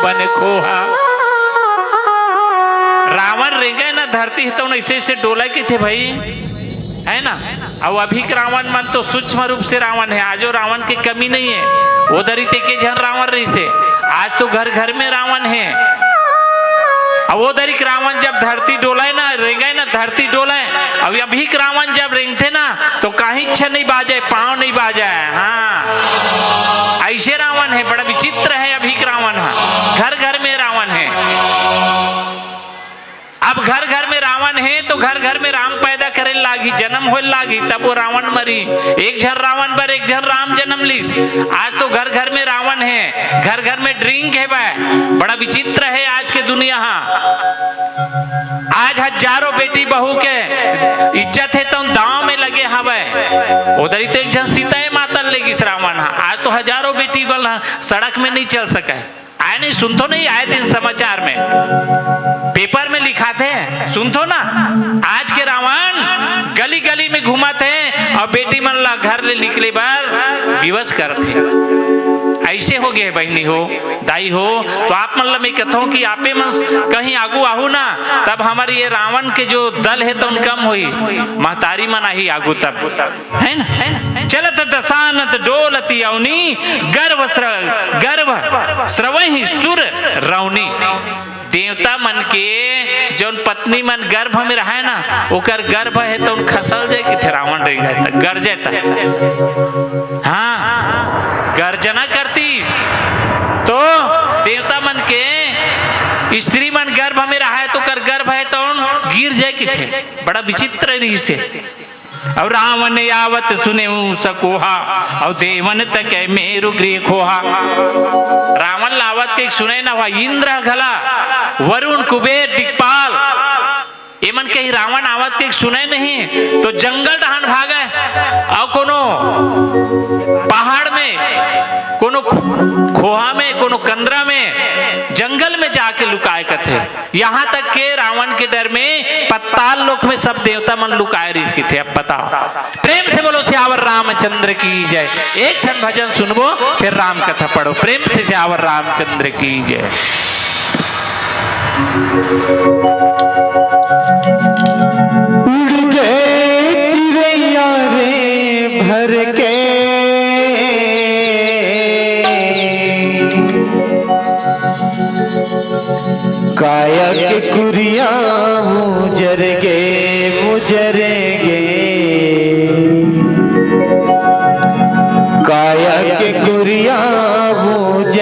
बन खोहा। रावण रेंगे ना धरती तो ऐसे ऐसे डोला के थे भाई, है ना। अब अभी रावण मन तो सूक्ष्म रूप से रावण है, आजो रावण की कमी नहीं है। उधर ही के जन रावण रही से, आज तो घर घर में रावण है। अब वो दरिक रावण जब धरती डोलाए ना, रेंगे ना धरती डोलाए। अब अभी रावण जब रेंगते ना तो कहीं छह नहीं बाजे, पांव नहीं बाजे। हाँ, ऐसे रावण है, बड़ा विचित्र है अभी रावण। घर घर में रावण है। अब घर घर में रावण है तो घर घर में राम पैदा करे लागी, जन्म हो लागी, तब वो रावण मरी। एक झन रावण पर एक झन राम जन्म लीस। आज तो घर घर में रावण है, घर घर में ड्रिंक है भाई, बड़ा विचित्र है आज के दुनिया। आज हजारों बेटी बहू के इज्जत है तो दांव में लगे हवे। उधर ही तो एक झन सीता माता लेगी रावण। आज तो हजारों बेटी बल सड़क में नहीं चल सके। आए नहीं, सुन तो नहीं आए दिन समाचार में, पेपर में लिखा थे, सुन तो ना। आज के रावण गली गली में घुमाते हैं और बेटी मन ला घर ले निकले बार विवश करते। ऐसे हो गए बहनी हो, दाई हो। तो आप मतलब मैं कहता हूँ कि आपे मन कहीं आगू आहू ना, तब हमारे ये रावण के जो दल है तो कम हुई, महतारी मना ही आगू तब, है ना। चलत दसानत डोलती अवनी गर्भ श्रवही सुर रवनी। देवता मन के जौन पत्नी मन गर्भ में रहे ना, ओकर गर्भ है तो खसल जाए कि थे रावण रह जाता, गरजे तक। हाँ, गर्जना करती तो देवता मन के स्त्री मन गर्भ में रहा है तो कर गर्भ है तो गिर जाए कि थे, बड़ा विचित्र रही से। और रावण आवत सुने सकोहा और देवन तक मेरु गृह खोहा। रावण लावत के सुने ना हुआ, इंद्र घला वरुण कुबेर दिक्पाल ये मन के रावण आवत के सुने नहीं तो जंगल डहान भागे और कोनो पहाड़ में, कोनो खोहा में, कोनो कंदरा में, जंगल में जाके लुकाए कथे। यहाँ तक के रावण के डर में पताल लोक में सब देवता मन लुकाए रिश्की थे। अब बताओ, प्रेम से बोलो सियावर रामचंद्र की जय। एक ठन भजन सुनबो फिर राम कथा पढ़ो। प्रेम से सियावर रामचंद्र की जय। उड़ गए चिड़ैया रे भर के, काया के कुरिया मुजर गे मुजर गे, काया के कुरिया मुजर गे।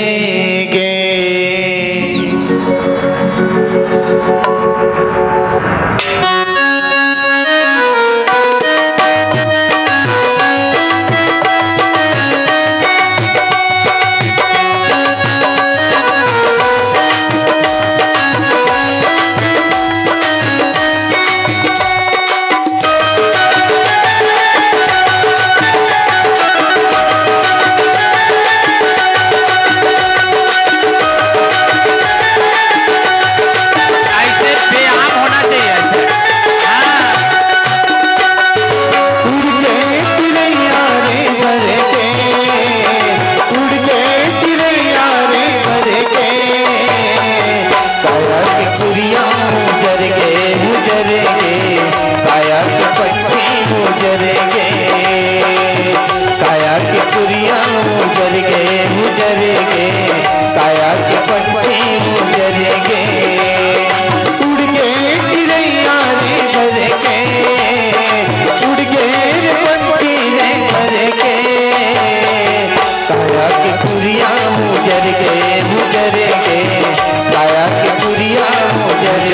काया के कुरिया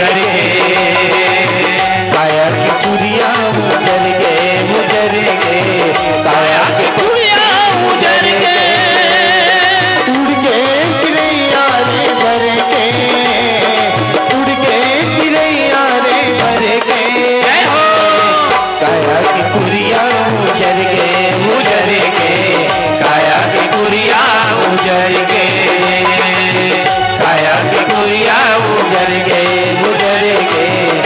उजर गे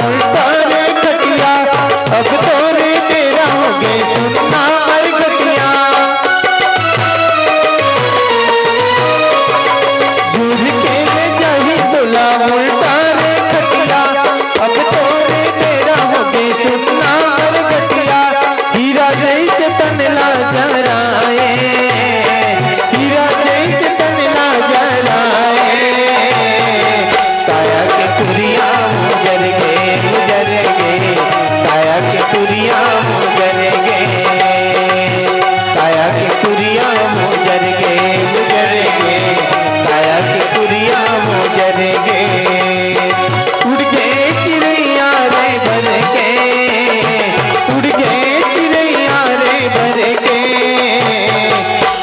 उल्टा रे खटिया अब तो रे तेरा हो गए सुनना मर गटिया झूठ के ले जाही बोला उल्टा रे खटिया अब तो रे तेरा हो गए सुनना मर गटिया हीरा जैसे तनला जराए हीरा जैसे तनला जराए काया के पुरिया मुजर गे काया के पुरिया मुजर गे काया के पुरिया मुजर गे काया के पुरिया मुजर गे उड़ गए चिड़ैया रे भर के उड़ गए चिड़ैया रे भर के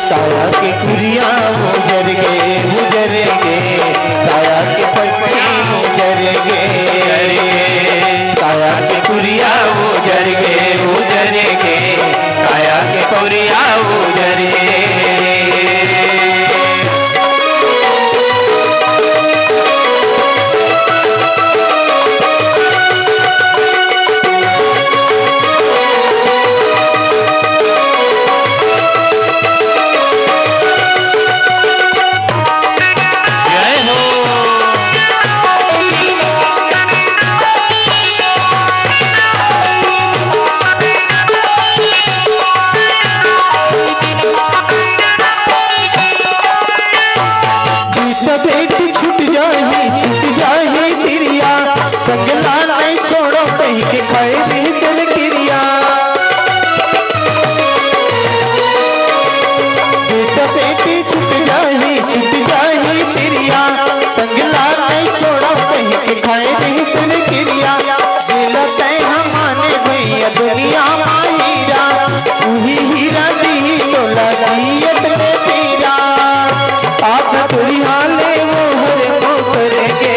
काया के पुरिया मुजर गे काया के पक्षी मुजर गे काया के पुरिया मुजर गे काया के पुरिया मुजर गे बेटी छूट जाही तिरिया संगला नहीं छोड़ो कहीं के खाए नहीं सल क्रिया बेटा बेटी छूट जाही तिरिया संगला नहीं छोड़ो कहीं के खाए नहीं सल क्रिया दिल तय हमारे भैया दुनिया माहीरा वही हीरा दी तोला जियत में पीरा आप तुरी हाले वो हर मो करेंगे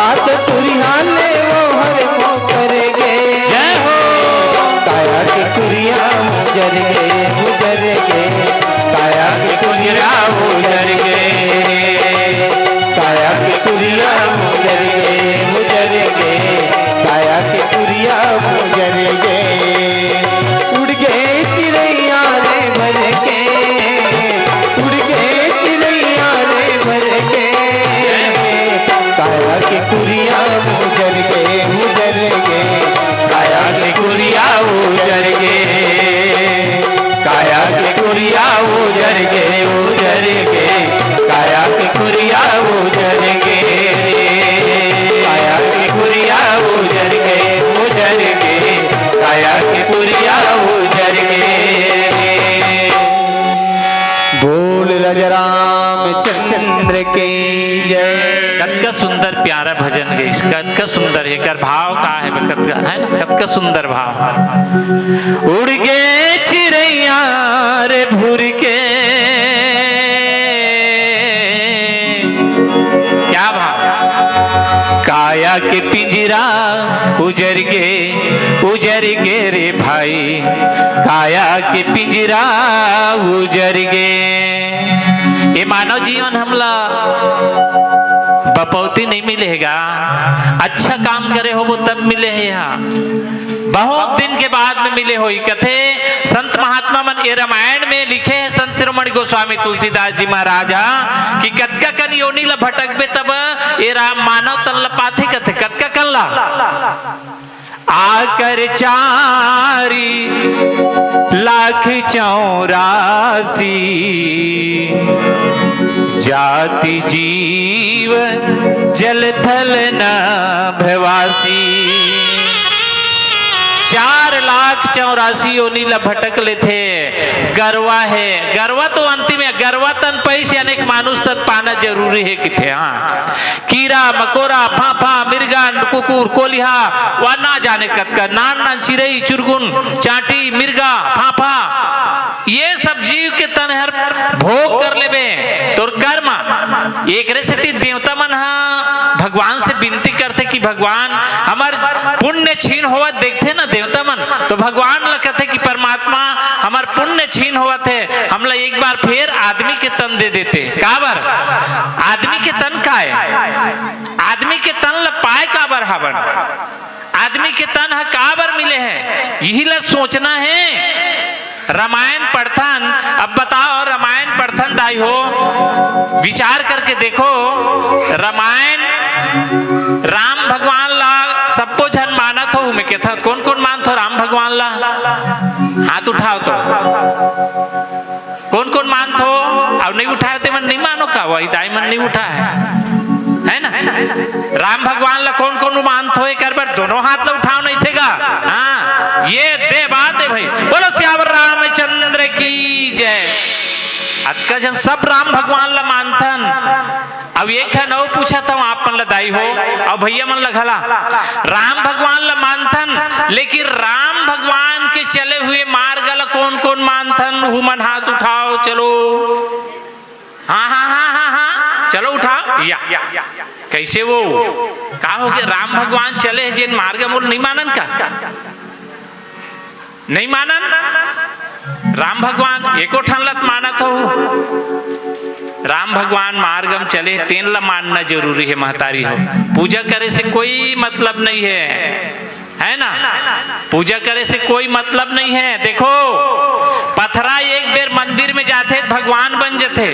आप तुरी हाले वो हर मो करेंगे जय हो काया के कुरिया मुजर गे काया के कुरिया मुजर गे काया के कुरिया मुजर गे काया के कुरिया मुजर गे उड़ गए चिड़ैया रे भर के उड़ गए चिड़ैया रे भर के काया के कुरिया मुजर गे काया के कुरिया मुजर गे काया के कुरिया मुजर गे काया के कुरिया मुजर गे काया के कुरिया मुजर गे काया के कुरिया मुजर गे बोल राम चंद्र के जय कतका सुंदर प्यारा भजन है इसका कतका सुंदर है कर भाव का है कतका है ना कतका सुंदर भाव उड़ गए चिड़ैया रे भूर के क्या भाव काया के पिंजरा उजर गे रे भाई काया के पिंजरा उजर गे ये मानव जीवन हमला बपौती नहीं मिलेगा अच्छा काम करे हो वो तब मिले है यहाँ बहुत दिन के बाद में मिले हो कथे संत महात्मा मन ये रामायण में लिखे हैं संत शिरोमणि गोस्वामी तुलसीदास जी महाराजा कि कतका कन योनि ला भटकबे तब ये राम मानव तन ला पाथे कथे कतका कन ला आकर 4,84,000 जाति जीव जल थल न भवासी 4,84,000 योनि ला भटक ले थे गरवा है गरवा तो अंतिम है गरवा तन पैसे अनेक मानुष तन पाना जरूरी है कि थे हाँ कीड़ा मकोरा फाफा मिर्गा कुकुर कोलिहा वा ना जाने कतका नान नान चिरई चुरगुन चाटी मिर्गा फाफा ये सब जीव के तन हर भोग कर लेबे तोर कर्म एक रे से देवता मन भगवान से विनती करते कि भगवान हमार पुण्य छीन होवा देखते ना देवता मन तो भगवान ला कहते कि परमात्मा हमार पुण्य छीन होवा थे हमला एक बार फिर आदमी के तन दे देते काबर आदमी के तन का है आदमी के तन ला पाए काबर काबर हवन, आदमी के तन ह काबर मिले हैं, यही ला सोचना है। रामायण पढ़थन, अब बताओ रामायण पढ़थन दाई हो, विचार करके देखो, रामायण राम भगवान ला सबको जन मानत हो, मैं कहता कौन कौन मानत हो राम भगवान ला, हाथ उठाओ तो कौन कौन मानत हो, अब नहीं उठाए तो मन नहीं मानो का, वही दाई मन नहीं उठा है ना। राम भगवान ला कौन कौन मानत हो, एक बार दोनों हाथ ला उठाओ नहीं सेगा, हाँ ये दे बात है भाई, बोलो श्यावर रामचंद्र की जय। अतका जन सब राम भगवान ला मानथन। अब एक ठन और पूछा था आप मन ला दाई हो, अब भैया मन ला घला राम भगवान ला मानथन, लेकिन राम भगवान के चले हुए मार्ग ला कौन कौन मानथन, हुमन हाथ उठाओ चलो, हाँ हाँ हाँ हाँ हाँ चलो उठाओ, या कैसे वो का हो गया, राम भगवान चले जिन मार्ग मोल नहीं मानन का, नहीं मानन राम भगवान एको ठन लत मानत हो, राम भगवान मार्गम चले तेन ला मानना जरूरी है महतारी हो, पूजा करे से कोई मतलब नहीं है ना, पूजा करे से कोई मतलब नहीं है। देखो पथरा एक बेर मंदिर में जाते भगवान बन जाते,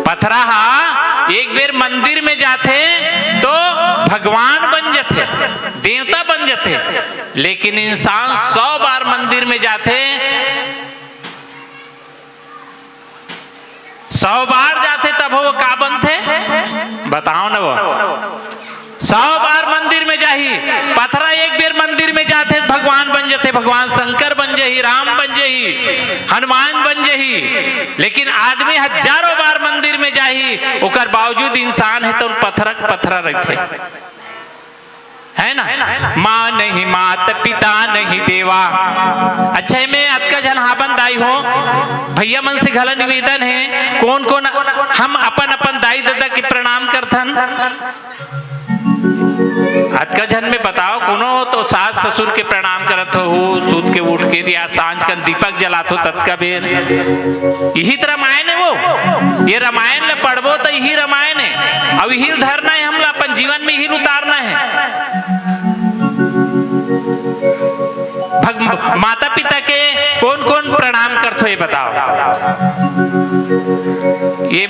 पथरा हा एक बेर मंदिर में जाते तो भगवान बन जाते, देवता बन जाते, लेकिन इंसान 100 बार मंदिर में जाते, 100 बार जाते तब वो का बनते बताओ ना, वो 100 बार मंदिर में जाही, पथरा एक बेर मंदिर में जाते भगवान बन जाते, भगवान शंकर बन जाही, राम बन जाही, हनुमान बन जाही, लेकिन आदमी हजारों बार मंदिर में जाही, ओकर बावजूद इंसान है तो पथरा पथरा रहते है ना। माँ नहीं मात पिता नहीं देवा, अच्छा मैं आपका जन हाबन दाई हो, भैया मन से घला निवेदन है, कौन कौन हम अपन अपन दाई दादा के प्रणाम करथन, आज का जन में बताओ, कोनो तो सास ससुर के प्रणाम करत हो, सूत के उठ के दिया सांझ का दीपक जलात हो तत्का बेर, यही तो रामायण है वो, ये रामायण में पढ़बो तो यही रामायण है, अब यही धरना है, हमला अपन जीवन में यही उतारना है। माता पिता के कौन कौन प्रणाम करते हो ये बताओ, ये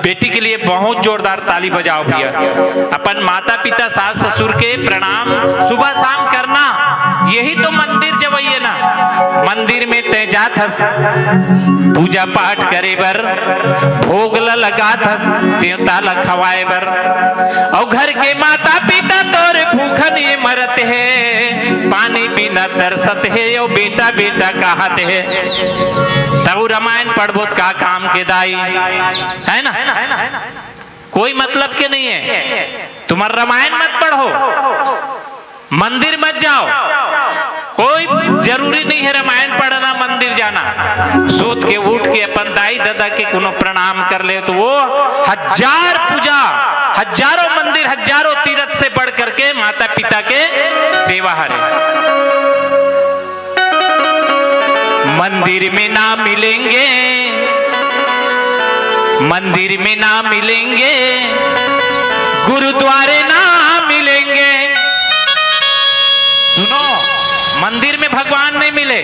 बेटी के लिए बहुत जोरदार ताली बजाओ भैया, अपन माता पिता सास ससुर के प्रणाम सुबह शाम करना, यही तो मंदिर जवैये ना, मंदिर में तय जात हस पूजा पाठ करे बर, भोग ला लगात हस देवता ला खवाए बर, और घर के माता पिता तोरे भूखन ये मरत है, पानी बिना तरसत है, यो बेटा बेटा कहत है, तब रामायण पढ़बो का काम के दाई है ना, कोई मतलब के नहीं है, तुम्हारा रामायण मत पढ़ो, मंदिर मत जाओ, कोई जरूरी नहीं है रामायण पढ़ना मंदिर जाना, सूत के उठ के अपन दाई दादा के कोनो प्रणाम कर ले तो वो हजार पूजा, हजारों मंदिर, हजारों तीर्थ से बढ़ करके माता पिता के सेवा हरे। मंदिर में ना मिलेंगे, मंदिर में ना मिलेंगे, गुरुद्वारे ना मिलेंगे, सुनो मंदिर में भगवान नहीं मिले,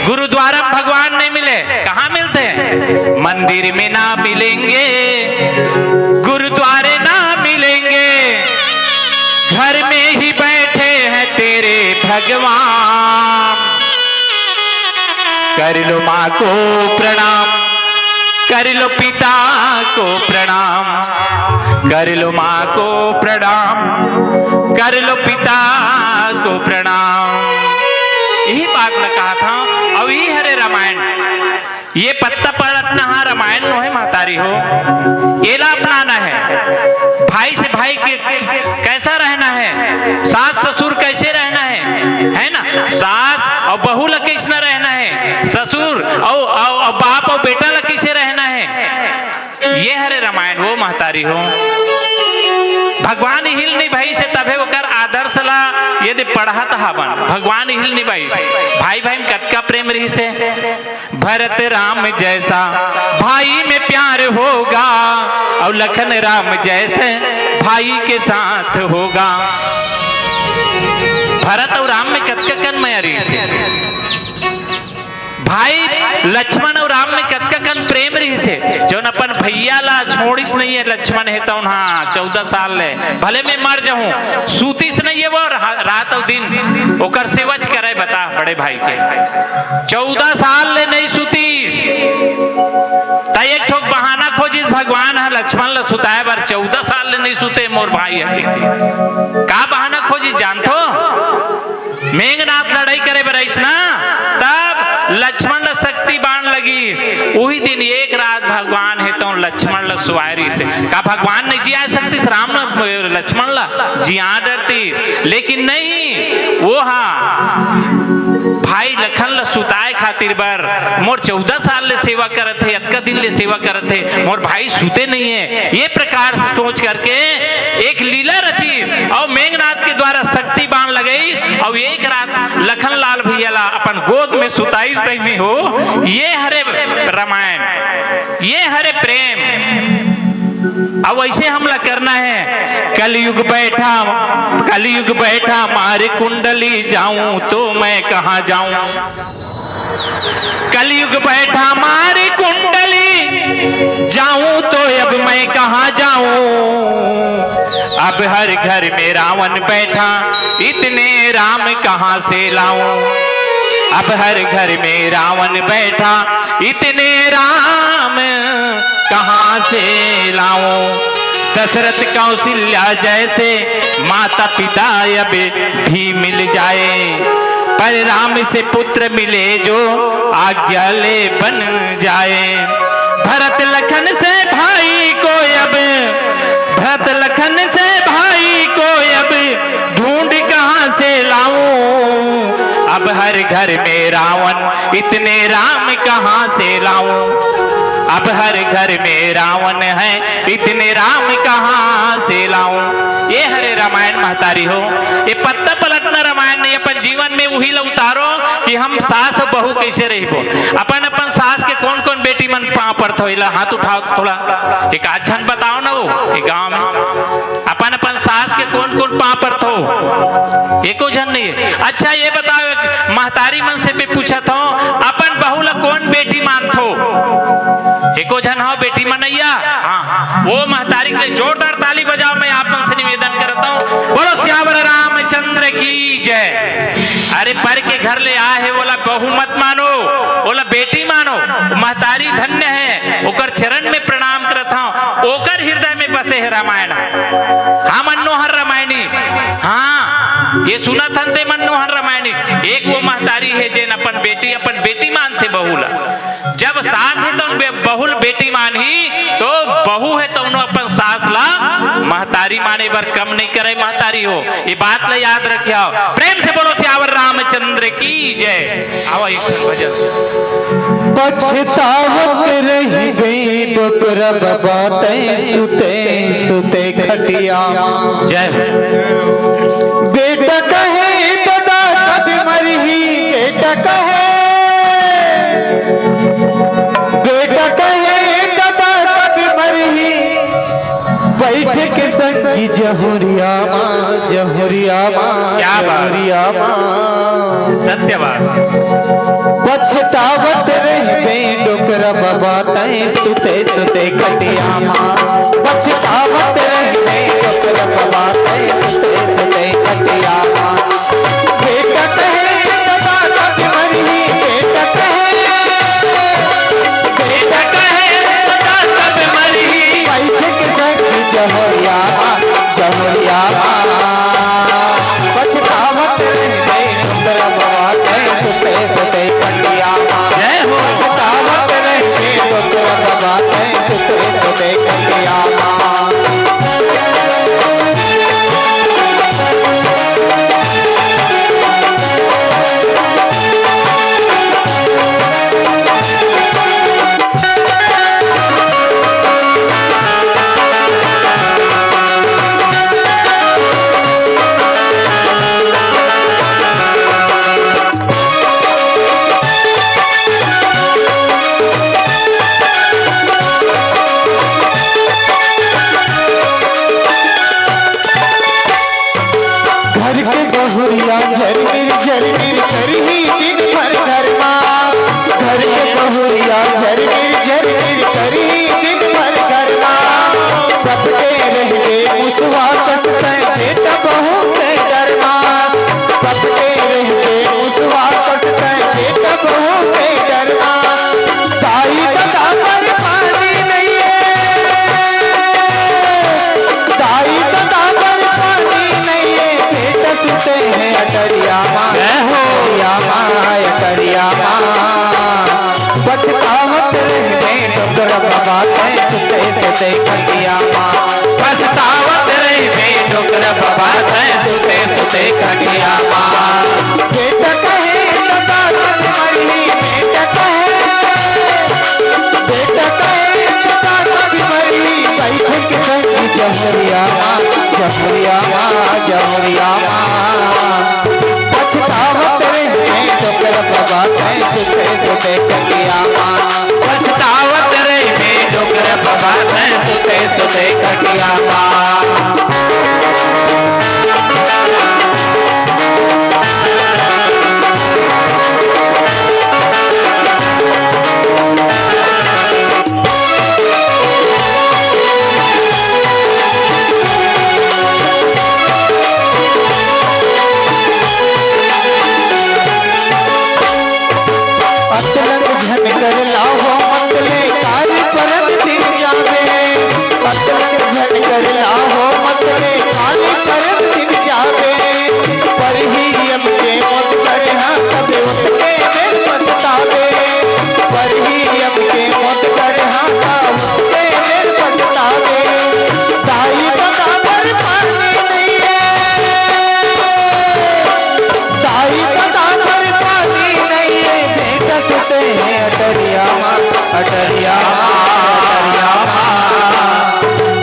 गुरुद्वारा में भगवान नहीं मिले, कहाँ मिलते हैं, मंदिर में ना मिलेंगे, गुरुद्वारे ना मिलेंगे, घर में ही बैठे हैं तेरे भगवान, कर लो माँ को प्रणाम, कर लो पिता को प्रणाम, कर लो माँ को प्रणाम, कर लो पिता को प्रणाम, यही बात मैं कहा था। अब ये हरे रामायण, ये पत्ता पड़त नहा रामायण नो है महतारी हो, एला अपनाना है, भाई से भाई के कैसा रहना है, सास ससुर कैसे रहना है ना, सास और बहू ला कैसे रहना है, ससुर और बाप और बेटा ला कैसे रहना है, ये हरे रामायण वो महतारी हो। भगवान हिल नहीं भाई से तबे ओकर आदर्श ला यदि पढ़त हवन, भगवान हिल नहीं भाई भाई भाई में कतका प्रेम रही से, भरत राम जैसा भाई में प्यार होगा, और लखन राम जैसे भाई के साथ होगा, भरत और राम में कतकन मयरी से भाई लक्ष्मण और राम में कतकन प्रेम रही से जो अपन भैया ला छोड़िस नहीं है लक्ष्मण है तो हाँ 14 साल ले भले मैं मर जाऊं सूतीस नहीं है वो रात और दिन ओकर सेवच करे बता बड़े भाई के 14 साल ले नहीं सूतीस ता एक ठोक बहाना खोजिस भगवान है लक्ष्मण ला सुताए बार 14 साल ले नहीं सूते मोर भाई है का बहाना खोजिस जानतो मेघनाथ लड़ाई करे बरइस ना तब लक्ष्मण ला शक्ति बाण लगी वही दिन एक रात भगवान है तो लक्ष्मण ला सुवारी से का भगवान ने जिया सकती राम लक्ष्मण ला जिया डरती लेकिन नहीं वो हाँ भाई लखन ला सुताए खातिर बर मोर 14 साल ले सेवा करत है अतका दिन ले सेवा करत है मोर भाई सूते नहीं है ये प्रकार से सोच करके एक लीला रची और मेघनाथ के द्वारा शक्ति बाण लगई और एक रात लखन लाल भैया ला अपन गोद में सुताई नहीं हो ये हरे रामायण ये हरे प्रेम अब ऐसे हमला करना है कलयुग बैठा मारे कुंडली जाऊं तो मैं कहां जाऊं कलयुग बैठा मारे कुंडली जाऊं तो अब मैं कहां जाऊं अब हर घर में रावण बैठा इतने राम कहां से लाऊं अब हर घर में रावण बैठा इतने राम कहां से लाऊं दशरथ कौशल्या जैसे माता पिता अब भी मिल जाए पर राम से पुत्र मिले जो आज्ञा ले बन जाए भरत लखन से भाई को अब भरत लखन से भाई को अब ढूंढ कहां से लाऊं अब हर घर में रावण इतने राम कहां से लाऊं अब हर घर में रावण है इतने राम कहां से लाऊं ये हरे रामायण महतारी हो ये पत्ता पलटना रामायण नहीं अपन जीवन में वही ला उतारो कि हम सास और बहू कैसे रहिबो अपन अपन सास के कौन कौन बेटी मन पाँव पर थोड़ा हाथ उठाओ थोड़ा एक आछन बताओ ना वो एक गांव में अपन अपन सास के कौन कौन पाँव पर थो एको जन नहीं है अच्छा ये बताओ महतारी मन से भी पूछा था अपन बहू ला कौन बेटी मानथो एको जन हो बेटी मनैया हाँ वो महतारी के लिए जोरदार ताली बजाओ मैं आप मन से निवेदन करता हूँ बोलो श्यावर रामचंद्र की जय अरे पर के घर ले आए है बोला बहू मत मानो बोला बेटी मानो महतारी धन्य है ओकर चरण में प्रणाम करता हूँ ओकर हृदय में बसे है रामायण हाँ मनोहर रामायणी हाँ ये सुना थे मनोहर रामायणी एक वो महतारी है जेन अपन बेटी मानते बहुला जब सास है तो बहुल बेटी मानी तो बहू है तो अपन सास ला महतारी माने बर कम नहीं करे महतारी हो ये बात ला याद रखियो प्रेम से बोलो श्यावर रामचंद्र की जय आओ एक भजन पछतावत रही गई डोकरा बाते सुते सुते खटिया जय बेटा कहे दादा कभी मरही बेटा कहे दादा कभी मरही बैठ के संगी जहुरिया क्या बात सत्य बात पछतावत रही डोकरा बाते सुते सुते खटिया पछतावत रही डोकरा बाते सुते सुते खटिया बेटा कहे दादा कभी मरही बेटा कहे दादा कभी मरही बैठ के संगी जहुरिया पछतावत रही डोकरा बाते सुते सुते खटिया जय हो पछतावत रही डोकरा बाते सुते सुते खटिया घर के बहुरिया झरमिर झरमिर करही दिन भर घरमा घर के बहुरिया झरमिर झरमिर करही दिन भर घरमा सबके रहते मुसवा कटते बेटा बहू के घरमा सबके रहते मुसवा कटते बेटा बहू के घरमा ताई दादा पर पानी नहीं है ताई दादा पर पानी नहीं है बेटा सुते हैं अटरिया माँ अटरिया माँ पछतावत रहते डोगर बाबा के सुते सुते कटिया माँ पछतावत रहते डोगर बाबा के सुते सुते कटिया माँ बेटा कहे दादा तुम्हारी बेटा कहे दादा तुम्हारी बैठ के संगी जमुरिया माँ जमुरिया माँ जमुरिया माँ पछतावत रहते डोगर बाबा के सुते सुते कटिया माँ पछतावत रहते डोगर बाबा के सुते सुते कटिया माँ अतलंग झन कर लाहो मतले कार्य परत दिन जावे अतलंग झन कर लाहो मतले कार्य परत दिन जावे पर ही यम के मत कर हाँ तब उसके में पछतावे पर ही यम के मत कर हाँ तब उसके में पछतावे दाई दादा पर पानी नहीं है दाई दादा पर पानी नहीं है बेटा सुते हैं अटरिया माँ अटरिया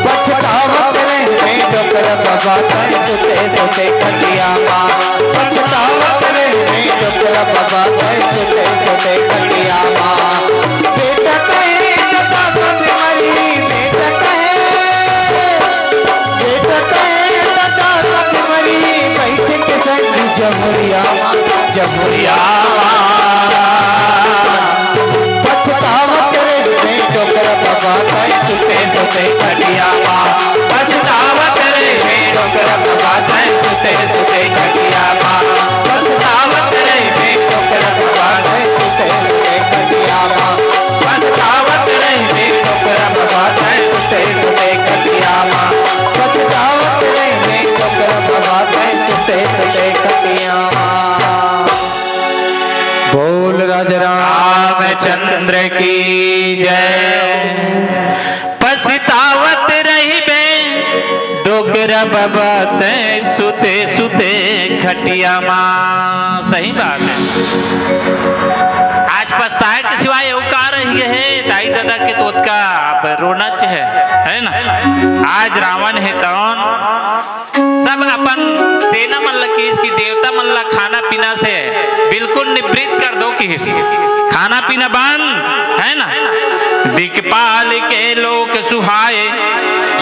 पछतावत रहते डोकर बाबा के सुते सुते कटिया माँ पछतावत रहते डोकर बाबा के सुते सुते कटिया माँ बेटा कहे दादा तुम्हारी बेटा कहे दादा तुम्हारी बैठ के संगी जमुरिया माँ जमुरिया पछतावत रहते डोकर बाबा के सुते सुते कटिया माँ पछतावत रहते डोकर बाबा के सुते सुते कटिया माँ पछतावत रहते डोकर बाबा के सुते सुते कटिया माँ पछतावत रहते डोकर बाबा के सुते सुते कटिया माँ पछतावत रहते डोकर बाबा के सुते सुते कटिया माँ बोल राजा रामचंद्र की जय पछतावत रहिबे डोगर बाबा ते सुते सुते खटिया माँ। सही बात है। आज पछताए के सिवाय वो का रही है दाई दादा के तोत का अब रोना है ना। आज रावण है तौन सब अपन सेना मन की इसकी देवता मन ला खाना पीना से बिल्कुल निवृत्त कर दो कि खाना पीना बंद है ना। दिक्पाल के लोक सुहाए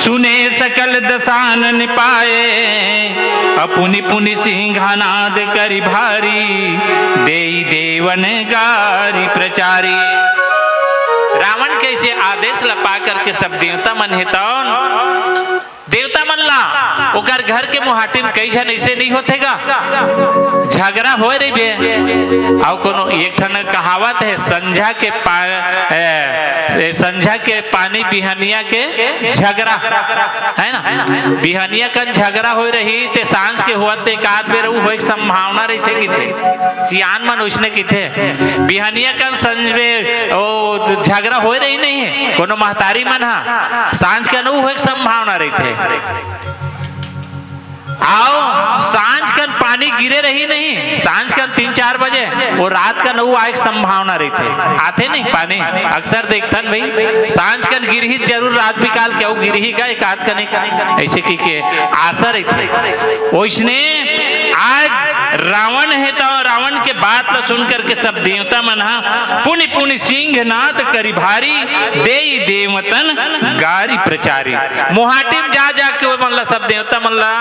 सुने सकल दसान निपाए अपुनि पुनि सिंहानाद करि भारी देई देवन गारी प्रचारी। रावण कैसे आदेश लपा करके सब देवता मन हेतौन देवता मन ला ओकर घर के मुहाटी में कई जन ऐसे नहीं होतेगा झगड़ा हो रही बे और कोनो एक ठन कहावत है संझा के पानी बिहनिया के झगड़ा है ना। बिहनिया का झगड़ा हो रही ते सांझ के होते एक आध बेर हो एक संभावना रही थे कि थे सियान मन उसने की थे बिहनिया का संजवे ओ झगड़ा हो रही नहीं है कोनो महतारी मन हा सांझ का नु एक संभावना रही थे आओ सांझ का पानी गिरे रही नहीं सांझ का 3-4 बजे वो रात का 9 आए संभावना रही थे आते नहीं पानी अक्सर देखतन भाई सांझ का गिरही जरूर रात बिकाल क्या वो गिरही का एक आध का नहीं ऐसे की के आशा रही थे उसने आज रावण है तो रावण के बात ला सुन करके सब देवता मन पुनि पुनि सिंह नाद करी भारी दे देवतन गारी प्रचारी। मुहाटी जा जाके वो मन ला सब देवता मन ला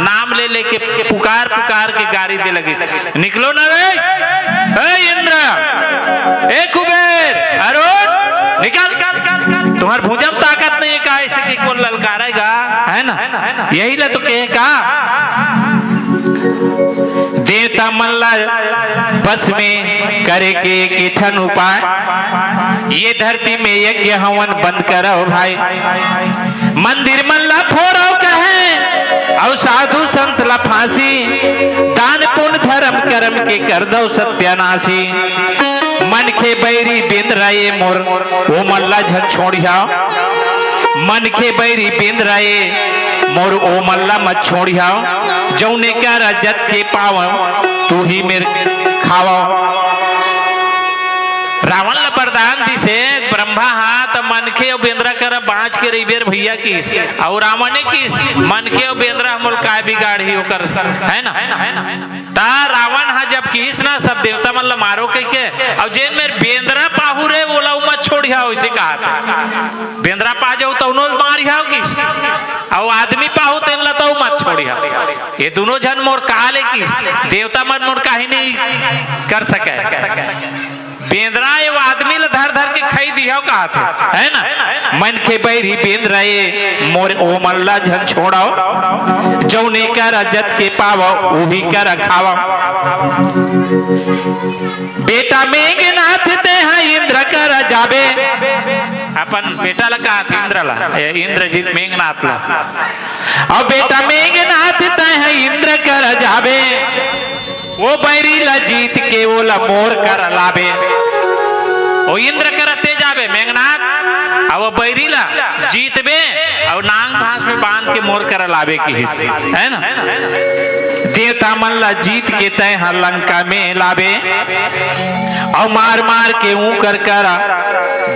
नाम ले लेके पुकार पुकार के गारी दे लगी। निकलो ना रे, इंद्र, ए कुबेर, अरुण, निकल, तुम्हार भुजम ताकत नहीं है का ऐसे कि कौन ललकारेगा, है ना? यही ला तो कहे का देवता मल्ला बस में करे के किठन उपाय, ये धरती में यज्ञ हवन बंद करो भाई। मंदिर मल्ला फोड़ो कहे और साधु संत ला फांसी, दान पुण्य धर्म कर्म के कर दो सत्यानाशी। मन के बैरी बेंद्राए मोर ओ मल्ला झन छोड़िया, मन के बैरी बेंद्राए मोर ओ मल्ला मत छोड़िया। जौने का रजत के पाव तू ही मेरे खावा। रावण ला वरदान दिसे ब्रह्मा हाथ मन के बेंद्रा कर बाँच के रही बेर भैया किस और रावण ने किस मन के बेंद्रा हम काय बिगाड़ी कर, है ना? ता रावण हा जब किस ना सब देवता मन ला मारो कह के और जेन में बेंद्रा पाहु रे बोला मत छोड़िया, वैसे कहा था बेंद्रा पा जाओ तो उन्होंने मारिया किस और आदमी पाहु तेन ला तो मत छोड़िया। ये दोनों जन मोर काले किस देवता मन मोर काहे नहीं कर सके। बेंद्रा ये आदमी ला धर धर के खाई दिया कहा थे, है ना? मन के बैरी बेंद्रा ये मोर ओ मल्ला झन छोड़ाओ, जौने का रजत के पावो वही का रखावा। बेटा मेघनाथ ते हैं इंद्र कर जाबे, अपन बेटा ला कहा थे इंद्र ला, इंद्रजीत मेघनाथ ला। और बेटा मेघनाथ ते हैं इंद्र कर जाबे, वो बैरी ला जीत के वो ला मोर कर लाबे। वो इंद्र करते जाबे मेघनाथ और वो बैरी ला जीतबे और नांग घास में बांध के मोर कर लाबे की हिस्से, है ना? देवता मन ला जीत के तय लंका में लाबे और मार मार के ऊकर करा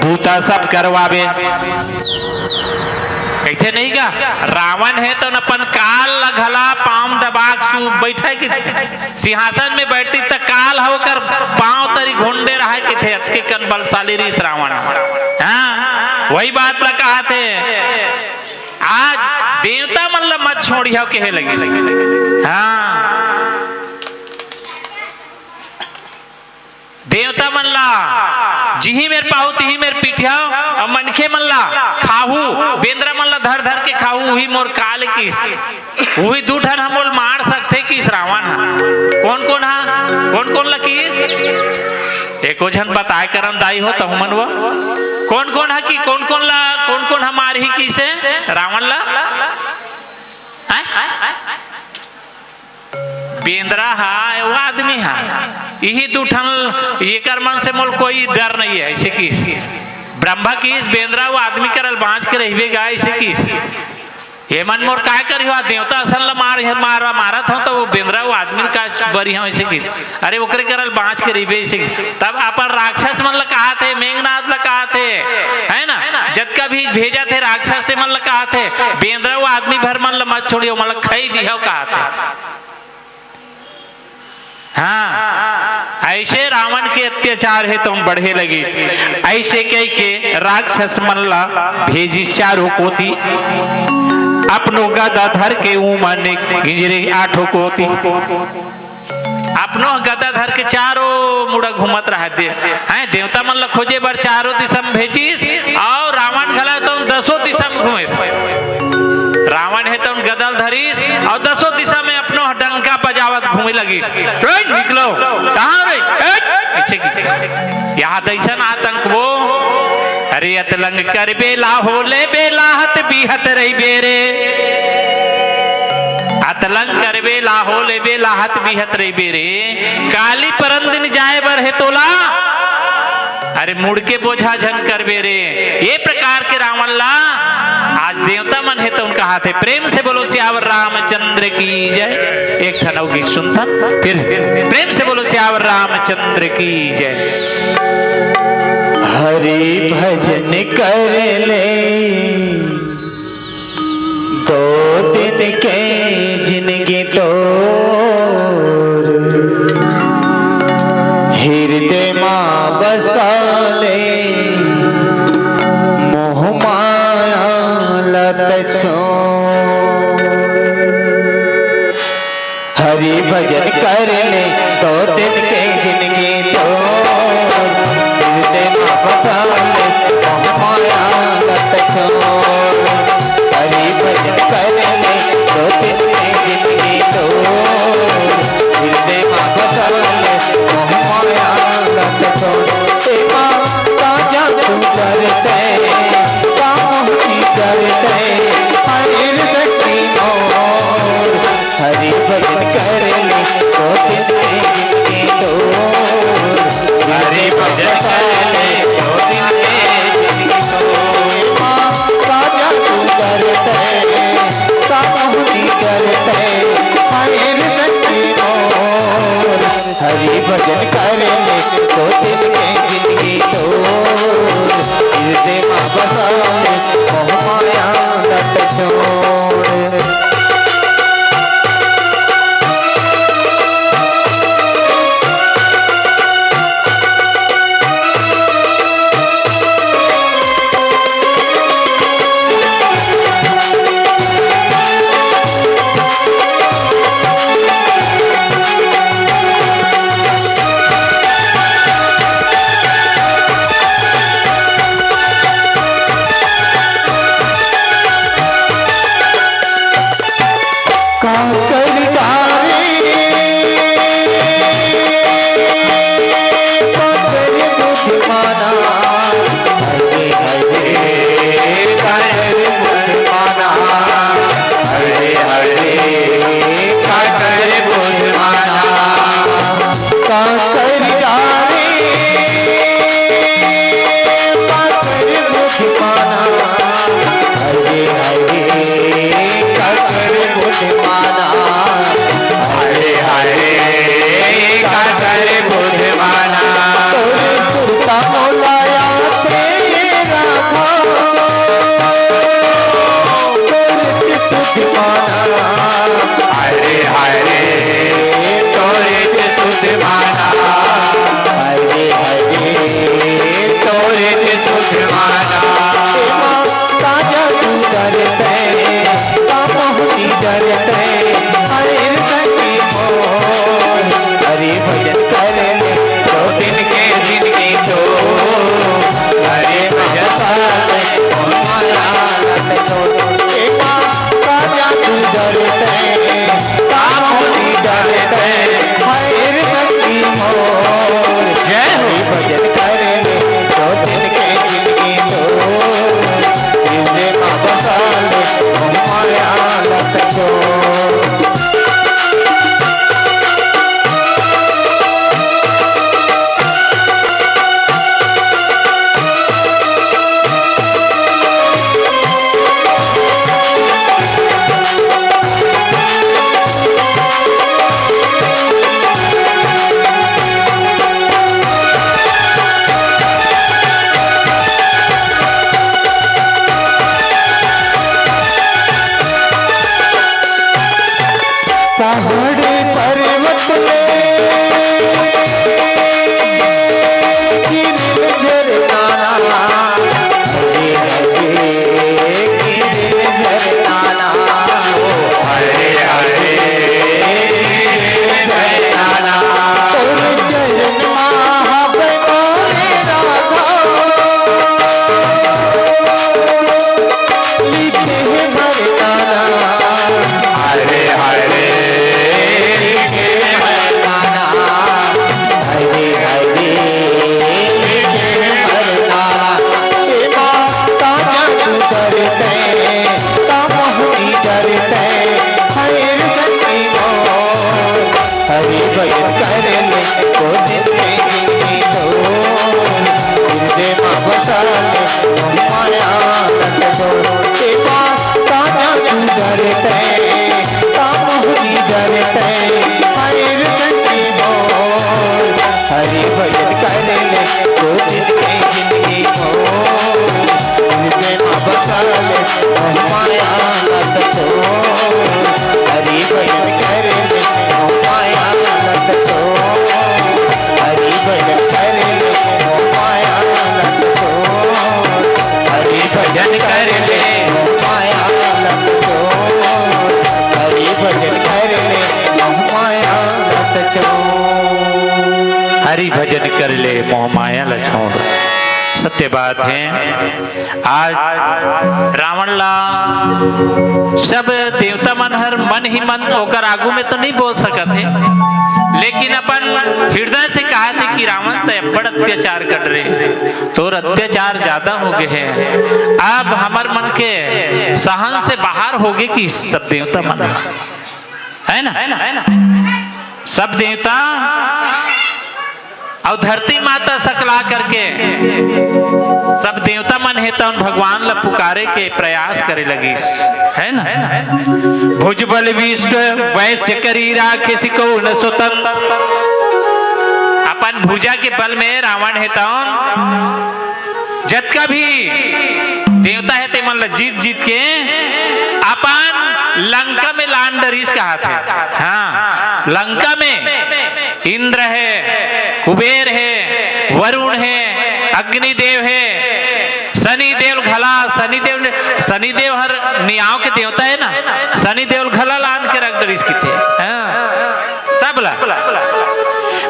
भूता सब करवाबे। कैसे नहीं का रावण है तो अपन काल लगला पांव दबाक सु बैठे कि सिंहासन में बैठती तो काल होकर पांव तरी घुंडे रहा कि थे अतके कन बलशाली रीस रावण। हाँ वही बात ला कहा थे आज देवता मन ला मत छोड़िया कहे लगी। हाँ देवता मन ला जिही मेर पाहु तिही मेर पीठिया और मनखे मन ला खाहू बेंद्रा मन ला धर धर के खाहू वही मोर काल किस वही दू ठन हम मोल मार सकते किस रावण हा। कौन कौन हा कौन कौन ला किस एको झन बताए करन दाई हो तो मन वो कौन कौन हा कि कौन कौन हमार ही किसे रावण ला बेंद्रा हा वो आदमी हा यही दू ठन ये कर मन से मोल कोई डर नहीं है। ऐसे किस ब्रह्मा किस बेंद्रा वो आदमी करल बाँच के रहिबे गा। ऐसे किस ये मन मोर काय करी हो देवता असन ला मारत हो तो वो बेंद्रा वो आदमी का बरी हो। ऐसे किस अरे ओकरे करल बाँच के रहिबे। ऐसे तब अपन राक्षस मन ला कहा थे मेघनाथ ला कहा थे, है ना? जत का भी भेजा थे राक्षस ते मन ला कहा थे बेंद्रा वो आदमी भर मन ला मत छोड़ियो मन ला खाई दिया कहा थे। हाँ ऐसे रावण के अत्याचार है तुम बढ़े लगी। ऐसे कह के राक्षस मल्ला भेजी चारों कोती अपनो गदा धर के उमने गिंजरे आठों कोती अपनो गदा धर के चारों मुड़ा घूमत रहा दे हैं देवता मन ला खोजे बर चारों दिशा में भेजीस और रावण गला तो 10 दिशा में घूमेस। रावण है तो गदल धरीस और 10 दिशा में अपनो डंका बजावत घूमे लगीस। निकलो कहाँ यहाँ दैसन आतंक वो अरे अतलंग कर बेला हो ले बेला हत बीहत रही बेरे अतलंग कर बेला हो ले बेला हत बीहत रही बेरे काली परंदिन जाए बर है तोला अरे मुड़ के बोझा झन कर बेरे। ये प्रकार के रावण ला आज देवता मन है तो उनका हाथ है। प्रेम से बोलो सियावर रामचंद्र की जय। एक ठनौ की सुनता फिर प्रेम से बोलो सियावर रामचंद्र की जय। हरि भजन कर ले 2 दिन के जिंदगी तोर भजन कर ले तो दिन के जिंदगी तो दिल में बसा ले माया लत छोड़ हरि भजन कर ले तो दिन के जिंदगी तो दिल में बसा ले माया लत छोड़ ताजा तू करते काम ही करते हरि शक्ति मोर हरि भजन कर ले तो दिन के जिंदगी तो हरि भजन कर ले तो दिन के जिंदगी तो ताजा तू करते काम ही करते हरि शक्ति मोर हरि भजन कर ले तो दिन के जिंदगी तो हृदय में बसा ले मोह माया लत छोड़ कर ले मोह माया ल छोड़। सत्य बात है, आज रावण ला सब देवता मन हर मन ही मन होकर आगू में तो नहीं बोल सकत है, लेकिन अपन हृदय से कहा थे कि रावण तो बड़ अत्याचार कर रहे, तो अत्याचार ज्यादा हो गए हैं, अब हमार मन के सहन से बाहर हो गए कि सब देवता मन है ना, सब देवता और धरती माता सकला करके सब देवता मन है तो भगवान ला पुकारे के प्रयास करे लगी, है ना। भुजबल विश्व वैश्य करी राखे सिको न स्वतंत्र, अपन भुजा के बल में रावण है तो जतका भी देवता है ते मन ला जीत जीत के अपन लंका में लांडरीस कहा था। हाँ, लंका में इंद्र है, कुबेर है, वरुण है, अग्निदेव है, शनिदेव घला, शनिदेव हर नियाव के देवता है ना, शनिदेव घला लान के रख डरिस की थे। हाँ, सब ला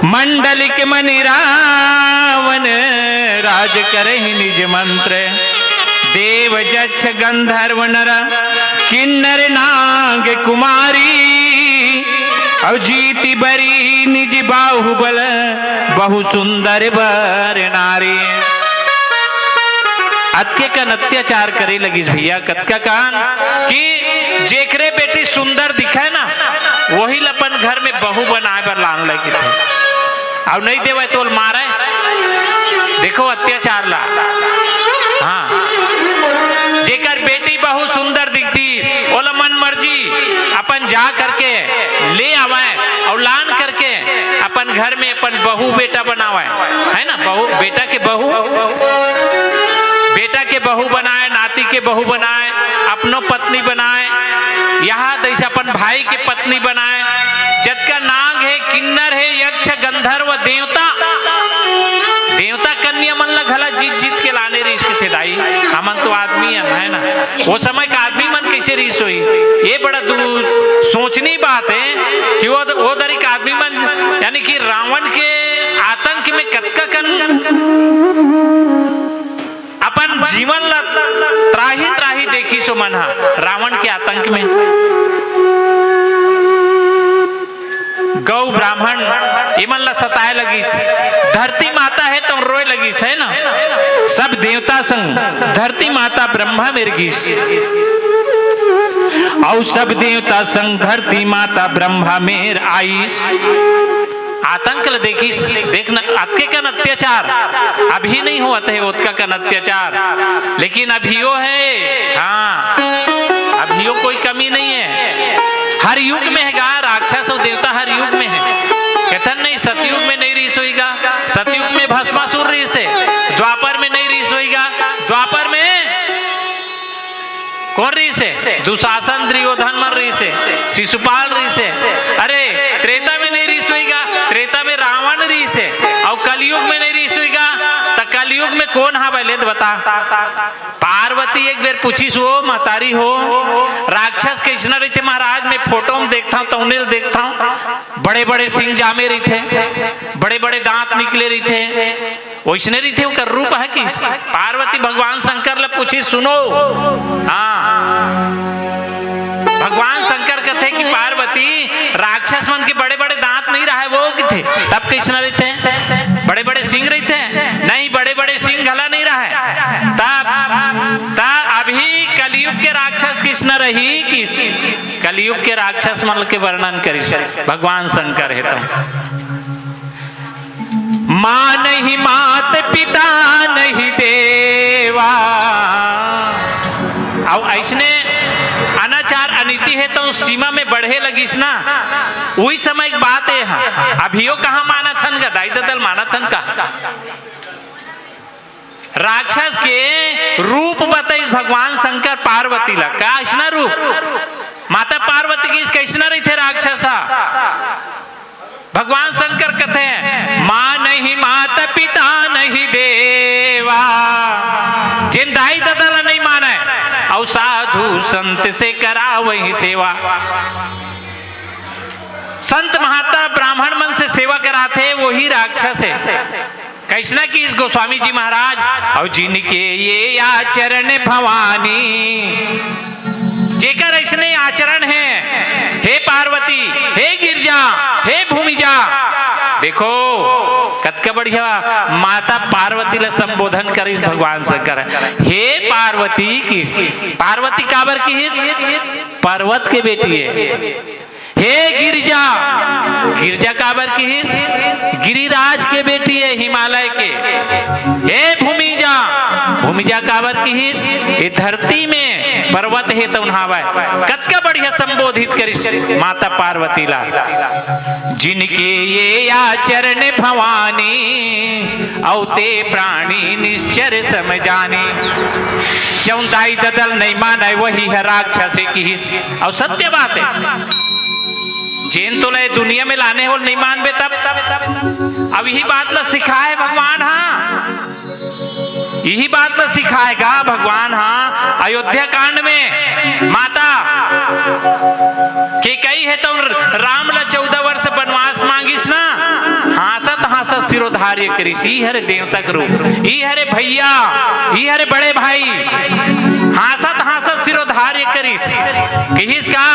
मंडलिक मनि रावण राज करे निज मंत्र, देव जक्ष गंधर्व नर किन्नर नाग कुमारी, और जीति बरी निज बाहुबल बहु सुंदर बर नारी। अतके का अत्याचार करे लगी भैया, कतका कान कि जेकरे बेटी सुंदर दिखे ना वही अपन घर में बहू बनाए बर लान लगी थे, और नहीं देवे तो मारे। देखो अत्याचार ला। हाँ, जेकर बेटी बहु सुंदर दिखती ओला मन मर्जी अपन जा करके ले आवे और लान करके अपन घर में अपन बहू बेटा बनावे, है ना। बहू बेटा के बहू बनाए, नाती के बहू बनाए, अपनो पत्नी बनाए, यहाँ जैसे अपन भाई के पत्नी बनाए। जतका नाग है, किन्नर है, यक्ष गंधर्व देवता कन्या मन ला घला जीत जीत के लाने रीस के थे दाई। हमन तो आदमी है ना, वो समय का आदमी मन कैसे रीस हुई, ये बड़ा सोचनी बात है कि वो दरी का आदमी मन, यानी कि रावण के आतंक में कतका कन अपन जीवन ला त्राही त्राही देखी सो मन रावण के आतंक में। गौ ब्राह्मण इमन ला सताए लगिस, धरती माता है तो रोए लगिस, है ना। सब देवता संग धरती माता ब्रह्मा मिर्गिस, और सब देवता संग धरती माता ब्रह्मा मेर आईस। आतंक ल देखिस, देखना अतके का अत्याचार अभी नहीं हुआ है, उसका का अत्याचार लेकिन अभियो है। हाँ, अभियो कोई कमी नहीं है, हर युग में है गा, राक्षस और देवता हर युग में है। कथन नहीं सतयुग में नहीं रीस होगा, सतयुग में भस्मासुर रीस है, द्वापर में नहीं रीस होगा, द्वापर में कौन रीस है, दुशासन दुर्योधन मन रीस है, शिशुपाल रीस है। अरे त्रेता में नहीं रीस होगा, त्रेता में रावण रीस है, और कलयुग में नहीं रीस होगा तो कलयुग में कौन हा बैले बता। पार्वती एक बेर पूछी सो महतारी हो, राक्षस कैसना रहते महाराज, मैं फोटो में देखता हूँ, तौनेल देखता हूँ, बड़े बड़े सिंह जामे रहते, बड़े बड़े दांत निकले रहते, वैसने रहते उनका रूप है कि। पार्वती भगवान शंकर ले पूछी, सुनो। हाँ, भगवान शंकर कहते कि पार्वती राक्षस मन के बड़े बड़े दांत नहीं रहा है, वो किथे तब कैसना रहते, बड़े बड़े सिंह रहते नहीं, बड़े बड़े सिंह गला नहीं रहा है तब अभी कलयुग के राक्षस किसना रही, किस कलयुग के राक्षस मन के वर्णन करी भगवान शंकर है। तो मां नहीं मात पिता नहीं देवा, अब ऐसने अनाचार अनीति है तो उस सीमा में बढ़े लगिस ना, वही समय एक बात है। हाँ, अभियो कहाँ माना थन का दाई दल माना थन का, राक्षस के रूप बताइस भगवान शंकर पार्वती ला, का ऐसना रूप माता पार्वती की कैसना रही थे राक्षसा। भगवान शंकर कहते हैं मां नहीं माता पिता नहीं देवा, जिन दाई दादा नहीं माना है, और साधु संत से करा वही सेवा। संत महात्मा ब्राह्मण मन से सेवा कराते वही राक्षस है। कैसना कि इस गोस्वामी जी महाराज और जिनके ये आचरण भवानी, जेकर ऐसने आचरण है, हे पार्वती, हे गिरजा, हे भूमिजा। देखो कतका बढ़िया माता पार्वती ला संबोधन करिस भगवान शंकर, हे पार्वती किस, पार्वती काबर की पर्वत के बेटी है। हे गिरजा, गिरजा काबर की हिस, गिरिराज के बेटी है हिमालय के। हे भूमिजा, भूमिजा काबर की हिस, ये धरती में पर्वत है तो नहावे। कतका बढ़िया संबोधित करिस माता पार्वती ला। जिनके ये आचरण भवानी, औते प्राणी निश्चर समझानी। जौन दाई ददल नहीं माने वही है राक्षस की हिस। और सत्य बात है, जेन तो ले दुनिया में लाने हो नहीं मानबे तब अब यही बात ला सिखाए भगवान। हाँ, यही बात ला सिखाएगा भगवान। हाँ, अयोध्या कांड में माता के कई है तो राम ला 14 वर्ष वनवास मांगिस ना, हासत हासत सिरोधार्य करिस। ई हरे देवता के रूप, ई हरे भैया, ई हरे बड़े भाई, हासत हासत सिरोधार्य करिस। किस का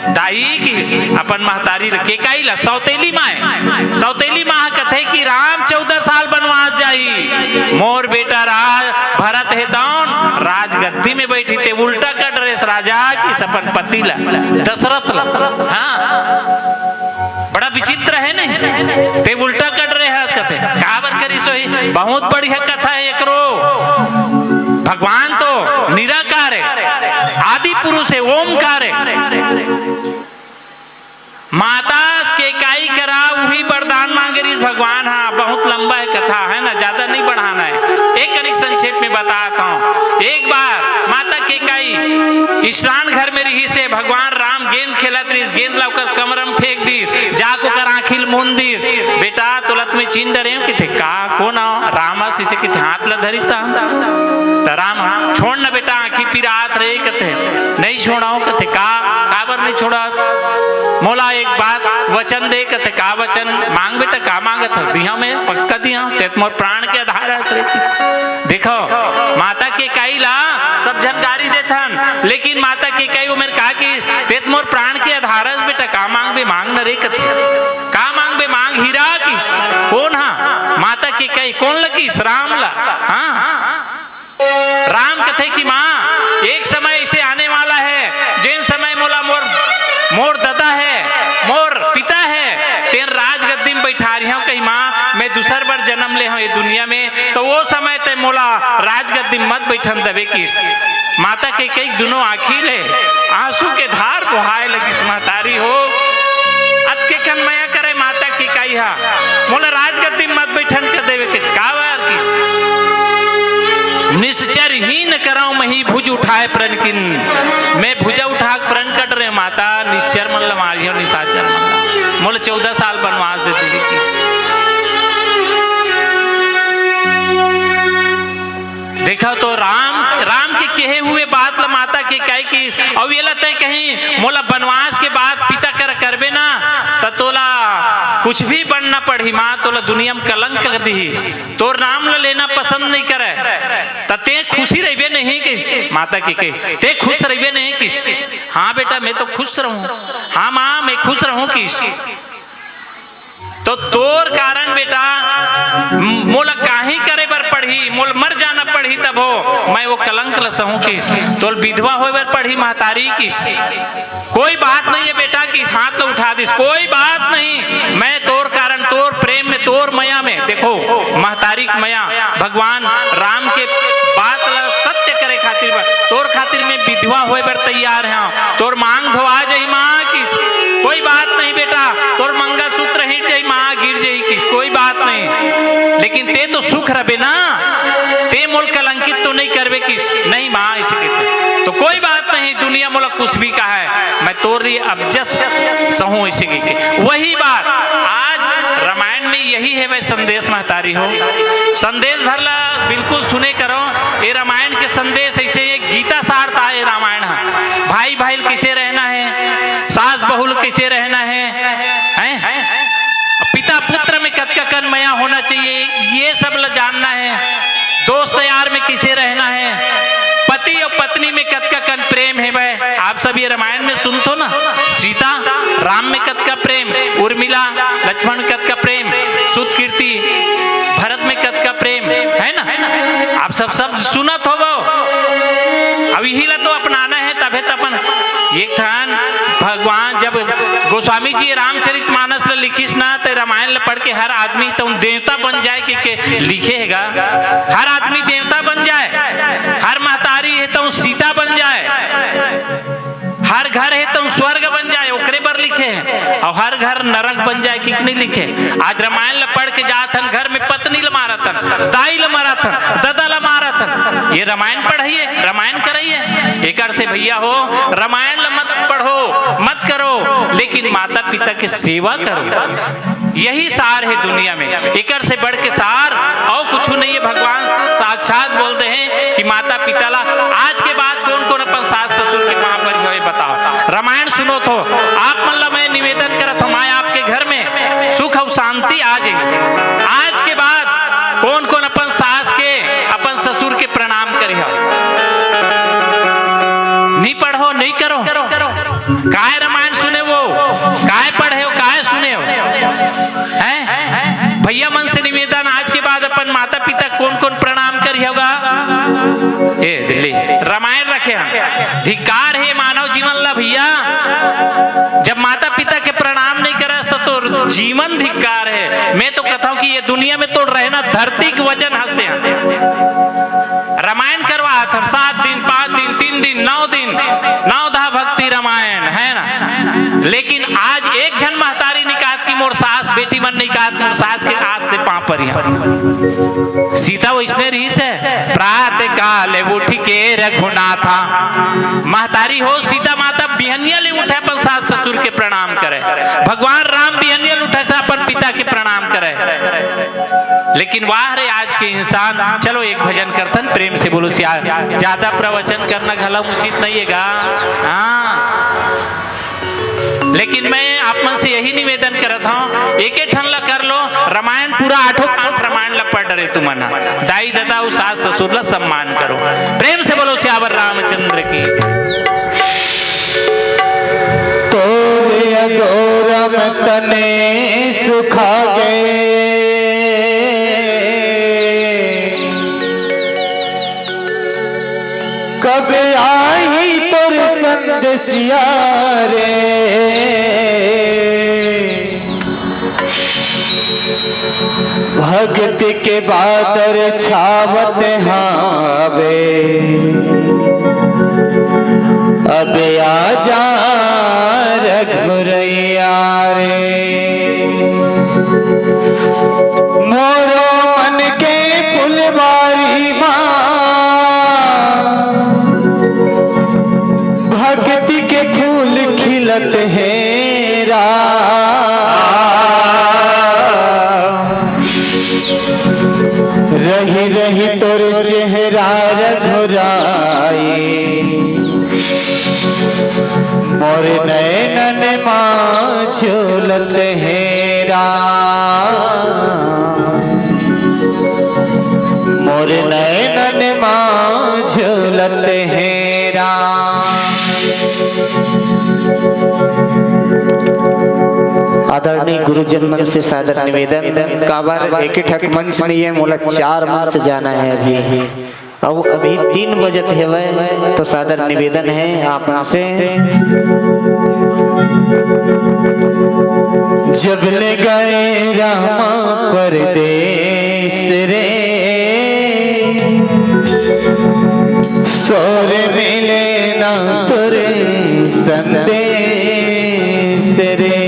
दाई किस अपन महतारी के काई ला सौतेली माँ, सौतेली माँ कथे कि राम 14 साल वनवास जाई, मोर बेटा राज भरत है तौन राजगद्दी में बैठी थे उल्टा कट रहे राजा की सपन पति ला दशरथ ला। हाँ, बड़ा विचित्र है नहीं, ते उल्टा कट रहे हैं कथे काबर करी सोई। बहुत बढ़िया कथा है एकरो। भगवान तो निराकार है, आदि पुरुष है, ओमकार है। माता के काई करा वही वरदान मांगे रही भगवान। हाँ, बहुत लंबा है कथा है ना, ज्यादा नहीं बढ़ाना है, एक कनिक संक्षेप में बताता हूँ। एक बार माता के काई स्नान घर में रही से भगवान राम गेंद खेलत रही, गेंद लाकर कमरम फेंक दी, जाको कर आखिल मुन दी। बेटा तुलत में चीन डरे कि थे का कौन आओ रामा से कि हाथ ला धरिस तो राम छोड़ ना बेटा आखी पिरात रहे कथे नहीं छोड़ाओ कथे का काबर नहीं छोड़ा मोला एक बात वचन दे कथे का वचन मांग बेटा का मांगत हस दिया में पक्का दिया तेत मोर प्राण के आधार है श्री कृष्ण। देखो माता के काई ला सब जानकारी देथन, लेकिन माता के काई उमेर का कि तेत मोर प्राण के आधार है बेटा का मांग बे मांग न रे कथे का मांग बे मांग हीरा किस कौन। हाँ, माता के काई कौन लकीस राम ला। हाँ, राम कथे कि माँ एक समय ऐसे आने वाला है जिन समय मोला मोर दादा है, मोर पिता है, तेन राजगद्दी में बैठा रही हूँ कही माँ मैं दूसर बार जन्म ले हूँ ये दुनिया में, तो वो समय ते मोला राजगद्दी मत बैठन देवे किस। माता के कई दोनों आँखी ले आंसू के धार बहाए लगी महतारी हो अत के कन मया करे माता की कही हा मोला राजगद्दी मत बैठन कर देवे किस का किस। निश्चर ही न कराऊं मही भुज उठाए प्रण किन, मैं भुजा उठा प्रण कट रहे माता निश्चर मन ला मारी हो निशाचर मन मोल 14 साल वनवास दे दी की। देखा तो राम के कहे हुए बात ला माता के कहे की और ये लगता है कहीं मोला वनवास के बाद पिता कर करबे ना तो तोला कुछ भी बनना पड़ी माँ तोला दुनिया में कलंक कर दी, तोर नाम ला लेना पसंद नहीं करे तो ते खुशी रहिबे नहीं कि माता के कहे ते खुश रहिबे नहीं किस। हाँ बेटा मैं तो खुश रहूं, हाँ माँ मैं खुश रहूं किस। तो तोर कारण बेटा मोला काहे करे बर पढ़ी, मोल मर जाना पढ़ी तब हो मैं वो कलंक लसहूं किस, तोल विधवा होए बर पढ़ी महतारी किस। कोई बात नहीं है बेटा किस हाथ तो उठा दिस, कोई बात नहीं, मैं तोर कारण तोर प्रेम में तोर मया में देखो महतारी मया भगवान राम के बात ला सत्य करे खातिर तोर खातिर में विधवा होए बर तैयार है, तोर मांग धोआ जाई माँ किस। कोई बात नहीं बेटा तोर मंगलसूत्र हिट जाई माँ गिर जाई किस, कोई बात नहीं, लेकिन ते तो सुख रहे ना, ते मोल कलंकित तो नहीं करबे किस। नहीं माँ इसे कहते तो कोई बात नहीं, दुनिया मोला कुछ भी कहा है मैं तोर लिए अबजस सहूं इसे कहते। वही बात आज रामायण में यही है, मैं संदेश महतारी हो संदेश भरला बिल्कुल सुने करो। ये रामायण के संदेश ऐसे ये गीता सार था, ये रामायण भाई भाई कैसे रहना है, सास बहुल कैसे रहना है, पिता पुत्र में कद का कन मया होना चाहिए। चाहिए, ये सब जानना है। दोस्त यार में किसे रहना है, पति और पत्नी में कद का कन प्रेम है वह। आप सब ये रामायण में सुनते ना, सीता राम में कद का प्रेम, उर्मिला लक्ष्मण में कद का प्रेम, सुत कीर्ति भरत में कद का प्रेम है ना। आप सब सुनत हो। अब यही ला तो अपनाना है, तबे तो अपन एक थान भगवान जब गोस्वामी जी रामचरितमानस ल लिखिस ना, तो रामायण ल पढ़ के हर आदमी तो देवता बन जाए के लिखेगा। हर आदमी देवता बन जाए, हर महतारी है तो सीता बन जाए, हर घर है तो स्वर्ग बन जाए, ओकरे पर लिखे हैं। और हर घर नरक बन जाए कि नहीं लिखे। आज रामायण ल पढ़ के जाथन, घर में पत्नी ल मारतन, दाई ल मारतन, दादा ल मारतन। ये रामायण पढ़िए, रामायण कराइए। एक से भैया हो, रामायण ल मत पढ़ो, मत करो, लेकिन माता पिता के सेवा करो। यही सार है दुनिया में, एक से बढ़ के सार और कुछ नहीं है। भगवान साक्षात बोलते हैं कि माता पिता ला आज के बाद कौन कौन अपन सास ससुर के वहां पर है बताओ। रामायण सुनो तो आप मतलब मैं निवेदन करत हूं, मैं आपके घर में सुख और शांति आ जाए। आज के बाद कौन कौन अपन सास के अपन ससुर के प्रणाम करी हो, नहीं पढ़ो नहीं करो। काय रामायण सुने वो, काय पढ़े हो, काय सुने हो हैं? भैया मन से निवेदन, आज के बाद अपन माता पिता कौन कौन प्रणाम करी होगा। ए दिल्ली रामायण रखे हम, धिक्कार है मानव जीवन ला भैया। जब माता पिता के प्रणाम नहीं करे तो जीवन धिक्कार है। मैं तो कहता हूं कि ये दुनिया में तो रहना धरती के वजन हंसते हैं। रामायण करवा था 7 दिन 5 दिन 3 दिन 9 दिन 9 भक्ति रामायण है ना। लेकिन आज एक जन महतारी निकात की मोर सास बेटी मन निकात मोर सास के आज से पापरिया। सीता वैष्णव रही से प्रातः काल उठ के रघुनाथा, महतारी हो सीता माता बिहनिया ले उठे पर सास ससुर के प्रणाम करे। भगवान राम बिहनिया उठे से अपन पिता के प्रणाम करे। लेकिन वाह रे आज के इंसान, चलो एक भजन करतन प्रेम से बोलो। ज्यादा प्रवचन करना गला उचित नहीं है गा, हाँ। लेकिन मैं आप मन से यही निवेदन करता हूँ, एक ठन ला कर लो रामायण पूरा 8 पाठ रामायण ला पढ़ रहे तुम ना। दाई दादा सास ससुर ला सम्मान करो। प्रेम से बोलो श्यावर रामचंद्र की। तो अगोरम तने सुखा गए, कब आई तुर संदेशिया रे। भगत के बादर छावत हावे, अब आजा रघुरैया रे। मोरो मन के फुलवारी माँ, भक्ति के फूल खिलत हैं रा। रही रही तोर चेहरा रघुराई, मोर नैनन माँ झूलत हैं रा। मोर नैनन माँ झूलत हैं रा। आदरणीय गुरुजन मन से सादर निवेदन, काबर एक ठक मंच नहीं है, मोला 4 मंच जाना है अभी, और अभी 3 बजत है। तो सादर निवेदन है आप से, जब ले गए रामा परदेश रे, सोर मिले ना तुरे संदेश रे।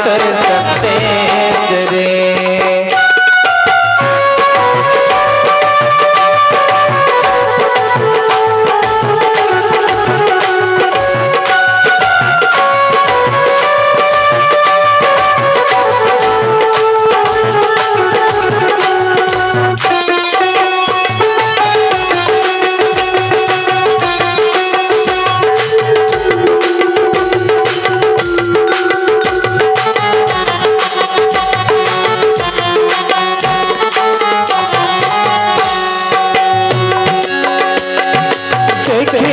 तर संदेश रे।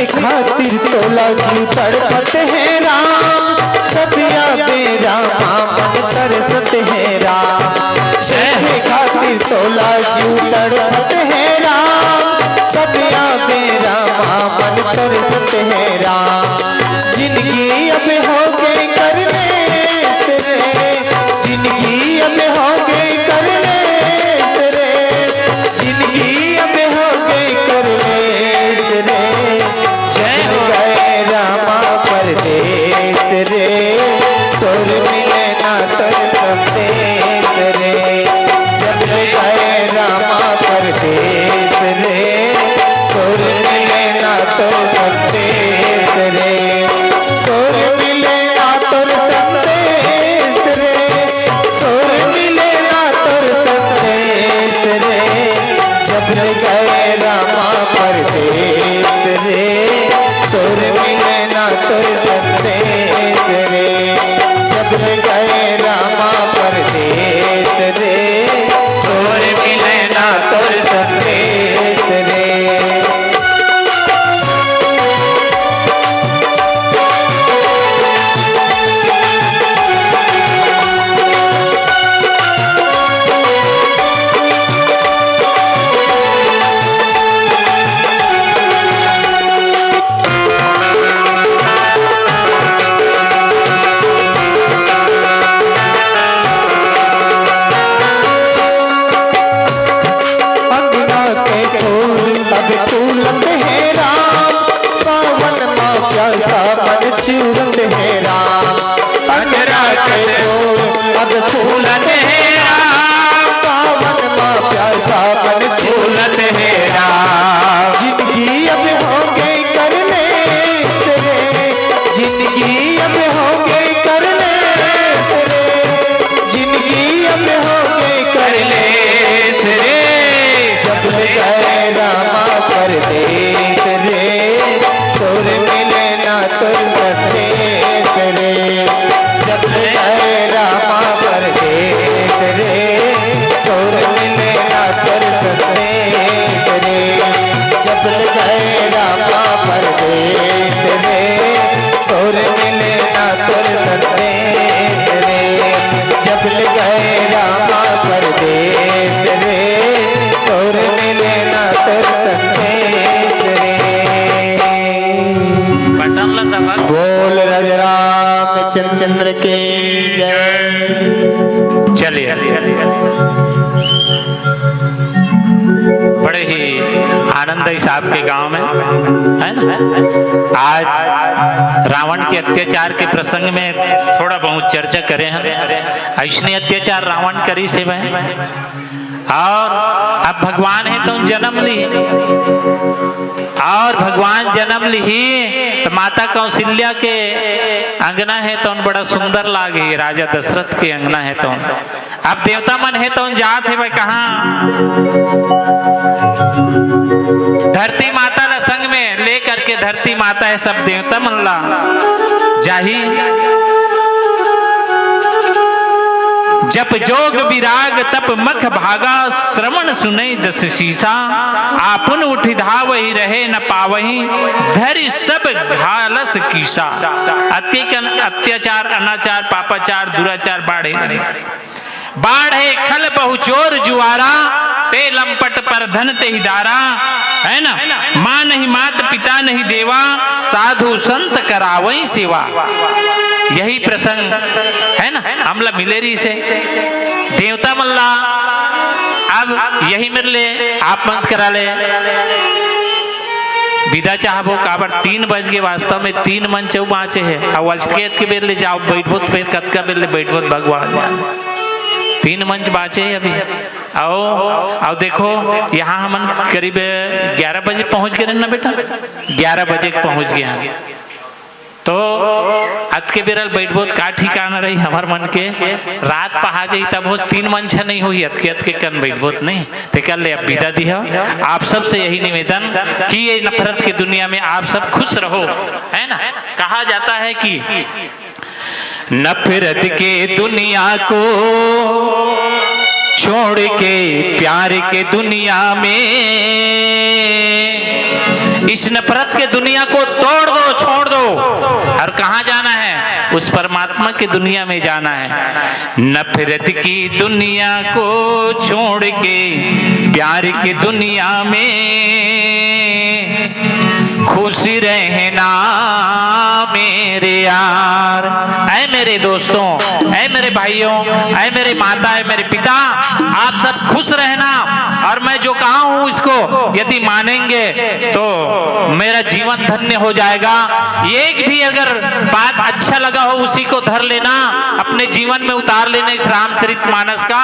खातिर तोला जी तड़पत है राम, सतिया बेरा मन तरसत है राम। जय खातिर तोला जी तड़पत है राम, सतिया बेरा मन तरसत है राम। जिंदगी अब हो गई करने तेरे, जिंदगी अब हो गई करने तेरे, जिंदगी अब हो गई करने तेरे। परदेश रे तोर मिले ना तर संदेश रे। जब गए रामा परदेश रे तोर मिले ना तर संदेश रे। तोर मिले ना तर संदेश रे, तोर मिले ना तर संदेश रे। जब गए रामा परदेश रे तोर मिले ना तोर संदेश रे। जब गए रामा परदेश रे तोर मिले ना तोर संदेश रे। चूरत है राम, सावन माँ प्यासा मन चूरत है राम। अंजरा के फूल अब फूलत है राम, सावन माँ प्यासा मन चूरत है राम। जिंदगी अब हो गई करने तेरे, जिंदगी अब हो गई करने तेरे, जिंदगी अब हो गई करने तेरे। जब गए रामा परदेश रे तोर मिले ना तोर संदेश रे। जब गए रामा परदेश रे तोर मिले ना तोर संदेश रे। जब गए रामा परदेश रे तोर मिले ना तोर संदेश रे। जब गए रामा परदेश रे तोर मिले ना तोर संदेश रे। बोल राजा रामचंद्र के जय। चलिए बड़े ही आनंद है साहब के गांव में, है ना। आज रावण के अत्याचार के प्रसंग में थोड़ा बहुत चर्चा करें हम। ऐसने अत्याचार रावण करी से वह, और अब भगवान है तो जन्म ली, और भगवान जन्म ली तो माता कौशल्या के अंगना है तो बड़ा सुंदर लागे, राजा दशरथ के अंगना है तो। अब देवता मन है तो जात है भाई कहाँ, धरती माता ला संग में ले करके, धरती माता है सब देवता मन ला जाही। जप जोग विराग तप मख भागा, श्रवण सुनई दस शीसा। आपन उठी धावही रहे न पावही, धरि सब घालस कीसा। अत्याचार अनाचार पापाचार दुराचार बाढ़े बाढ़े खल बहुचोर जुआरा, ते लंपट पर धन ते ही दारा। है ना, माँ नहीं मात पिता नहीं देवा, साधु संत करावई सेवा। यही प्रसंग है ना हमला मिलेरी से देवता मल्ला। अब यही मिल ले आप मत करा ले विदा चाहबो काबर 3 बज के वास्तव में 3 मंच बाँचे है और अजकेत के बेर ले जाओ बैठबो फिर कतका बेर ले बैठबो भगवान जान 3 मंच बाँचे है अभी। आओ देखो यहाँ हम करीब 11 बजे पहुँच गए ना बेटा, 11 बजे पहुँच गए हैं। तो आज के बेरल बैठबो का ठिकाना रही हमार मन के, रात पहा जाई तब हो 3 मंच नहीं हुई अत के कन बैठबो नहीं ते कर ले। अब विदा दी आप सब से यही निवेदन कि ये नफरत की दुनिया में आप सब खुश रहो, है ना। कहा जाता है कि नफरत के दुनिया को छोड़ के प्यार के दुनिया में, इस नफरत के दुनिया को तोड़ दो, छोड़ दो और कहाँ जाना है, उस परमात्मा की दुनिया में जाना है। नफरत की दुनिया को छोड़ के प्यार की दुनिया में खुश रहना मेरे यार। ऐ मेरे दोस्तों, ऐ मेरे भाइयों, ऐ मेरे माता, ऐ मेरे पिता, आप सब खुश रहना। और मैं जो कहा हूं इसको यदि मानेंगे तो मेरा जीवन धन्य हो जाएगा। एक भी अगर बात अच्छा लगा हो उसी को धर लेना, अपने जीवन में उतार लेना इस रामचरितमानस का,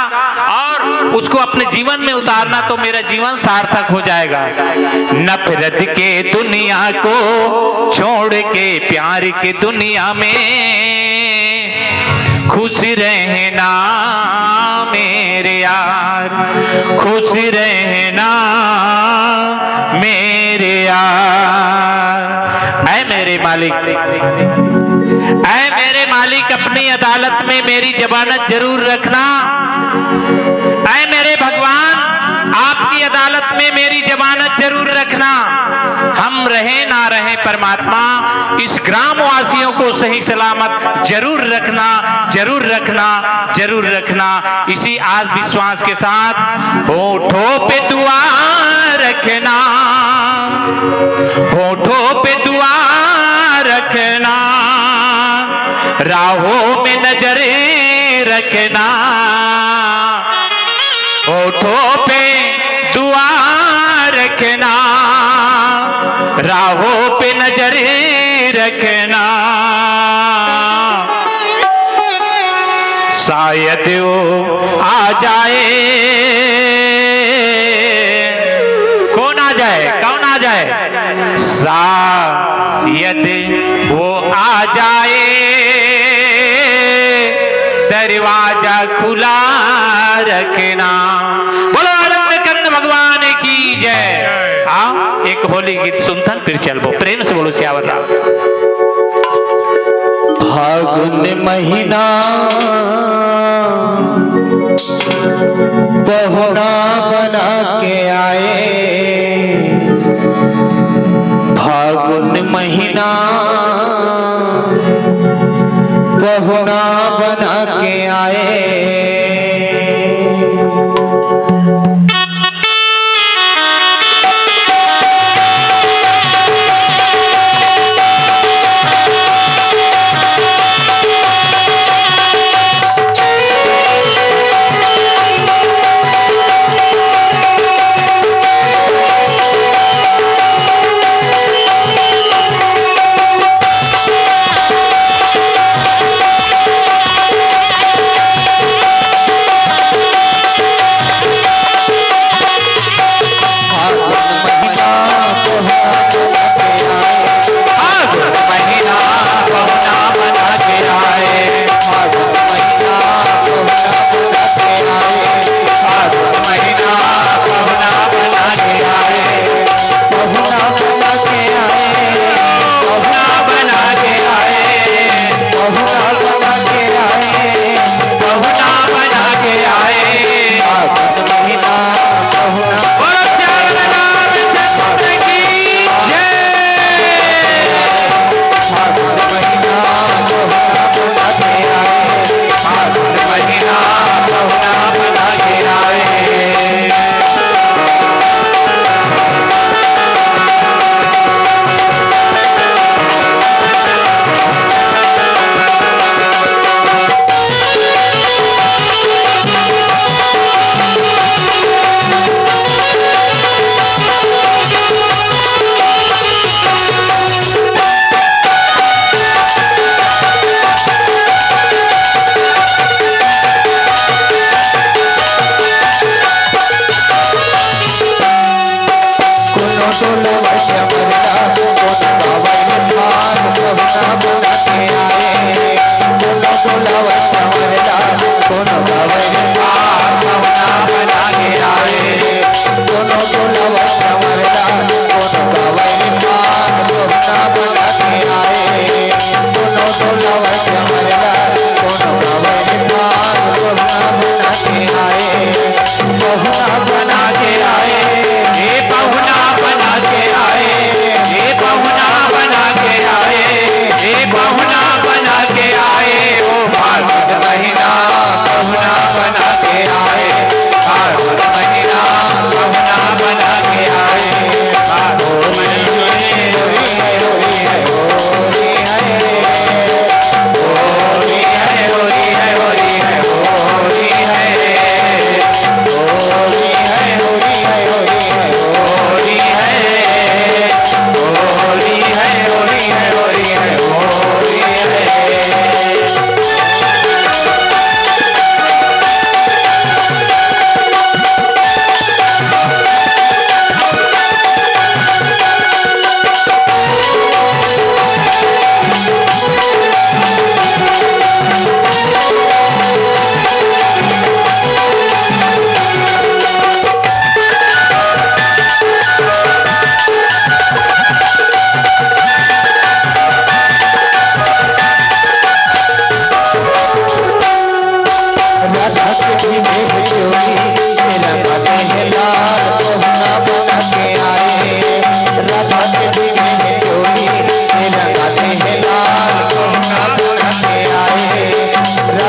और उसको अपने जीवन में उतारना तो मेरा जीवन सार्थक हो जाएगा। नफरत के दुनिया को छोड़ के प्यार की दुनिया में खुश रहना मेरे यार, खुश रहना मेरे यार। ऐ मेरे मालिक, ऐ मेरे मालिक, अपनी अदालत में मेरी जमानत जरूर रखना। ऐ मेरे भगवान, आपकी अदालत में मेरी जमानत जरूर रखना। हम रहे ना रहे परमात्मा, इस ग्राम वासियों को सही सलामत जरूर रखना, जरूर रखना, जरूर रखना। इसी आज विश्वास के साथ होठों पे दुआ रखना, होठों पे दुआ रखना, राहों में नजर रखना, होठों पे दुआ रखना, राहों पे नजर रखना। शायद वो आ जाए, कौन आ जाए, कौन आ जाए, शायद वो आ जाए, दरवाजा खुला रखना। बोलो आनंद कंद भगवान की जय। आओ एक होली गीत सुनथन फिर चलबो, प्रेम से बोलो सियावर राम। फागुन महीना पहुना बना के आए, फागुन महीना पहुना बना के आए।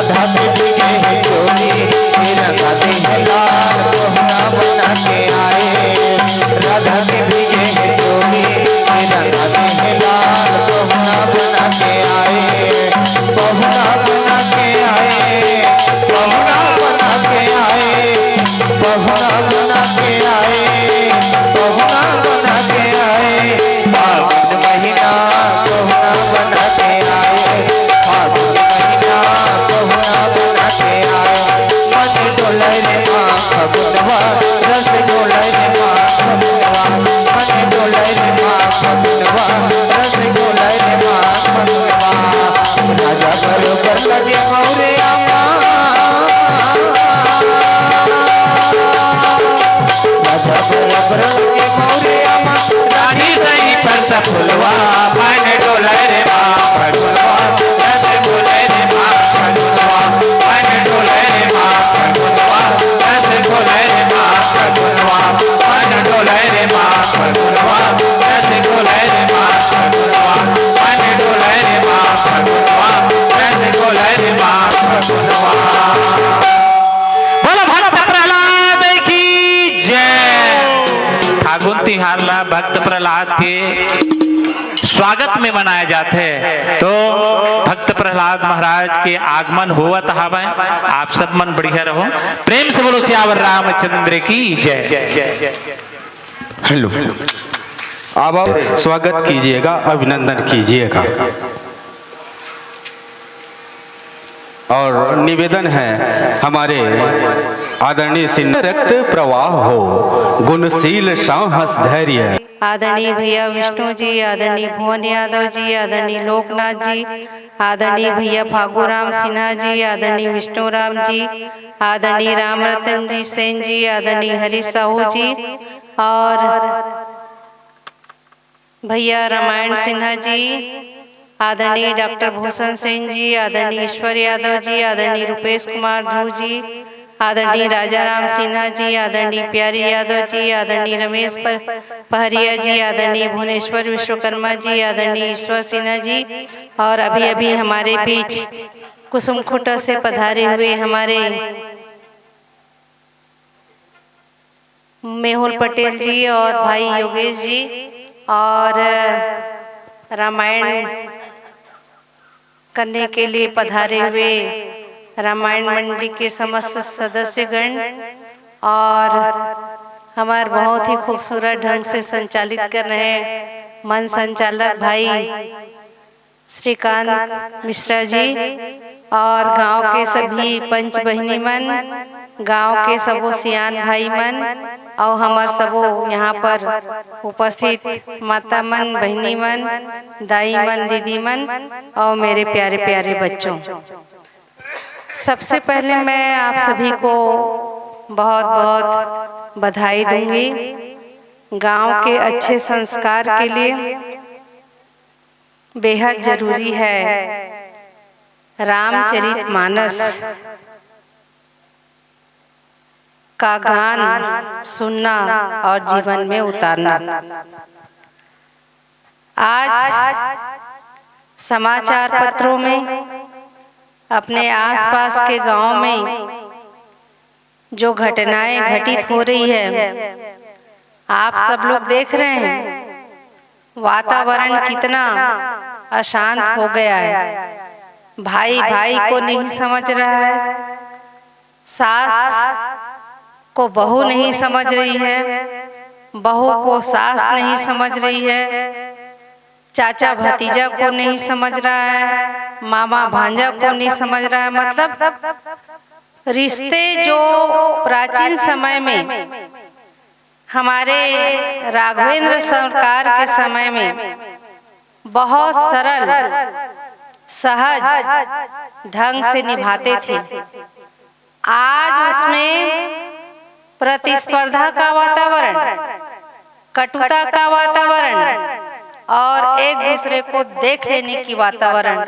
राधा के भीगे है चोली रंगाते हैं लाल पहुना बना के आए राधा के भीगे है चोली रंगाते हैं लाल पहुना बना के आए पहुना बना के आए पहुना बना के आए पहुना बना के आए पहुना बना के आए फागुन महीना पहुना बना के आए फागुन महीना पहुना बना के आए मन डोले रे माँ फगुनवा रस डोले रे माँ फगुनवा मन डोले रे माँ फगुनवा रस डोले रे माँ फगुनवा राजा बरोबर लगे मौरे आमा राजा बरोबर लगे मौरे आमा रानी सही पर सा फुलवा मन डोले रे माँ फगुनवा रस डोले रे माँ फगुनवा मन डोले रे माँ फगुनवा रस डोले रे माँ फगुनवा मन डोले रे माँ फगुनवा रस डोले रे माँ फगुनवा मन डोले रे माँ फगुनवा रस डोले रे माँ फगुनवा। बोलो भक्त प्रहलाद की जय। फागुन तिहार ला भक्त प्रहलाद के स्वागत में मनाया जाते हैं। तो भक्त प्रहलाद महाराज के आगमन हुआ हवा आप सब मन बढ़िया रहो। प्रेम से बोलो सियावर रामचंद्र की जय। हेलो, अब आप स्वागत कीजिएगा, अभिनंदन कीजिएगा। और निवेदन है हमारे आदरणीय सिंह रक्त प्रवाह हो गुणशील साहस धैर्य। आदरणीय भैया विष्णु जी, आदरणीय भुवन यादव जी, आदरणीय लोकनाथ जी, आदरणीय भैया फागूराम सिन्हा जी, आदरणीय विष्णु राम जी, आदरणीय राम रतन जी सेन जी, आदरणीय हरीश साहू जी और भैया रामायण सिन्हा जी, आदरणीय डॉक्टर भूषण सिंह जी, आदरणीय ईश्वर यादव जी, आदरणीय रुपेश कुमार ध्रुव जी, आदरणीय राजा राम सिन्हा जी, आदरणीय प्यारी यादव जी, आदरणीय रमेश पहरिया जी, आदरणीय भुवनेश्वर विश्वकर्मा जी, आदरणीय ईश्वर सिन्हा जी और अभी अभी हमारे बीच कुसुम खुटा से पधारे हुए हमारे मेहुल पटेल जी और भाई योगेश जी और रामायण करने के लिए पधारे हुए रामायण मंडली के समस्त सदस्यगण और हमारे बहुत ही खूबसूरत ढंग से संचालित कर रहे मन संचालक भाई श्रीकांत मिश्रा जी और गांव के सभी पंच बहिनी मन, गांव के सबो सियान भाई मन और हमार सबो यहाँ पर उपस्थित माता मन, बहिनी मन, दाई मन, दीदी मन और मेरे प्यारे प्यारे बच्चों, सबसे पहले मैं आप सभी को बहुत बहुत बधाई दूंगी। गांव के अच्छे संस्कार के लिए बेहद जरूरी है रामचरितमानस का गान सुनना और जीवन में उतारना। आज समाचार पत्रों में अपने आसपास के गांव में जो घटनाएं घटित हो रही है आप सब लोग देख रहे हैं। वातावरण कितना अशांत हो गया है, भाई भाई को नहीं समझ रहा है, सास को बहू नहीं समझ रही है, बहू को सास नहीं समझ रही है, चाचा भतीजा को नहीं समझ रहा है, मामा भांजा को नहीं समझ रहा है। मतलब रिश्ते जो प्राचीन समय में हमारे राघवेंद्र सरकार के समय में बहुत सरल सहज ढंग से निभाते थे, आज उसमें प्रतिस्पर्धा का वातावरण, कटुता का वातावरण और एक दूसरे को देख लेने की वातावरण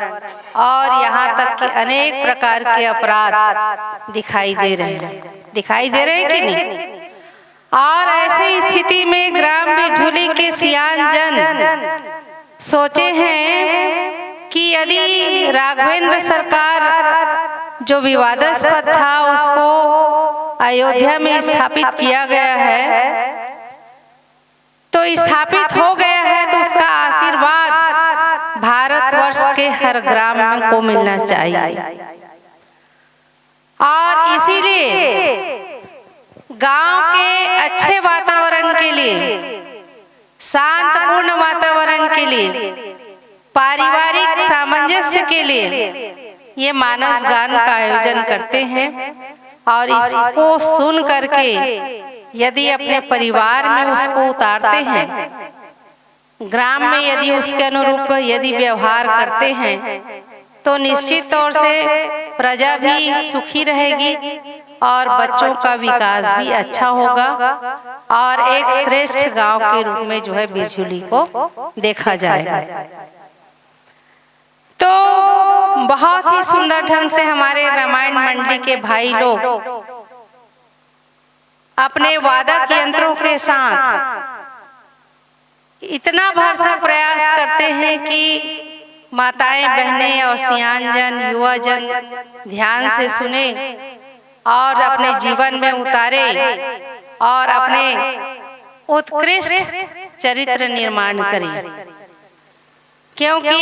और यहाँ तक कि अनेक प्रकार के अपराध दिखाई दे रहे हैं कि नहीं। और ऐसी स्थिति में ग्राम बिझुली के सियान जन सोचे हैं कि यदि राघवेंद्र सरकार जो विवादास्पद था उसको अयोध्या में स्थापित किया गया है, तो स्थापित हो गया है तो उसका आशीर्वाद भारतवर्ष के हर ग्राम में को मिलना चाहिए। और इसीलिए गांव के अच्छे वातावरण के लिए, शांतपूर्ण वातावरण के लिए, पारिवारिक सामंजस्य के लिए ये मानस गान का आयोजन करते हैं। और इसको सुन करके यदि अपने परिवार में उसको उतारते हैं, ग्राम में यदि उसके अनुरूप यदि व्यवहार करते हैं, तो निश्चित तौर से प्रजा भी सुखी रहेगी और बच्चों का विकास भी अच्छा होगा और एक श्रेष्ठ गांव के रूप में जो है बिरजुली को देखा जाएगा। तो बहुत ही सुंदर ढंग से हमारे रामायण मंडली के भाई लोग अपने वादक यंत्रों के साथ इतना भरसक प्रयास करते हैं कि माताएं, बहनें और सियानजन, युवाजन ध्यान से सुने और अपने जीवन में उतारे और अपने उत्कृष्ट चरित्र निर्माण करें, क्योंकि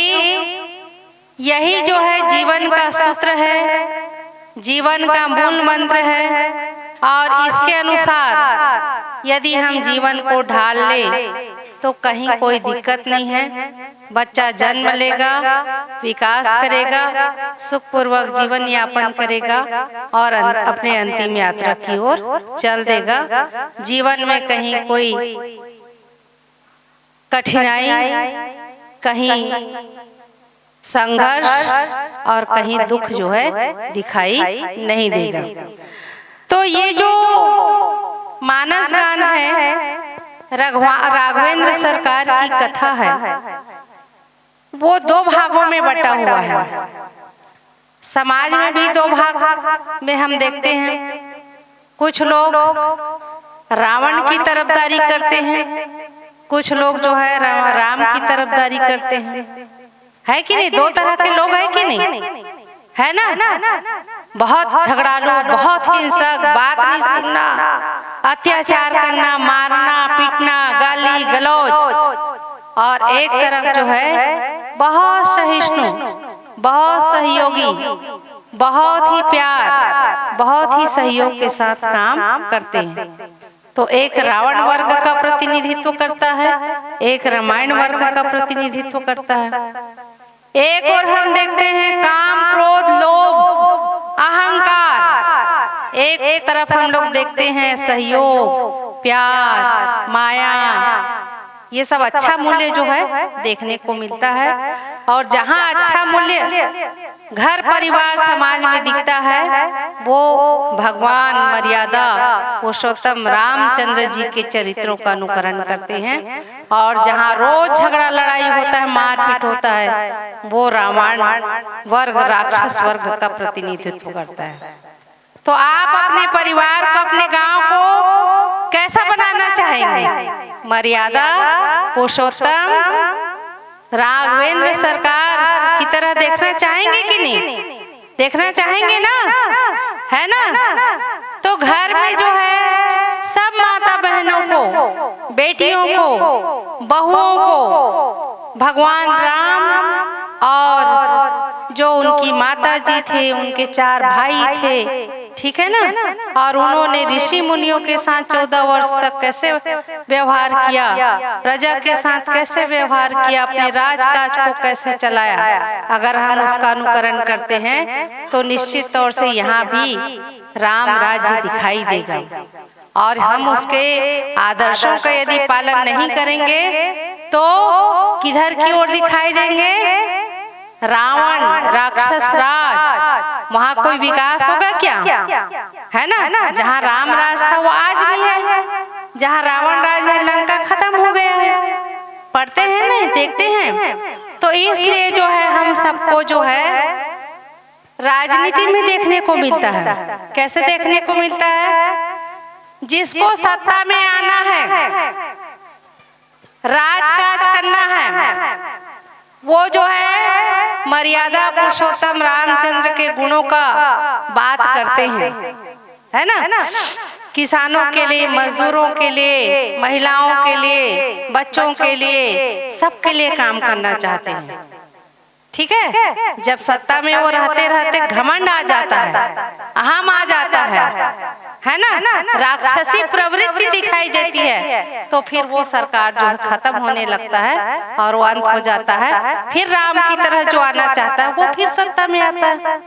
यही जो है जीवन का सूत्र है, जीवन का मूल मंत्र है। और इसके अनुसार यदि हम जीवन को ढाल ले तो कहीं कोई दिक्कत नहीं है। बच्चा जन्म लेगा, विकास करेगा, सुखपूर्वक जीवन यापन करेगा और अपने अंतिम यात्रा की ओर चल देगा। जीवन में कहीं कोई कठिनाई, कहीं संघर्ष और कहीं दुख जो है दिखाई नहीं देगा। तो ये जो मानस गान है, राघवेंद्र सरकार की कथा है, वो 2 भागों में बटा हुआ है। समाज में भी 2 भाग में हम देखते हैं। कुछ लोग रावण की तरफदारी करते हैं, कुछ लोग जो है राम की तरफदारी करते हैं। है कि नहीं? 2 तरह के लोग है कि नहीं? है ना? बहुत झगड़ालू, बहुत हिंसक, बात नहीं सुनना, अत्याचार करना, मारना, पीटना, गाली गलौज। और एक तरफ जो है बहुत सहिष्णु, बहुत सहयोगी, बहुत ही प्यार, बहुत ही सहयोग के साथ काम करते हैं। तो एक रावण वर्ग का प्रतिनिधित्व करता है, एक रामायण वर्ग का प्रतिनिधित्व करता है। एक और हम देखते हैं काम, क्रोध, लोभ, अहंकार। एक तरफ हम लोग देखते हैं सहयोग, प्यार, माया। ये सब अच्छा मूल्य जो है देखने को मिलता है। और जहाँ अच्छा मूल्य घर, परिवार, समाज में दिखता है, वो भगवान, मर्यादा पुरुषोत्तम रामचंद्र जी के चरित्रों का अनुकरण करते हैं। और जहाँ रोज झगड़ा लड़ाई होता है, मारपीट होता है, वो रावण वर्ग, राक्षस वर्ग का प्रतिनिधित्व करता है। तो आप अपने परिवार को, अपने गांव को कैसा बनाना चाहेंगे? मर्यादा पुरुषोत्तम राघवेंद्र सरकार की तरह देखना चाहेंगे कि नहीं? देखना चाहेंगे ना? है ना? तो घर में जो है सब माता बहनों को, बेटियों को, बहुओं को भगवान राम और जो उनकी माता जी थे, उनके 4 भाई थे, ठीक है ना? और उन्होंने ऋषि मुनियों के साथ 14 वर्ष तक कैसे व्यवहार किया, प्रजा के साथ कैसे व्यवहार किया, अपने राजकाज को कैसे चलाया। अगर हम उसका अनुकरण करते हैं तो निश्चित तौर से यहाँ भी राम राज्य दिखाई देगा। और हम उसके आदर्शों का यदि पालन नहीं करेंगे तो किधर की ओर दिखाई देंगे? रावण, राक्षस राज। वहाँ कोई विकास होगा क्या? है ना? जहाँ राम राज था वो आज भी है, जहाँ रावण राज है लंका खत्म हो गया है। पढ़ते हैं ना, देखते हैं। तो इसलिए जो है हम सबको जो है राजनीति में देखने को मिलता है। कैसे देखने को मिलता है? जिसको सत्ता में आना है, राजकाज करना है, वो जो है मर्यादा पुरुषोत्तम रामचंद्र के गुणों का बात करते हैं, है ना। किसानों के लिए, मजदूरों के लिए, महिलाओं के लिए, बच्चों के लिए, सबके लिए काम करना चाहते हैं। ठीक है, जब सत्ता में वो रहते रहते घमंड आ जाता है, अहम आ जाता है ना, राक्षसी प्रवृत्ति दिखाई देती है, तो फिर वो सरकार जो है खत्म होने लगता है और वो अंत हो जाता है। फिर राम की तरह जो आना चाहता है वो फिर सत्ता में आता है।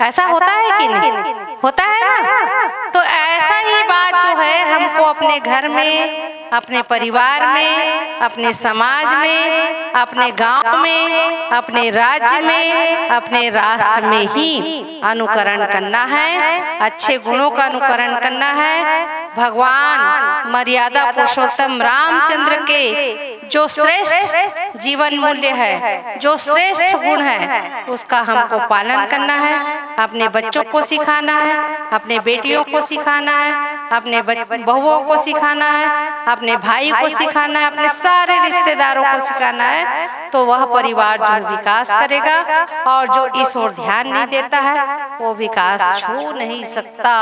ऐसा होता है कि नहीं होता है ना। तो ऐसा ही बात जो है हमको अपने घर में, अपने परिवार में, अपने समाज में, अपने गांव में, अपने राज्य में, अपने राष्ट्र में ही अनुकरण करना है। अच्छे गुणों का अनुकरण करना है। भगवान मर्यादा पुरुषोत्तम रामचंद्र के जो श्रेष्ठ जीवन मूल्य है, जो श्रेष्ठ गुण है, उसका हमको पालन करना है। अपने बच्चों को सिखाना है, अपने बेटियों को सिखाना है, अपने बहुओं को सिखाना है, अपने भाई को सिखाना है, अपने सारे रिश्तेदारों को सिखाना है। तो वह परिवार जो विकास करेगा, और जो इस ओर ध्यान नहीं देता है वो विकास छू नहीं सकता।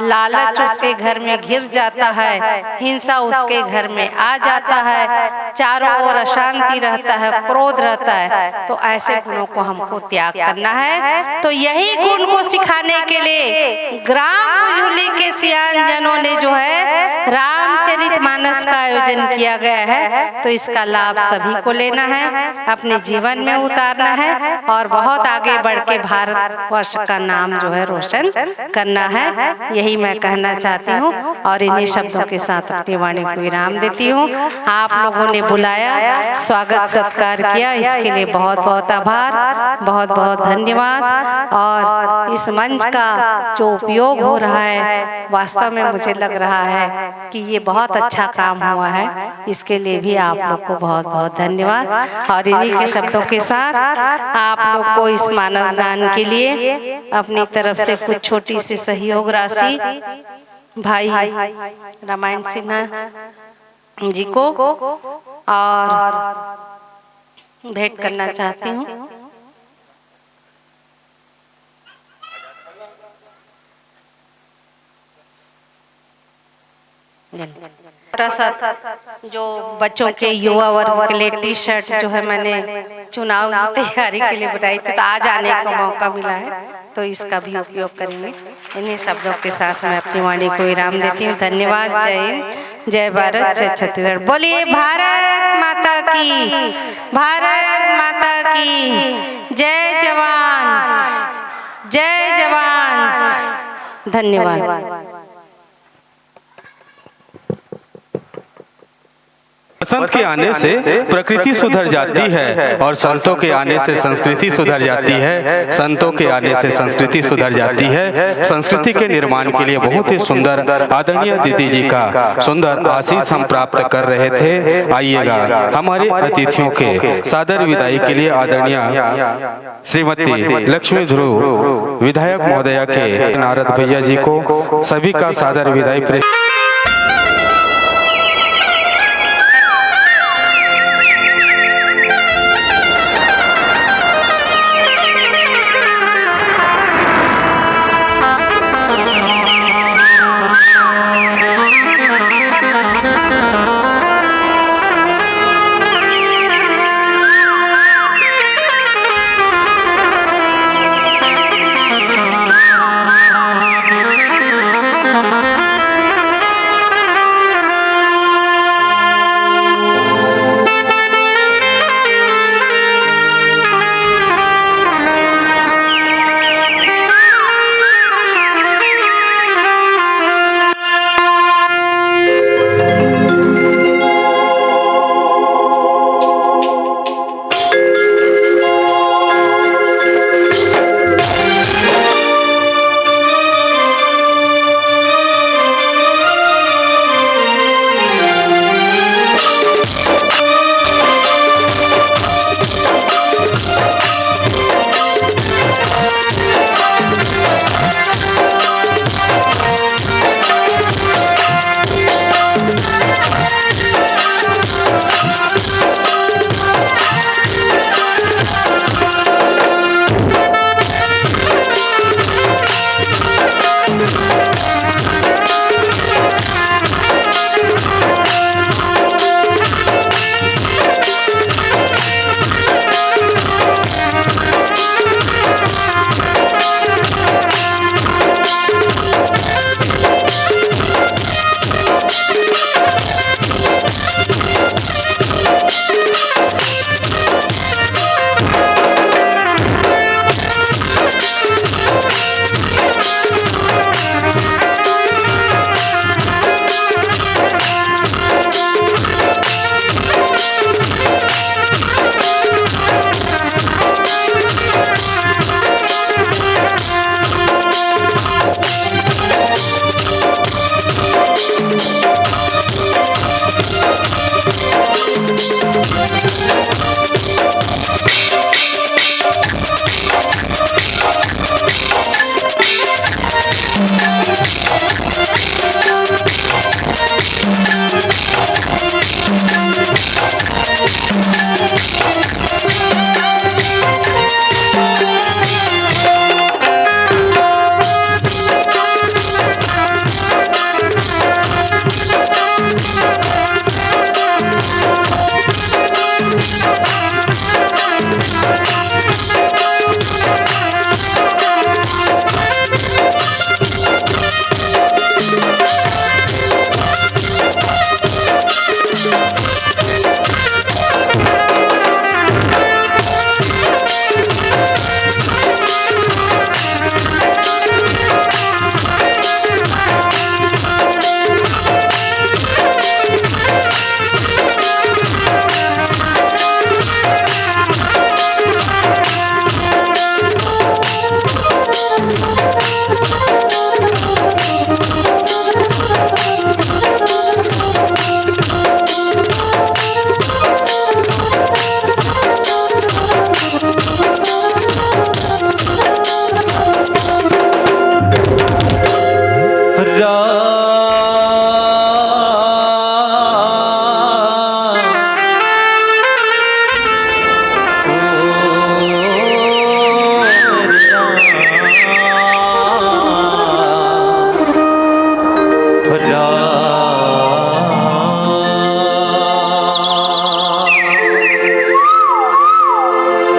लालच उसके घर में घिर जाता है, हिंसा उसके घर में आ जाता है, चारों ओर अशांति रहता है, क्रोध रहता है। तो ऐसे गुणों को हमको त्याग करना है। तो यही गुण को सिखाने के लिए ग्राम उजुली के सियान जनों ने जो है रामचरितमानस का आयोजन किया गया है। तो इसका लाभ सभी को लेना है, अपने जीवन में उतारना है, और बहुत आगे बढ़ के भारतवर्ष का नाम जो है रोशन करना है। यही मैं कहना चाहती हूँ, और इन्हीं शब्दों के साथ अपनी वाणी को विराम देती हूँ। आप लोगों ने बुलाया, स्वागत सत्कार किया, इसके लिए बहुत बहुत आभार, बहुत बहुत धन्यवाद। और इस मंच का जो उपयोग हो रहा है, वास्तव में मुझे लग रहा है कि ये बहुत अच्छा काम हुआ है। इसके लिए भी आप लोग को बहुत बहुत धन्यवाद। और इन्हीं के शब्दों के साथ आप लोग को इस मानस गान के लिए अपनी तरफ से कुछ छोटी सी सहयोग राशि भाई रामायण सिन्हा जी को और भेंट करना चाहती हूँ। जो बच्चों के युवा वर्ग के लिए टी शर्ट जो है मैंने चुनाव की तैयारी के लिए बनाई थी, तो आज आने का मौका मिला है, तो इसका भी उपयोग करेंगे। इन्हीं शब्दों के साथ मैं अपनी वाणी को विराम देती हूँ। धन्यवाद। जय हिंद, जय भारत, जय छत्तीसगढ़। बोलिए भारत माता की, भारत माता की जय। जवान जय जवान। धन्यवाद। संत के आने से प्रकृति सुधर जाती है, और संतों के आने से संस्कृति सुधर जाती है। संतों के आने से संस्कृति सुधर जाती है। संस्कृति के निर्माण के लिए बहुत ही सुंदर आदरणीय दीदी जी का सुंदर आशीष हम प्राप्त कर रहे थे। आइएगा हमारे अतिथियों के सादर विदाई के लिए आदरणीय श्रीमती लक्ष्मी ध्रुव विधायक महोदया के नारद भैया जी को सभी का सादर विदाई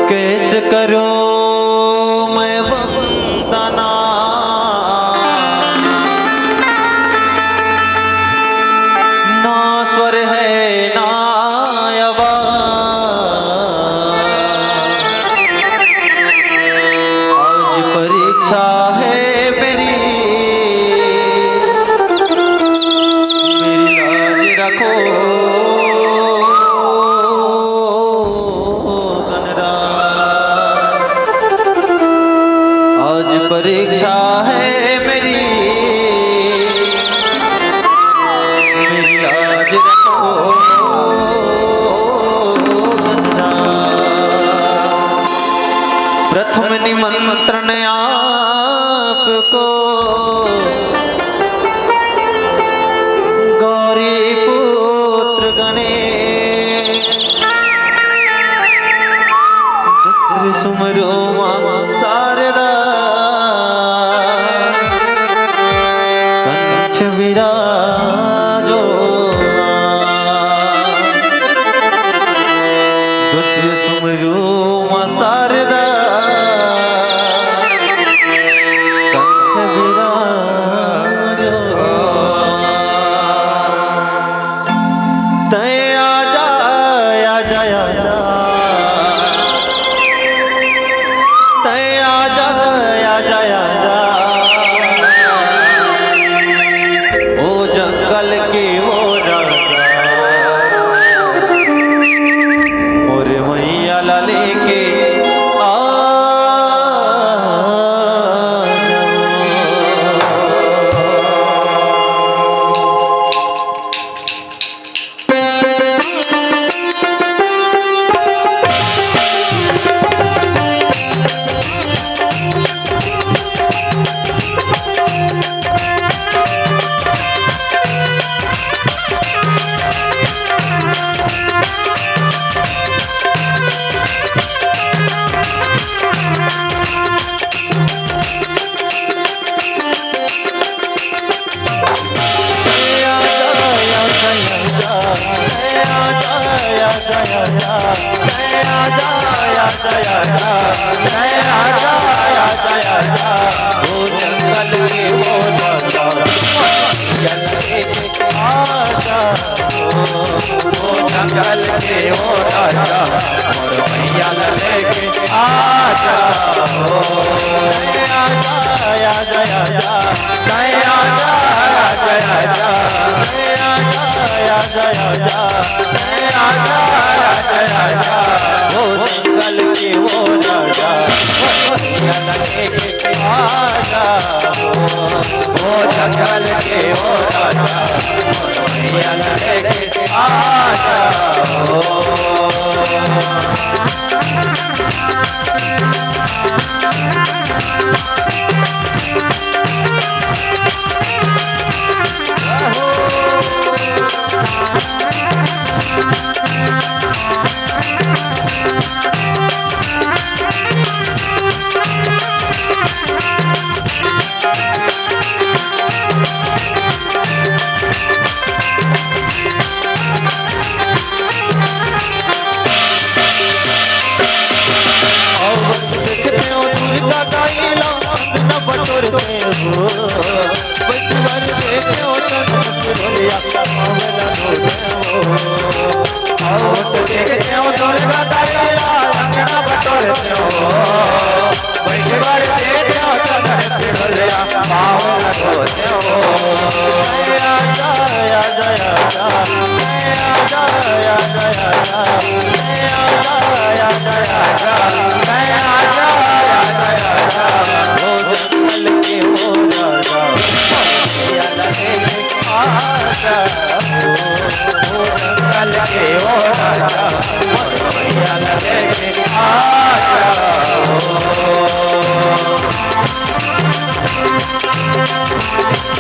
कैसे करूं मैं वंदना, ना स्वर है ना आवाज। आज परीक्षा है मेरी लाज रखो परीक्षा है मेरी लाज रखो बंदा। प्रथम निमंत्रण आपको गौरी पुत्र गणेश, सुमरो शारदा विराजो। दुष्य सुमरो शारदा कंठ विराजो। तय आजा आजा आजा, तय आजा आजा आजा, जंगल के वो राजा और मैया ला लेके आ। जंगल के वो राजा और मैया लेके आजा, आजा आजा आजा, आजा आजा आजा, आजा आजा आजा, आजा वो जंगल के वो राजा मैया लेके आजा, वो जंगल के वो राजा मैया लेके आजा।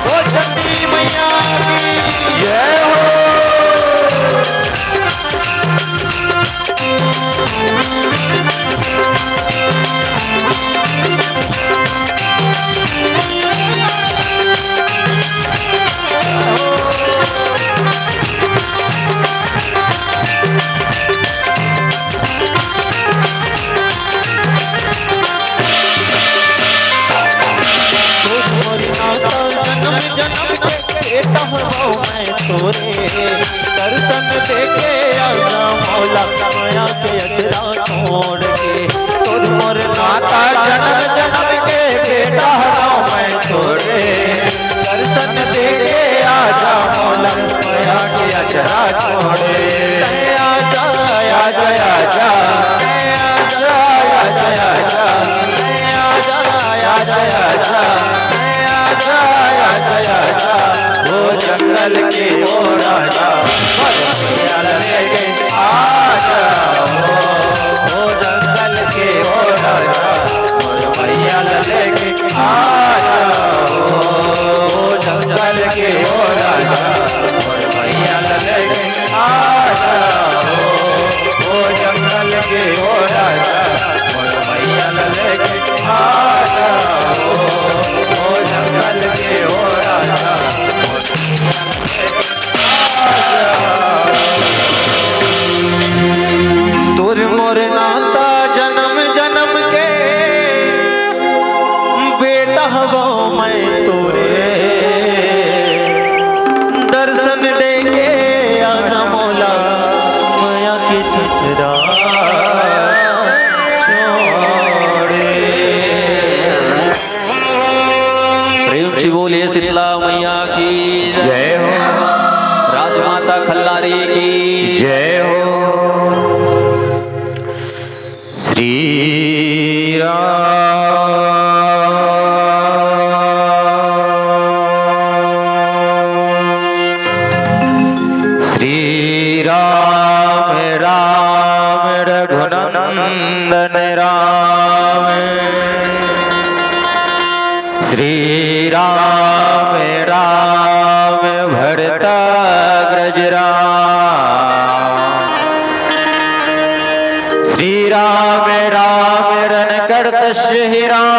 ओ बेटा हो मैं तोरे दर्शन देके आना मौला माया के अचरा छोड़ के तोर मोर नाता जन्म जन्म के बेटा हो मैं तोरे दर्शन देके आजा मौला माया के अचरा छोड़े आजा आजा आजा वो जंगल के ओ राजा लेके आजा वो जंगल के ओ राजा मैया लेके आजा वो जंगल के ओ राजा मैया लेके आजा वो जंगल के ओ राजा मैया लेके आजा वो जंगल के ओ राजा तोर मोर नाता जन्म जन्म के बेटा हो मैं तोरे दर्शन देके आना मौला माया के छछरा बोलिए शीतला मैया की जय हो राजमाता खल्लारी की जय हो श्री राम राम रघुनंदन राम श्री राम राम भरताग्रज राम श्री राम राम रणकर्तस्य राम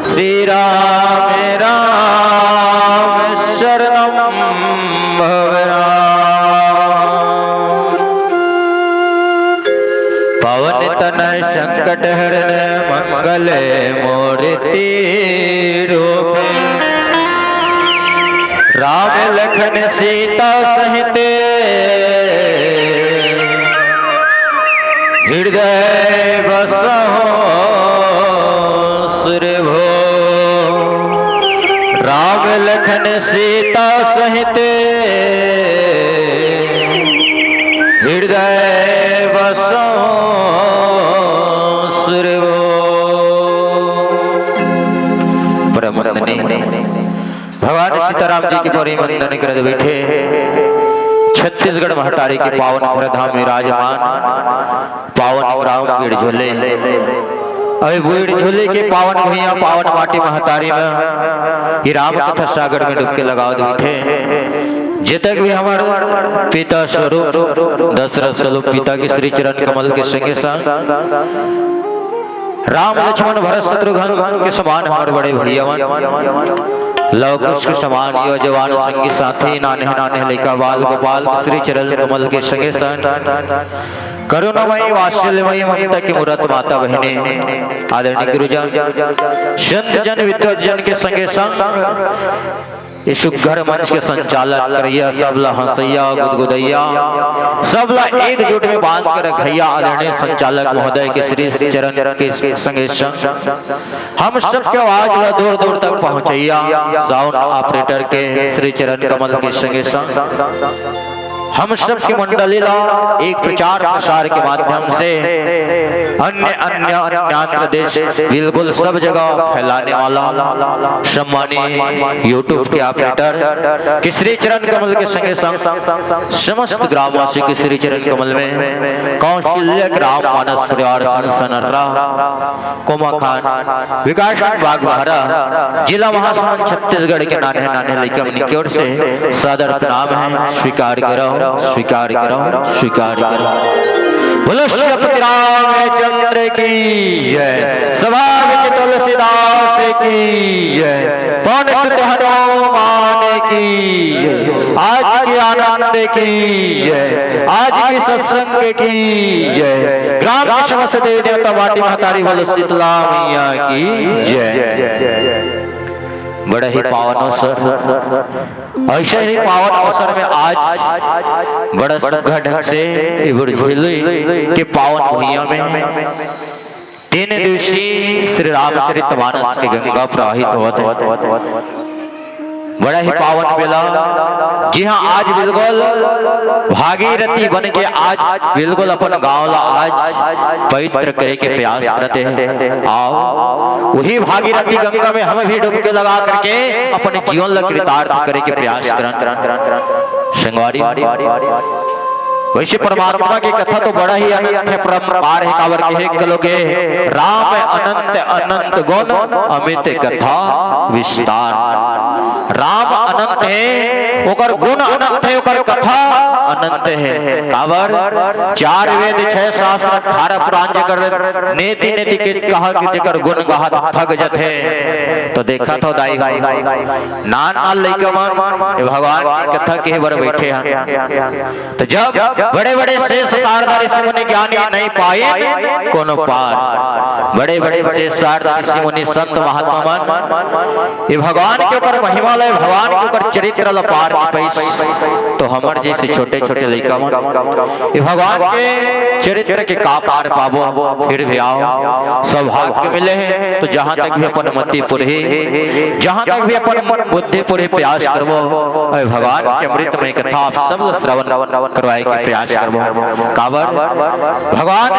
श्री राम राम शरणं भव पवन तनय संकट हरण मंगल मूर्ति रूप राम लखन सीता सहित हृदय बसहु सुरभो राम लखन सीता सहित हृदय बसहु भगवान सीताराम जी की परी वंदन कर बैठे छत्तीसगढ़ महतारी के पावन घर धाम में विराजमान पावन ग्राम पीड़ झोले अभी बूढ़ झोले के पावन भैया पावन माटी महतारी में ये राम कथा सागर में डुबके लगाओ बैठे जितक भी हमारे पिता स्वरूप दशरथ स्वरूप पिता के श्री चरण कमल के संगे संग राम लक्ष्मण भरत शत्रुघ्न के समान हमारे बड़े भैया लव कुश के समान यो जवान संगी साथी नाने नाने लड़का बाल गोपाल श्री चरण कमल के संगे संग करुणामयी वात्सल्यमयी ममता की मूर्त माता बहने आदरणीय गुरुजन संत जन विद्वत जन के संगे संग इस घर मंच के संचालन करिया सबला हंसैया गुदगुदैया सबला एकजुट में बांध कर रखैया आदरणीय संचालक महोदय के श्री चरण के संगे संग हम सबके आवाज दूर दूर तक पहुंचैया साउंड ऑपरेटर के श्री चरण कमल के संगे संग हम सब की मंडली एक प्रचार प्रसार के माध्यम से अन्य देश बिल्कुल सब जगह फैलाने वाला सम्मानीय यूट्यूब के ऑपरेटर के श्री चरण कमल के संगे संग समस्त ग्रामवासी के श्री चरण कमल में कौशल्य ग्राम मानस परिवार संस्था कोमा खान विकास विभाग द्वारा जिला महासमुंद छत्तीसगढ़ के नाने नाने लड़का की ओर से सादर प्रणाम है स्वीकार करो स्वीकार करो स्वीकार करो। बोलो श्रीपति रामचंद्र की जय सभा में तुलसीदास की जय पवन सुत हनुमान की जय आज के आनंद की जय, आज के सत्संग की जय, ग्राम के समस्त देवी देवता माटी महतारी बोलो शीतला मैया की जय। बड़ा ही पावन अवसर, ऐसे ही पावन अवसर में आज बड़ा सुघड़ ढंग से झिल्ली के पावन भूइया में 3 दिवसीय श्री रामचरितमानस की गंगा प्रवाहित होते। बड़ा ही पावन बेला, जी हाँ, आज बिल्कुल भागीरथी बन के आज बिल्कुल अपन गाँव ला आज पवित्र करे के प्रयास करते हैं। आओ वही भागीरथी गंगा में हम भी डुबकी लगा करके अपने जीवन ला कृतार्थ करे के प्रयास करन संगवारी। वैसे परमात्मा की कथा तो बड़ा ही अनंत है, परम्पार है, कावर के कलोगे राम अनंत अनंत गुण अमित कथा विस्तार। राम अनंत है, ओकर गुण अनंत है, ओकर कथा अनंत है। कावर 4 वेद 6 शास्त्र 18 पुराण जकर नेति नेति के कहा कि जेकर गुण गाहत थक जत है। तो देखा तो दाई नान नाल लइका मन भगवान की कथा के बर बैठे हैं। तो जब बड़े बड़े शेष शारदा ऋषि मुनि ज्ञानी नहीं पाए कोनो पार, बड़े बड़े शेष शारदा ऋषि मुनि संत महात्मा मन ये भगवान के ऊपर महिमा लय, भगवान के ऊपर चरित्र ल पार पैस। तो हमर जैसे छोटे छोटे लड़का मन ये भगवान के चरित्र के का पार पाबो, फिर भी आओ सौभाग्य मिले है। तो जहाँ तक भी अपन मति पुरहे, जहाँ तक भी अपन बुद्धि पुरहे प्रयास करबो, भगवान के अमृतमय कथा आप सब श्रवण करवाए के प्रयास करबो। काबर भगवान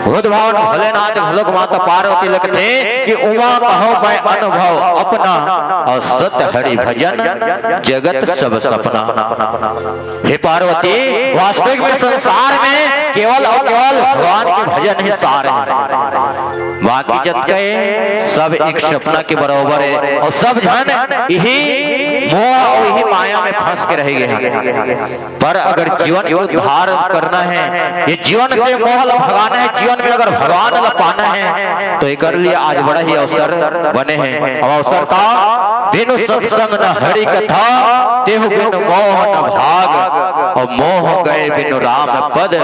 बुद्धभावन भोलेनाथ भलोक माता पार्वती लगते कि उमा कहो मैं अनुभव अपना और सत्य हरि भजन जगत सब सपना। हे पार्वती, वास्तविक में संसार में केवल और केवल भगवान के भजन ही सार है, बाकी जत गए सब एक सपना के बराबर है। और सब जन यही मोह और यही माया में फंस के रह गए। पर अगर जीवन को उद्धार करना है, ये जीवन से मोह ला भगाना है, जीवन में अगर भगवान ला पाना है, तो एक लिए आज बड़ा ही अवसर बने हैं। अब अवसर का बिनु सत्संग न हरि कथा, तेहु बिनु मोह न भाग, और मोह गए बिनु राम पद,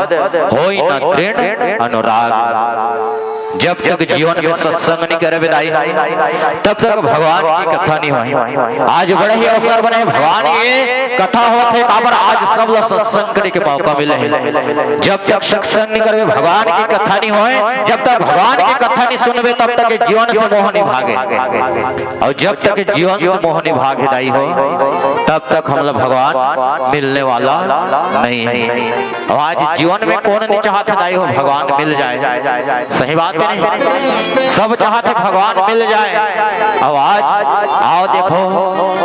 होई न तृण अनुराग। जब तक जीवन में सत्संग नहीं करे विदाई, तब तक भगवान की कथा नहीं हुई। आज बड़े ही अवसर बने, भगवान ये कथा होते है, काबर आज सब लोग सत्संग करने के मौका मिले हैं। जब तक सत्संग नहीं करे, भगवान की कथा नहीं होए, जब तक भगवान की कथा नहीं सुनबे, तब तक जीवन से मोह नहीं भागे। और जब तक जीवन से मोह नहीं भागे दाई हो, तब तक हम लोग भगवान मिलने वाला नहीं है। और आज जीवन में कौन नहीं चाहता दाई हो भगवान मिल जाए, सही बात नहीं, सब चाहते भगवान मिल जाए। अब आज आओ देखो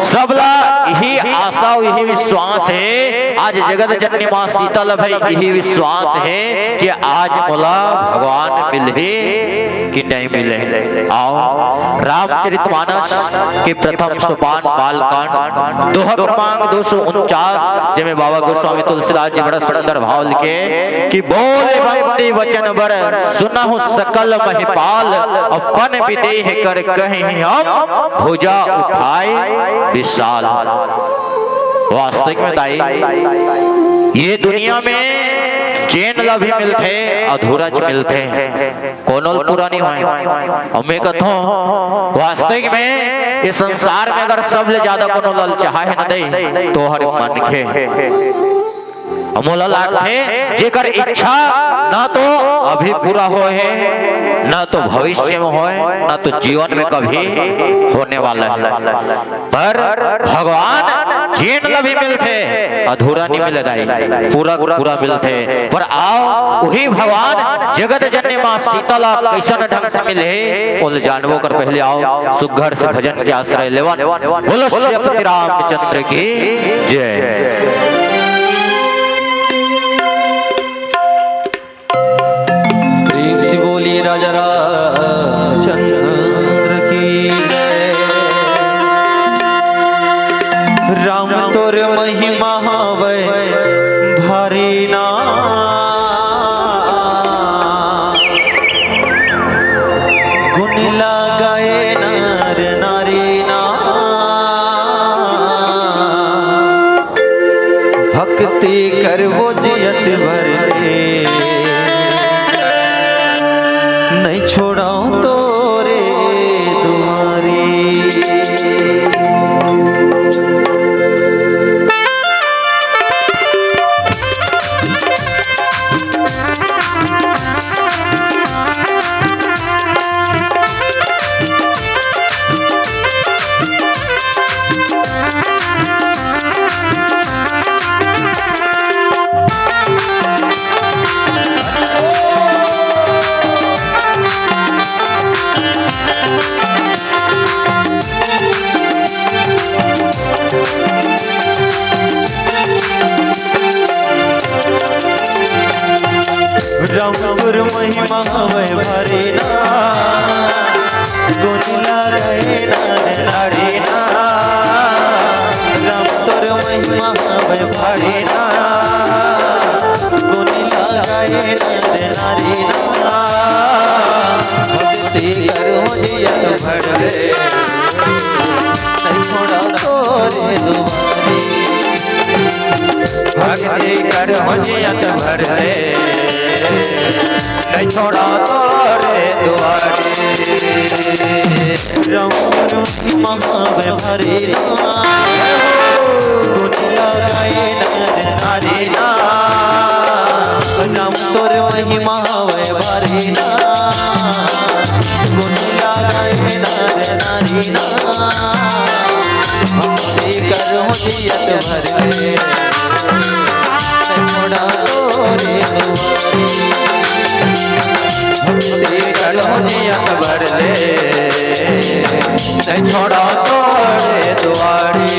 सब ला यही आशा यही विश्वास है, आज जगत जननी मां सीतल भाई यही विश्वास है कि आज बोला भगवान मिले कि नहीं मिले। आओ रामचरितमानस के प्रथम सोपान बालकांड दोहा क्रमांक 249 जिसमें बाबा गोस्वामी तुलसीदास जी बड़ा सुंदर भाव लिखे कि बोले भक्ति वचन बर सुनहु सकल महिपाल, अपन विदेह कर कहीं हम भुजा उठाए विशाल। वास्तविक में दाई ये दुनिया में चैन ला भी मिलते अधूरा मिलते कोनो पूरा नहीं हुआ। और मैं कहता हूँ वास्तविक में इस संसार में अगर सब ले ज्यादा कोनो लल चाहे न दे तो हर मन के मोला लागे जेकर इच्छा ना तो अभी पूरा हो है, ना तो भविष्य में हो, ना तो जीवन में कभी होने वाला है। पर भगवान चैन ला भी मिलते अधूरा नहीं मिले दाई, पूरा पूरा मिलते। पर आओ वही भगवान जगत जननी मां सीतला कैसन ढंग से मिले बोल जानवो कर पहले आओ सुघर से भजन के आश्रय लेवन। बोलो श्री रामचंद्र की जय। बोलिए राजा रामचंद्र की जय। राम तोर महिमा वै भारी ना, गुण लगाए नर नारी ना, नहीं छोड़ाऊं तो रे दुआरी। रामपुर महिमा वै भरी ना गुनिला गए नारी ना। रामपुर महिमा वै भरी ना गुनिला गए नारी ना। भक्ति करो जियत भर ले नहीं छोड़ा तोरे दुआरी। भक्ति करो जियत भर ले नहीं छोड़ा तोरे दुआरे। रामपुर महावे भरी ना दुनिया गाए नारी ना। रामपुर महिमा वे भरी ना दुनिया गाए नारी ना। भक्ति करो जियत भर ले नहीं छोड़ा तोरे दुआरे। भक्ति करो जियत भर ले नहीं छोड़ा तोरे दुआरी।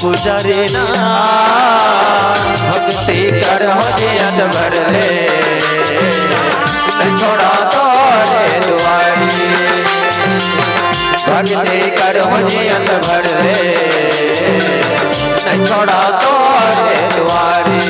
गुजरे ना भक्ति करो जियत भर ले नहीं छोड़ा तोरे दुआरी। भक्ति करो जियत भर ले नहीं छोड़ा तोरे दुआरी।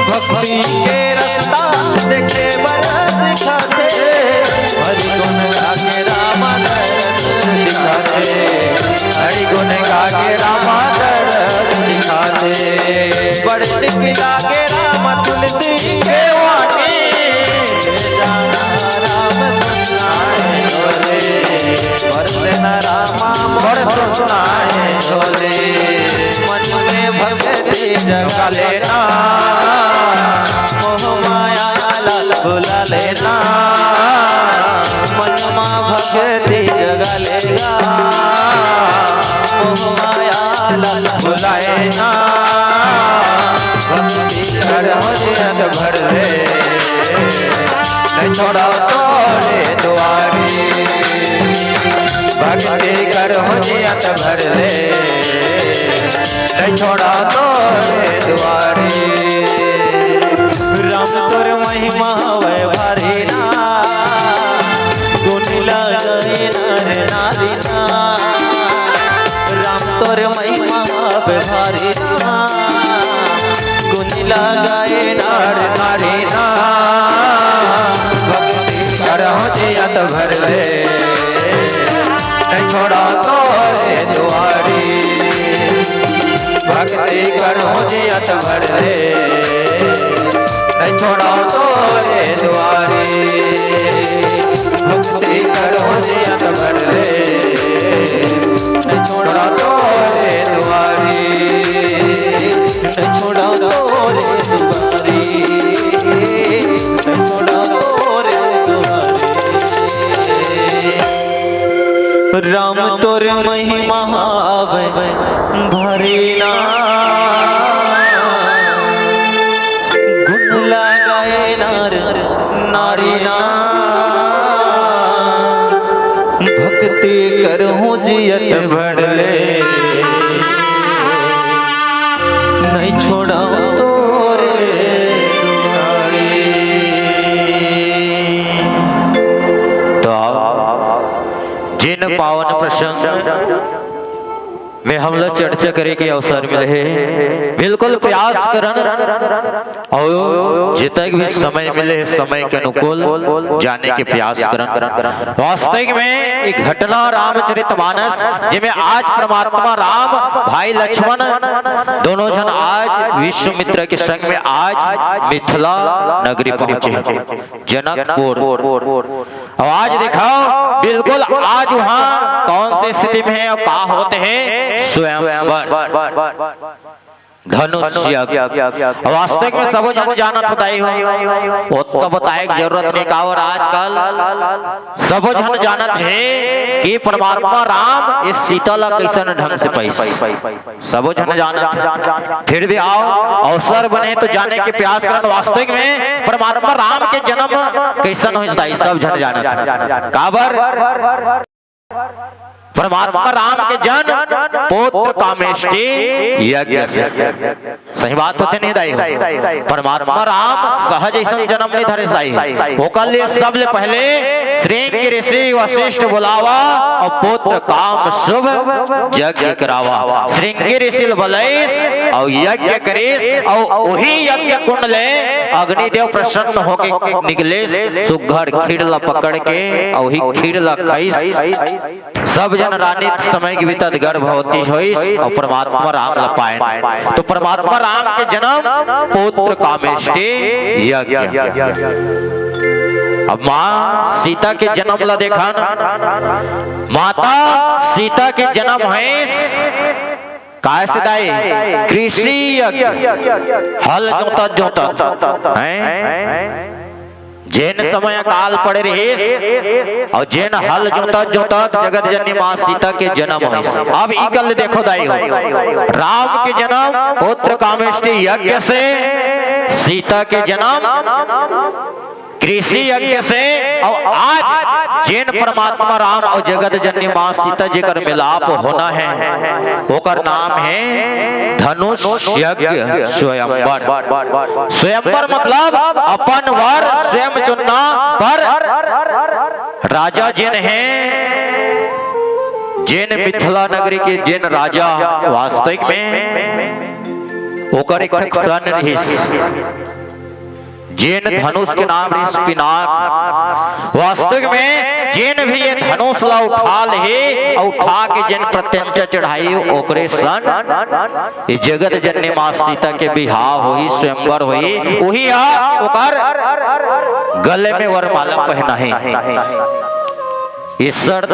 भक्ति के रास्ता देखे बरस खाते हरि गुण गा के रामा दरस दिखाते। हरि गुण गा के रामा दरस दिखाते। बड़े दिखला के राम तुलसी के वाणी राम सुनना है झोले बरसे न रामा मोर सुनना है झोले। मन में भक्ति जगा लेना मोह माया लाल भुला लेना। मन में भक्ति जगा लेगा मोह माया लाल भुलाएना। भक्ति करो जियत भर ले नहीं छोड़ा तोरे दुआरी। भक्ति करो जियत भर ले नहीं छोड़ा तोरे दुआरे। राम तोर महिमा वे भारी ना, गुण लगाए नर नारी ना। राम तोर महिमा वे भारी ना, गुण लगाए नर नारी ना। भक्ति करहु जियत भर ले, नहीं छोड़ा तोरे दुआरी। भक्ति करहु जियत भर ले, नहीं छोड़ा तोरे दुआरी। भक्ति करहु जियत भर ले, नहीं छोड़ा तोरे दुआरी। नहीं छोड़ा तोरे दुआरी, नहीं छोड़ा तोरे दुआरी। राम तोर महिमा भरी ना, गुण लगाए नर नारी ना। भक्ति करहु जियत भर ले, नहीं छोड़ा तोरे दुआरी। तो जिन पावन प्रसंग में हम लोग चर्चा करे के अवसर मिले है, बिल्कुल प्रयास करन और जितने भी समय मिले समय के अनुकूल जाने के प्रयास करन। वास्तविक में एक घटना रामचरितमानस जिसमें आज परमात्मा राम भाई लक्ष्मण दोनों जन आज विश्वामित्र के संग में आज मिथिला नगरी पहुंचे जनकपुर। और आज दिखाओ बिल्कुल आज वहाँ कौन सी स्थिति में है और क्या होते हैं। स्वयंवर धनुष यज्ञ वास्तविक में सब जन जानत बताई हो, तो बताए जरूरत नहीं का। और आजकल सब जन जानत है कि परमात्मा राम इस सीता ला कैसन ढंग से पैसे सब जन जानत। फिर भी आओ अवसर बने तो जाने के प्रयास करन। वास्तविक में परमात्मा राम के जन्म कैसन हो सब जन जानत। काबर परमात्मा राम के जन पुत्र कामेष्टि यज्ञ से। सही बात होते नहीं दाई हो। परमात्मा राम सहज ऐसा जन्म नहीं धरे दाई वो कल सबले पहले श्रृंग ऋषि वशिष्ठ बुलावा और पुत्र काम शुभ यज्ञ करावा। श्रृंग ऋषि बुलाइस और यज्ञ करिस और वही यज्ञ कुंड ले अग्निदेव प्रसन्न होके निकले सुघर खीड़ला पकड़ के और वही खीड़ला खाइस। सब जन रानी समय की बीतत गर्भवती हुई और परमात्मा राम ला पाए। तो परमात्मा राम के जन्म पुत्र कामेष्टि यज्ञ। अब माँ सीता के जन्म ला देखा ना, माता सीता के जन्म है कैसे दाई कृषि यज्ञ हल जोतत हैं। जैन समय काल पड़े रहे और जैन हल जोतत जगत जननी मां सीता के जन्म है। अब इकल देखो दाई हो राम के जन्म पुत्र कामेष्टि यज्ञ से, सीता के जन्म कृषि यज्ञ से। और आज जैन परमात्मा राम और जगत जननी मां सीता जी कर मिलाप होना है, ओकर नाम है धनुष यज्ञ स्वयंवर। स्वयंवर मतलब अपन वर स्वयं चुनना। पर राजा जिन हैं जैन मिथिला नगरी के जैन राजा वास्तविक में ओकर एक जैन धनुष के नाम पिनाक। वास्तविक में जैन भी ये धनुष ला उठा ले और उठा के जैन प्रत्यंचा चढ़ाई ओकरे सन जगत जननी मां सीता के बिहाव हुई स्वयंवर हुई। वही ओकर गले में वरमाला पहना है। इस शर्त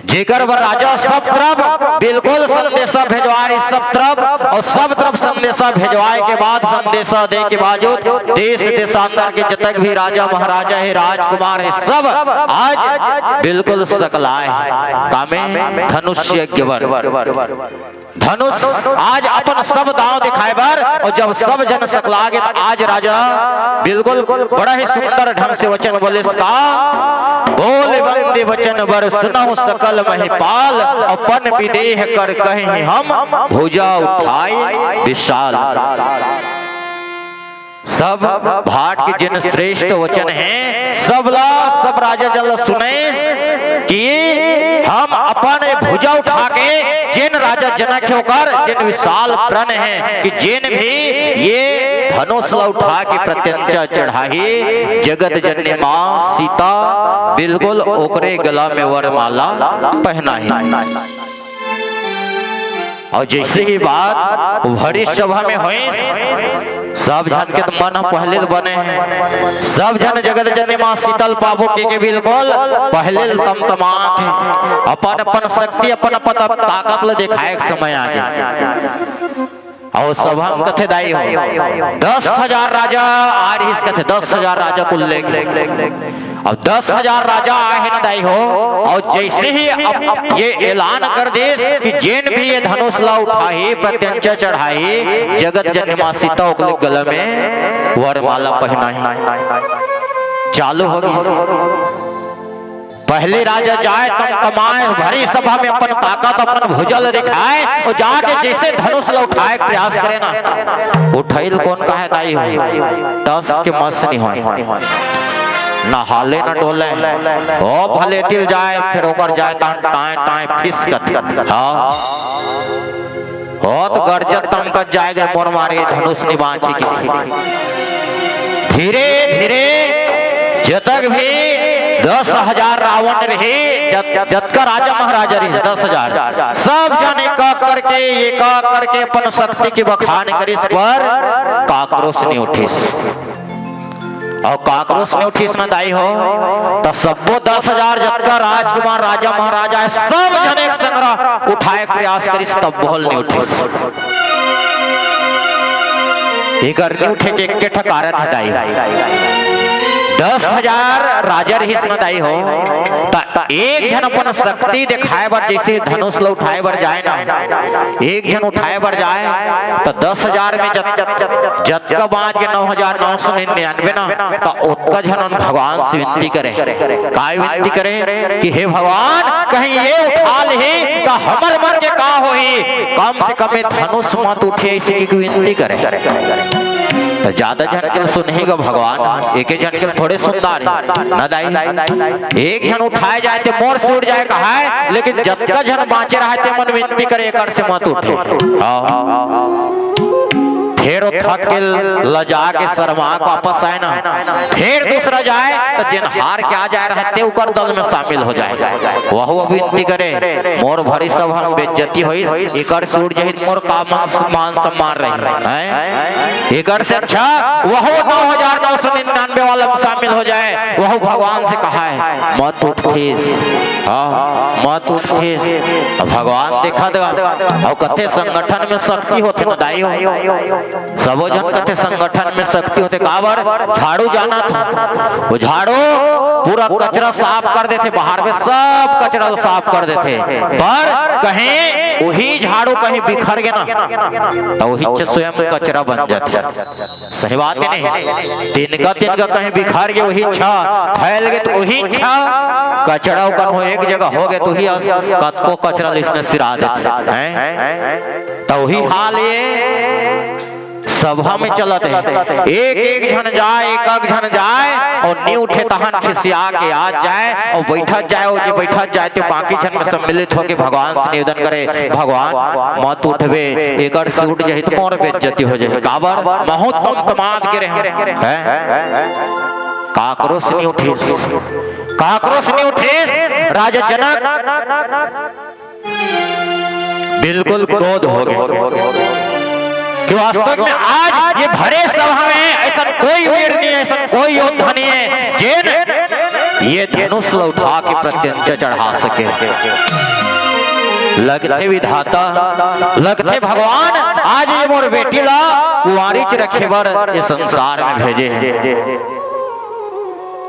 जेकर वर राजा सब तरफ बिल्कुल संदेशा भेजवाए सब तरफ और सब तरफ संदेशा भेजवाए के बाद संदेशा दे के बावजूद देश देशांतर के जतक भी राजा महाराजा है राजकुमार है सब आज बिल्कुल सकलाए कामे धनुष यज्ञ धनुष आज अपन सब दांव दिखाए बर, और जब सब जन सकला गए तो आज राजा बिल्कुल बड़ा ही सुंदर ढंग से वचन बोले का बोले बंदे वचन बर सुनाओ सकल महिपाल, अपन विदेह कर कहीं हम भुजा उठाए विशाल। सब भाट के जिन श्रेष्ठ वचन हैं सबला सब राजा जल सुने कि हम अपन भुजा उठा के जिन राजा जनक होकर जिन विशाल प्रण है कि जिन भी ये धनुष उठा के प्रत्यंचा चढ़ाही जगत जननी मां सीता बिल्कुल ओकरे गला में वरमाला पहनाही। और जैसे ही बात भरी सभा में हुई सब जन के मन पहले बने हैं, सब जन जगत जननी मां शीतल पाबो के बिल्कुल पहले तमतमात है, अपन अपन शक्ति अपन अपन ताकत ले दिखाए समय आगे। और सभा में कथे दाई हो 10,000 राजा आ रही कथे 10,000 राजा कुल लेके, अब 10,000 राजा आए न दाई हो। और जैसे ही अब ये ऐलान कर दे कि जिन भी ये धनुष ला उठाई प्रत्यंचा चढ़ाई जगत जननी मां सीता के गले में वरमाला पहनाई, चालू होगी। पहले राजा जाए तम कमाए भरी सभा में अपन ताकत अपन भुजल दिखाए, और जाके जैसे धनुष ला उठाए प्रयास करे ना उठैल कौन कहे दाई हो 10 के मस नहीं हो ना हाले ना डोले ओ भले तिल जाए फिर ऊपर जाए टाए टाए फिसकत हां हो तो गर्जत तमकत जाएगा मोर मारे धनुष निबाची की। धीरे धीरे जतक भी 10,000 रावण रहे जतका राजा महाराजा रहे 10,000 सब जने का करके ये का करके अपन शक्ति की बखान करिस पर काक्रोश नहीं उठिस, और काक्रोश नहीं उठिस न दाई हो तो सबो 10,000 जतका राजकुमार राजा महाराजा सब जने संग्रह उठाए प्रयास करिस तब बोल नहीं उठिस। ये करके उठे के एक कारण है दाई 10,000 राजा रही दाई हो एक जन अपन शक्ति दिखाए बर जैसे धनुष ला उठाए बर जाए ना एक जन उठाए बर जाए तो 10,000 में जतका बाँच के 9,999 ना तो उतना जन भगवान से विनती करे का विनती करे कि हे भगवान कहीं ये उठा ले तो हमर मन के का होई, कम से कम धनुष मत उठे ऐसे की विनती करे। तो ज्यादा जन के सुनेगा भगवान एक जन के थोड़े सुनदार न दाई एक जन उठाए जाए थे मोर से उठ जाए कहा है, लेकिन जब तक जन बाँचे रहे थे मन विनती करे कर से मत उठे। फिर थक के लजा के शर्मा वापस आए ना फिर दूसरा जाए तो जिन हार के आ जाए रहते ऊपर दल में शामिल हो जाए वह विनती करे मोर भरी सब हम बेइज्जती होई एकर से उठ जाहित मोर का मान सम्मान रही है, एकर से अच्छा वह 9,999 वाला में शामिल हो जाए। वह भगवान से कहा है मत उठिस, मत उठिस। भगवान देखा देगा और कथे संगठन में शक्ति होते न दाई हो सबो जन कथे संगठन में शक्ति होते काबर झाड़ू जाना था वो झाड़ू पूरा कचरा साफ कर देते, बाहर में सब कचरा साफ कर देते, पर कहीं वही झाड़ू कहीं बिखर गया ना तो वही स्वयं कचरा बन जाते। सही बात है नहीं, तिनका तिनका कहीं बिखर गए वही छा फैल गए तो वही छा कचरा हो एक जगह हो गए तो ही कतको कचरा इसने सिरा देते हैं। तो वही हाल ये सभा में चलत है, एक एक जन जाए एक एक जन जाए और नहीं उठे तहन खिसिया के आ जाए और बैठत जाए और जो बैठत जाए तो बाकी जन में सम्मिलित होके भगवान से निवेदन करे भगवान मत उठबे एकर से उठ जाए तो मोर बेइज्जती हो जाए काबर महत्तम तमाद के रहे काक्रोश नहीं उठिस, काक्रोश नहीं उठिस। राजा जनक बिल्कुल क्रोध हो गए कि वास्तव में आज ये भरे सभा में ऐसा कोई वीर नहीं है, ऐसा कोई योद्धा नहीं है जिन ये धनुष उठा के प्रत्यंचा चढ़ा सके। लगते विधाता लगते भगवान आज ये मोर बेटी ला कुंवारी रखे बर ये संसार में भेजे हैं।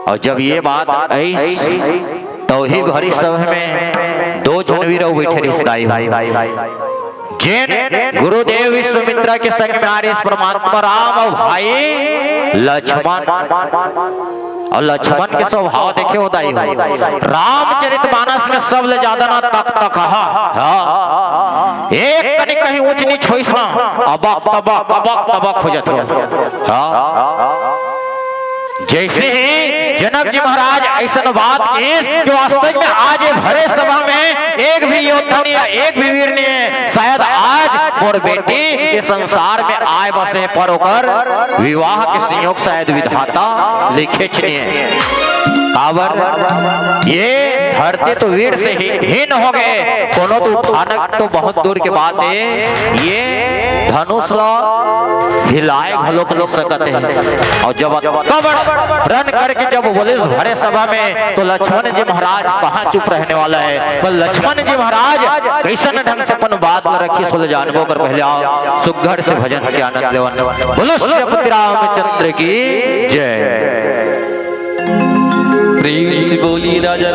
और जब ये बात आई तो ही भरी सभा में 2 जनवीर बैठे रिश्ताई जिन गुरुदेव विश्वामित्र के संग में आ रहे इस परमात्मा राम और भाई लक्ष्मण, और लक्ष्मण के स्वभाव देखे उदाई हो। रामचरितमानस में सब ले ज्यादा ना तक एक कनी कहीं ऊंच नीच होइस ना अबक तबक अबक तबक हो जाते हो। जैसे ही जनक जी महाराज ऐसा बात की कि वास्तव में आज भरे सभा में एक भी योद्धा नहीं है, एक भी वीर नहीं है, शायद आज और बेटी इस संसार में आए बसे पर होकर विवाह के संयोग शायद विधाता लिखे है। काबर ये धरती तो वीर से ही हीन हो गए, कोनो तो उठानक तो बहुत दूर के बात है, ये धनुष हिलाए घलोक नहीं सकते हैं। और जब रन करके जब बोले भरे सभा में तो लक्ष्मण जी महाराज कहाँ चुप रहने वाला है, पर लक्ष्मण जी महाराज कैसन ढंग से अपन बात में रखी सोल जानबो कर पहले आओ सुघड़ से भजन के आनंद लेवन। बोलो श्री रामचंद्र की जय। प्रेम से बोली राजा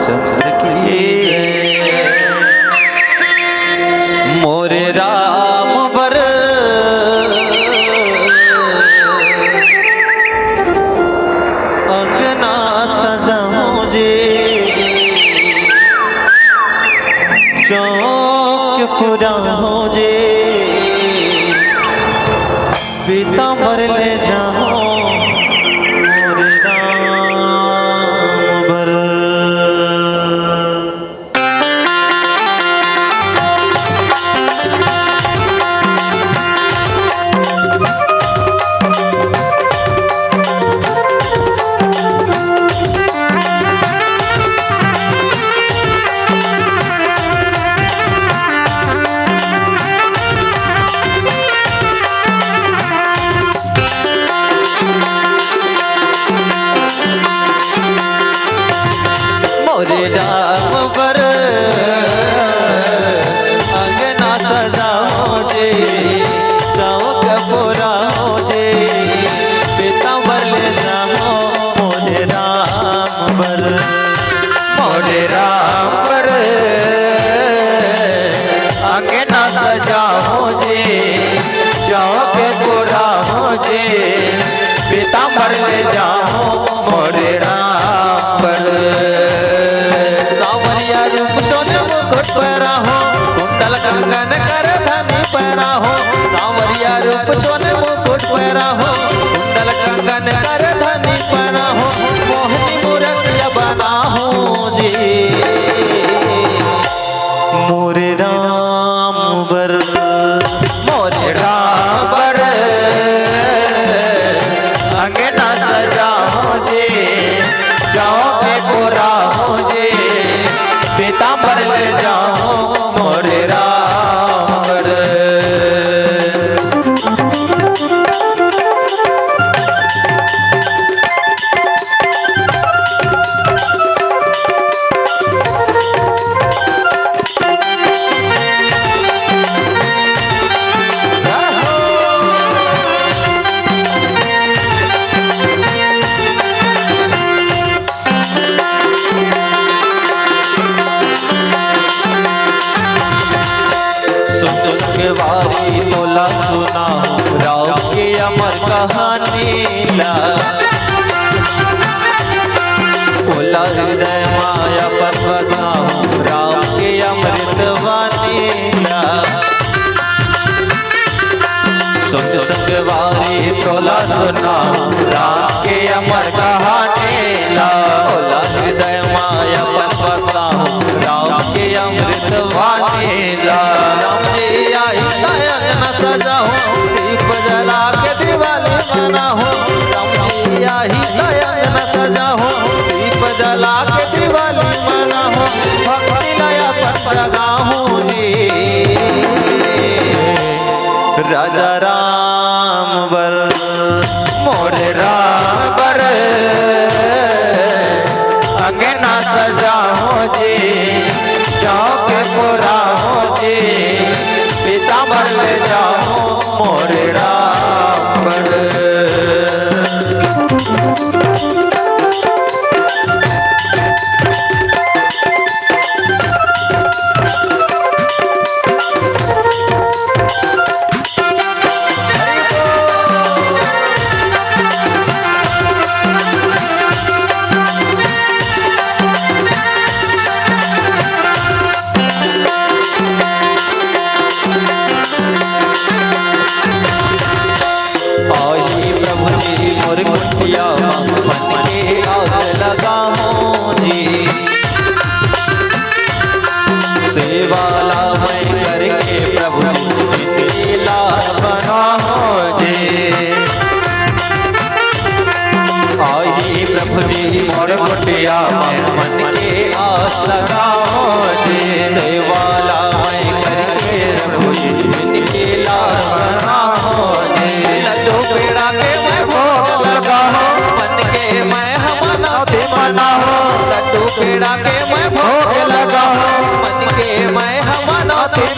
चंद्र की मोरे राम बर अंगना सजाओ जे चौक पुराओ जे पीताम्बर ले जाओ कंगन कर धनी पैरा हो सांवरिया रूप सोने मुकुट पैरा हो कुंडल कंगन कर धनी पैरा हो मोहनी मूर्तिया बना हो जी मोरे राम बर मोरे राम बर अंगना सजाओ जी जाओ पे कोरा हो जी पीताम्बर ले जाओ मोरे राम वारी तोला सुना राम के अमर कहानी ला तोला हृदय माया पर बसा राम के अमृत वाणी ला सुन संगवारी तोला सुना राम के अमर कहानी ला तोला हृदय माया पर बसा राम के अमृत वाणी ला न सजाओ दीप जला के दिवाली मनाओ रमैया ही नयन न सजाओ दीप जला के दिवाली मनाओ भक्ति लया पर जगाओ जी राजा राम बर मोरे राम बर अंगना सजाओ जी चौक पुराओ जी पीताम्बर ले जाओ मोरे राम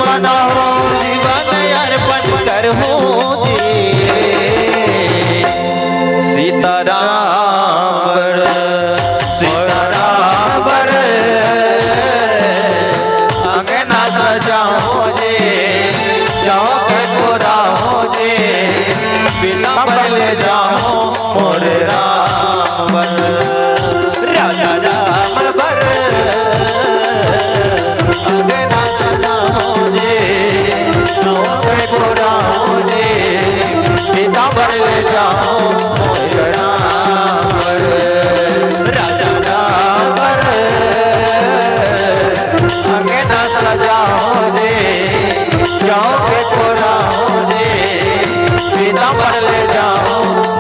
मनाओ जीवन अर्पण करहूं जी सीताराम सीताराम अंगना सजाओ जी चौक पुराओ जी बिना बदले जाओ मोरे राम राजा राम बर अंगना सजाओ जी चौक पुराओ जी बिना बदले जाओ मोरे राम राजा राम अंगना सजाओ जी चौक पुराओ जी बिना बदले जाओ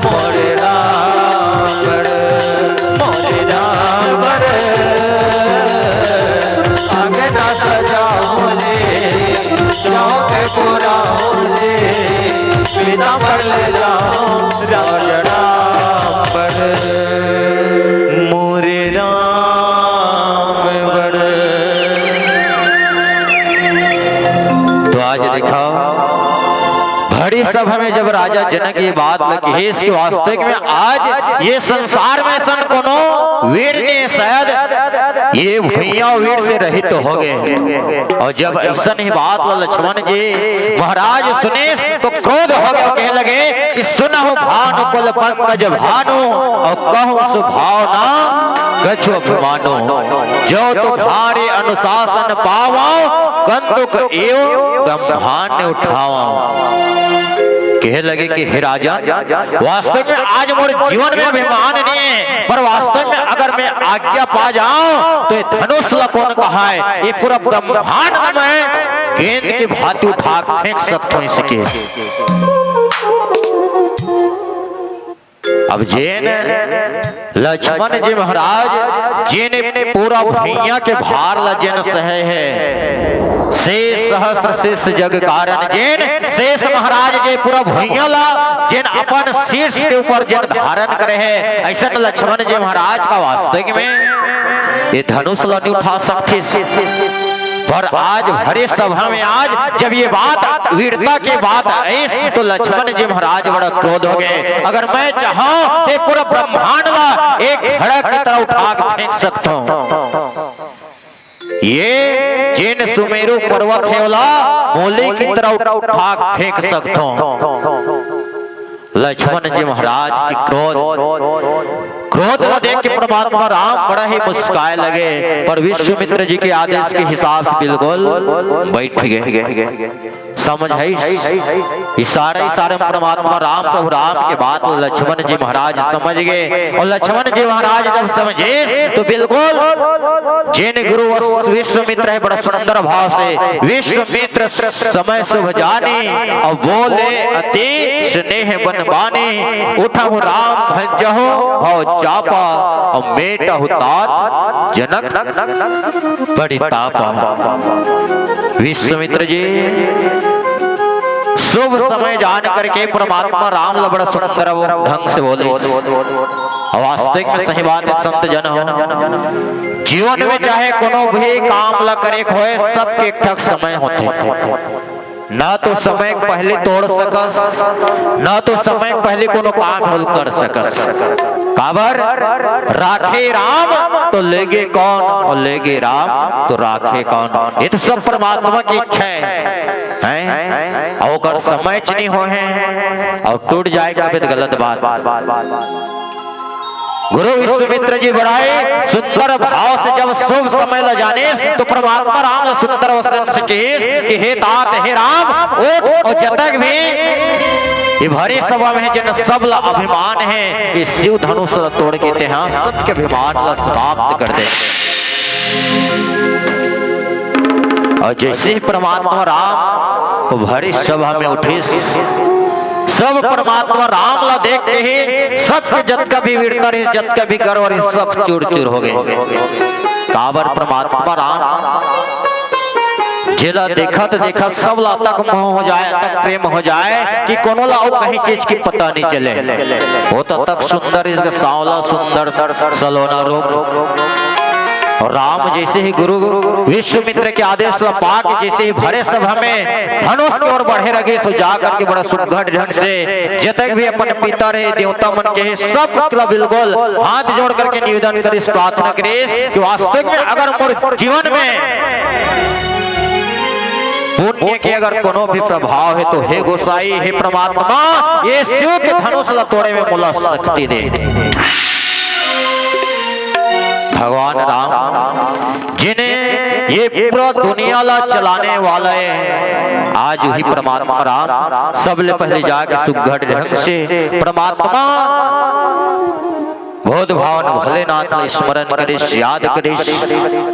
मोरे राम अंगना सजाओ जी चौक पुराओ जी बिना बदले जाओ राजा राम मोरे राम तो आज देखा बड़ी सभा में जब राजा जनक ये बात लगी है इसके वास्तविक में आज ये संसार में सन कोनो वीर ने शायद ये भैया वीर से रहित तो हो गए और जब ऐसा ही बात लक्ष्मण जी महाराज सुने तो क्रोध हो गए कहने लगे कि सुनहु भानु कुल पंकज भानु और कहूं सुभावना कछु अभिमानो जो तुम्हारे अनुशासन पावो कंदुक एवं ब्रह्मांड उठाओ कह लगे कि हे राजा वास्तव में आज मोर जीवन में अभिमान नहीं है पर वास्तव में अगर मैं आज्ञा पा जाऊं तो ये धनुष कौन कहा है ये पूरा ब्रह्मांड में गेंद की भांति उठा फेंक सकता हूं इसके अब जैन लक्ष्मण जी महाराज जिन पूरा भैया के भार लजन सहे है शेष सहस्त्र शेष जग कारण जिन शेष महाराज जे पूरा भैया ला जिन अपन शीर्ष के ऊपर जिन धारण करे है ऐसा लक्ष्मण जी महाराज का वास्तविक में ये धनुष ला नहीं उठा सकते पर आज भरे सभा में आज जब ये बात वीरता की बात आई तो लक्ष्मण जी महाराज बड़ा क्रोध हो गए अगर मैं चाहूं तो पूरा ब्रह्मांड ला एक धड़क की तरह उठा के फेंक सकता हूं ये जिन सुमेरु पर्वत है वाला मोले की तरह उठा के फेंक सकता हूं लक्ष्मण जी महाराज की क्रोध देख के परमात्मा राम बड़ा ही मुस्काए लगे पर विश्वामित्र जी के आदेश के हिसाब से बिल्कुल बैठ गए समझ है इशारे परमात्मा राम प्रभु राम के बात लक्ष्मण जी महाराज समझ गए और लक्ष्मण जी महाराज जब समझे तो बिल्कुल जिन गुरु विश्वामित्र है बड़ा सुंदर भाव से विश्वामित्र समय शुभ जाने और बोले अति स्नेह बनवाने उठहु राम भजहु भव चापा और मेटा तात जनक बड़ी तापा विश्वामित्र जी शुभ समय जान करके परमात्मा राम बड़ा सुंदर ढंग से बोले वास्तविक में सही बात है संत जन हो जीवन में चाहे कोनो भी काम ला करे होए सबके एक ठक समय होते ना तो समय पहले तोड़ सकस ना तो समय पहले कोनो काम हल कर सकस काबर राखे राम तो लेगे कौन और लेगे राम तो राखे कौन ये तो सब परमात्मा की इच्छा है और अगर समय च नहीं हो है और टूट जाए कभी तो गलत बात गुरु विश्वामित्र जी बढ़ाए सुंदर भाव से जब शुभ समय ल जाने तो परमात्मा राम सुंदर वचन से कहे कि हे तात हे राम और जब तक भी ये भरी सभा में जिन सब ला अभिमान है कि शिव धनुष तोड़ के इतिहास सबके अभिमान ला समाप्त कर दे और जैसे ही परमात्मा राम तो भरी सभा में उठे सब परमात्मा राम ला देख के ही सबके जत का भी वीरता रही जत का भी गर्व रही सब चूर चूर हो गए काबर परमात्मा राम जिला देखत देखत सब ला तक मोह हो जाए तक प्रेम हो जाए कि कोनो ला कहीं चीज की पता नहीं चले वो तो तक सुंदर इसका सांवला सुंदर सलोना रूप और राम जैसे ही गुरु विश्वामित्र के आदेश पा के जैसे ही भरे सभा में धनुष की ओर बढ़े लगे, सो जाकर के बड़ा सुघड़ ढंग से जतक भी अपन पिता रहे देवता मन के सब बिल्कुल हाथ जोड़ करके निवेदन करे, प्रार्थना करे कि वास्तविक में अगर मोर जीवन में पुण्य के अगर कोनो भी प्रभाव है तो हे गोसाई, हे परमात्मा, ये शिव के धनुष ला तोड़े में मोला शक्ति दे। भगवान राम जिन्हें ये पूरा दुनिया ला चलाने वाला है, आज वही परमात्मा राम सबले पहले जाके सुघड़ ढंग से परमात्मा बोध भावन भोलेनाथ ने स्मरण करे, याद करे।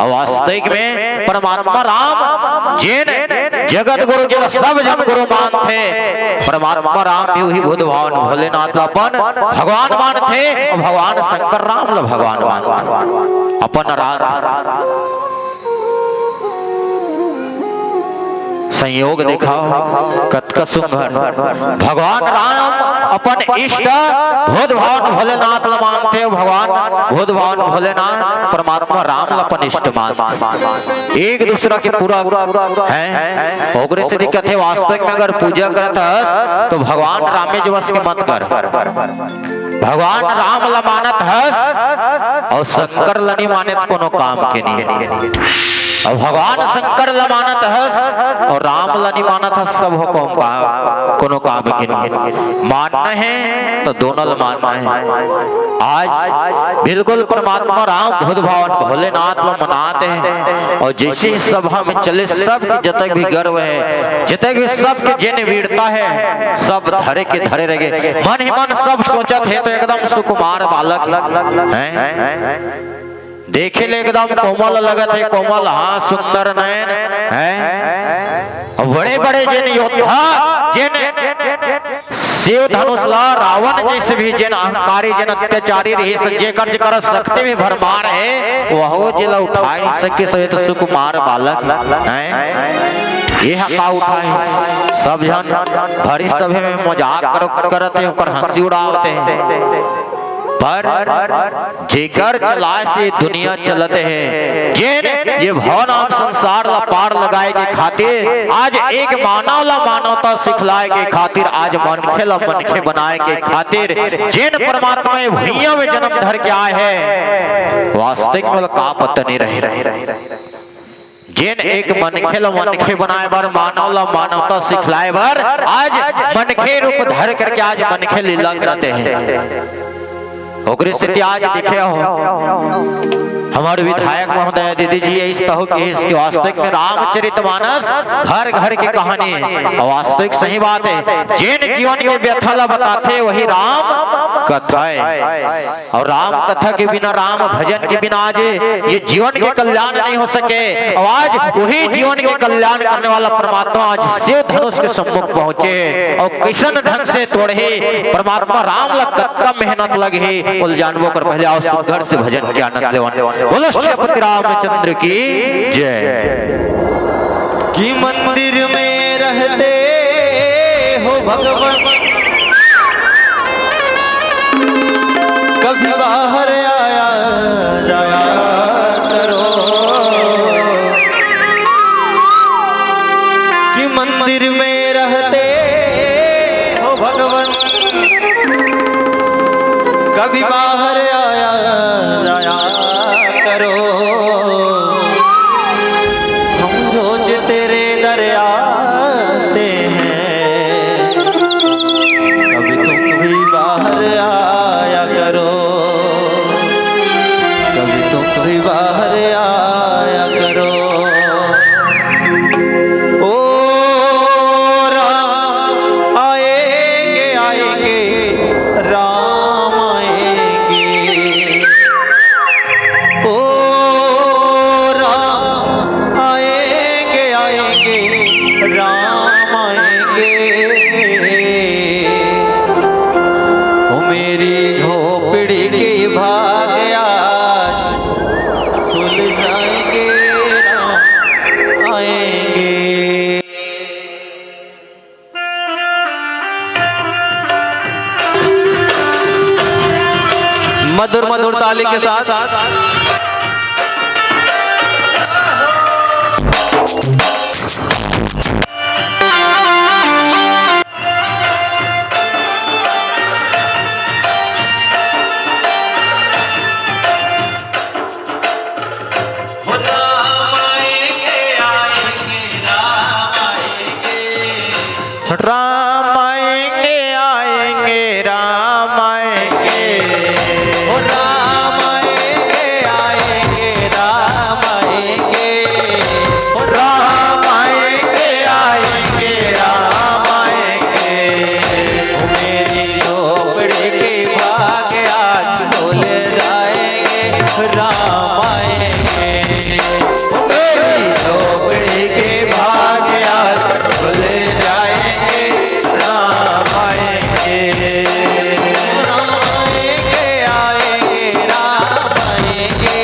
वास्तविक में परमात्मा राम जिन जगत गुरु के सब जन गुरु मान थे, परमात्मा राम भी वही बोध भावन भोलेनाथ अपन भगवान मान थे, और भगवान शंकर राम ला भगवान मान अपन राम संयोग दिखाओ कतका सुंदर। भगवान राम अपन इष्ट बोध भावन भोलेनाथ ला मानते, भगवान बोध भावन भोलेनाथ परमात्मा राम ला अपन इष्ट मान, एक दूसरा के पूरा है। ओकरे से दिक्कत है, वास्तविक में अगर पूजा करत हस तो भगवान राम में जवस के मत कर, भगवान राम ला मानत हस और शंकर ला नहीं मानत कोनो काम के नहीं। और भगवान शंकर ला मानत हस और राम ला नहीं मानत हस, सब हो कोनो काम के नहीं। मानना है तो दोनों ला मानना है। आज बिल्कुल परमात्मा राम बुद्ध भावन भोलेनाथ ला मनाते हैं, और जैसे ही सभा में चले सब जतक भी गर्व है, जतक भी सबके जिन वीरता है, सब धरे के धरे रह गए। मन ही मन सब सोचत है तो एकदम सुकुमार बालक है, देखे ले एकदम कोमल लगत है, कोमल हाँ सुंदर नयन है। बड़े बड़े जिन योद्धा जिन शिव धनुष ला रावण जैसे भी जिन अहंकारी जिन अत्याचारी रही सज्जे कर्ज कर सकते भी भरमार है, वह जिला उठा नहीं सके सहित सुकुमार बालक है। ये हका उठाए सब जन भरी सभा में मजाक करते हैं, हंसी उड़ाते हैं, पर जेकर चलाए से दुनिया चलते हैं। जिन ये भवनाम संसार ला पार लगाए के खातिर, आज एक मानव ला मानवता सिखलाए के खातिर, आज मनखे ला मनखे बनाए के खातिर जिन परमात्मा भैया में जन्म धर के आए हैं, वास्तविक में का पता नहीं रहे। जिन एक मनखे ला मनखे बनाए बर, मानव ला मानवता सिखलाए बर, आज मनखे रूप धर करके आज मनखे लीला करते हैं। ओकरी स्थिति आज देखे हो हमारे विधायक महोदय दीदी जी इस तरह के इसके वास्तविक में रामचरितमानस घर घर की कहानी है, वास्तविक सही बात है। जिन जीवन के व्यथा ला बताते वही राम कथा है, और राम कथा के बिना, राम भजन के बिना आज ये जीवन के कल्याण नहीं हो सके। और आज वही जीवन के कल्याण करने वाला परमात्मा आज शिव धनुष के सम्मुख पहुंचे, और किशन ढंग से तोड़े परमात्मा राम ला कतका मेहनत लगे, बोल जानबो कर पहले आओ सुघड़ से भजन के आनंद लेवन। बोलो श्रीपति रामचंद्र की जय। कि मंदिर में रहते हो भगवान, कभी बाहर आया जाया करो, कि मंदिर में रहते हो भगवान, कभी बाहर आया जाया करो। हम रोज तेरे दर आते हैं, कभी तुम भी बाहर आया करो, कभी तुम भी बाहर आया करो। ओ राम आएंगे आएंगे, राम आएंगे, ओ राम आएंगे आएंगे, राम आएंगे। ओ मेरी झोपड़ी के भाग आज खुल जाएंगे, राम आएंगे। मधुर मधुर ताली के साथ राम आएंगे आएंगे राम आएंगे, ओ राम आएंगे आएंगे राम आएंगे, ओ राम आएंगे आएंगे राम आएंगे। ओ मेरी झोपड़ी के भाग आज खुल जाएंगे राम आएंगे, ओ मेरी झोपड़ी के भाग आज खुल जाएंगे राम आएंगे। राम आएंगे आएंगे राम आएंगे,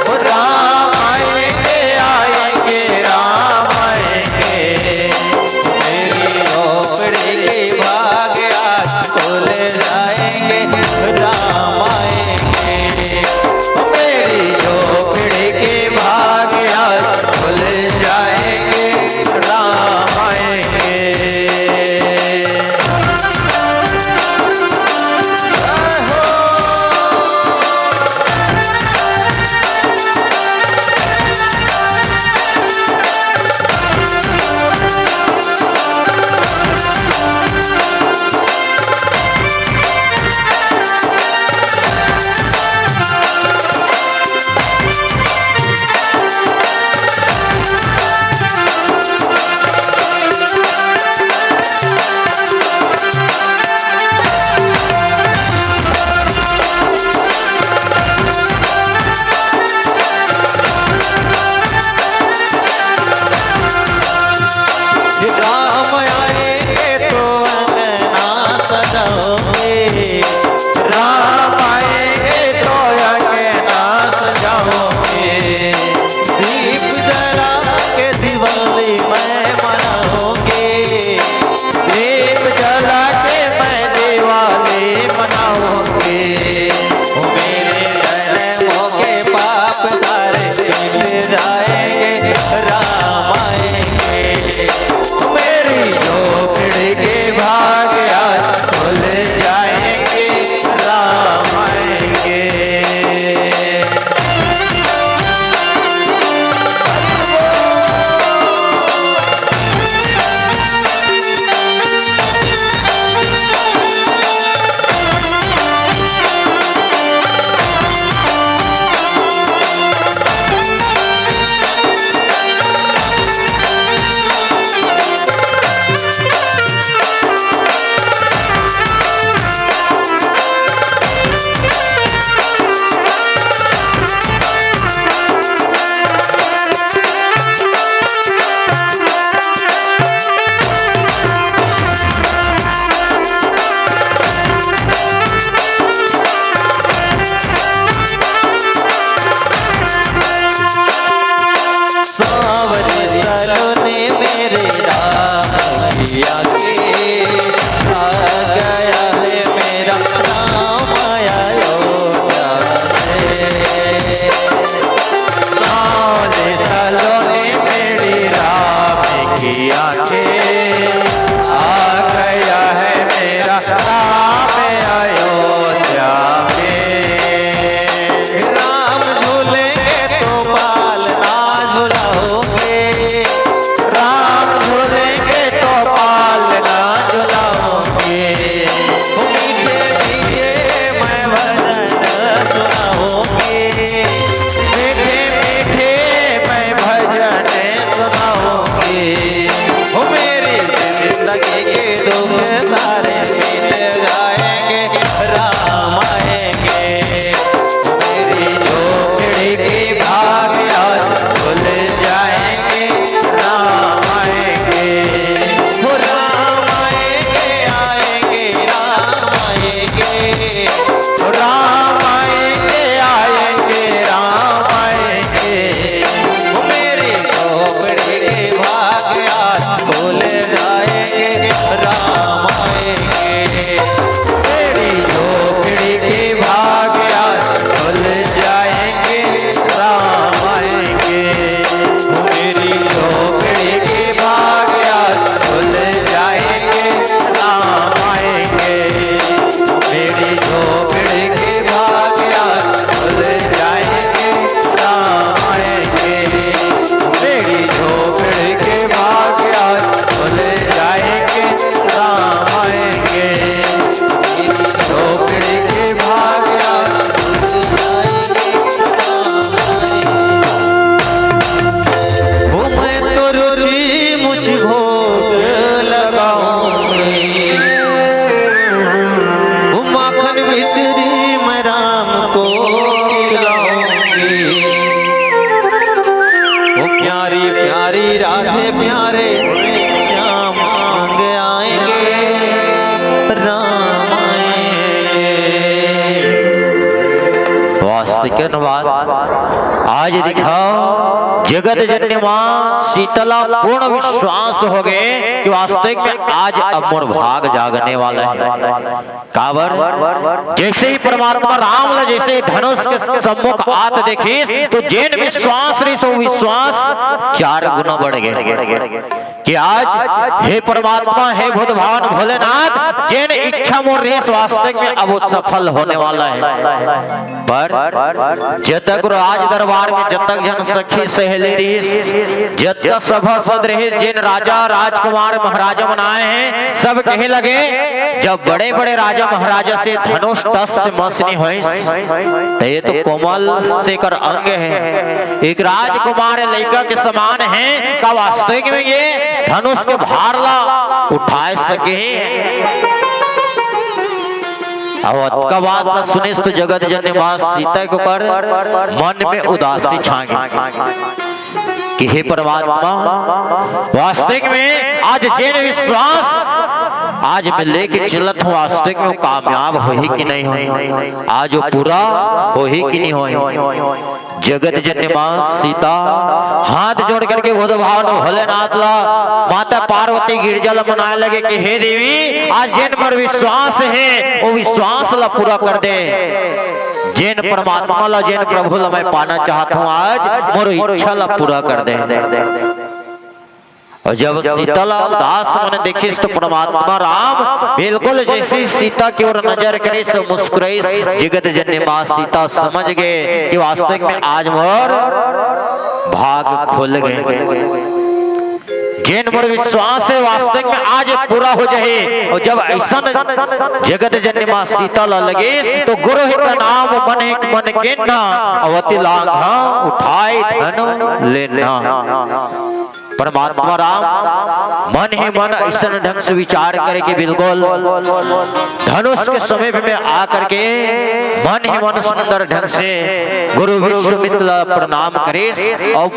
ओ राम आएंगे आएंगे राम आएंगे। मेरी झोपड़ी के भाग आज खुल जाएंगे राम आएंगे, मेरी झोपड़ी के भाग आज खुल जाएंगे राम आएंगे। राम आएंगे तो अंगना सजाओगे, राम आएंगे तो अंगना सजाओगे। दीप जला के दिवाली मैं मनाऊंगी, दीप जला के मैं दिवाली मनाऊंगी। ओ मेरे जन्मों के पाप सारे मिट जाएंगे राम आएंगे, मेरी झोपड़ी के भाग आज खुल जाएंगे राम आएंगे। सावरी सलोने मेरे राम किया के आ गया है मेरा राम आया अयोध्या से। सावरी सलोने मेरे राम किया के आ गया है मेरा राम अयोध्या में। राम झूलेंगे तो पालना झुलाओगे, राम झूलेंगे तो पालना झुलाओगे। मीठे मीठे मैं भजन सुनाऊंगी, मीठे मीठे मैं भजन सुनाऊंगी। ओ मेरी जिंदगी के दुख सारे मिट जाएंगे राम आएंगे, मेरी झोपड़ी के भाग आज खुल जाएंगे राम आएंगे। ओ राम आएंगे आएंगे राम आएंगे, ओ राम आएंगे आएंगे राम आएंगे। ओ मेरी झोपड़ी के भाग आज खुल जाएंगे राम आएंगे। वास्तविक अनुवाद आज दिखाओ जगत जननी मां शीतला पूर्ण विश्वास हो गए कि वास्तविक में आज अब मोर भाग जागने वाला है। काबर जैसे ही परमात्मा राम ला जैसे धनुष के सम्मुख आत देखी तो जैन विश्वास रही सो विश्वास 4 गुना बढ़ गए कि आज हे परमात्मा हे बुद्ध भगवान भोलेनाथ जैन इच्छा मोर रही वास्तविक में अब वो सफल होने वाला है। पर जब तक राज दरबार में जब तक जन सखी सहेली रही जब तक सभा सद रहे जिन राजा राजकुमार महाराजा बनाए हैं सब कहे लगे जब बड़े बड़े राजा महाराजा से धनुष टस से मसनी हुई तो ये तो कोमल से कर अंग है एक राजकुमार लड़का के समान है का वास्तविक में ये धनुष के भार ला उठा सके। अब का बात न सुने तो जगत जननी मां सीता के ऊपर मन में उदासी छा गई कि हे परमात्मा वास्तविक में आज जैन विश्वास आज मैं लेके चलत हूँ वास्तविक में कामयाब हो ही कि नहीं हो आज वो पूरा हो ही कि नहीं हो। जगत जननी मां सीता हाथ जोड़ करके बुद्ध भगवान भोलेनाथ ला माता पार्वती गिरजल मनाए लगे कि हे देवी आज जिन पर विश्वास है वो विश्वास ला पूरा कर दे जिन परमात्मा ला जिन प्रभु ला मैं पाना चाहता हूँ आज मोर इच्छा ला पूरा कर दे। और जब सीता ला दास मन देखी तो परमात्मा राम बिल्कुल जैसी सीता की ओर नजर करे सो मुस्कुराई जगत जननी मां सीता समझ गए कि वास्तविक में आज मोर भाग खुल गए जिन मोर विश्वास है वास्तविक में आज पूरा हो जाए। और जब ऐसा जगत जननी मां सीता ला लगे तो गुरु ही का नाम मन के ना अवति लांघा उठाए धन लेना। परमात्मा राम मन ही मन ऐसा ढंग से विचार करे कि बिल्कुल धनुष के समय में आकर के मन ही मन सुंदर ढंग से गुरु विश्वामित्र प्रणाम करे और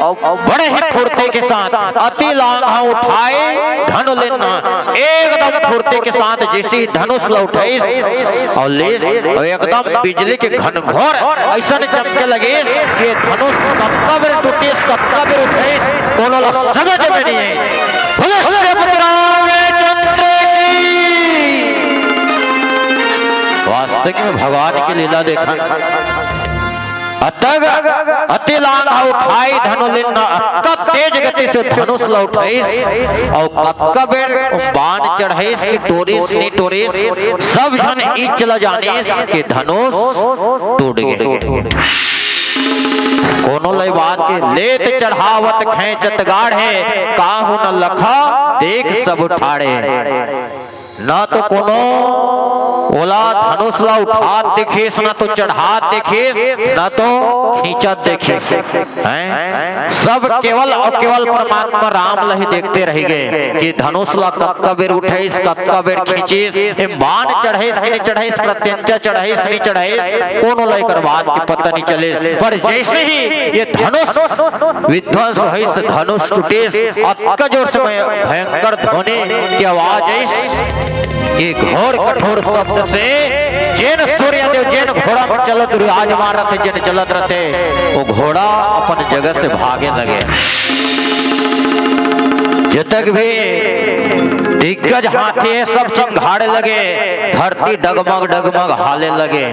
बड़े ही फुर्ती के साथ अति लांघा उठाए धन लेना एकदम फुर्ती के साथ जैसे धनुष ला उठाई और ले एकदम बिजली के घनघोर ऐसा चमके लगे कि धनुष कब बेर टूटे कब बेर उठाई दोनों ला समझ में नहीं है। वास्तविक में भगवान की लीला देखा अतग अति लांघा उठाई धनु लेना तब तेज गति से धनुष ला उठाई और कब बेर बाण चढ़ाई की टोरिस नहीं टोरिस सब जन ई चला जाने के धनुष टूट गए। कोनो लय बात के लेत चढ़ावत खेचत गाढ़े काहू न लखा देख सब ठाड़े ना तो कोनो ओला धनुष ला उठात देखिस ना तो चढ़ात देखिस ना तो खींचत देखिस हैं सब केवल और केवल परमात्मा राम लही देखते रह गए कि धनुष ला कक्का बेर उठाइस कक्का बेर खींचिस बाण चढ़ाइस कि नहीं चढ़ाइस प्रत्यंचा चढ़ाइस नहीं चढ़ाइस कोनो लय कर बात की पता नहीं चले। पर जैसे ही ये धनुष विध्वंस होइस धनुष टूटिस अतका जोर से भयंकर ध्वनि की आवाज आई ये घोर कठोर शब्द से जैन सूर्यदेव जैन घोड़ा पर चलत विराजमान रहते जैन चलत रहते वो घोड़ा अपन जगह से भागे लगे। जब तक भी दिग्गज हाथी है सब चिंगाड़े लगे धरती डगमग डगमग हाले लगे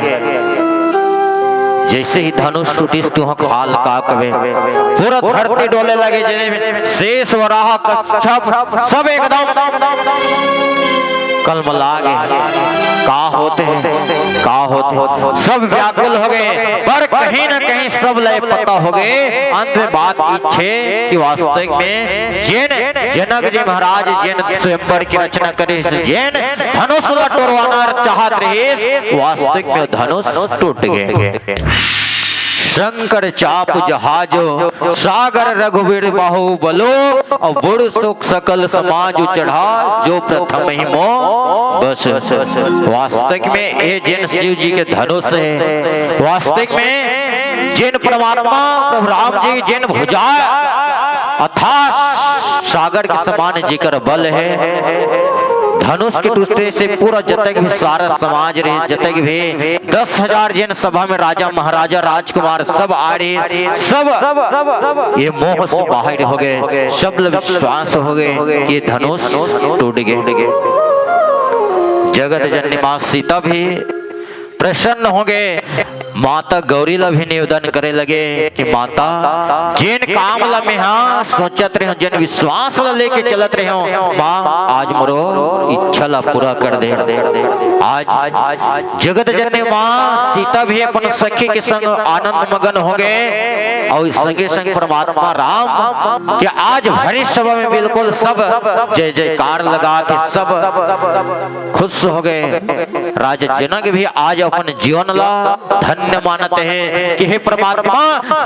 जैसे ही धनुष टूटिस तो हाल का कवे पूरा धरती डोले लगे जने शेष वराह कच्छप सब एकदम कलमला गए का होते सब व्याकुल हो गए। पर कहीं न कहीं सब लय पता हो गए अंत में बात इच्छे कि वास्तविक में जैन जनक जी महाराज जैन स्वयंवर की रचना करे जैन धनुष टोरवाना चाहत रहे वास्तविक में धनुष टूट गए। शंकर चाप जहाजो सागर रघुवीर बाहुबलो और बुढ़ सुख सकल समाज चढ़ा जो प्रथम ही मो बस। वास्तविक में ये जिन शिव जी के धनुष है वास्तविक में जिन परमात्मा प्रभु राम जी जिन भुजा अथाह सागर के समान जिकर बल है धनुष के टूटे से पूरा जतक भी सारा समाज रहे, जतक भी 10,000 जन सभा में राजा महाराजा राजकुमार सब आ रहे, सब ये मोह से बाहर हो गए, सब विश्वास हो गए ये धनुष टूट गए। जगत जननी मां सीता भी प्रसन्न हो गए। माता गौरी ला भी निवेदन करे लगे कि माता जिन काम ला में हाँ सोचत रहे, जिन विश्वास ला लेके चलत रहे हो, माँ आज मोरो इच्छा ला पूरा कर दे। आज जगत जननी माँ सीता भी अपन सखी के संग आनंद मगन हो गए और संगे संग परमात्मा राम कि आज भरी सभा में बिल्कुल सब जय जयकार लगा के सब खुश हो गए। राजा जनक भी आज अपन जीवन ला धन्य मानते हैं कि हे परमात्मा,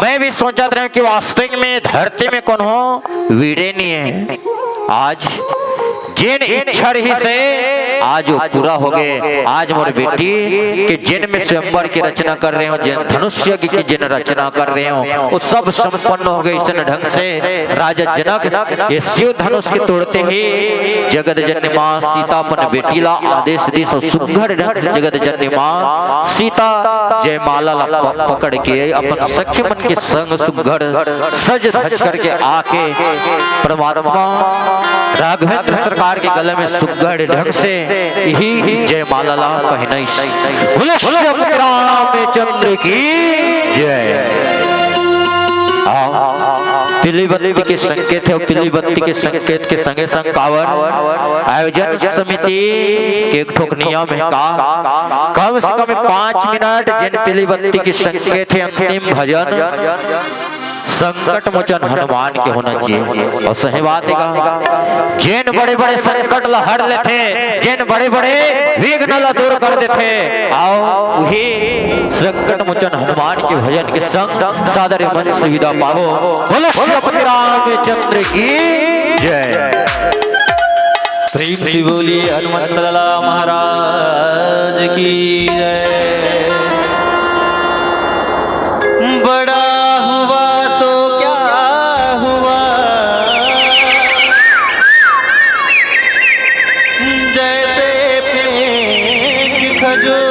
मैं भी सोचा था कि वास्तविक में धरती में कौन हो वीरे नहीं है। आज जिन इच्छा ही से आज वो पूरा हो गए। आज मोर बेटी के जिन में स्वयंवर की रचना कर रहे हो, जिन धनुष्य की जिन रचना कर रहे हो, वो सब संपन्न हो गए इस ढंग से। राजा जनक ये शिव धनुष के तोड़ते ही जगत जननी माँ सीता अपन बेटी ला आदेश दी। सुघड़ ढंग से जगत जननी माँ सीता जयमाला ला पकड़ के अपन सखी मन के संग सुघड़ सज धज करके आके परमात्मा राघवेंद्र सरकार के गले में सुघड़ ढंग से ही जयमाला ला पहनाई। रामचंद्र की जय। पीली बत्ती के संकेत है, पीली बत्ती के संकेत के संगे संग कावर आयोजन समिति के एक ठोक नियम है का कम से कम 5 मिनट जिन पीली बत्ती के संकेत है अंतिम भजन संकट मोचन हनुमान के होना चाहिए। और सही बात है, जिन बड़े बड़े संकट ला हर लेते, जिन बड़े बड़े विघ्न ला दूर कर देते, आओ वही संकट मोचन हनुमान के भजन के संग सादर मन सुविधा पाओ। बोलो श्री रामचंद्र की जय। प्रेम से बोलिए हनुमत लाला महाराज की जय। बड़ा हुआ सो क्या हुआ, जैसे फेंक खजूर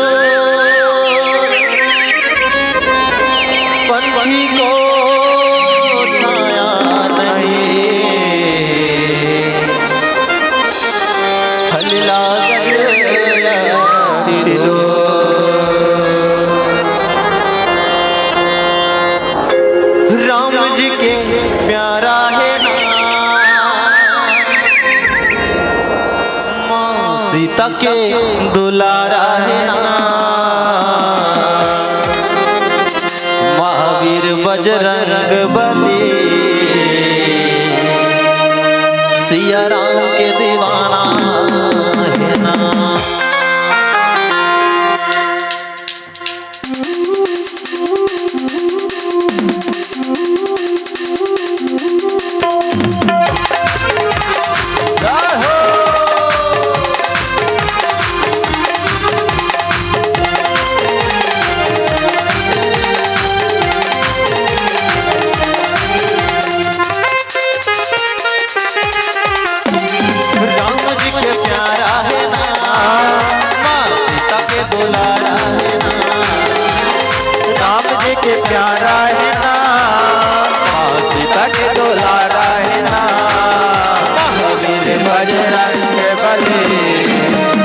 पंछी को छाया नहीं, हल्ला राम जी के प्यारा है ना, माँ सीता के दुलारा है ना, महावीर बजरंग बली सिया राम के दीवाना है ना। प्यारा है ना, सीता के दुलारा है ना, महावीर बजरंग बली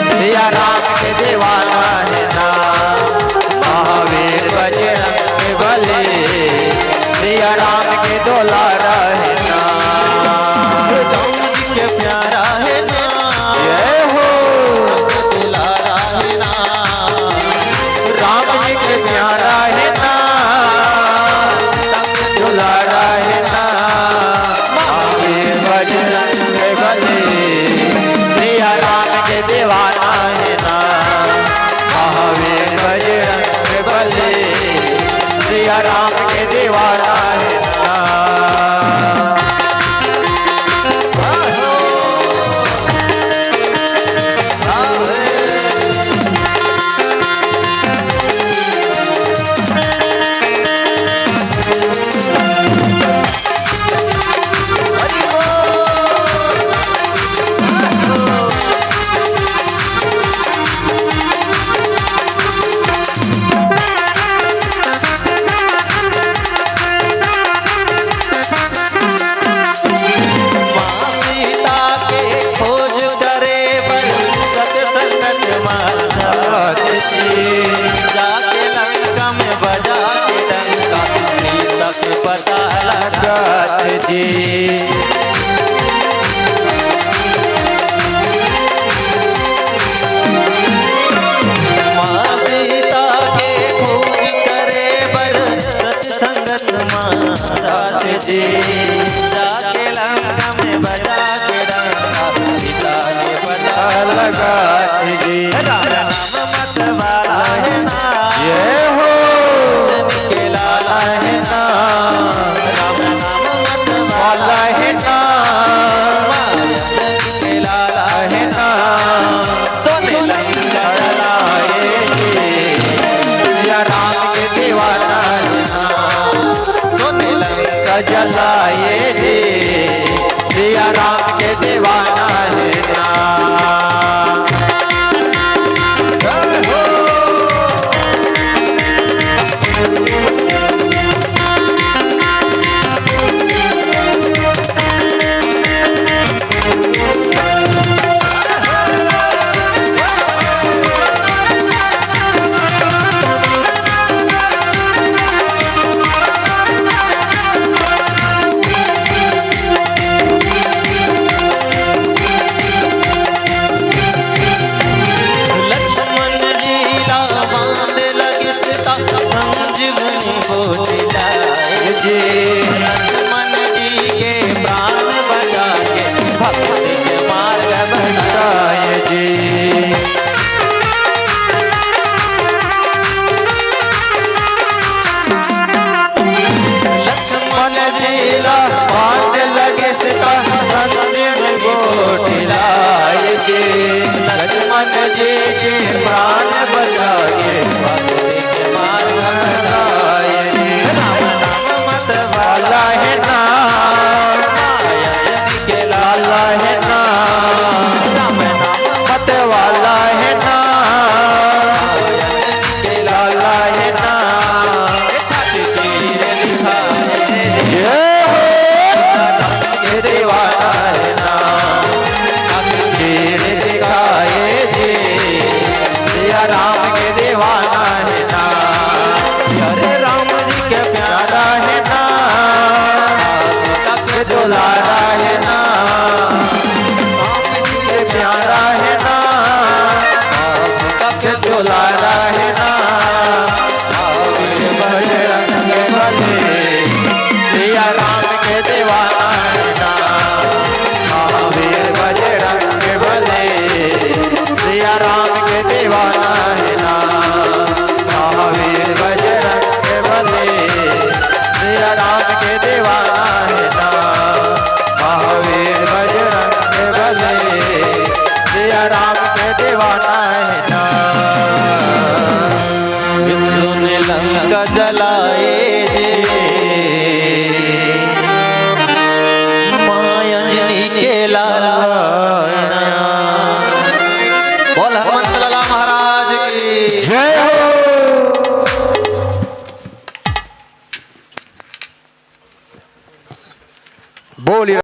सिया राम के दीवाना है ना, महावीर बजरंग बली सिया राम के दुलारा है ना। राम जी के प्यारा है ना, ये हो दुलारा है ना, राम जी के प्यारा है ना, जलाए जी सिया राम के दीवाना है ना। बोलिए।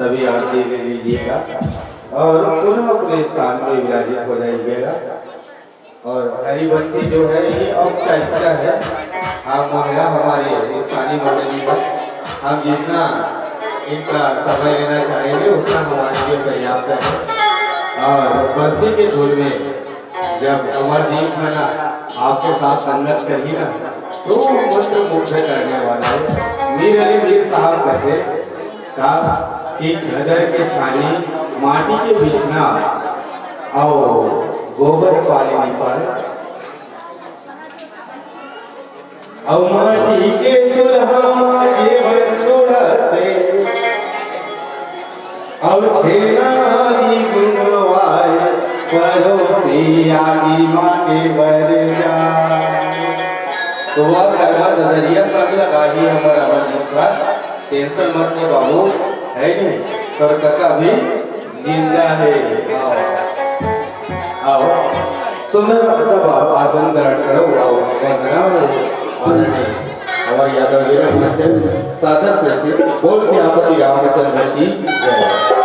सभी आरती ले लीजिएगा और पुनः अपने स्थान में विराजित हो जाइएगा। और हरी बत्ती जो है ये औपचारिकता है, आप महिला हमारे स्थानीय मंडली का हम जितना इनका समय लेना चाहेंगे उतना हमारे लिए पर्याप्त है। और बरसी के धूल में जब अमरदीप है ना आपके साथ संगत करी ना तो मंत्र मुग्ध करने वाला है। मीर अली मीर साहब कहते कि नजर के छानी माटी के बिछना और गोबर पानी पर और माटी के चूल्हा माटी पर छोड़ते और छेनारी गुनवाए परोसी आगी माटी बर जाए। तो वह करवा नजरिया सब लगा ही हमारा अमरदीप का टेंशन मत ले बाबू, है नहीं पर कका भी जिंदा है। आओ सुंदर सब आसन ग्रहण करो, और यादव साधन से बोल श्यामती रामचंद्र की जय।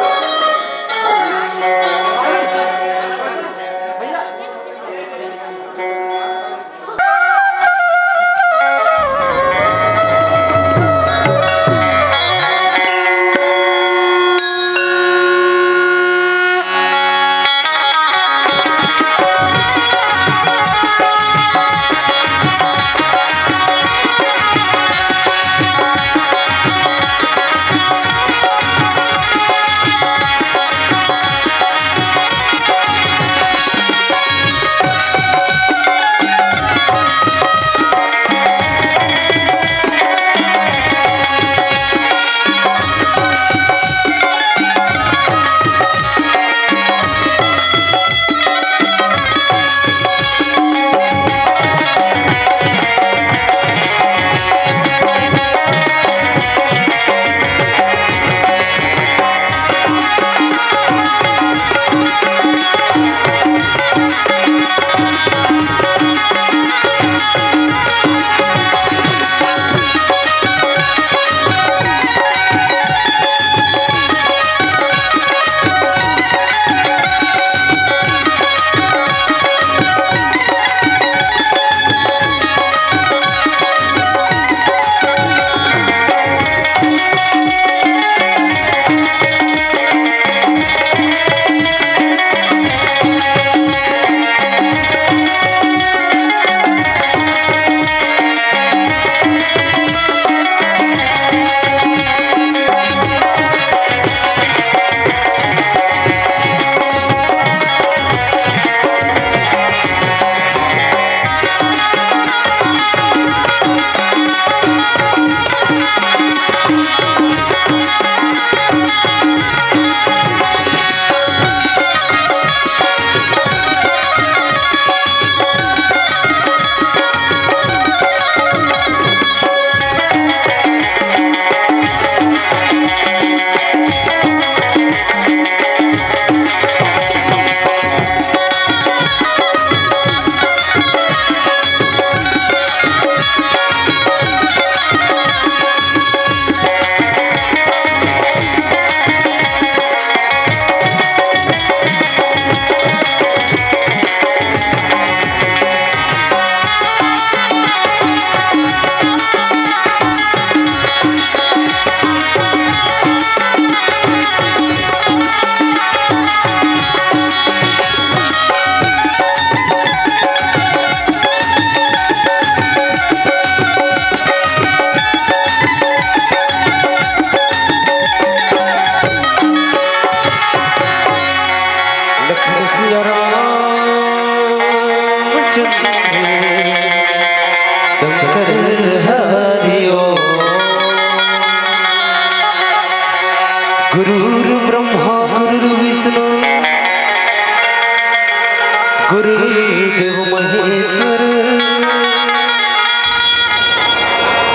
गुरुदेव महेश्वर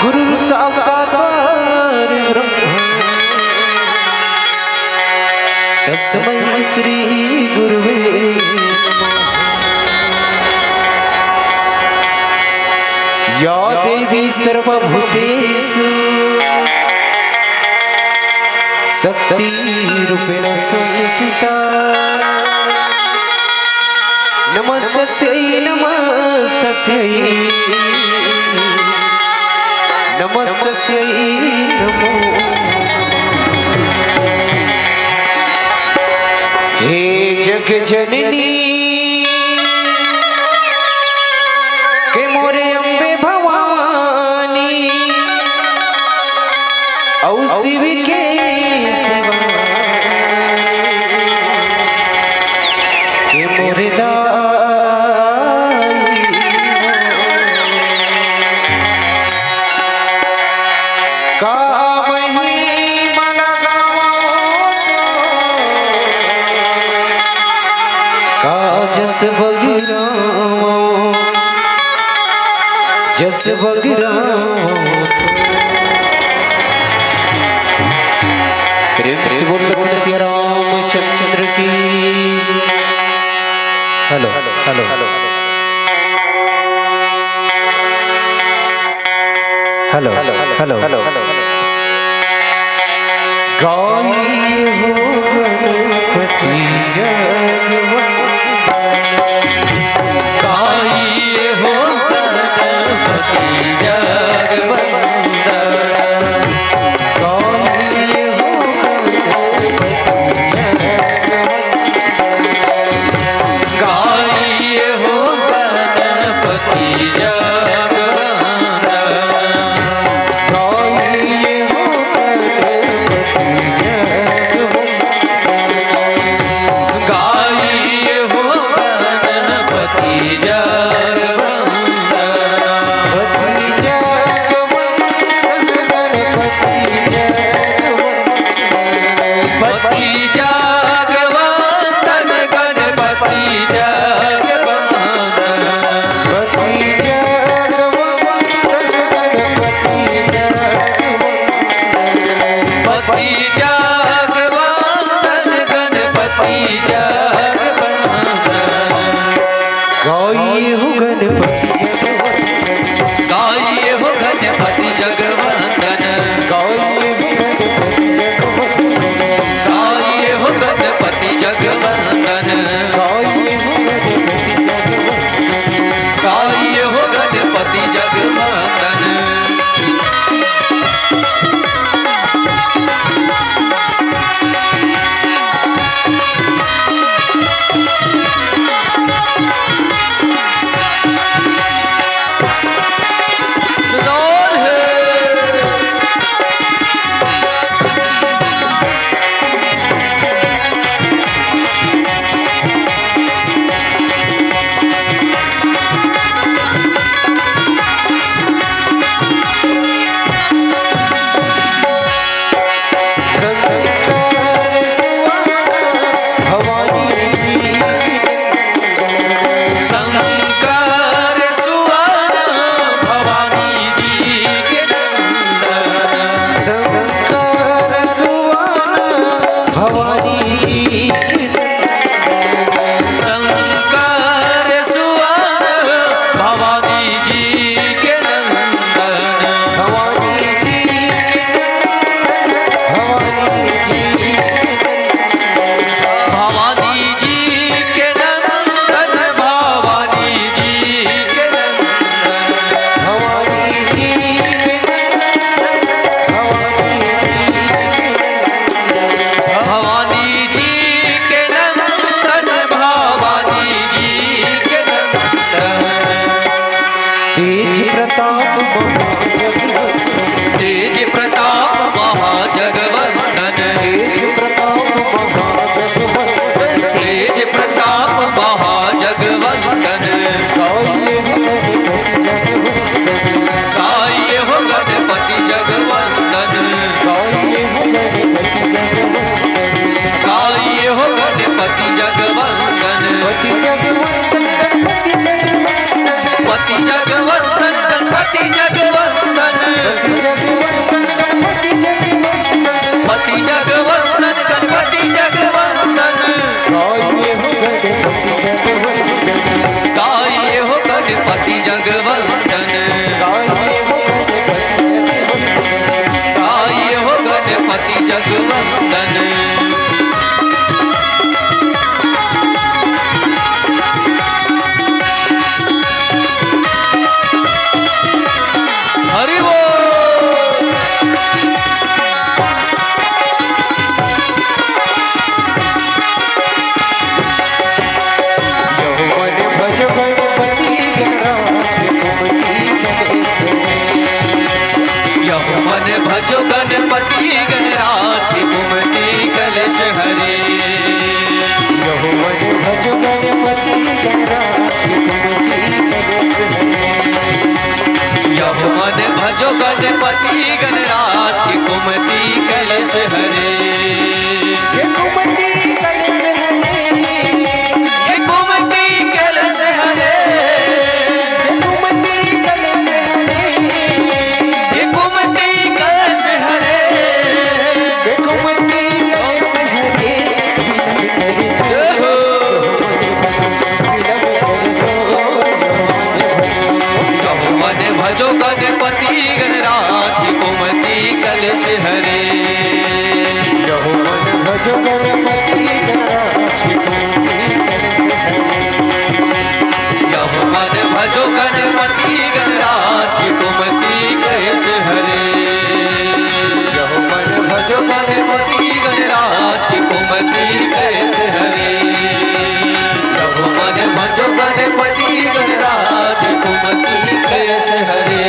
गुरु साक्षात ब्रह्म तस्मै श्री गुरुवे नमः। या देवी सर्वभूतेषु शक्ति रूपेण संस्थिता नमस्तस्यै नमस्तस्यै नमस्तस्यै नमो हे जग जननी के मोरे अम्बे भवानी औ शिव के सिवा के मोरे का महिमा का जस बगिरामो जस बगिरामो प्रेम से बोल लखन सिया रामचंद्र की hello hello hello hello hello hello गाई हो गणपति जगवंदन गाई हो गणपति जगवंदन गाई हो गणपति गाई हो गणपति जगवंदन हरि बोल। मन भजो गणपति गणराज की कुमति कलश हरे। यहो मन भजो गणपति गणराज की कुमति कलश हरे। यहो मन भजो गणपति गणराज की कुमति कलश हरे। ये कुमति कलश हरे। ये कुमति कलश हरे। ये कुमति कलश हरे। ये कुमति कलश हरे। ये कुमति कलश हरे। यहो मन भजो गणपति गणराज की कुमति कलश हरे। यहो मन भजो गणपति गणराज की कुमति कलश हरे। यहो मन भजो गणपति गणराज की कुमति कलश हरे। यहो मन भजो गणपति गणराज की कुमति कलश हरे। यहो मन भजो गणपति गणराज की कुमति कलश हरे।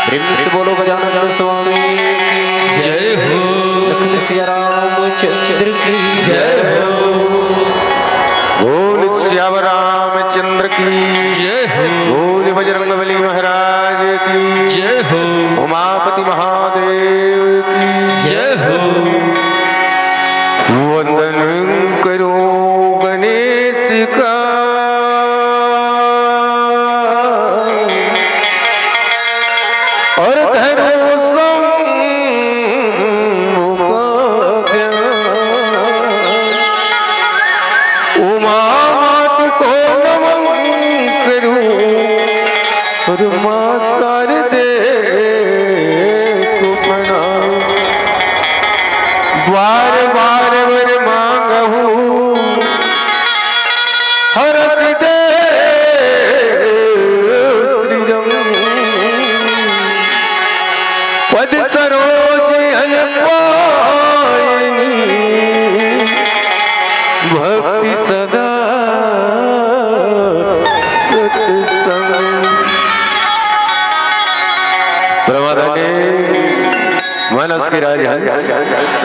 प्रेम से बोलो गजानन स्वामी की जय हो। लखन सिया रामचंद्र की जय हो। बोल श्याम रामचंद्र की जय हो। बोल बजरंगबली महाराज की जय हो। उमापति महादेव की जय हो। वंदन करो गणेश का और धरो शंभु का ध्यान। उमा मात को नमन करूं और मां शारदे को प्रणाम। बार बार वर मांगहु हरस दे श्रीरम। पद सरोज अनपायनी भक्ति सदा सत्संग। प्रमादने मानस के राजहंस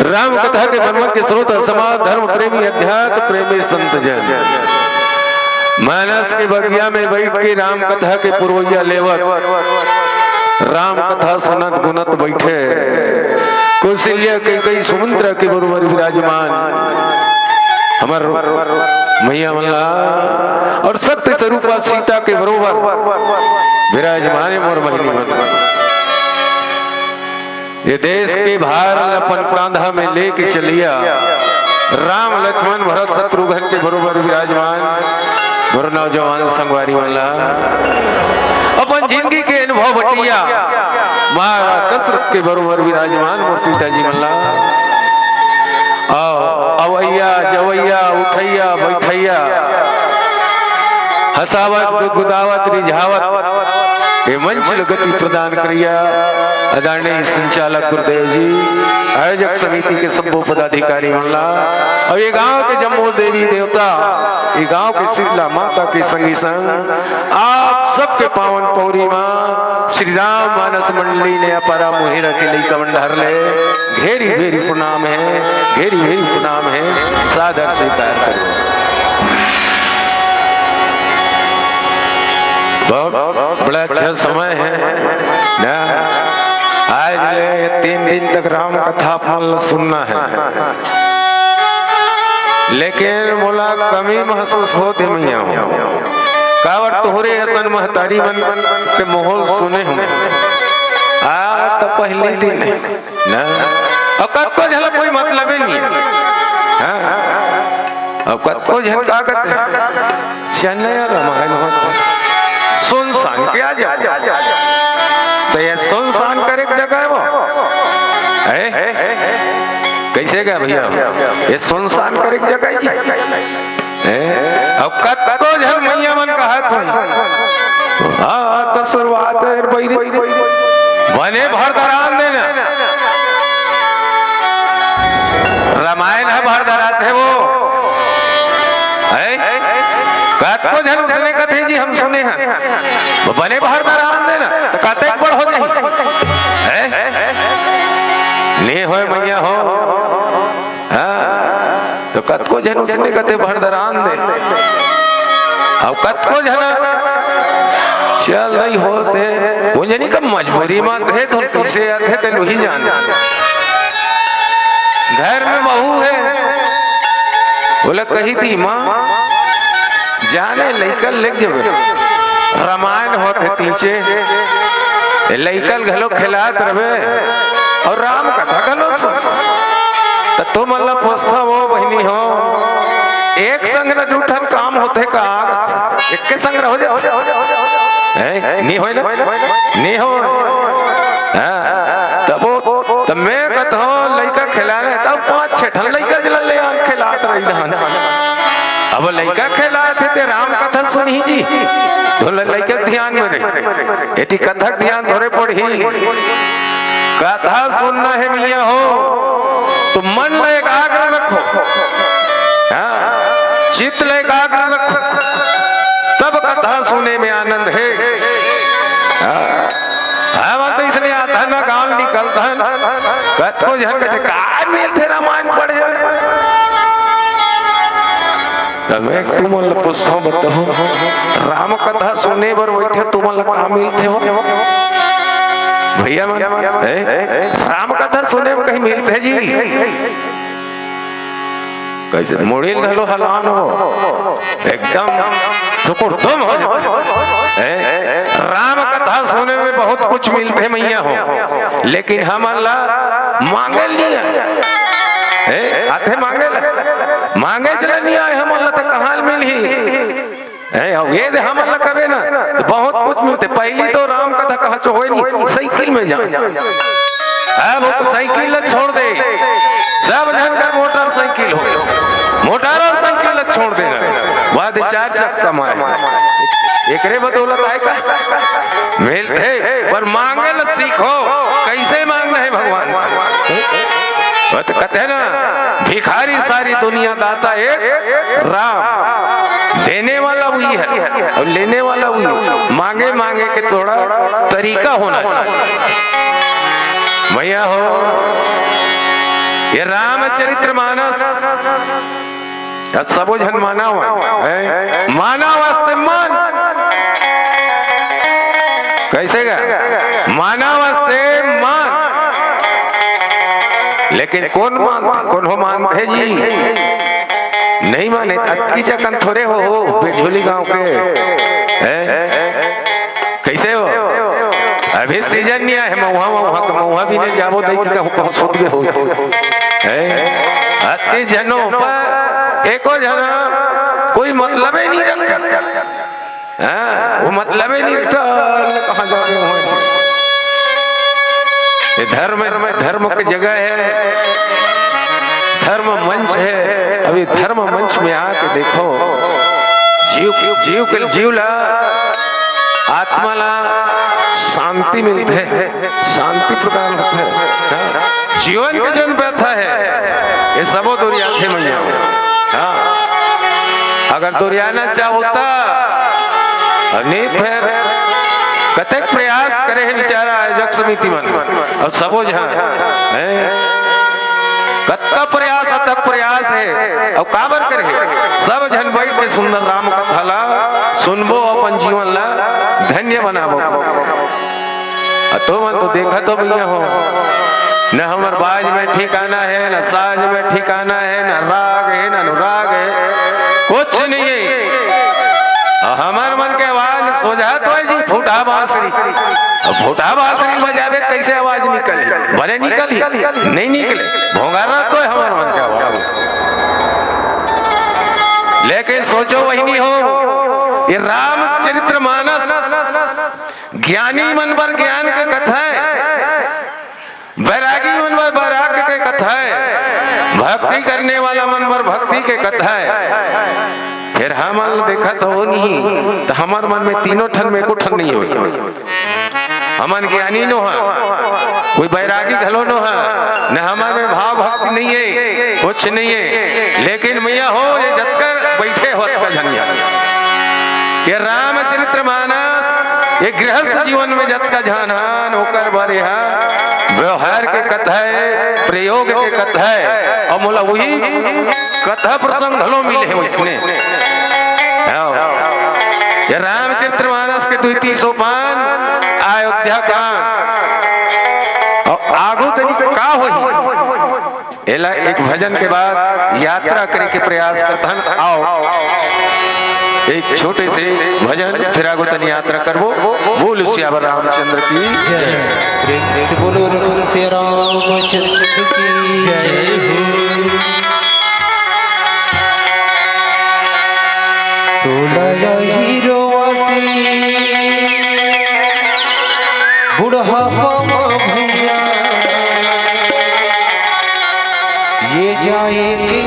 राम कथा के वर्मक के स्रोत समाज धर्म प्रेमी अध्यात्म प्रेमी संत जन मानस के बगिया में बैठ के राम कथा के पुरवैया लेवत राम कथा सुनत गुनत बैठे कौशल्या के कई सुमंत्रा के बरोबर विराजमान हमार मैया मल्ला और सत्य स्वरूपा सीता के बरोबर विराजमान मोर बहिनी मन। ये देश के भार अपन कांधा में लेके चलिया राम लक्ष्मण भरत शत्रुघ्न के बरोबर विराजमान मोर नौजवान संगवारी मल्ला अपन जिंदगी के अनुभव बटिया महाराजा दशरथ के बरोबर विराजमान मोर पिताजी मल्ला। आओ अवैया जवैया उठैया बैठैया हसावत गुदावत रिझावत ये मंच गति प्रदान करिया आदरणीय संचालक गुरुदेव जी आयोजक समिति के सब पदाधिकारी मल्ला और ये गांव के जम्मू देवी देवता ये गांव के शीतला माता के संगी संग आप सबके पावन पौरी मां श्री राम मानस मंडली ने अपारा मुहिरा के लिए कमंडर ले घेरी भेरी प्रणाम है घेरी भेरी प्रणाम है सादर स्वीकार करो। बहुत बड़ा अच्छा समय है ना आज ले 3 दिन तक राम कथा अपन सुनना है लेकिन मोला कमी महसूस होती मैया हो कावर तोहरे ऐसा महतारी बन के माहौल सुने हूँ आ तो पहली दिन है ना अब कब को झलक कोई मतलब ही नहीं है अब कब को झल का कहते हैं चन्नैया रामायण होता सुनसान क्या जा तो ये सुनसान करे जगह है वो कैसे गया भैया ये सुनसान करे जगह है अब कब को झल मैया मन कहा था हाँ तो शुरुआत है बने भर दरान देना रामायण है भर दरात है वो को जन उसने कथे जी हम सुने हैं वो बने भर दरान देना तो कहते बड़ हो जाए नहीं हो मैया हो हाँ तो कत को जन उसने कथे भर दरान दे अब कत को जना चल नहीं होते वो नहीं कब मजबूरी में थे तो कैसे आते थे लोही जान घर में बहू है बोले कही थी माँ जाने लैकल लेक जब रामायण होते तीचे लैकल घलो खिलात रहे और राम कथा घलो सुन तो तुम अल्लाह पोस्ता वो बहनी हो एक संग न जूठन काम होते का एक के संग हो जाए नहीं हो नहीं हो तब मैं कहता हूँ लड़का खिलाने तब 5-6 ठन लड़का जला ले खिलात रही धान अब लड़का खिलाते थे राम कथा सुनी जी तो लड़का ध्यान में रही एटी कथा ध्यान थोड़े पड़ी कथा सुनना है मियाँ हो तो मन में एकाग्र रखो चित्त में एकाग्र रखो तब कथा सुने में आनंद है तो इसलिए आता ना गांव निकलता कथो जन के कार मिलते रामायण पढ़े मैं तुम पुस्तकों बताओ राम कथा सुनने पर बैठे तुम कहाँ मिलते हो भैया राम कथा सुनने में कहीं मिलते जी कैसे मुड़ील धलो हलान हो एकदम सुकुर्दम हो राम कथा सुनने में बहुत कुछ मिलते मैया हो लेकिन हम अल्लाह मांगे नहीं है आते मांगे चले नहीं आए हम अल्लाह तक कहाँ मिली ये दे हम अल्लाह कवे ना तो बहुत कुछ मिलते पहली तो राम कथा कहा चो होए नहीं साइकिल में जा अब साइकिल छोड़ दे सब जानकर मोटरसाइकिल हो मोटरसाइकिल छोड़ देना बाद 4 चक्का मारे एकरे बदौलत आए का मिलते पर मांगे ल सीखो कैसे मांगना है भगवान से तो कहते हैं ना भिखारी सारी दुनिया दाता एक राम देने वाला वही है और लेने वाला वही मांगे मांगे के थोड़ा तरीका होना चाहिए भैया हो ये रामचरित्र मानस सबो जन माना हुआ माना वास्ते मान कैसे गा माना वास्ते मान लेकिन कौन हो मानते जी नहीं माने अति चकन थोड़े हो बिरझोली गांव के कैसे हो अभी सीजन नहीं है मऊहा भी नहीं जाबो दे के कहूं सुत गए हो अति जनों पर एको जना कोई मतलब ही नहीं रखा वो मतलब ही नहीं रखा कहाँ जा रहे हो ये धर्म की जगह है धर्म मंच है अभी धर्म मंच में आके देखो जीव ला आत्मा ला शांति मिलती है शांति प्रदान होता है जीवन के जन व्यथा है ये सबो दुनिया थे मैया अगर दुरियाना चाहता नहीं फिर कतक प्रयास करे है बेचारा आयोजक समिति मन और सबो जहाँ कत्ता प्रयास तक प्रयास है और काबर करे सब जन बैठ के सुंदर राम कथा ला सुनबो अपन जीवन ला धन्य बनाबो तो मन तो देखा तो भैया हो न हमर बाज में ठिकाना है न साज में ठिकाना है न राग है न अनुराग है कुछ नहीं है हमार मन के आवाज सोझात हो जी फूटा बांसुरी बजावे कैसे आवाज निकले भले निकली नहीं निकले भोंगाना तो है हमारे मन के आवाज लेकिन सोचो वही नहीं हो ये रामचरित्र मानस ज्ञानी मन पर ज्ञान की कथा है वैरागी मन पर वैराग्य की कथा है भक्ति करने वाला मन पर भक्ति की कथा है फिर हम देखा तो हो नहीं तो हमार मन में तीनों ठन में एको ठन नहीं हो। हमन ज्ञानी नो है, कोई बैरागी घलो नो है, न हमारे में भाव भक्ति नहीं है, कुछ नहीं है। लेकिन मैया हो ये जब तक बैठे हो तक झनिया ये रामचरितमानस ये गृहस्थ जीवन में जत का झानान होकर बारे व्यवहार के कथा है, प्रयोग के कथा है, और मोला वही कथा प्रसंग घलो मिले हो इसने। ये रामचरितमानस के 2 सोपान अयोध्या कांड और आगो तनी का होई एला एक भजन के बाद यात्रा करे के प्रयास करतन। आओ एक छोटे से भजन फिर आगो तनी यात्रा करबो। बोल सियावर रामचंद्र की जय, प्रेम से बोलो श्री रामचंद्र की जय हो। तोला हीरो वासी बुढ़ापा भैया ये जाएंगे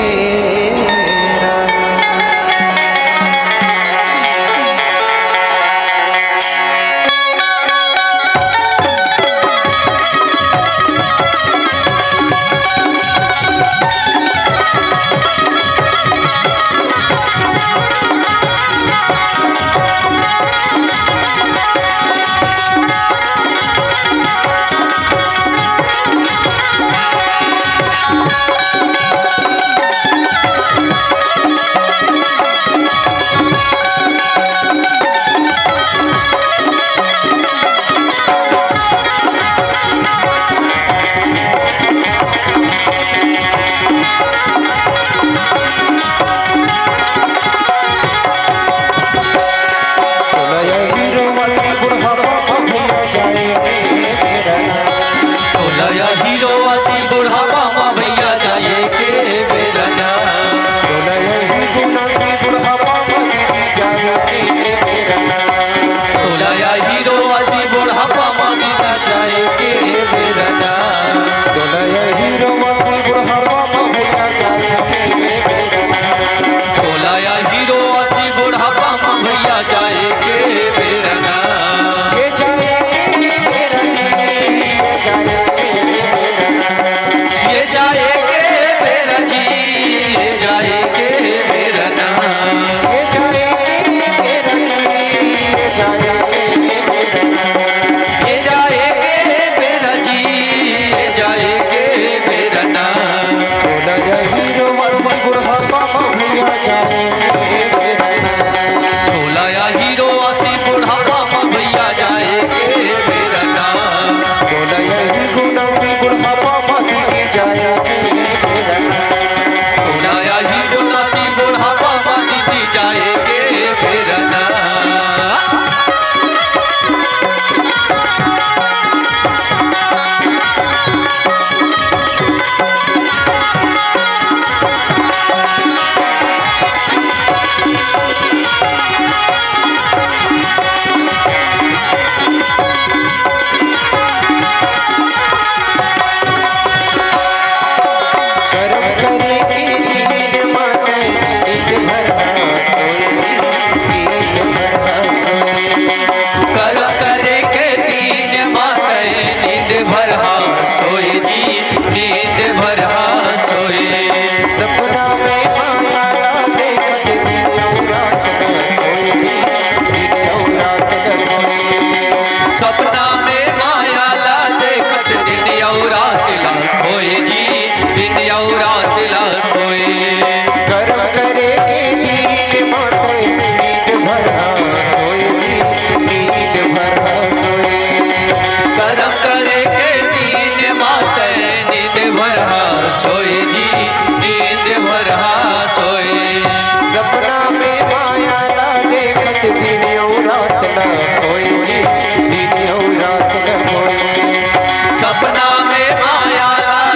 सपना में माया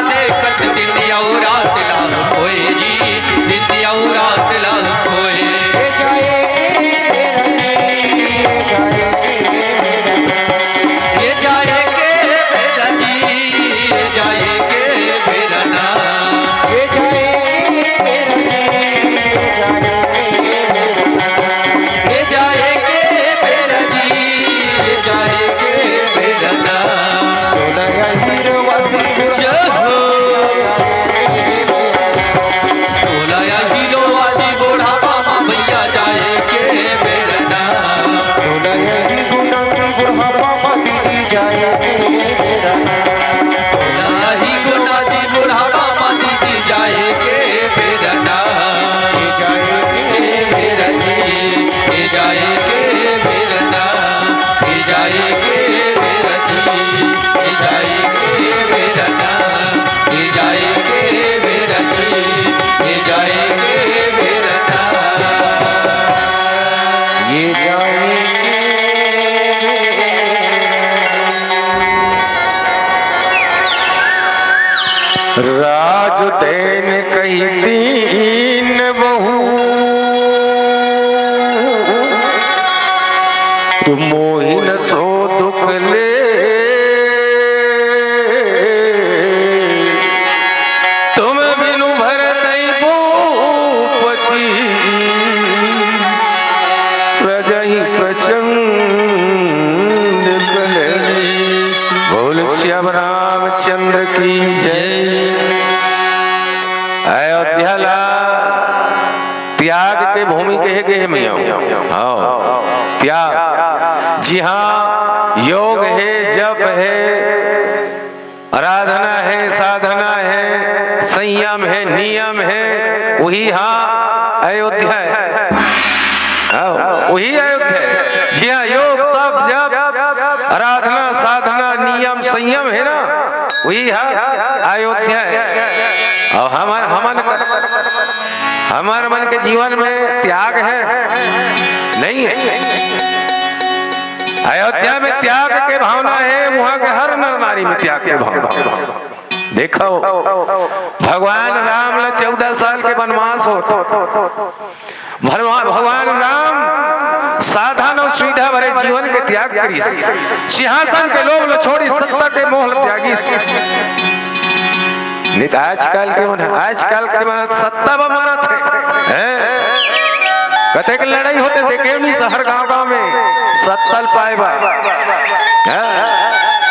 देखत जाएगी मेरा नाम। लाही को नासी बुढ़ापा माती दी जाएगे मेरा नाम। ये जाएगी मेरा जी, ये जाएगे मेरा नाम। ये जाएगे मेरा जी, ये जाएगे मेरा नाम। ये जाएगे मेरा जी, ये जाएगे मेरा नाम। ये जाएगी राज देन कही दीन बहू मोहिन सो दुख ले तुम बिनु भरतई भूपति प्रजहि प्रचंड कलेश। बोल श्याम रामचंद्र की जय। अयोध्या ला त्याग के भूमि कहे गए मिया। हाँ त्याग, जी हाँ योग है, जप है, आराधना है, साधना है, संयम है, नियम है, वही हाँ अयोध्या है। हाँ वही अयोध्या है। जी हाँ योग तप जप आराधना साधना नियम संयम है ना, वही हाँ अयोध्या है। और हमारे मन के जीवन में त्याग है नहीं है। अयोध्या में त्याग के भावना है, वहां के हर नर नारी में त्याग के भावना। देखो भगवान राम ला 14 साल के वनवास होता। भगवान राम साधन और सुविधा भरे जीवन के त्याग करी, सिंहासन के लोभ ल छोड़ी, सत्ता के मोह ल त्यागी। नहीं तो आजकल के मन सत्ता बमारा थे, कते के लड़ाई होते थे क्यों नहीं शहर गांव में सत्तल पाएबा।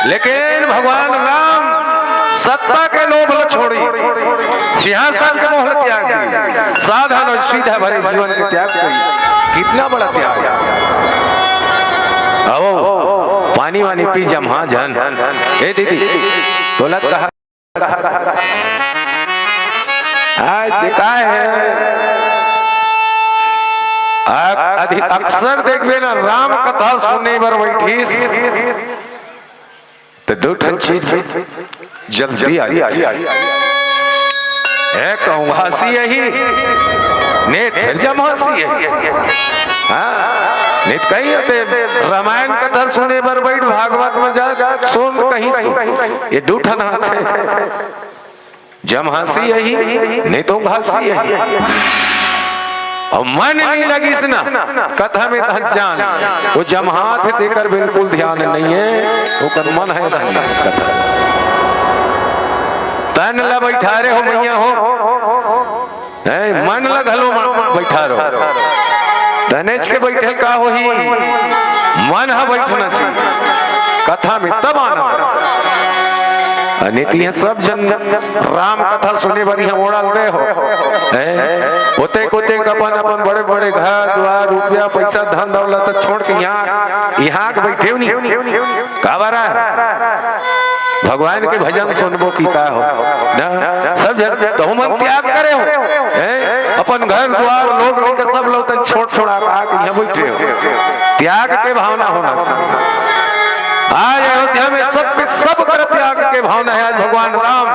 लेकिन भगवान राम सत्ता के लोभ ल छोड़ी, सिंहासन के मोह ल त्याग दी, साधन और सीधा भरे जीवन के त्याग करी। कितना बड़ा त्याग। आओ पानी वानी पी जमा जन। ए दीदी बोला कहा आज का है। अक्सर देखबे ना राम कथा सुनने पर बैठी तो दो ठन चीज जल्दी आ जाती। एक हंसी यही नेट फिर जम हंसी है। हाँ नेट कहीं होते रामायण कथा सुने पर बैठ भागवत में जा सुन कहीं सुन, ये दो ठन हाथ है। जम हंसी यही नहीं तो हंसी यही। और मन नहीं लगी ना कथा में जान, वो जम हाथ देकर बिल्कुल ध्यान नहीं है, वो कर मन है कथा। तन ला बैठा रहे हो मैया हो, मन लगलो बैठा रहो। तनेज के बैठे का हो ही मन हा बैठना चाहिए कथा में, तब आनंद। नीति सब जन राम कथा सुने बड़ी हम ओढ़ा दे हो होते कोते अपन अपन बड़े बड़े घर द्वार रुपया पैसा धन दौलत छोड़ के यहाँ बैठे हो नहीं काबारा भगवान के भजन सुनबो की का हो ना। सब जन तो मन त्याग करे हो, अपन घर द्वार लोग लेकर सब लोग छोड़ आके यहाँ बैठे हो। त्याग के भावना होना चाहिए। आज अयोध्या में सब कर त्याग के भावना है। आज भगवान राम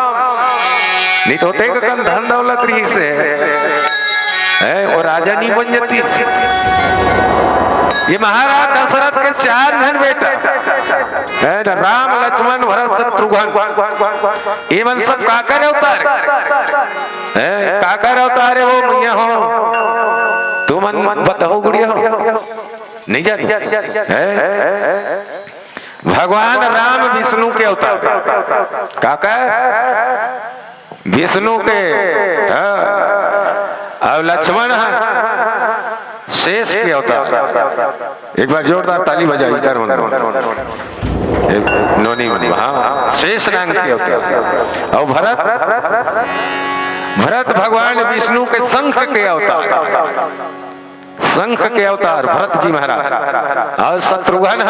नहीं तो कल धन दौलत रही से है और राजा नहीं बन जाती। ये महाराज दशरथ के 4 जन बेटा है ना, राम लक्ष्मण भरत शत्रुघ्न। एवं सब काकर अवतार है, काकर अवतार हो मैया हो। तुम मन बताओ गुड़िया हो नहीं जाती। भगवान राम विष्णु के अवतार काका विष्णु के, और लक्ष्मण शेष के अवतार। एक बार जोरदार ताली बजाई कर नोनी बनी। हाँ शेष नाग के अवतार। और भरत भगवान विष्णु के शंख के अवतार, शंख के अवतार भरत जी महाराज। और शत्रुघ्न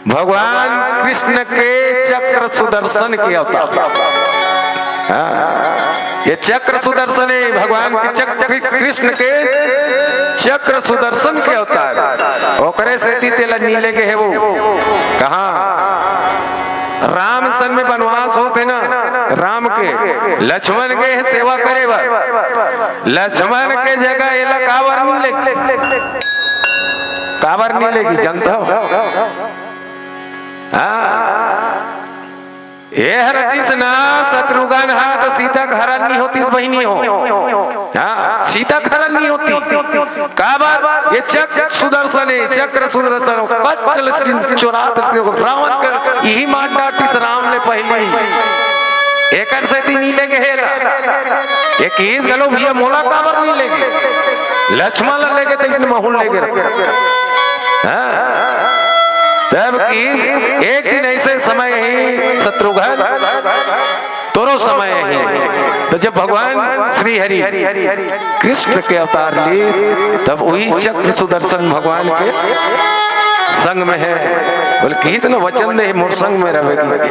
भगवान कृष्ण के चक्र सुदर्शन के अवतार। ये चक्र सुदर्शन है भगवान के चक्र, कृष्ण के चक्र सुदर्शन के अवतार। ओकरे से तेला नीले के है वो कहा राम सन में वनवास होते ना, राम के लक्ष्मण के सेवा करे बा, लक्ष्मण के जगह एला कावर नहीं लेगी, कावर नहीं लेगी, जानता हो? ये हरतीस ना शत्रुघ्न हा तो सीता हरण नहीं होती, बहनी हो। हाँ, सीता हरण नहीं होती। काबर ये चक्र सुदर्शन है, चक्र सुदर्शन कच्छ चुरा रावण कर यही मार डाटी राम ने पहले ही एक से नहीं लेके हेला एक ईद गलो भैया मोला काबर नहीं लेके लक्ष्मण लेके तो इसने महूल लेके तब की एक दिन ऐसे समय ही शत्रुघ्न तोरो समय ही तो जब भगवान श्री हरि कृष्ण के अवतार ली तब वही चक्र सुदर्शन भगवान के संग में है। बोले किस न वचन दे मोर संग में रहेगी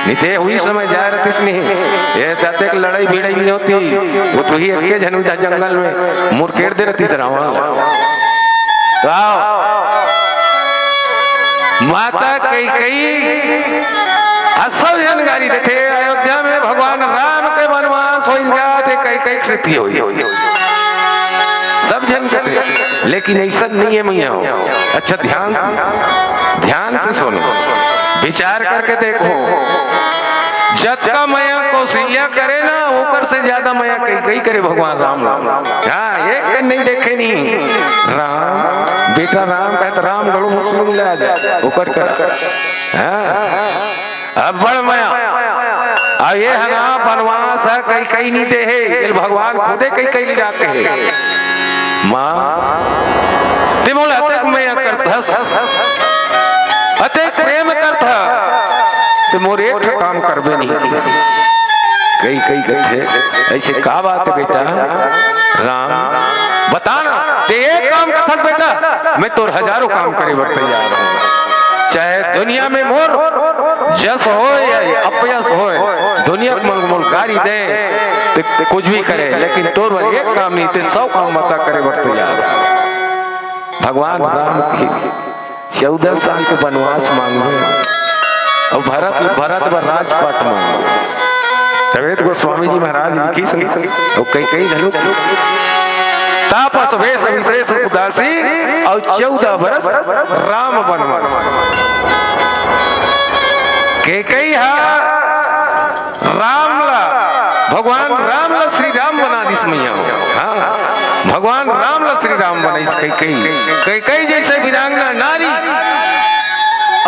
निते हुई समय जा रही नहीं ये जाते लड़ाई भिड़ाई नहीं होती वो तो ही अकेले जनुदा जंगल में मुरकेड़ दे रही रावण। तो माता कई सब जानकारी देते अयोध्या में भगवान राम के वनवास हो गया कई स्थिति हुई सब जन कहते, लेकिन ऐसा नहीं है मैया हो। अच्छा ध्यान से सुनो, विचार करके देखो, जतका मैया कौशल्या करे ना ओकर से ज्यादा मैया कई करे भगवान राम। हाँ एक नहीं देखे नहीं राम बेटा राम कहते राम गड़ू मुस्लिम ले आ जाए ओकर कर। अब बड़ मैया अब ये है ना वनवास है कई नहीं दे है भगवान खुदे कई जाते है माँ ते बोले अतेक मैया करतस अतेक प्रेम करता तो मोर एक काम करबे नहीं की कई कथे ऐसे का बात है बेटा राम बताना ते एक काम करता बेटा मैं तोर हजारों काम करे बर तैयार हूं चाहे दुनिया में मोर जस हो या अपयस हो दुनिया को गाड़ी दे तो कुछ भी करे लेकिन तोर बर एक काम नहीं ते 100 काम मता करे बर तैयार। भगवान राम की 14 साल के वनवास मांगे और भरत व राजपाट मांगे तवेत गोस्वामी जी महाराज लिखी संग और कई घलो तापस वेश विशेष उदासी और 14 बरस राम वनवास के कई रामला भगवान रामला श्री राम बना दिस मैया। हाँ भगवान रामला श्री राम बनाइस कई जैसे वीरांगना नारी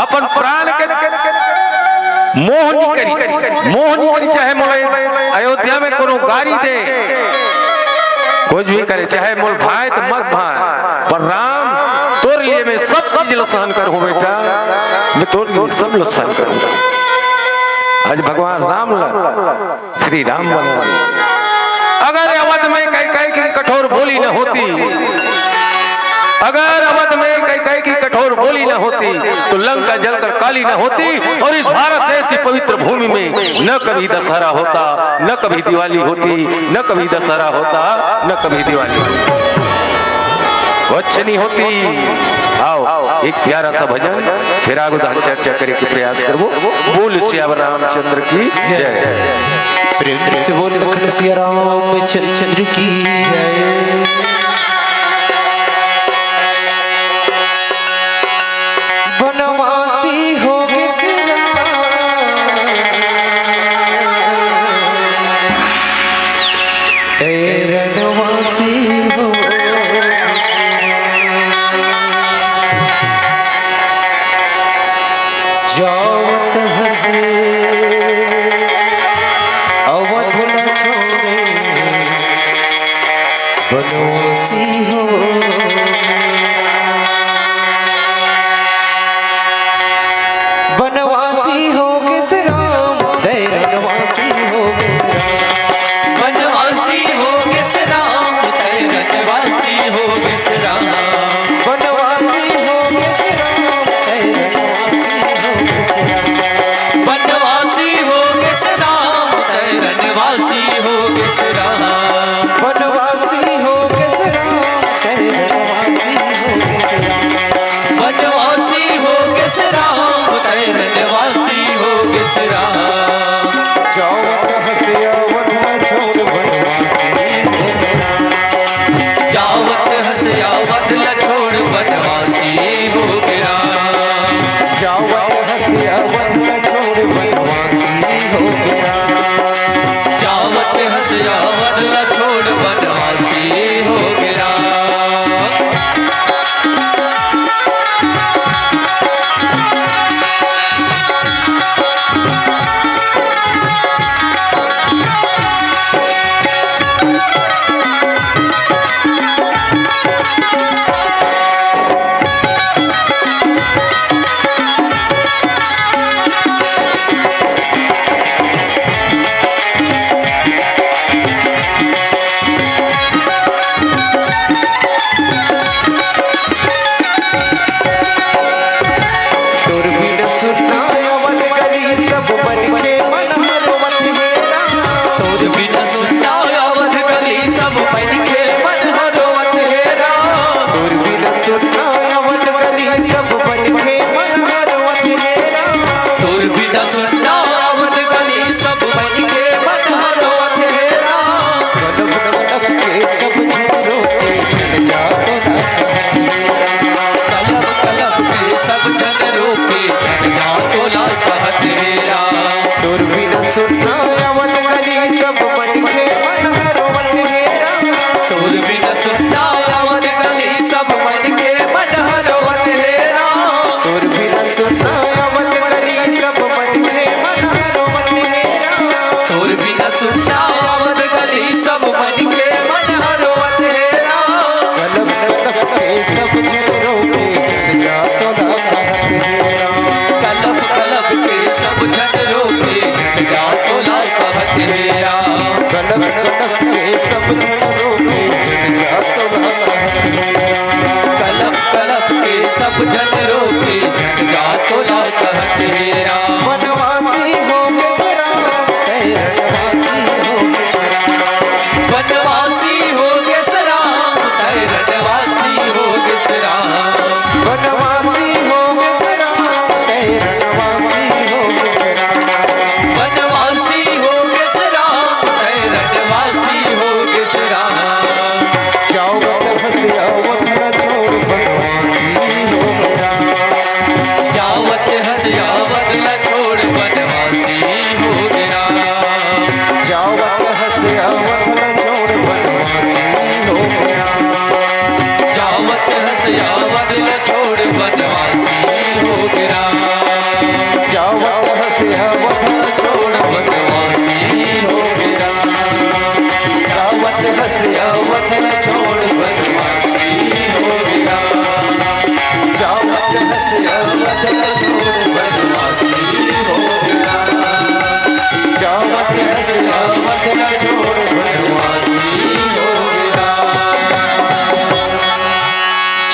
अपन प्राण के मोहनी करी चाहे मोले अयोध्या में कोनो गाड़ी दे कुछ भी करे चाहे मोल भाई तो मत भाई पर राम तोर लिए मैं सब चीज सहन करूं बेटा मैं तोर लिए सब सहन करूंगा। आज भगवान राम श्री राम बना अगर अवध में कई की कठोर बोली न होती अगर अवध में कई की कठोर बोली न होती तो लंका जलकर काली न होती और इस भारत देश की पवित्र भूमि में न कभी दशहरा होता न कभी दिवाली होती न कभी दशहरा होता न कभी दिवाली कुछ नहीं होती। आओ एक प्यारा सा भजन फिर आगे चर्चा करे के प्रयास करबो। बोल श्याम रामचंद्र की जय। प्रेम से बोल लखन सिया रामचंद्र की जय। बनवासी हो रनवासी हो जावत हसे अवध न छोड़े बनवासी हो बनवासी हो किस राम दय रनवासी हो किस राम बनवासी हो किस राम दय रनवासी हो किस राम बनवासी हो किस राम दय रनवासी हंस अवध न छोड़ बनवासी हो गया। जावत हंस अवध न छोड़ बनवासी हो गया।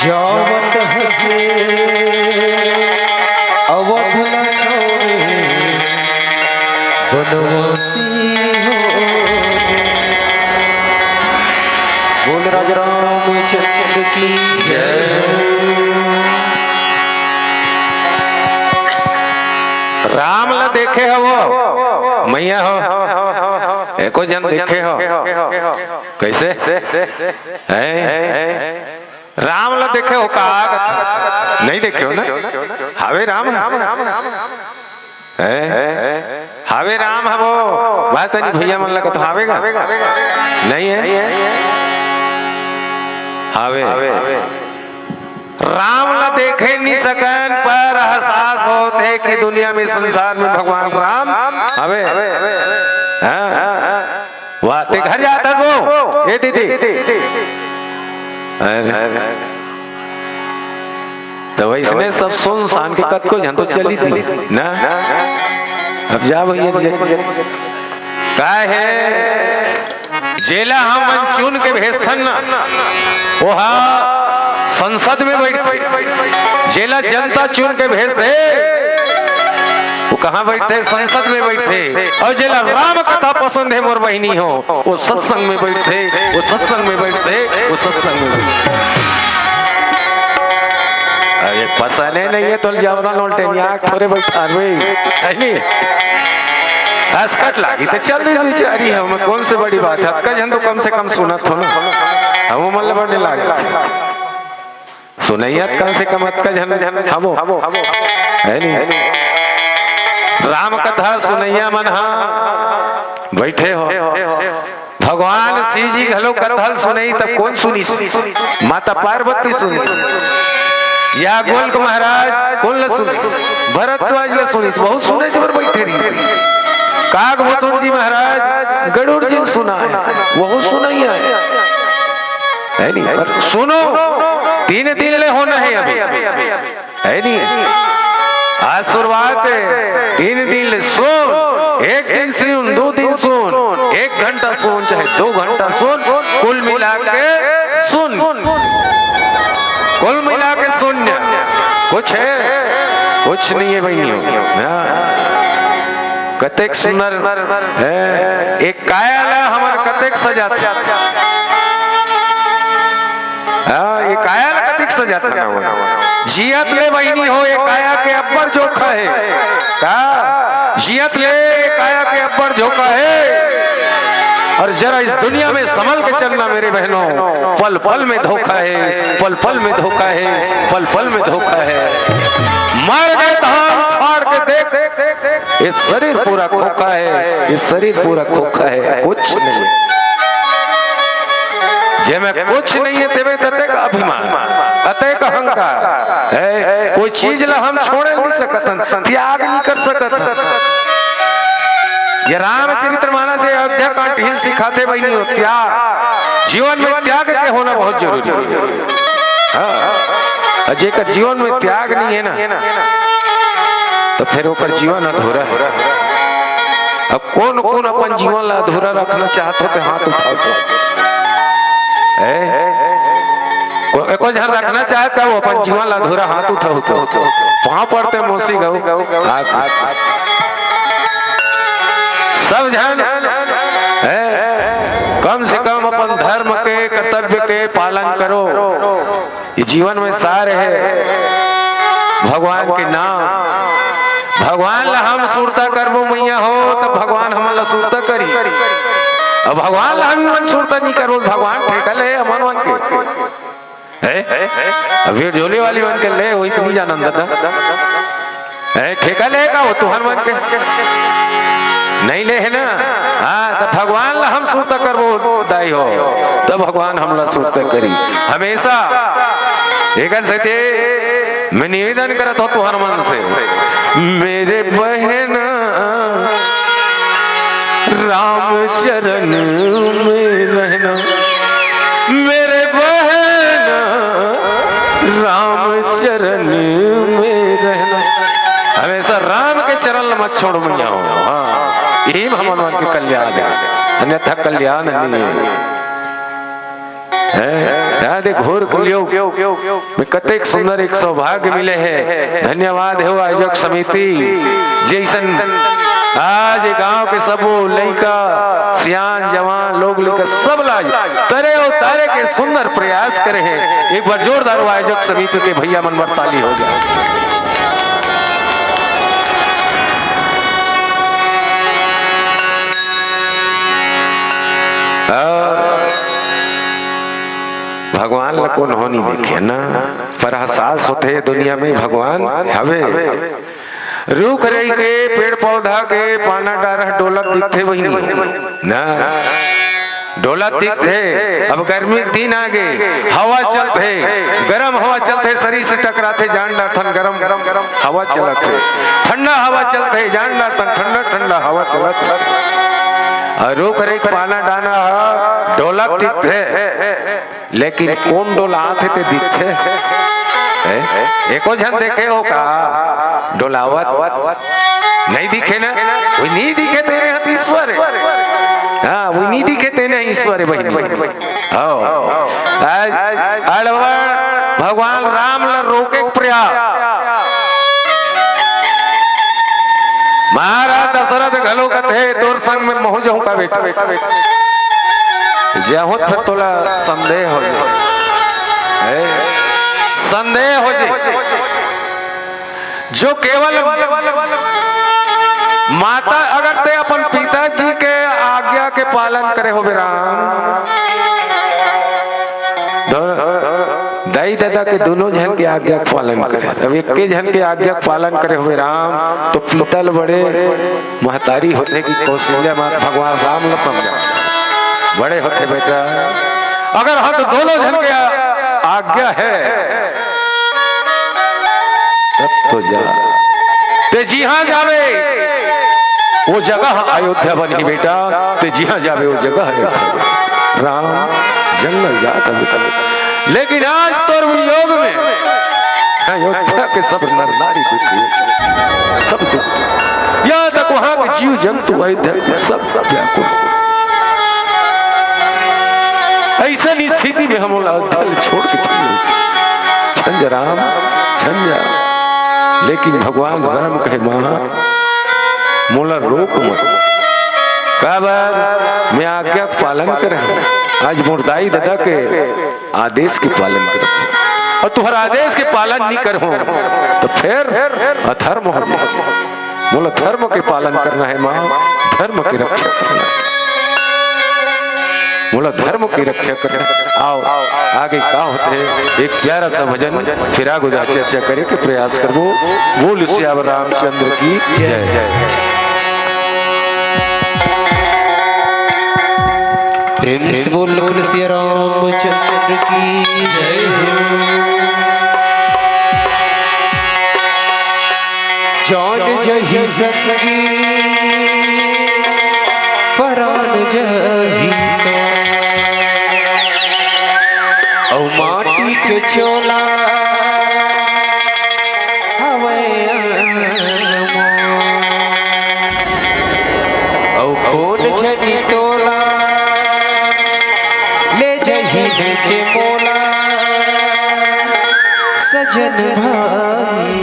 जावत हंसे अवध न छोड़े बनवासी हो। बोल राजा रामचंद्र की जय। राम ला देखे हो मैया हो एको जन देखे हो कैसे है राम ला देखे हो का नहीं देखे हो ना हावे राम हावे राम है वो बात नहीं भैया मन लगा तो हावेगा नहीं है हावे राम ला देखे नहीं सकन पर एहसास होते कि दुनिया में संसार में भगवान राम हवे वाह ते घर जाता वो ये दीदी तो वैसने सब सुन शान के कत को जन तो चली थी ना अब जा भैया का है जेला हम चुन के भेसन वहा संसद में बैठते जेला जनता चुन के भेजते वो कहाँ बैठते संसद में बैठते और जेला राम कथा पसंद है मोर बहनी हो वो सत्संग में बैठते वो सत्संग में बैठते वो सत्संग में बैठते अरे पसंद नहीं है तो जावना लोलटे नहीं थोड़े बैठा नहीं हंसकट लागी तो चल रही बेचारी हम कौन से बड़ी बात है आपका जन तो कम से कम सुना थो ना हम मन बढ़ने लागे सुनैया कम से कम अत का जन हमो है नहीं राम कथा सुनैया मन बैठे हो भगवान शिव जी घलो कथल सुनई तब कौन सुनी? माता पार्वती सुनी या गोलक महाराज कौन ल सुनी? भरद्वाज ल सुनी बहुत सुने जबर बैठे रही। काग भूषण जी महाराज गरुड़ जी सुना है वो सुनैया है नहीं? पर सुनो 3 दिन ले होना है अभी है नहीं? आज शुरुआत है 3 दिन ले सुन, 1 दिन सुन, 2 दिन सुन, 1 घंटा सुन चाहे 2 घंटा सुन, कुल मिला के सुन, कुल मिला के सुन। कुछ है? कुछ नहीं है भाई। कतेक सुंदर है एक काया ला हमार कतेक सजाता ये काया ला कतेक सजाता जियत ले बहनी हो एक काया के अब्बर जोखा है का जियत ले काया के अब्बर जोखा है। और जरा इस दुनिया में संभल के चलना मेरे बहनों, पल पल में धोखा है, पल पल में धोखा है, पल पल में धोखा है। मर गए तो फाड़ के देख ये शरीर पूरा खोखा है, ये शरीर पूरा खोखा है, कुछ नहीं जे में कुछ नहीं है तेरे ततेक अभिमान अतेक अहंकार है। कोई चीज ला हम छोड़े नहीं सकत, त्याग नहीं कर सकत। ये रामचरितमानस से अयोध्या कांड ही सिखाते भाई नहीं हो त्याग। जीवन में त्याग के होना बहुत जरूरी है। हाँ जेकर जीवन में त्याग नहीं है ना तो फिर ओकर जीवन अधूरा है। अब कौन कौन अपन जीवन ला अधूरा रखना चाहते हो तो हाथ उठाओ। को जहाँ रखना चाहता है वो अपन जीवन ला अधूरा हाथ उठाओ तो वहां पड़ते मौसी गौ सब जन कम से कम अपन धर्म के कर्तव्य के पालन करो। ये जीवन में सार है भगवान के नाम। भगवान ला हम सुरता करबो मैया हो तो भगवान हमला सुरता करी। अब भगवान ला हम मन सुरता नहीं करबो भगवान ठेकल है अमन मन के है। अब ये झोले वाली मन के ले वो इतनी जानन दादा है ठेकल है का वो तुहन मन के नहीं ले है ना। हाँ तो भगवान ला हम सुरता करबो दाई हो तो भगवान हमला सुरता करी हमेशा। एक मैं निवेदन करत हो तुहर मन से मेरे बहन राम चरण में रहना, मेरे बहन राम चरण में रहना। हमेशा राम के चरण मत छोड़ मैया हो। हाँ यही भगवान के कल्याण है, अन्यथा कल्याण नहीं है। देख घोर कलयुग में कतेक सुंदर एक सौभाग्य मिले है। धन्यवाद हो आयोजक समिति जैसन आज गांव के सब लड़का सियान जवान लोग लेकर सब लाज तरे और तारे के सुंदर प्रयास करे हैं। एक बार जोरदार आयोजक समिति के भैया मन ताली हो गया। भगवान ला कौन होनी देखे ना पर एहसास होते दुनिया में भगवान हवे। रुख रही के पेड़ पौधा के पाना डारा डोलक दिखते वही ना डोलक दिखते। अब गर्मी के दिन आ गए हवा चलते गरम हवा चलते शरीर से टकराते जान डार्थन गरम गरम हवा चलते ठंडा हवा चलते जान डार्थन ठंडा ठंडा हवा चलते। रुख रही पाना डाना डोलक दिखते लेकिन कौन डोला आते ते दिखते एको जन देखे हो का डोलावत नहीं दिखे ना वही नहीं दिखे तेरे हाथ ईश्वर है। हाँ वही नहीं दिखे तेरे ईश्वर है बहनी। भगवान राम ला रोके प्रयास महाराज दशरथ घलो कथे तोर संग में मोह जाऊं का बेटा जहो फिर तोला संदेह हो जाए संदेह हो जाए। जो केवल माता अगर ते अपन पिताजी के आज्ञा के पालन करे हो राम दाई दादा कि दोनों जन के आज्ञा का पालन करे। अब एक के जन के आज्ञा का पालन करे हुए राम तो पीतल बड़े महतारी होते कि कौशल्या माता भगवान राम न समझा बड़े होते बेटा। अगर हाँ तो दोनों जन के आज्ञा है तब तो जा ते जी हाँ जावे वो जगह अयोध्या बनी बेटा। ते जी हाँ जावे वो जगह है राम जंगल जाता बेटा। लेकिन आज तो योग में अयोध्या के सब नर नारी दुखी सब दुखी। यहाँ तक वहां के जीव जंतु अयोध्या के सब व्याकुल। ऐसा स्थिति में हम अयोध्या छोड़ के चले छंज राम छंजा। लेकिन भगवान राम कहे मां मोला रोक मत का बार मैं आज्ञा का पालन कर आज मुर्दाई दादा के आदेश के पालन कर और तुम्हारा आदेश के पालन नहीं कर तो फिर अधर्म हो। बोला धर्म के पालन करना है मां धर्म की रक्षा करना है। बोला धर्म की रक्षा करना। आओ आगे क्या होते हैं एक प्यारा सा भजन फिर आगे चर्चा करे के प्रयास करो। बोल श्याम रामचंद्र की जय जय। प्रेम से बोल श्री रामचंद्र की जय। जान जही संगी परान जही तो माटी के चोला कौन जही तोला ले जही के मोला सजन भाई।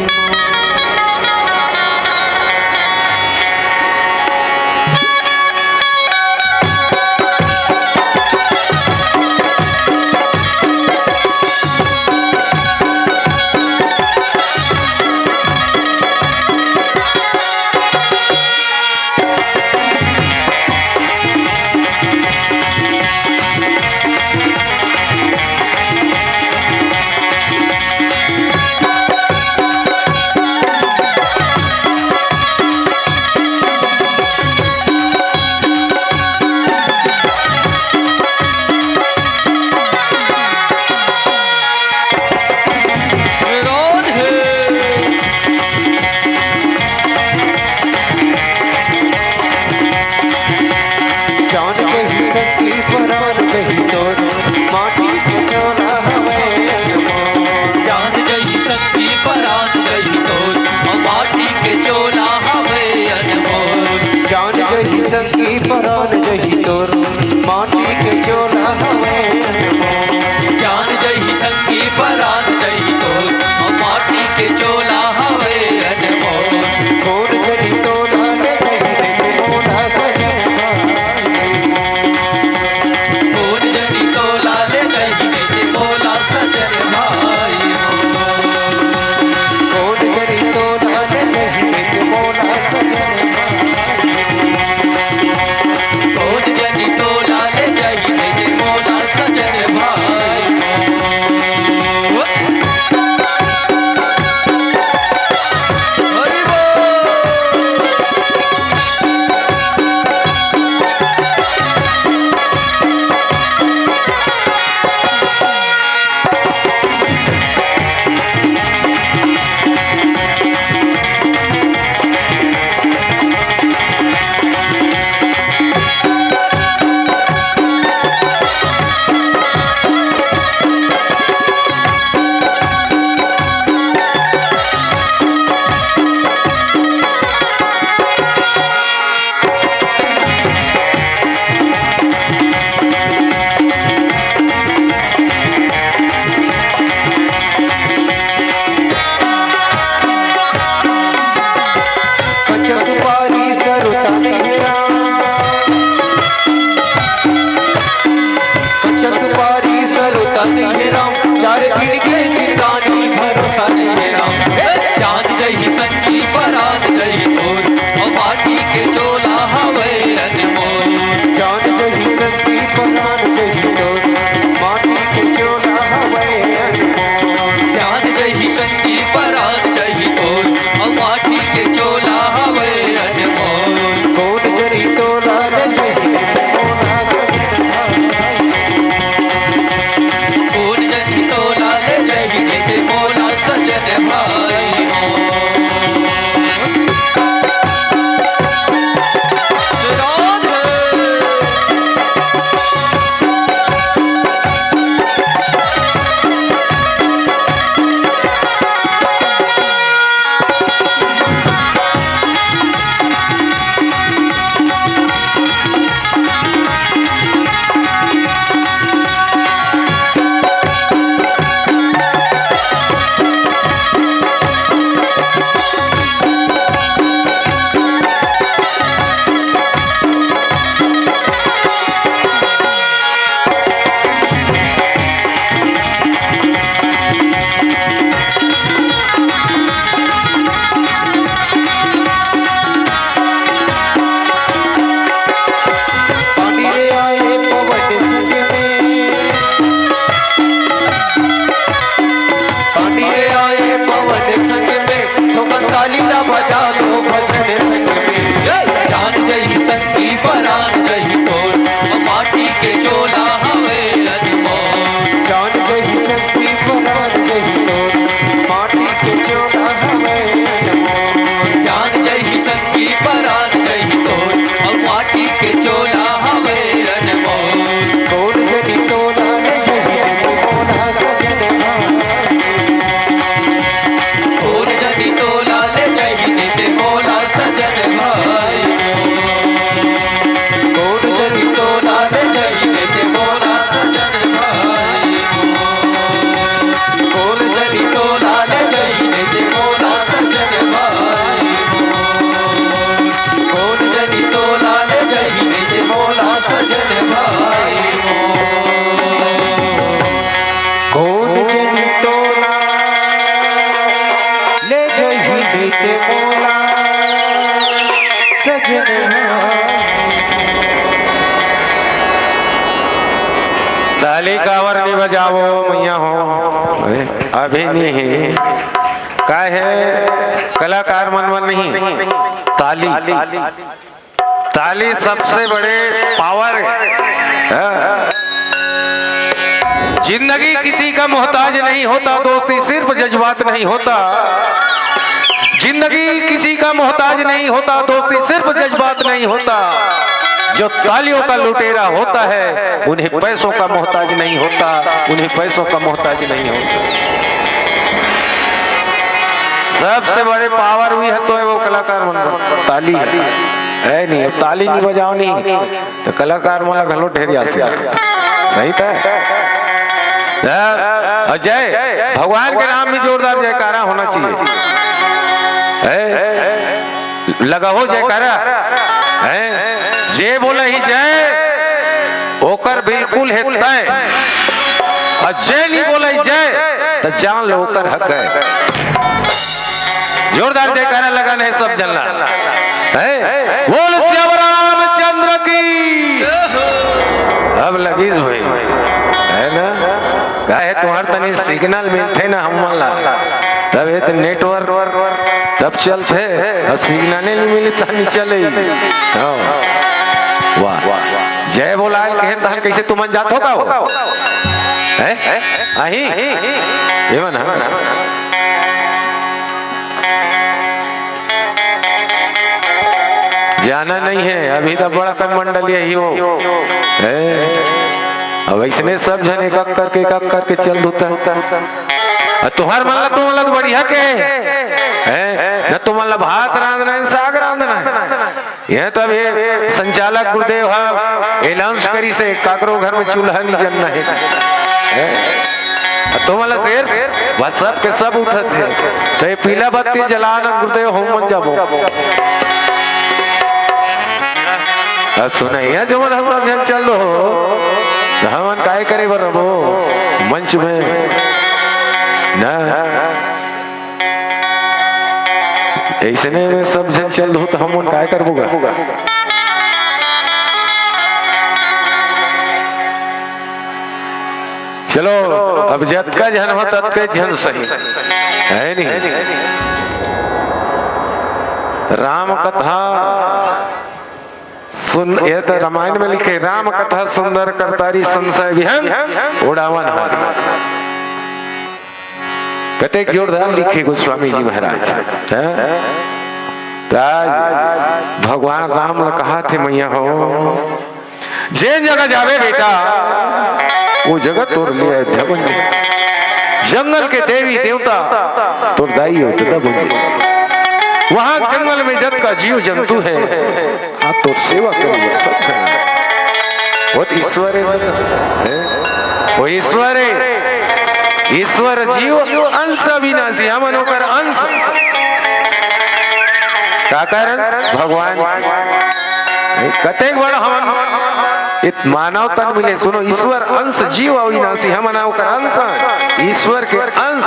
संगी परान जही तोर माटी के चोला हवे जान जही संगी परान जही तोर माटी के चोला हवे अनमोल कौन जही तोला ले जही मोला सजन कौन जही तोला ले जही मोला सजन भाई कौन जही तोला ले जही मोला सजन माटी के चोला हवे बजा दो भजन संग में जान जही संगी परान जही तोर माटी के चोला हवे अनमोल जान जही शक्ति परान जही तोर माटी के चोला हवे अनमोल जान जही संगी परान जही तोर माटी के चोला हवे अनमोल तोड़ जनी तोला ले जही मोला सजन और जदी तोला ले जही ते मोला सजन भाई और जदी तोला ले जही ते मोला सजन भाई और जदी तोला ले जही ते मोला सजन भाई और जदी तोला ले जही ते मोला सजन भाई कौन जनी तोला ले जही देते मोला सजन ताली कावर नहीं बजाओ मैया हो अभी नहीं का है कलाकार मनवन नहीं ताली ताली सबसे बड़े पावर है। जिंदगी किसी का मोहताज नहीं होता दोस्ती सिर्फ जज्बात नहीं होता जिंदगी किसी का मोहताज नहीं होता दोस्ती सिर्फ जज्बात नहीं होता जो तालियों का लुटेरा होता है उन्हें पैसों का मोहताज नहीं होता उन्हें पैसों का मोहताज नहीं होता सबसे बड़े पावर हुई है तो है वो कलाकार मन ताली है नहीं अब ताली नहीं बजाओ नहीं तो कलाकार वाला घलो ढेरिया से सही था जय भगवान के नाम में जोरदार जयकारा होना चाहिए लगा हो जयकारा जे बोले ही जय ओकर बिल्कुल है तय और जय नहीं बोले जय तो जान लो ओकर हक है जोरदार जयकारा लगाना है सब जलना बोल श्री रामचंद्र की अब लगी हुई है ना काहे तुम्हार तनी सिग्नल मिलते ना हम वाला तब ये तो नेटवर्क तब चलते और सिग्नल नहीं मिली तनी चले वाह जय बोला कहे तहन कैसे तुम जात हो का है आही ये मन जाना नहीं है अभी तो बड़ा कम मंडल यही हो अब ऐसने सब जन एक करके चल होता तुहार मन ला तुम ला बढ़िया के न तुम ला भात रांधना है साग रांधना है यह तब ये संचालक गुरुदेव एलाउंस करी से काकरो घर में चूल्हा नहीं जलना है तुम ला शेर बस सब के सब उठत है तो ये पीला बत्ती जलाना गुरुदेव होम मन जाबो अब सुनाइए जो मन सब जन चलो हमन काय करे बरबो मंच में ना ऐसने में सब जन चल हो तो हमन काय करबोगा चलो अब जत का जन हो तत के जन सही है नहीं राम कथा सुन ये तो रामायण में लिखे राम कथा सुंदर करतारी संशय विहंग उड़ावन कतेक जोरदार लिखे गोस्वामी जी महाराज भगवान राम ने कहा थे मैया हो जे जगह जावे बेटा वो जगह तोड़ लिया जंगल के देवी देवता तोड़ दाई हो तो बन वहां जंगल में जब का जीव जंतु है हाँ तो सेवा करिए सब वो ईश्वर है वो ईश्वर है ईश्वर जीव अंश अविनाशी हम होकर अंश का कारण भगवान कतेक बड़ा हम मानव तन मिले सुनो ईश्वर अंश जीव अविनाशी हम होकर अंश ईश्वर के अंश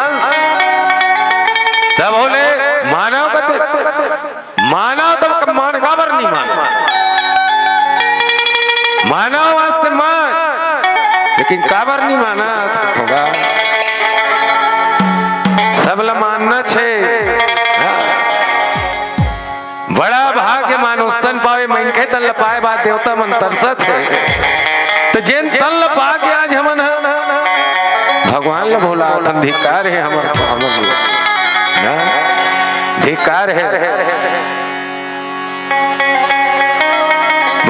तब बोले मानव कते मानव तब मान काबर नहीं मानव वास्ते मान लेकिन काबर नहीं माना होगा सबला मानना छे बड़ा भाग्य मानुष तन पावे मनखे तन लपाए बात देवता मन तरसत है तो जेन तन लपा के आज हमन भगवान ल भोला तन धिकार है हमर ना धिकार है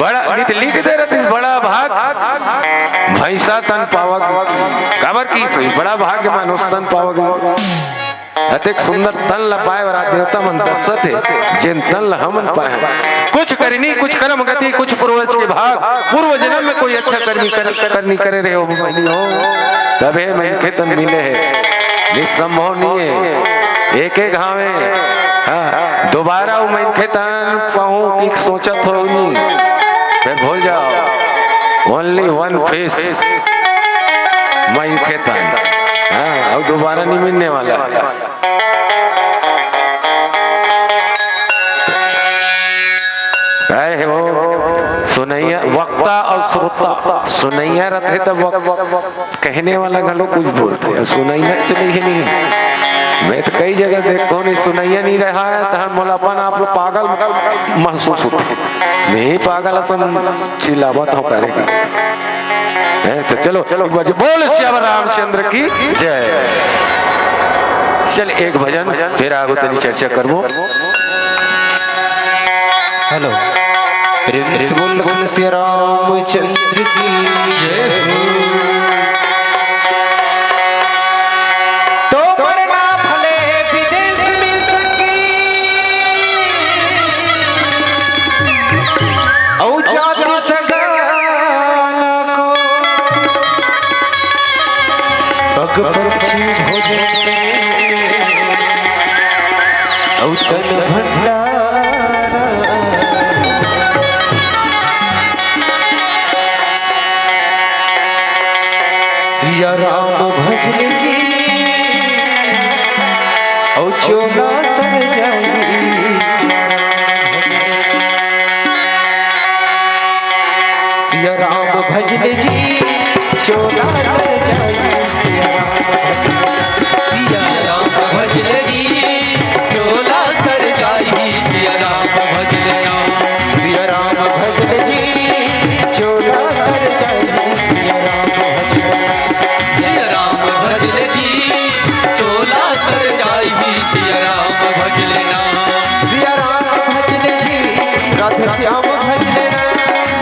बड़ा लिख दे रहे बड़ा भाग भैंसा तन पावग काबर की सोई बड़ा भाग्य मानुष तन पावग अतिक सुंदर तन लपाए वाला देवता मन तरसत है जिन तन हमन पाए कुछ करनी कुछ कर्म गति कुछ पूर्वज के भाग पूर्व जन्म में कोई अच्छा करनी करे रहे हो तबे मनखे तन मिले है निसंभव नहीं है एक एक घावे हाँ दोबारा वो मनखे तन पाऊं की सोचत हो नहीं फिर भूल जाओ ओनली वन फेस मनखे तन हाँ अब दोबारा नहीं मिलने वाला हो सुनैया वक्ता और श्रोता सुनैया रहते तब कहने वाला घलो कुछ बोलते हैं सुनैया चली ही नहीं मैं तो कई जगह देखता हूँ सुनैया नहीं रहा है तो हम बोलापन आप लोग पागल महसूस होते नहीं पागल असम चिल्लावत हो करेगी तो चलो बोल श्याम रामचंद्र की जय। चल एक भजन फिर आगो तनी चर्चा करबो। हेलो प्रेम से बोल लखन श्री रामचंद्र की जय तो मरना भले विदेश में सकी औ जाति सगाना को पग पंछी भोजन औ तन भंडारा सिया राम भजन जी औ चोला तर जाई सिया राम भजन जी चोला तर जाई सिया राम भजन जी चोला तर जाई सिया राम भजन सिया राम भजन जी चोला तर जाई सिया राम भजन चोला कर जाई सिया राम भज लेना सिया राम भज ले जी राधे श्याम भज लेना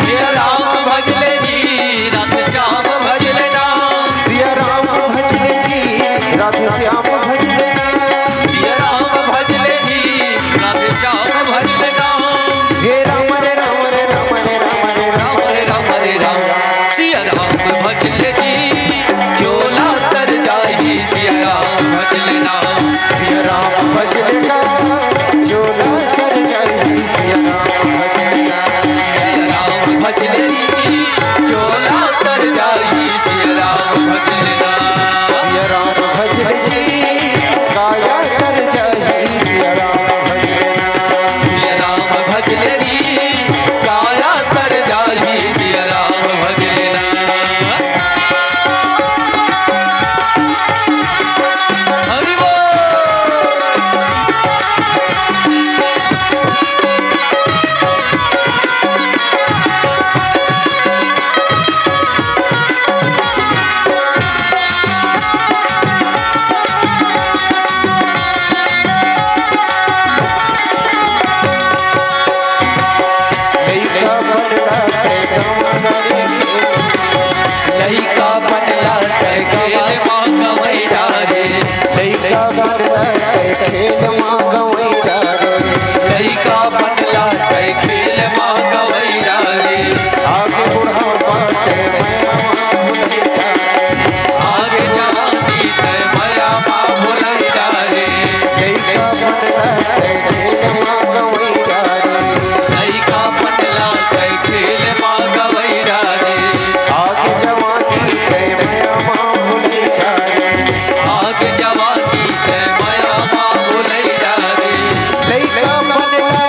सिया राम भज ले जी राधे श्याम भज लेना सिया राम भज ले जी राधे श्याम भज लेना सिया राम भज ले जी राधे श्याम भज लेना हे राम रे राम रे राम रे राम रे राम रे राम रे राम सिया राम भज ले जी चोला तर जाई सिया राम भज लेना सिया राम भज लेना चोला तर जाई सिया राम भज लेना सिया राम भज लेनी चोला तर जाई सिया राम भज लेना सिया राम भज जी काया तर जाई सिया राम भज लेना सिया राम भज लेनी काया तर जाई सिया राम भज लेना लइका बनला खेल मां गवैया रे लइका बनला खेल मां गवैया रे लइका बनला खेल मां गवैया रे आगे बुढ़ा बाटे मैं आगे जवानी ते माया मां भुलैया रे लइका बनला खेल मां गवैया रे लइका बनला खेल मां गवैया रे आगे जवानी आगे जवानी है माया मां भुलैया रे लइका बनला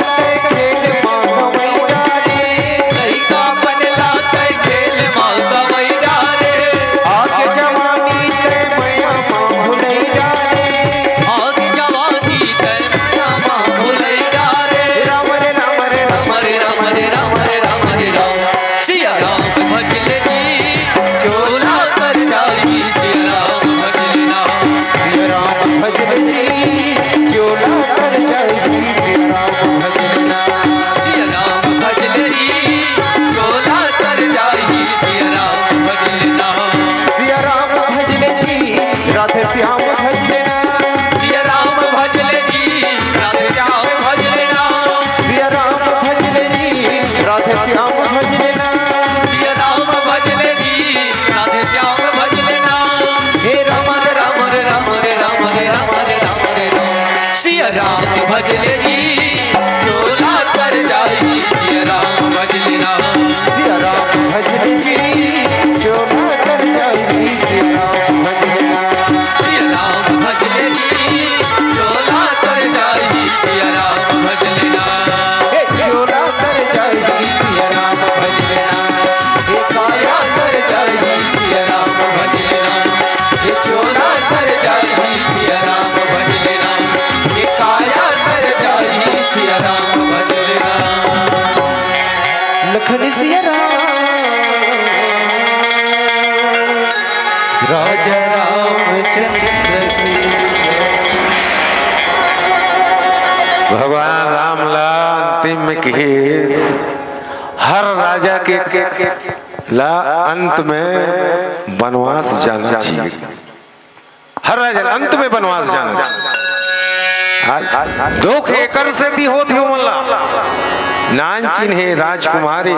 लखन सिया राजा रामचंद्र की भगवान राम ला अंतिम में कहे हर राजा के ला अंत में वनवास जाना चाहिए। हर राजा अंत में वनवास जाना चाहिए। दुख एकर से भी होती हो मल्ला नान चिन्हे राजकुमारे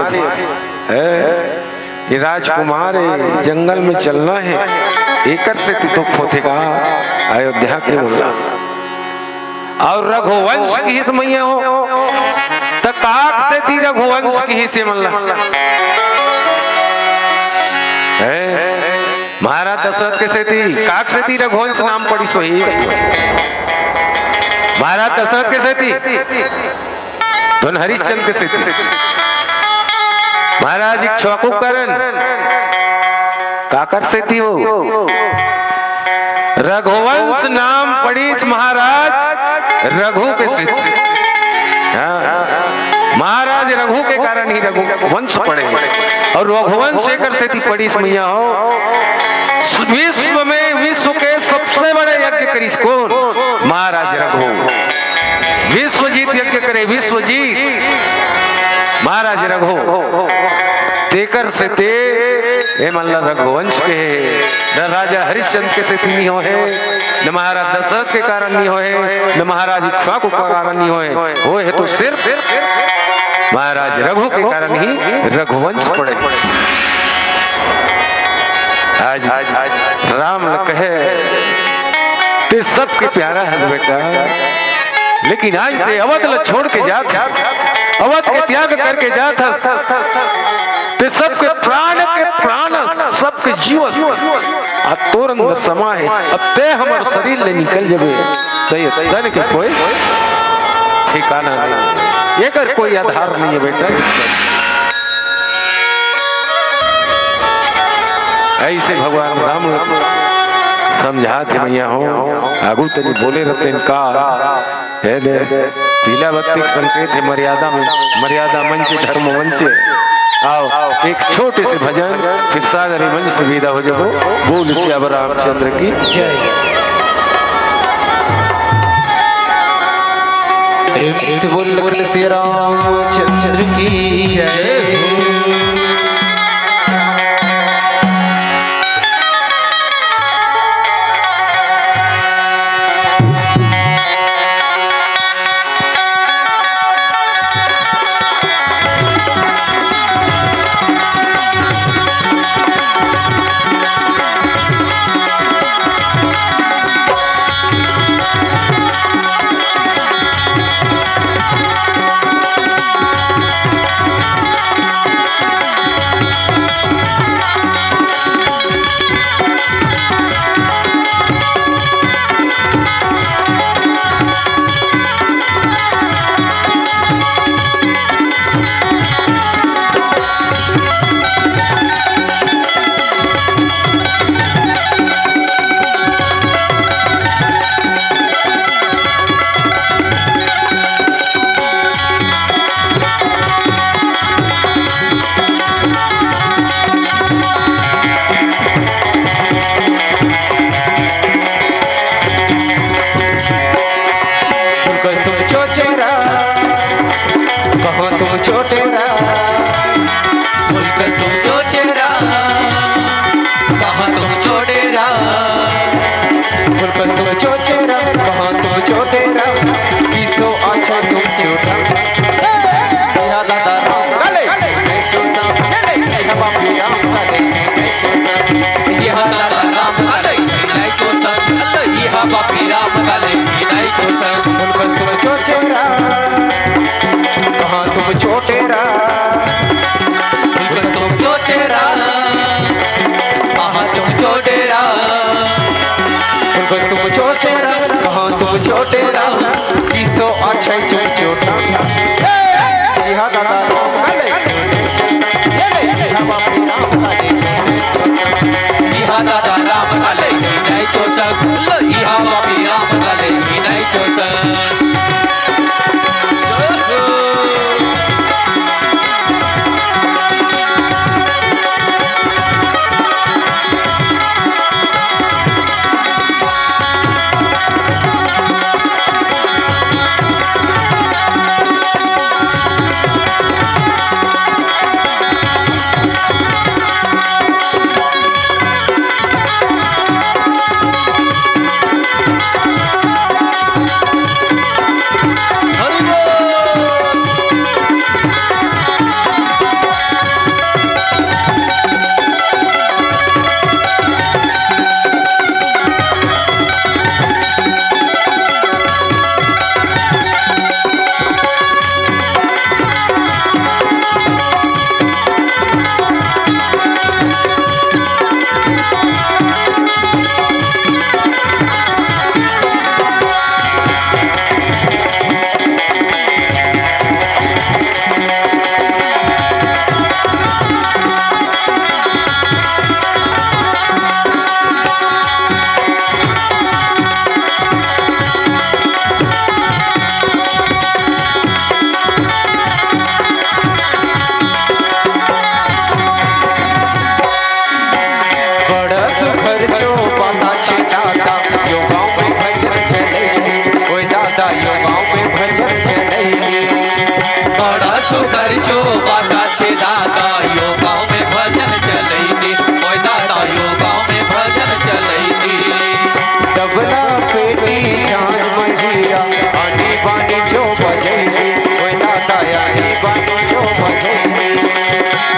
ये राजकुमारे जंगल में चलना है एकर से दुख होते का अयोध्या के मुल्ला और रघुवंश की ही मैया हो तो काक से थी रघुवंश की ही से मल्ला महाराज दशरथ कैसे थी काक से थी रघुवंश नाम पड़ी सोही महाराज दशरथ कैसे थी धन हरिश्चंद्र कैसे थी महाराज इक्ष्वाकु करण काकर से थी वो रघुवंश नाम पड़ी महाराज रघु के सिद्ध महाराज रघु के कारण ही रघुवंश पड़े और रघुवंश शेखर से थी पड़ी मैया हो विश्व में विश्व के सबसे बड़े यज्ञ करी कौन महाराज रघु विश्वजीत यज्ञ करे विश्वजीत महाराज रघु तेकर से ते हे मल्ला रघुवंश के न राजा हरिश्चंद्र के से नहीं हो है न महाराज दशरथ के कारण नहीं हो है न महाराज इक्ष्वाकु के कारण नहीं हो है तो सिर्फ महाराज रघु के कारण ही रघुवंश पड़े। आज राम कहे ते सबके प्यारा है बेटा लेकिन आज ते अवध ल छोड़ के जात अवध के त्याग करके जात ते सबके प्राण सबके जीवन आ तोर अंदर समा है अब ते हमर शरीर ले निकल जबे ते तन के कोई ठिकाना नहीं एकर कोई आधार नहीं है बेटा। ऐसे भगवान राम समझा थे मैया हो आगू तनी बोले रहते इनका पीला बत्ती संकेत है मर्यादा मंच धर्म मंच आओ एक छोटे से भजन फिर सागरी मंच से विदा हो जाओ। बोल श्याम रामचंद्र की जय। बोल श्री रामचंद्र की जय। सुकर जो बाटा छे दादा यो गाँव में भजन चलैती ओए दादा यो गाँव में भजन चलैती तबला पेटी जान मंजीरा आनी बानी जो बजैती ओए दादा आनी बानी जो बजैती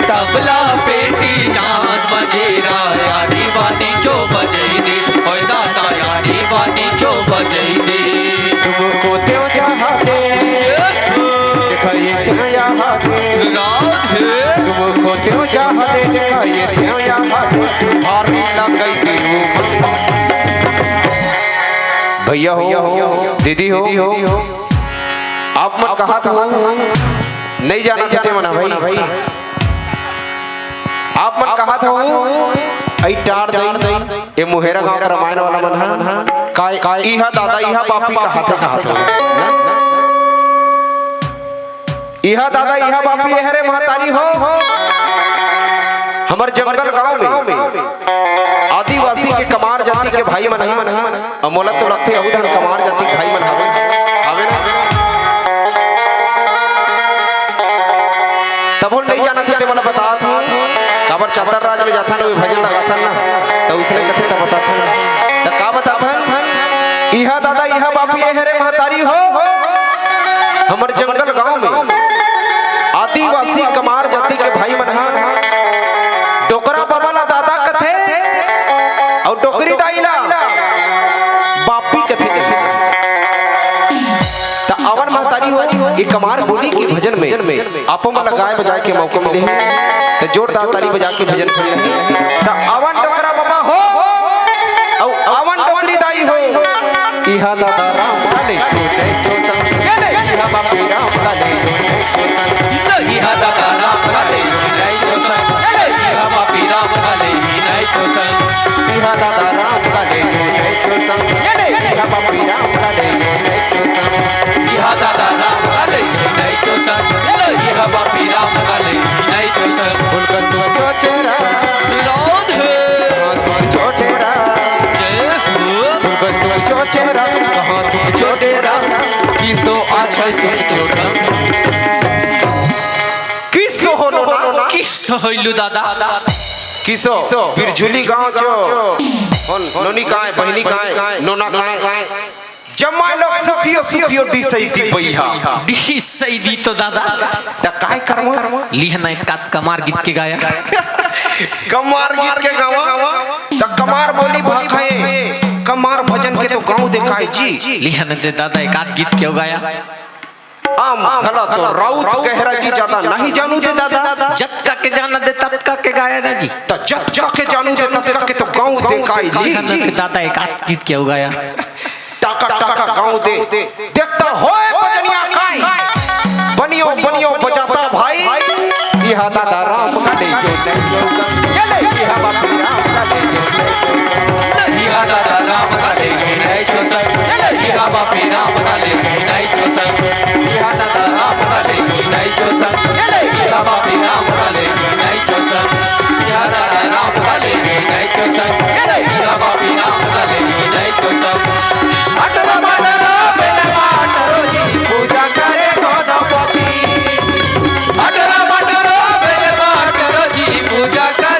तबला पेटी जान मजेरा यानी बानी जो बजैती ओए दादा यानी बानी जो बजैती तुमको त्यों जहाँ दे दिखाइए त्यों यहाँ दे तुमको त्यों जहाँ दे दिखाइए त्यों यहाँ दे हारने लग गई थी भैया हो दीदी हो आप मत कहा था नहीं जाना चाहते मना भाई आप मत कहा था आई टार दई ये मुहेरा गांव का रामायण वाला मन है काय इहा दादा इहा बापी कहा था इहा दादा इहा बापी हरे महतारी हो हमारे जंगल गांव में आदिवासी के कमार जाति के भाई मन अमोलत तो लगते अहुधन कमार जाति के भाई मन हवे ना तब वो नहीं जाना थे मला बता था काबर चातर राज में जाता ना भजन लगाता ना तो उसने कथे तब बता था तो का बता था इहा दादा इहा बापी हरे महतारी हो हमारे जंगल गांव में आदिवासी कमार जाति के भाई मन डोकरा बाबा दादा कथे और डोकरी दाईला बापी कथे तो अवन महतारी हो ये कमार बोली के भजन में आपो वाला गाय बजाए के मौका मिले तो जोरदार ताली बजा के भजन कर रहे तो अवन डोकरा बाबा हो और अवन डोकरी दाई हो इहा दादा राम काले इहा बापी राम काले इहा दादा राम काले नहीं तो संग इहा बापी राम काले नहीं तो संग इहा दादा राम काले नहीं तो संग इहा बापी राम काले नहीं तो संग इहा दादा राम काले नहीं तो संग इहा बापी राम काले नहीं तो संग उनका तो चोचेरा विरोध है चोचेरा उनका तो चोचेरा कहां तू चोटेरा किसो अच्छा तुम चोटा किसो हो ना किसो होइलु दादा किसो बिरझुली गांव जो नोनी काए बहनी काए नोना काए जम्मा लोग सुखियो डी सही भैया डी सही तो दादा ता काय करमो लिहना कात कमार गीत के गाया कमार गीत के गावा ता कमार बोली भाखाए कमार भजन के तो गांव देखाई जी लिहना दे दादा एक आध गीत क्यों गाया आम खला तो राउत कहरा जी ज्यादा नहीं जानू दे दादा जत का के जाना दे तत का के गाया ना जी ता जत के जानू दे तत का के तो गांव देखाई जी दादा एक आध गीत क्यों गाया टाका गांव दे देखता होए भजनिया काय बनियो बजाता भाई इहा दादा राम काले जो इहा बापी राम काले इहा दादा राम काले नहीं तो संग इहा बापी राम काले नहीं तो संग इहा दादा राम काले नहीं तो संग इहा बापी राम काले नहीं तो संग इहा दादा राम काले नहीं तो संग इहा बापी राम काले नहीं तो संग अटरा बाटरा बेला बाटरो जी पूजा करे गणपति अटरा बाटरो बेले बाटरो जी पूजा कर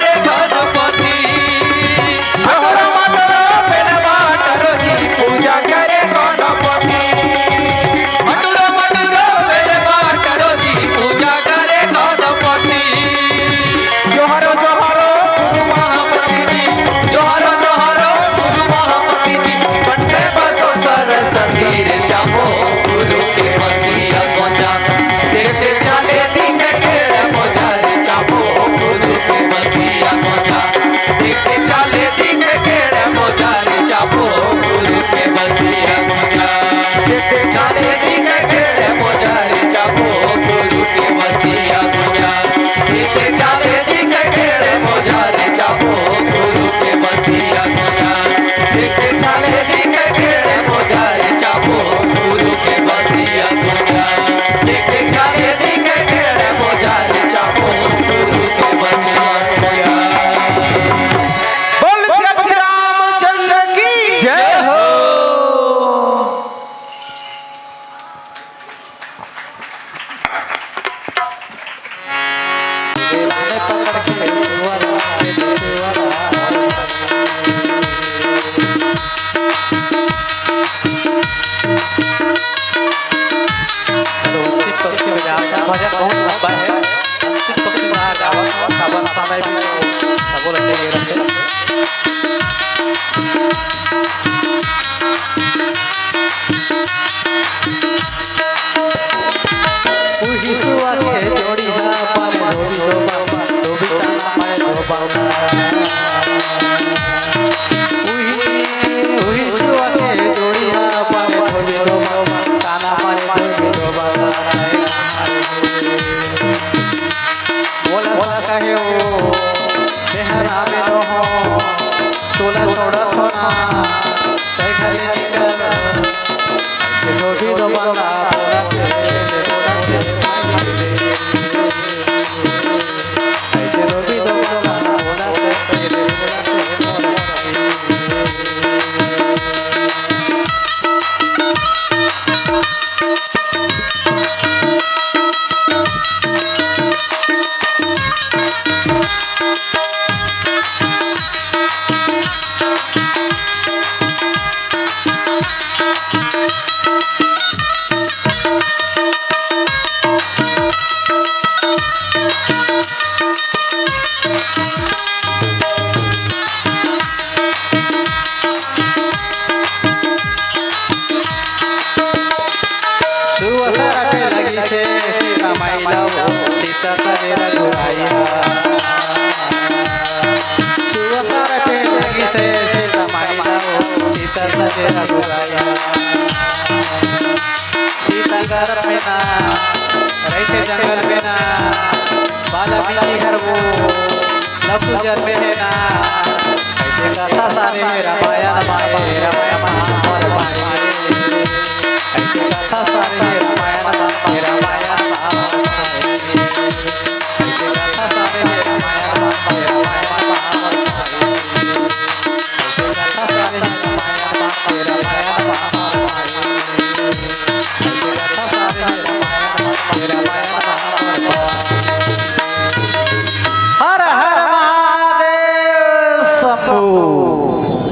पक्षी बजा भजन बहुत लंबा है। अंतिम पक्षी बाहर जावा सावन समय भी सबो लगे रहते। उही सुआ के जोड़ी हा पर धोबी धोबा धोबी ताना मारे धोबा उही सुआ के जोड़ी हा पर धोबी धोबा ताना मारे धोबी धोबा बोला बोला कहे ओ देहरा में न हो तोला छोड़ा सोना तय घरे निकल धोबी धोबा बोला ऐसे धोबी धोबा बोला सीतागर में ना रहते जंगल में ना बाला बिल्ली घर वो लपुजर में है ना ऐसे कथा सारे रामायण माए रामायण महाभारत माए ऐसे कथा सारे रामायण माए रामायण महाभारत माए ऐसे कथा सारे रामायण माए रामायण महाभारत माए ऐसे कथा सारे रामायण माए रामायण महाभारत हर हर महादेव शंभू।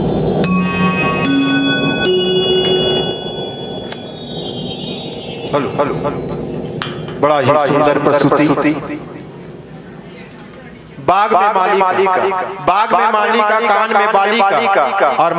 बड़ा ही सुंदर प्रस्तुति। बाग में माली का कान में बाली का और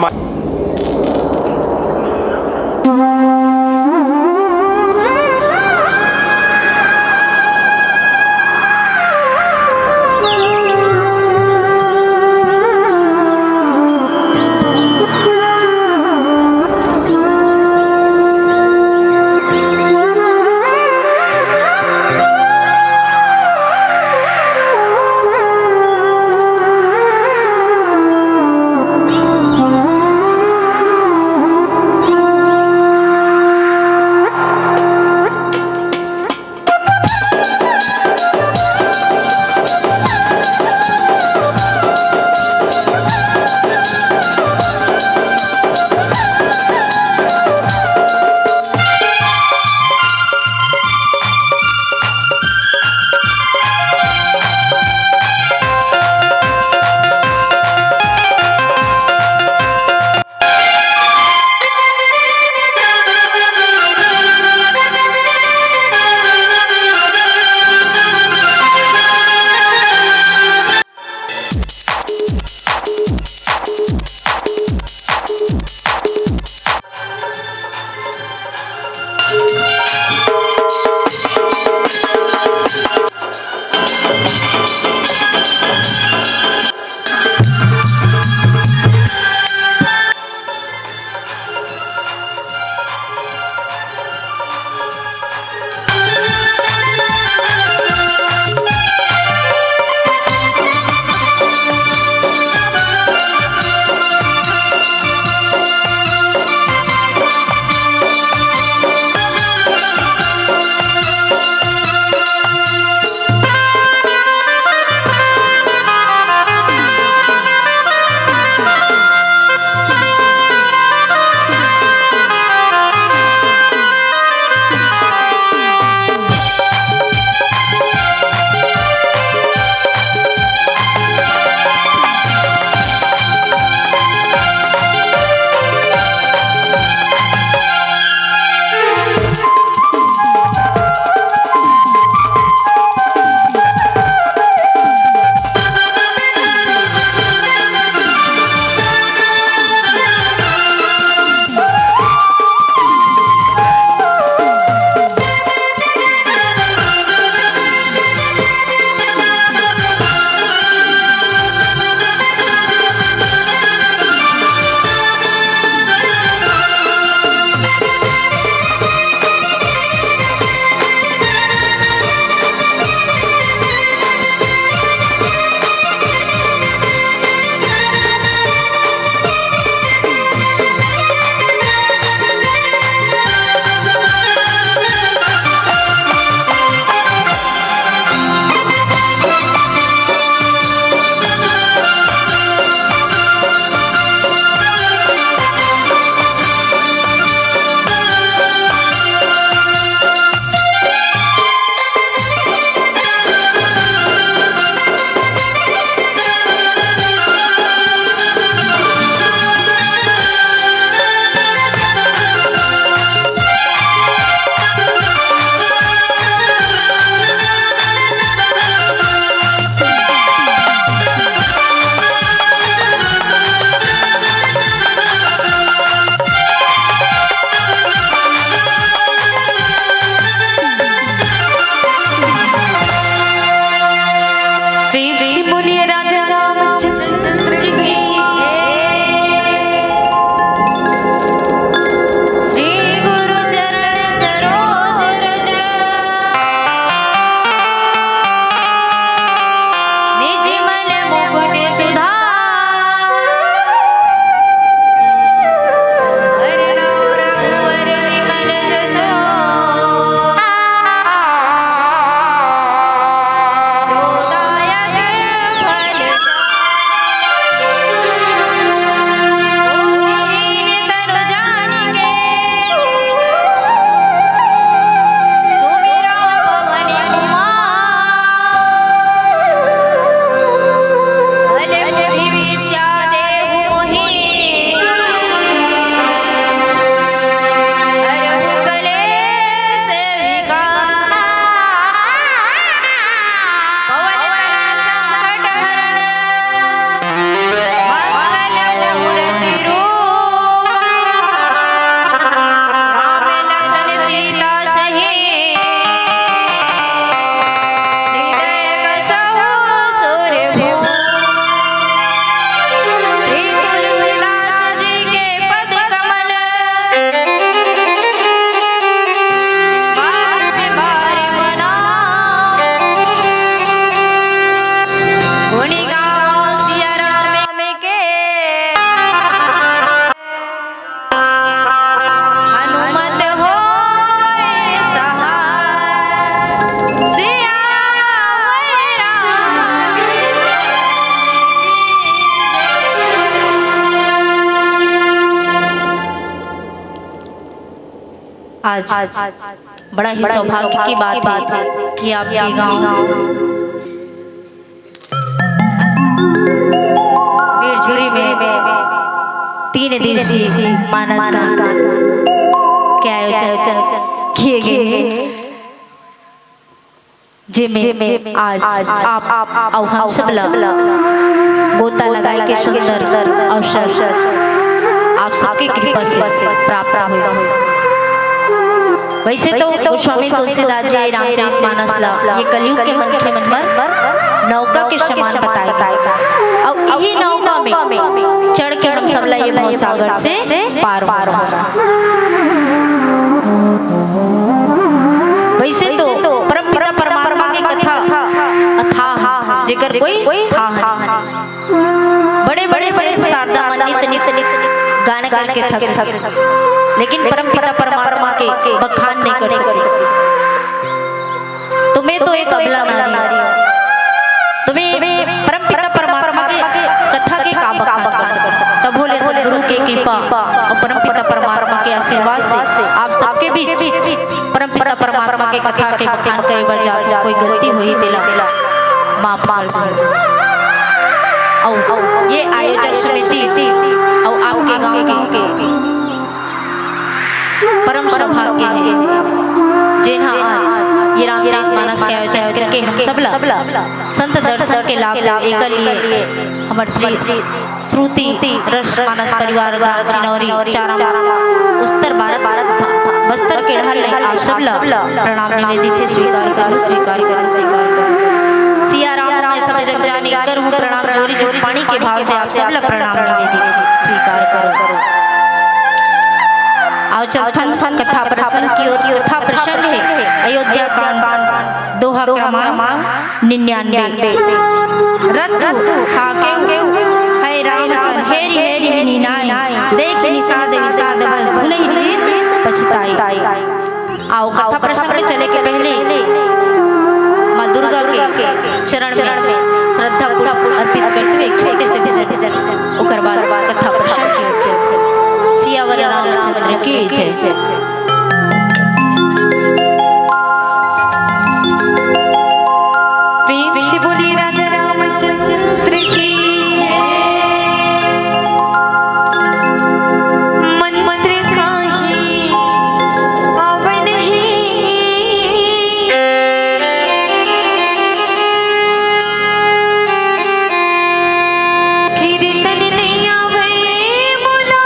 आज बड़ा ही सौभाग्य की बात है कि आपके गांव बीरझुरी में 3 दिवसीय मानस गान के आयोजन किए गए, जिसमें आज आप और हम सब गोता लगाए के सुंदर अवसर आप सबकी कृपा से प्राप्त हुए। वैसे तो गोस्वामी तुलसीदास जी रामचरितमानस ये कलयुग के मन पर नौका के समान बताया गया और यही नौका में चढ़ के हम सब ये भवसागर से पार होना। वैसे तो परमपिता परमात्मा की कथा अथाह जिक्र कोई था बड़े बड़े शारदा नित गान करके थक लेकिन परमपिता परमात्मा के बखान नहीं कर सकते। तुम्हें तो एक अबला नारी तुम्हें परमपिता परमात्मा के कथा के काम कर सकते। तब भोले सदगुरु के कृपा और परमपिता परमात्मा के आशीर्वाद से आप सबके बीच परमपिता परमात्मा के कथा के बखान करे बर जात कोई गलती हुई तेला माफ कर और ये आयोजक समिति और आपके गांव के परम सौभाग्य है जिन्हें आज ये रामचरितमानस के आयोजन करके हम सबला संत दर्शन के लाभ लिए हमारे श्री श्रुति रस मानस परिवार चिनौरी चारा उत्तर भारत बस्तर के ढल आप सबला प्रणाम निवेदित है। स्वीकार करो सिया राम मैं सब जग जानी करूं प्रणाम जोरी जोरी पानी के भाव से आप सबला प्रणाम निवेदित है। स्वीकार करो आओ चलथन कथा प्रसंग की ओर। कथा प्रसंग है अयोध्या कांड दोहा क्रमांक 99। रथ हाके है राम कर हेरी हेरी नीनाय देख निषाद विषाद बस भुलहि रीस पछताई। आओ कथा प्रसंग में चले के पहले माँ दुर्गा के चरण में श्रद्धा पुष्प अर्पित करते हुए एक छोटे से भजन उकर बाद कथा प्रसंग की ओर चलते। सियावर रामचंद्र की जय। प्रेम से बोली राजा रामचंद्र की जय। मन मंत्र काही आवन ही कीर्तन नहीं आवे बोला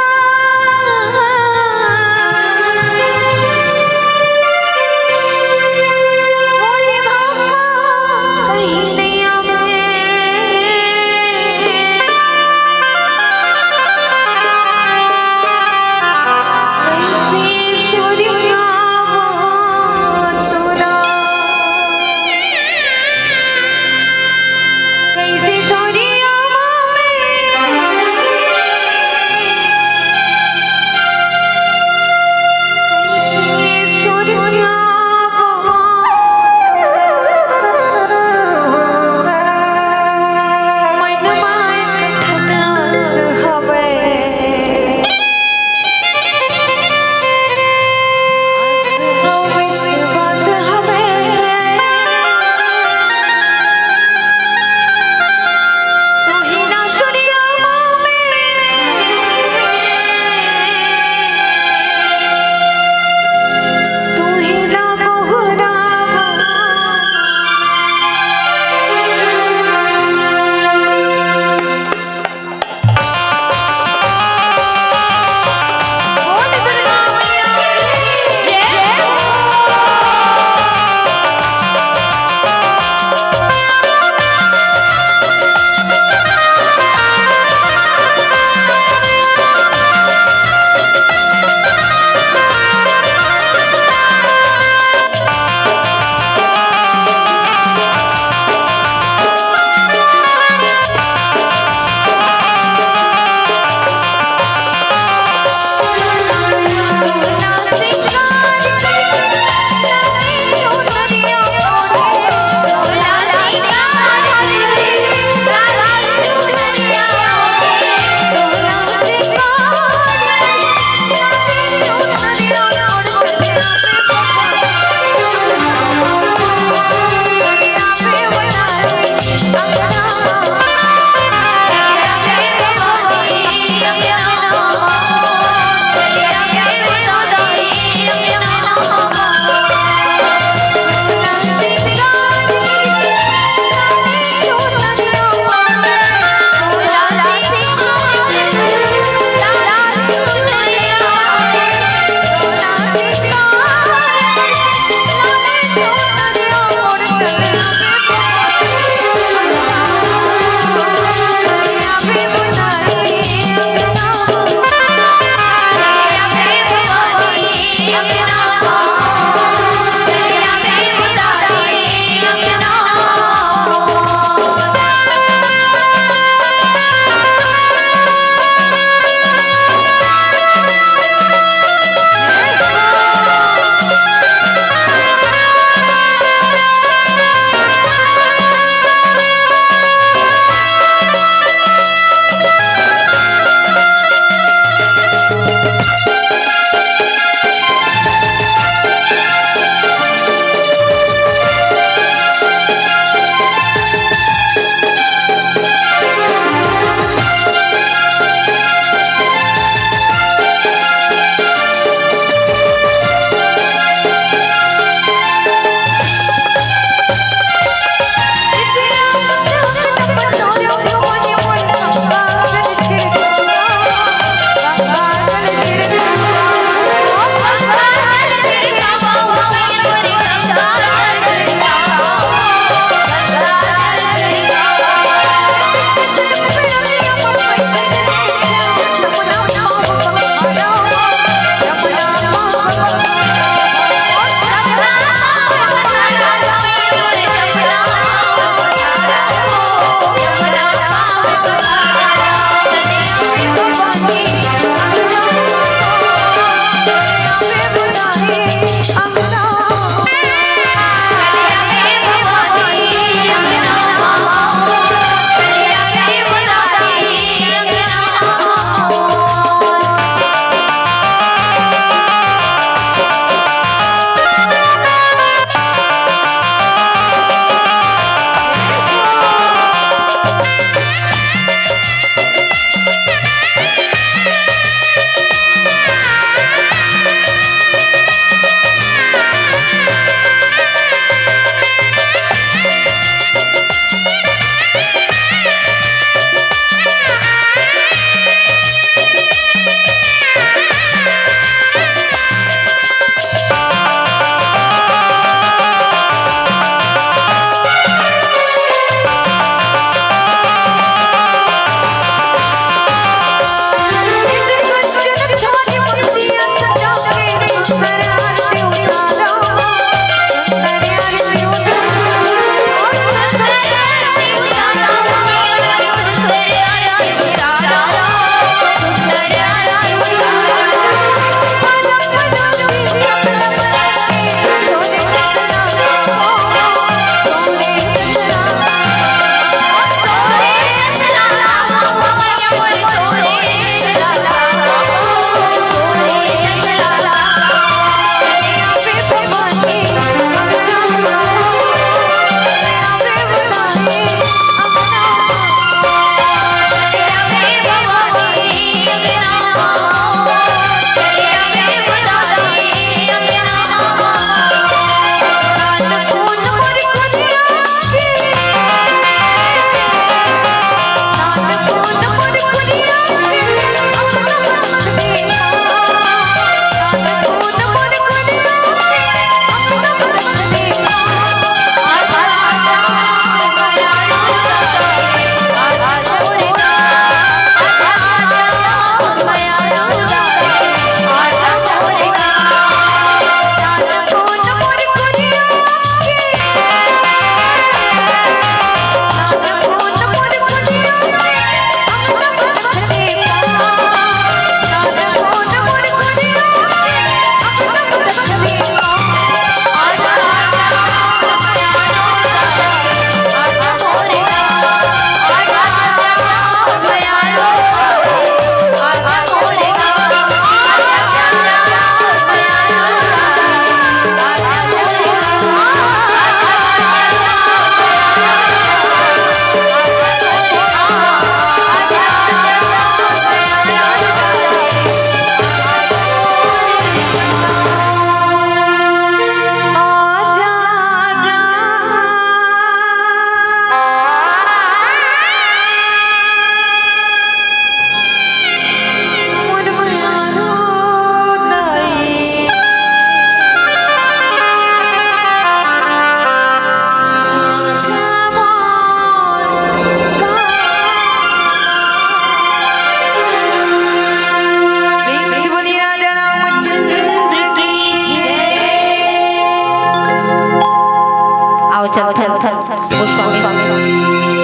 गोस्वामी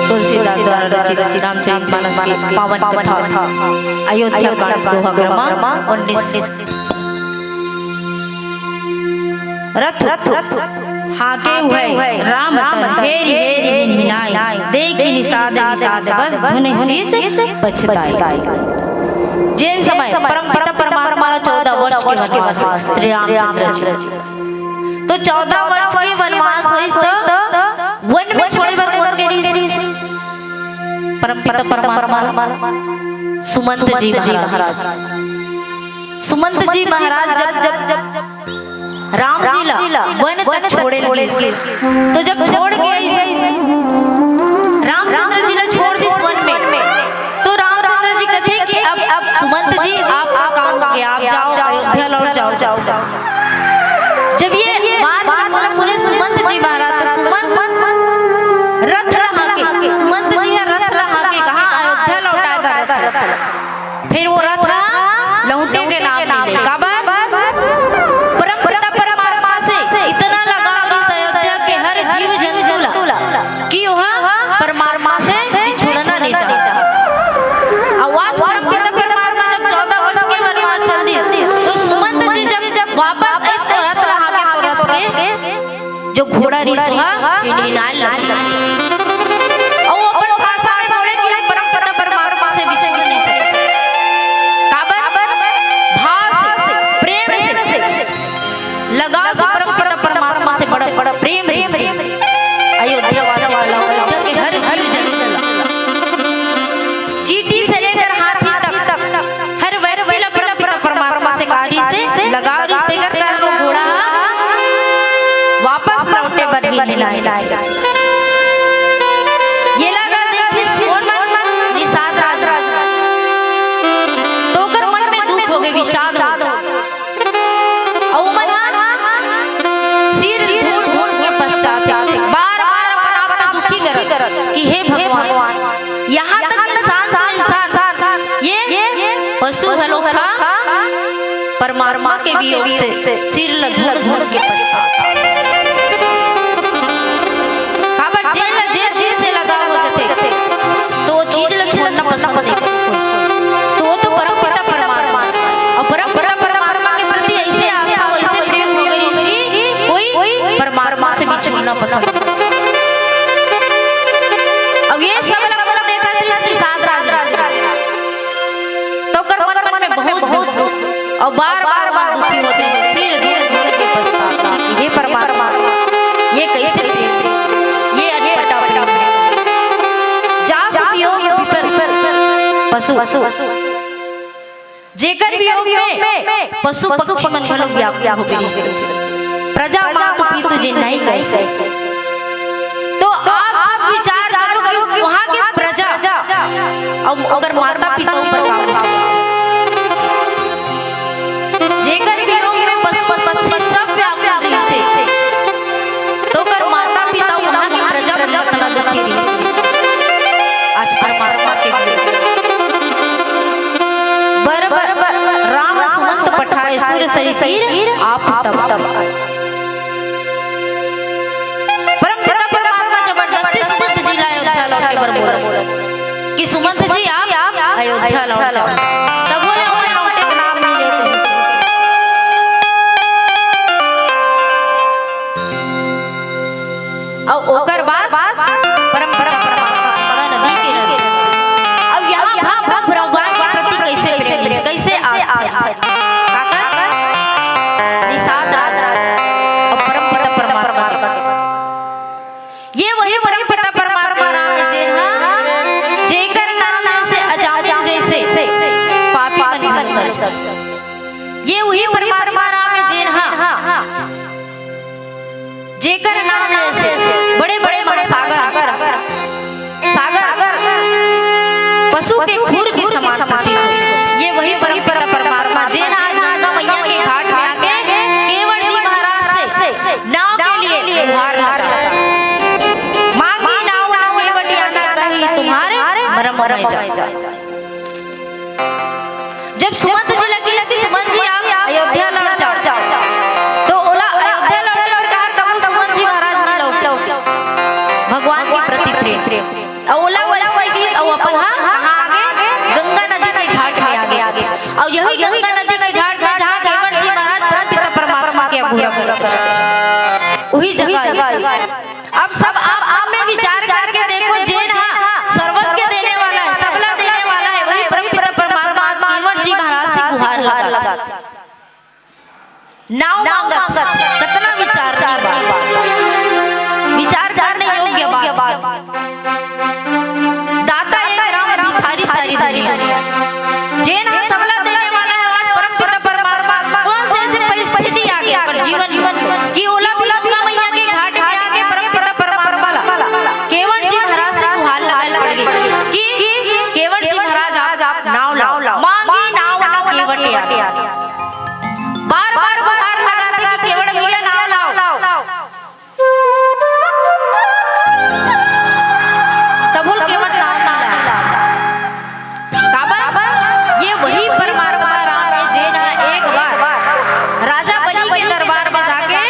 तुलसीदास द्वारा रचित रामचरितमानस की पावन कथा अयोध्या कांड दोहा क्रमांक 19। रथ हाके हुए राम तन हेरी हेरी हिनाई देखी निषाद विषाद बस धुन शीस पछताई। जैन समय परम पिता परमात्मा 14 वर्ष के वनवास श्री रामचंद्र जी तो 14 वर्ष के वनवास हुई तो वन में छोड़े बर कौन के परम पिता परमात्मा सुमंत जी महाराज जब राम जी ला वन तक छोड़े लगे तो जब छोड़ गए रामचंद्र जी ला छोड़ दिस वन में तो रामचंद्र जी कहते कि अब सुमंत जी आपका काम हो गया, आप जाओ अयोध्या लौट जाओ। जब ये बात सुने सुमंत जी महाराज तो सुमंत रथ रहा के सुमंत जी रथ रहा के कहा अयोध्या लौटाएगा। फिर वो रथ लौटे के नाम ले काबर इतना लगाव इस अयोध्या के हर जीव जंतु की वह परमात्मा से बिछुड़ना नहीं चाहता। आवाज परमात्मा जब 14 वर्ष के वनवास चल दी तो सुमंत जी जब वापस आए तो रथ रहा के जो घोड़ा रिसहा हिनहिनाने लगा और वो अपन भाषा में बोले कि हम परमात्मा से बिछुड़ नहीं सकते। काबर भाव से प्रेम से लगाव से परमात्मा से बड़ा प्रेम अयोध्या वासी अयोध्या के हर जीव जंतु चींटी से लेकर हाथी तक हर व्यक्ति परमात्मा से कार्य से लगाव रिश्ते का वो घोड़ा वापस लौटे बरही लाएगा। ये लगा देखिए निषाद राज तो कर मन में दुख हो गए विषाद कि हे भगवान यहाँ तक इंसान ये पशु हलो खा परमात्मा के वियोग से सिर धुन के पछताता। काबर जेल से लगा हो जाते तो वो चीज ल छोड़ना पसंद नहीं करते। तो वो तो परम पिता परमात्मा और परम पिता परमात्मा के प्रति ऐसे आस्था ऐसे प्रेम हो गई इसकी कोई परमात्मा से बिछड़ना पसंद नहीं। अब ये सब लगभग देखा निषाद राज तो कर मन में बहुत दुख और बार मन दुखी होते हैं सिर धुन के पछताता। ये परमात्मा ये कैसे ये अटपटा प्रेम जा सुवियोग पशु जेकर वियोग में पशु पक्षी मन भलो व्याकुल हो गई प्रजा मातु पितु जी नहीं कैसे तो आप विचार करो वहाँ की प्रजा और अगर माता पिता ऊपर जेकर वियोग में पशु पक्षी सब व्याकुल रही से तो कर माता पिता वहाँ की प्रजा कितना दुखी रही। आज परमात्मा के बर राम सुमंत पठाए सुर सरी तीर आप तब कि सुमंत जी आप अयोध्या लौट जाओ। तब बोले वो लौटे का नाम नहीं लेते और ओकर बाद परम नदी के रस अब यहाँ भगवान के प्रति कैसे प्रेम कैसे आस्था निषाद राज और परम पिता परमात्मा के ये वही परम पिता परमात्मा राम जी जेकर नाम से अजामिल जैसे पापी बन ये वही परमात्मा राम जी जेकर नाम से बड़े सागर पशु के खूर के समान ये वही परम पिता परमात्मा जे आज गंगा मैया के घाट में आके केवल जी महाराज से नाव के लिए गुहार लगाता मांगी नाव केवटी आना कही तुम्हारे मरम में जाए। जब सुमंत जी लगी सुमंत जी आप अयोध्या लौट जाओ तो ओला अयोध्या लौटे और कहा तब सुमंत जी महाराज नहीं लौटे ओला वाला की और अपन कहाँ आगे गंगा नदी के घाट में आगे और यही गंगा नदी के घाट में जहाँ केवट जी महाराज परमपिता परमात्मा के पूरा वही जगह। अब सब आप में विचार करके देखो, जैन सर्वज्ञ देने वाला है, सबला देने वाला है, वही परमपिता परमात्मा केवट जी महाराज से गुहार लगा नाव मांगा। कितना विचार करने योग्य बात। दाता एक राम भिखारी सारी दुनिया। जैन सबला देने वाला है आज परमपिता परमात्मा। कौन से ऐसी परिस्थिति आ गई पर जीवन की ओला गंगा मैया के घाट में आके परमपिता परमात्मा केवट जी महाराज से गुहार लगा कि केवट जी महाराज आप नाव लाओ। मांगी नाव ना केवट आगे बार गुहार लगाते कि केवट भैया नाव लाओ। तब केवट नाव ना काबर ये वही परमात्मा राम है। जैन एक बार राजा बलि के दरबार में जाके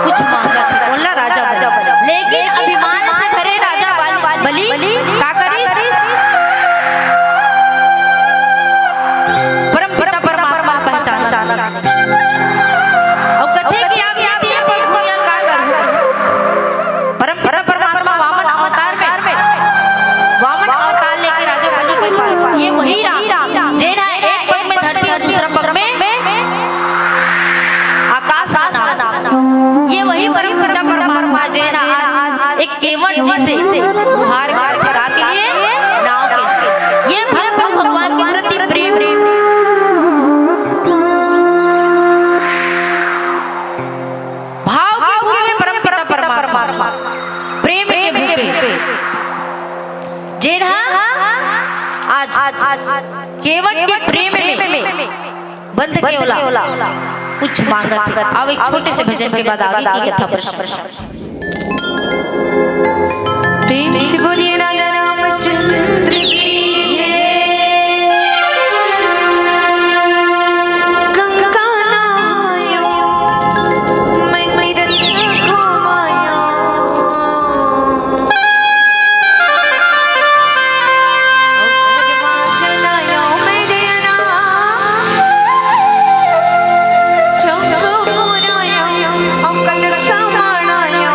कुछ मांगा था, बोला राजा बलि। लेकिन अभिमान से भरे राजा बलि का करी परमपिता परमात्मा पहचाना और कथे कि आप कोई भूयन का कर परमपिता परमात्मा वामन अवतार लेके राजा बलि के पास ये वही राम जैन है। एक पग में धरती और दूसरा पग में आकाश ये वही परमपिता परमात्मा जैन आज एक केवट जी से गुहार करा के लिए नाव के ये भक्त भगवान के प्रति प्रेम भाव के भूखे परमपिता परमात्मा प्रेम के भूखे जैन आज केवट के प्रेम में बंध के ओला कुछ मांगा। अब एक छोटे से भजन के बाद आगे की कथा प्रश्न। प्रेम से बोलिए राजा रामचंद्र की जय। गंगा नहायो मैं तीरथ घुमायो, चलायो मैं देना चौक पुरायो और कलर समानायो।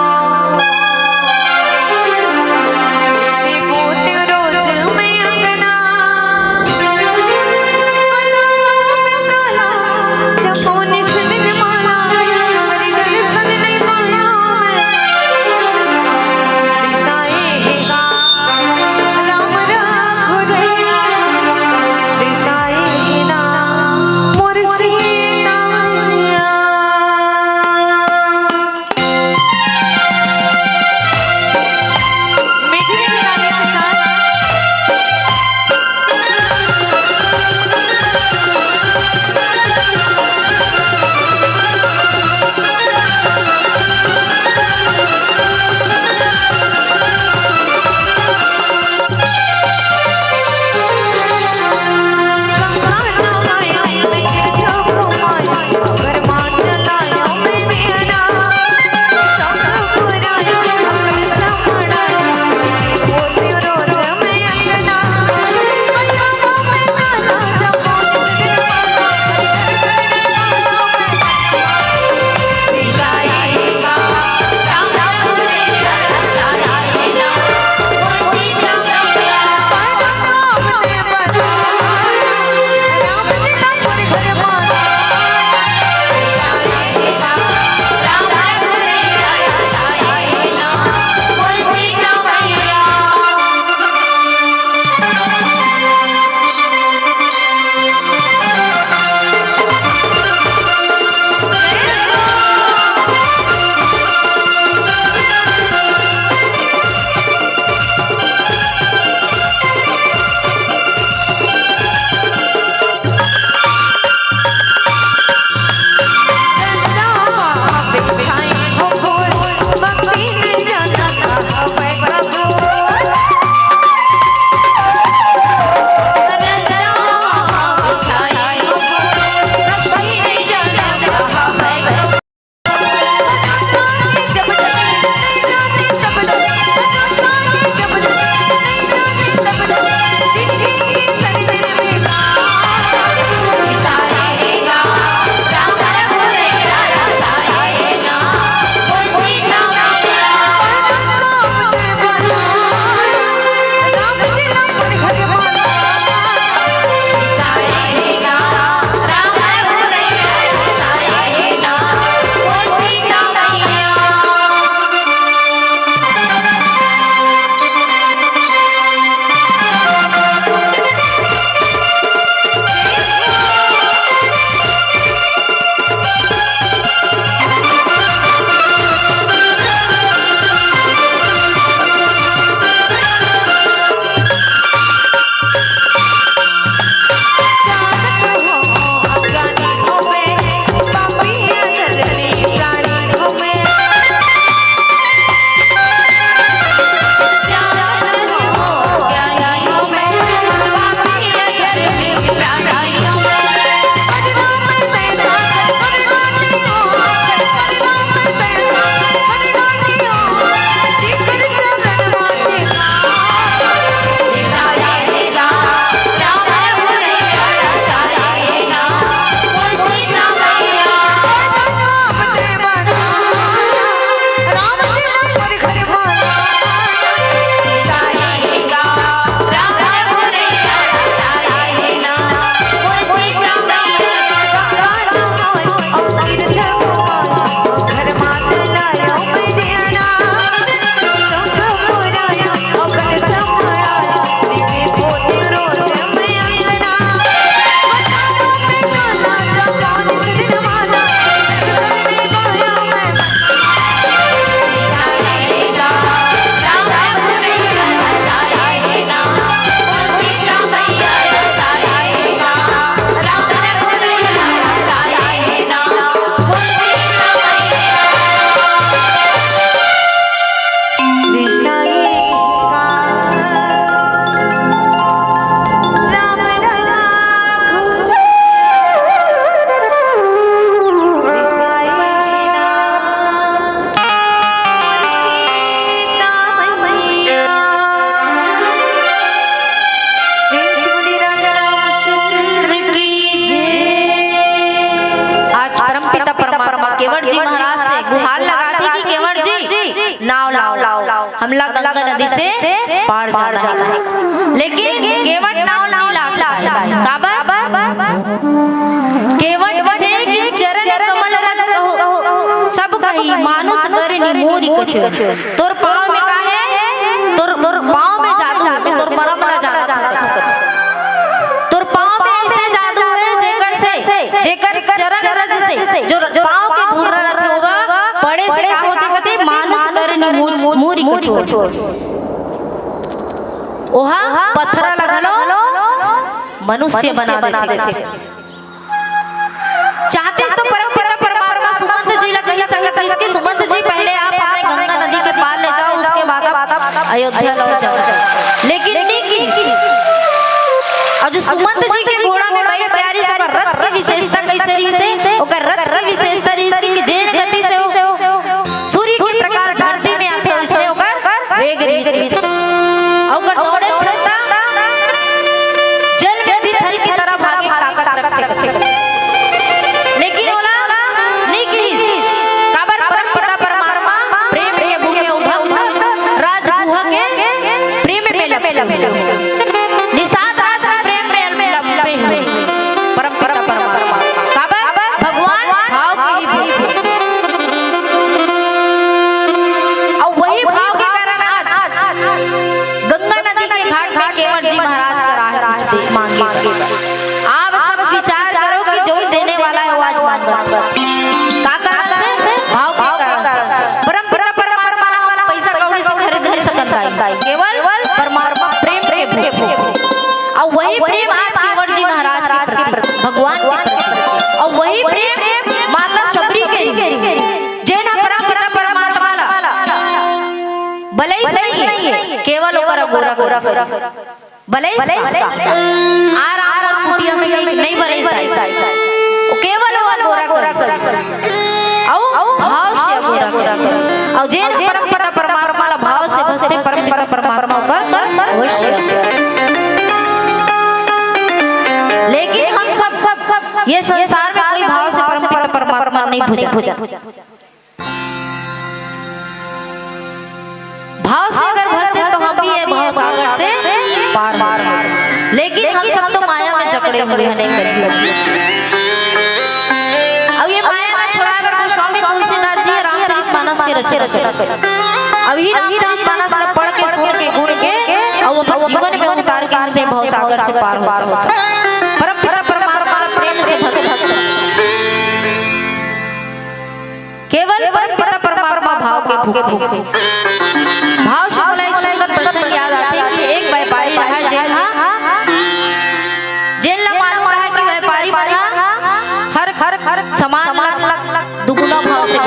नाव लाओ हमला गंगा नदी से पार जाना है। लेकिन केवट नाव नहीं लाता काबा केवट बठे कि चरण कमल रज कहो सब कही मानुष करे नि मोरी कछु तोर पाँव में का है तोर पाँव में जादू है तोर परम न जाना तोर पाँव में ऐसे जादू है जेकर चरण रज से जो पाँव के धूल रहते होगा बड़े से क्या होते कहते मानुष करे नि मोरी कछु ओहा पत्थर लगलो मनुष्य बना देते चाहते तो परम परमात्मा सुमंत जी लगे संगत इसके सुमंत जी पहले आप अपने गंगा नदी के पार ले जाओ उसके बाद आप अयोध्या लौट जाओ लेकिन नहीं और जो सुमंत जी के घोड़ा में बड़ी प्यारी से रथ की विशेषता किस तरीके से ओकर रथ की विशेषता इसकी कि जे गति से सूर्य के प्रकाश धरती में आते हो इससे ओकर वेग रही और दौड़े क्षमता जल में भी थल की तरह भागे ताकत रखते लेकिन ओला नहीं की काबर परम पिता परमात्मा प्रेम के भूखे उद्धव राज गुहा के प्रेम में लपटे निषाद राज का प्रेम में परम पिता परमात्मा काबर भगवान भाव के ही भूखे और वही भाव के कारण आज गंगा नदी के घाट पे केवट जी महाराज का राह कुछ मांगे आप सब विचार करो कि जो देने वाला है वो आज मांगा का कारण से भाव के कारण से परम पिता परमात्मा वाला पैसा कौड़ी से खरीद नहीं सकता है केवल परमात्मा प्रेम के भूखे और वही प्रेम आज केवट जी महाराज के प्रति भगवान के प्रति और वही प्रेम माता शबरी के जेना परम पिता परमात्मा भले ही नहीं है केवल ओकर गोरा भले आराम और कुटिया में नहीं भले वो केवल गोरा औ भाव से गोरा और जे परम पिता परमात्मा भाव से भजते परम पिता परमात्मा कर लेकिन हम सब ये संसार में कोई भाव से परम पिता परमात्मा नहीं भुजा भाव से अगर भजते तो हम भी ये भाव सागर से पार लेकिन हम सब तो माया में जकड़े हुए हैं अब ये माया का छुड़ाए पर गोस्वामी तुलसीदास जी रामचरितमानस के रचे अब ही रामचरितमानस को पढ़ के सुन के गुण के और वो अपने जीवन में उतार के हमसे भाव सागर से पार होता परम पिता परमात्मा प्रेम से भक्त केवल परम पिता परमात्मा भाव के भूखे भाव से बोला एक सुंदर प्रसंग याद आते हैं कि एक व्यापारी है जेल मालूम रहा कि व्यापारी हर सामान दुगुना भाव से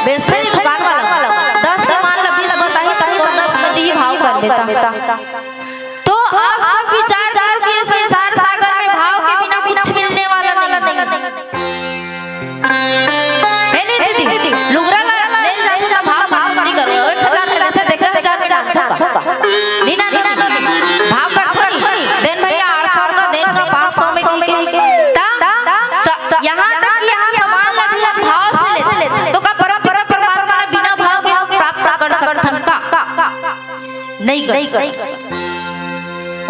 बेचते दुकान वाला 10 सामान ला 20 बताही तो 10 में ही भाव कर देता तो आप सब विचार करो कि संसार सागर में भाव के बिना कुछ मिलने वाला नहीं दीदी लुगरा ले जाने का भाव नहीं करो 1000 में लेते देखा 1000 में डालता नीना भाव कर थोड़ी देन भैया 800 का देन का 500 में की यहाँ तक यहाँ सामान ला भी हम भाव से लेते तो का परम परमात्मा बिना भाव के प्राप्त कर सकथन का नहीं कर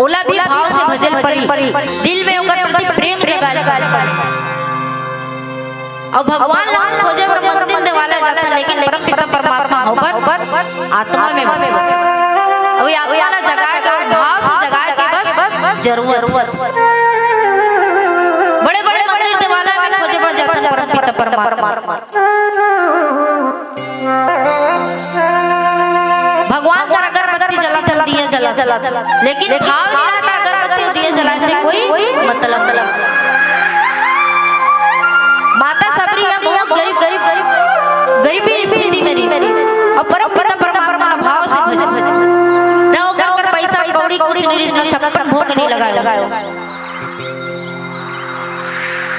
ओला भी भाव से भजन परी दिल में ओकर प्रति प्रेम जगा और भगवान लाल खोजे पर मंदिर देवाला जाता है लेकिन परम पिता परमात्मा होकर आत्मा में बसे अभी आत्मा जगाएगा भाव से जगाए के बस जरूरत बड़े मंदिर देवाला में खोजे पर जाता है परम पिता परमात्मा भगवान का अगरबत्ती जला दिया जला लेकिन भाव नहीं रहता अगरबत्ती दिया जला से कोई मतलब माता सबरी है बहुत गरीबी स्थिति मेरी और परम पिता परमात्मा भाव से भजन ना कर पैसा कौड़ी कुछ नहीं ना छप्पन भोग नहीं लगायो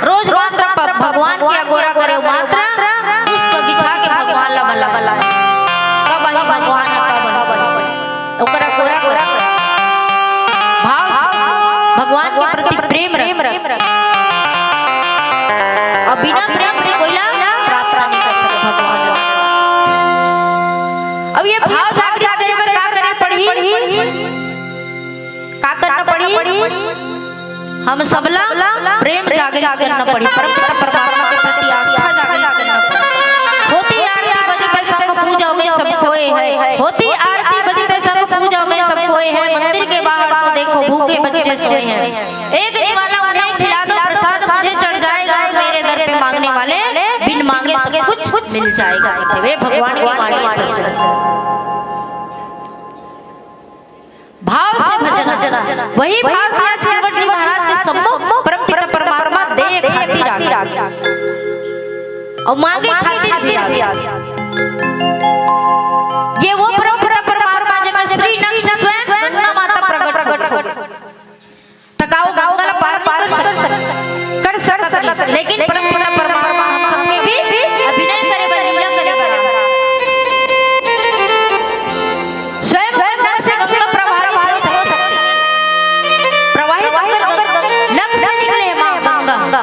रोज मात्र भगवान की गोरा करे मात्र उसको बिछा के भगवान ला बल्ला कब ही भगवान कब ओकरा गोरा भाव भगवान के प्रति प्रेम रख और बिना प्रेम से कोई प्राप्त नहीं कर सकता भगवान अब ये भाव जागृत करे बर का करे पड़ी, का करना पड़ी, हम सबला प्रेम जागृत करना पड़ी, परमपिता परमात्मा के प्रति आस्था जागृत करना पड़ी। होती आरती बजते संग पूजा में सब सोए हैं, होती आरती बजते संग पूजा में सब सोए हैं, मंदिर के बाहर तो देखो भूखे बच्चे सोए हैं। एक निवाला उन्हें खिला दो प्रसाद मुझे चढ़ जाएगा, मेरे दर पे मांगने वाले बिन मांगे सब कुछ मिल जाएगा। वे भगवान की वाणी सच्चा भाव से भजन, वही भाव से आज केवट जी महाराज के सम्मुख परमपिता परमात्मा दे खातिर आ गया और मांगे खातिर भी आ गया। ये वो परमपिता परमात्मा जगत श्री नक्श स्वयं गंगा माता प्रकट तकाओ गंगा पार कर सकते, लेकिन परमपिता परमात्मा हम सबके भी अभिनय करे बर लीला करे बर स्वयं नक्श से गंगा प्रवाहित होकर नक्श से निकले मां गंगा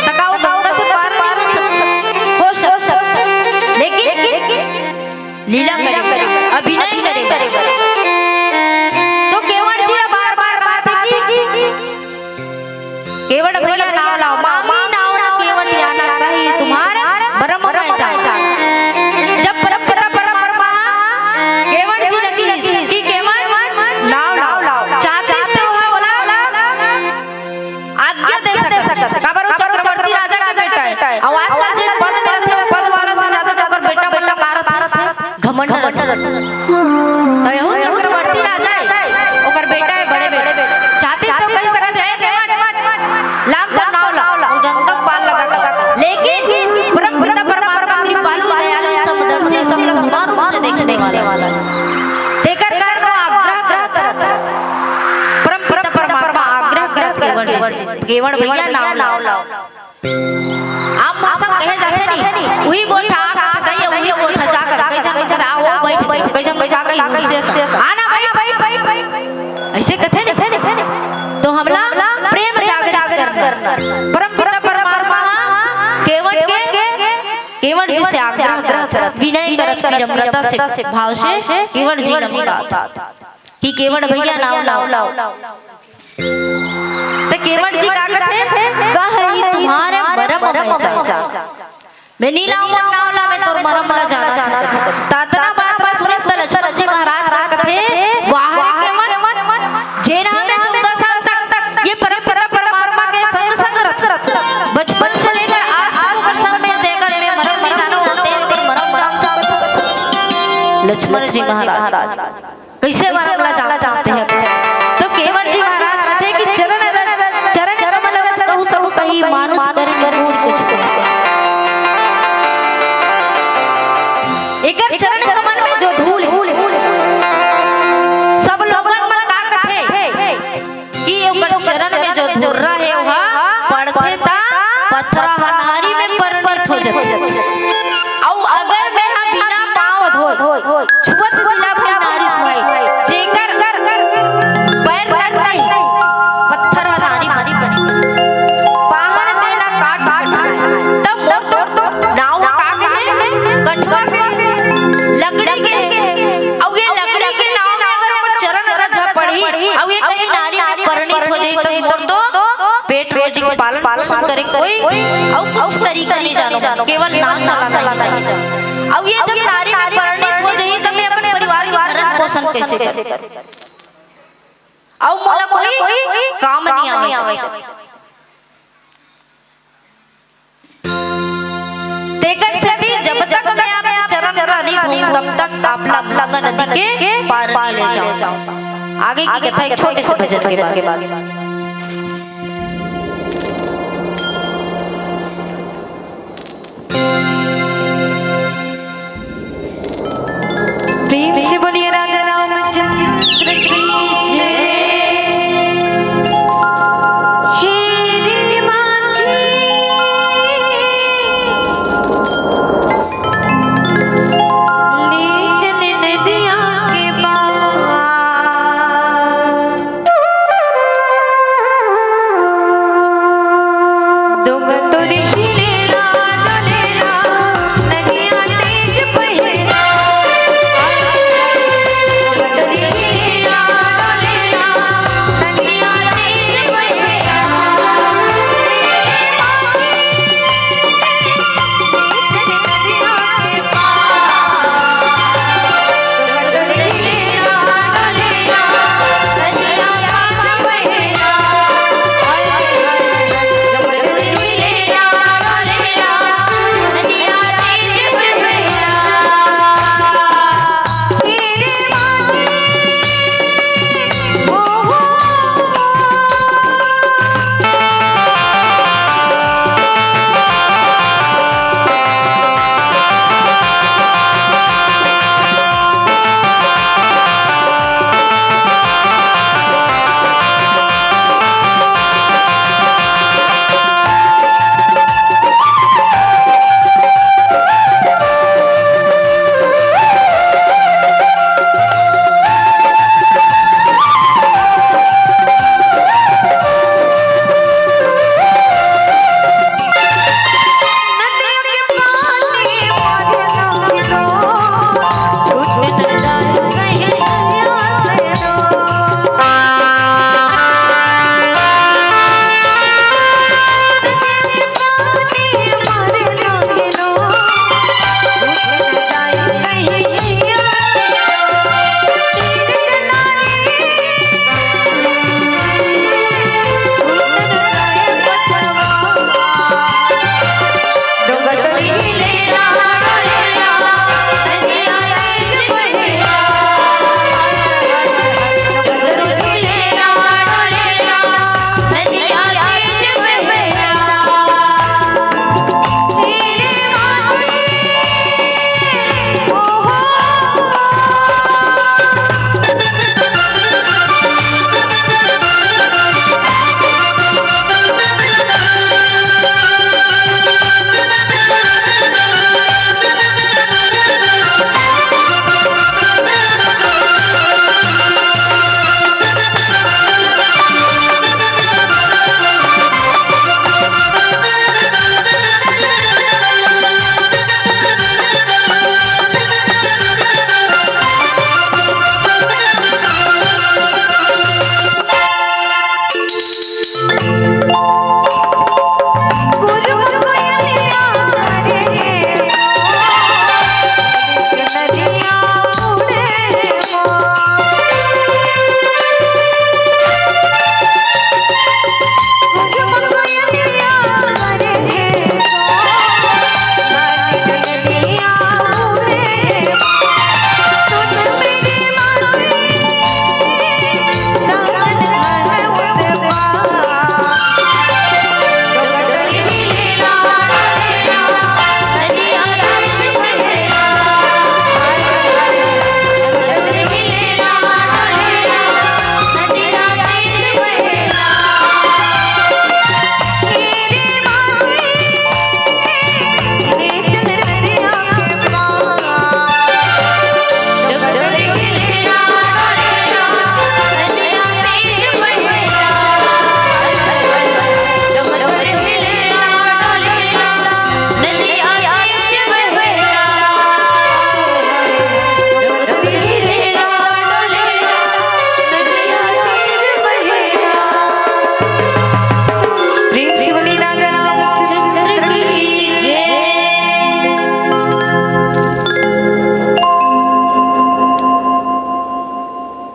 तकाओ गंगा से पार हो सकते, लेकिन लीला करे अभिनय करे तो केवट जी बार बात की केवट भैया नाव लाओ, मांगी नाव ना केवट याना कही तुम्हारा ब्रह्म में जाएगा। जब परमपिता परमात्मा केवट जी लगी कि केवट नाव लाओ, चाहते तो बोला आज्ञा दे सकता खबर हो चक्रवर्ती राजा का बेटा है, आवाज का जिन पद में रखे पद वाला से ज्यादा जाकर बेटा बल्ला कारत घमंड तो यहू चक्रवर्ती राजा है ओकर बेटा है बड़े चाहते तो कह सकत है लाख तो नाव लाओ गंगा पार लगा, लेकिन परमपिता परमात्मा कृपालु दयालु समदर्शी सबला समान रूप से देखने वाला तेकर कर को आग्रह करत परमपिता परमात्मा आग्रह करत केवट भैया नाव लाओ। आप सब कहे जाते नहीं वही गोठा आ गई वही गोठा जाकर कैसा आओ बैठ कैसा गई आना बैठ ऐसे कथे नहीं तो हमला प्रेम जागृत करना परमपिता परमात्मा केवट जी से आग्रह विनय करत विनम्रता से भाव से केवट जी नमस्कार कि केवट भैया नाव लाओ तो केवट जी का कहते कही तुम्हारे मरम में जा मैं नीला नाव ला मैं तोर मरम ला जाना तातना बात में सुने तो लक्ष्मण जी महाराज का कहते वाह केवट जेना में 14 साल तक ये परमपिता परमात्मा के संग रथ बचपन से लेकर आज तक संग में देकर मैं मरम नहीं जाना होते और मरम लक्ष्मण जी महाराज कैसे मरम ला जाना चाहते हैं तो केवट जी महाराज कहते कि चरण कमल रच कहूं सब कही मानुष करेंगे और कुछ एकर चरण कमल में जो धूल सब लोगन मन का कथे कि ओकर चरण में जो धूल रहे वह पड़थे ता पत्थरा हनारी में परिणत हो जाते और अगर मैं हम बिना पांव धोए छुअत सिला भी नारी सुहाई जेकर पैर नहीं पत्थर हनारी मारी बनी पाहन देना काट तब मोर तो नाव का के कठवा के लकड़ी के और ये लकड़ी के नाव में अगर ऊपर चरण रजा पड़ी और ये कहीं नारी में परिणत हो जाए तो मोर तो पेट रोजी के पालन पोषण करे कोई और कुछ तरीका नहीं जानो केवल नाव चलाना चाहिए और ये जब नारी में परिणत हो जाए तब मैं अपने परिवार के भरण पोषण कैसे करूं और मोला कोई काम नहीं आवे तेकर सती जब तक मैं अपने चरण नहीं धोऊं तब तक आप गंगा नदी के पार ले जाओ। आगे की कथा एक छोटे से भजन के बाद प्रेम से बोलिए राजा रामचंद्र की जय।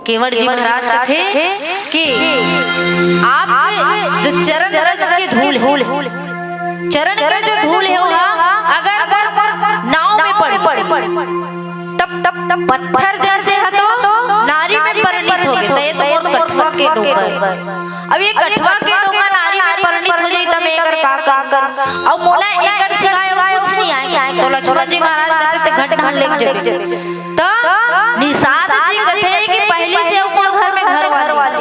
केवट जी महाराज कथे कि आप जो चरण रज के धूल चरण के जो धूल है अगर नाव में पड़ी तब पत्थर जैसे है तो नारी में परिणत हो गए। ये तो और कठवा के डोंगा है। अब ये कठवा के डोंगा नारी में परिणत हो जाई तब एकर का कर और मोला एकर सिवाय कुछ नहीं आई तो लक्ष्मण जी महाराज कहते ते घट घट लेके जाबे तो निषाद जी कहते कि पहले से ऊपर घर में घर वाली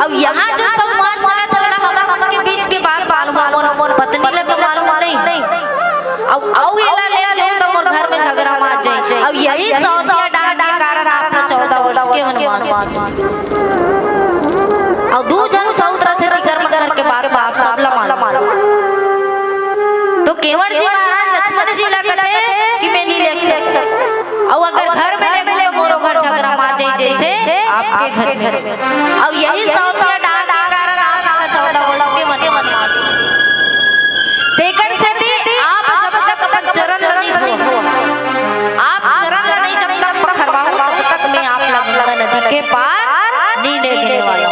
अब यहाँ जो संवाद चला था ना हम के बीच के बात मोर पत्नी ले तो मालूम नहीं अब एला ले जाओ तो मोर घर में झगड़ा मार जाए। अब यही सौतिया डांट के कारण आपने 14 वर्ष के वनवास और दो जन सौत रहे थे कर्म के बाद आप सब ला मालूम तो केवट जी महाराज लक्ष्मण जी ला कहते कि मैं नहीं ले सकता और अगर घर में ले तो मोरो घर झगड़ा मार जाए जैसे आपके घर में। अब यही सौतिया डांट के कारण आपने 14 वर्ष के वनवास तेकर से आप जब तक अपन चरण नहीं धो आप चरण नहीं जब तक पखरवाओ तब तक मैं आप गंगा नदी के पार नहीं ले देने वाला।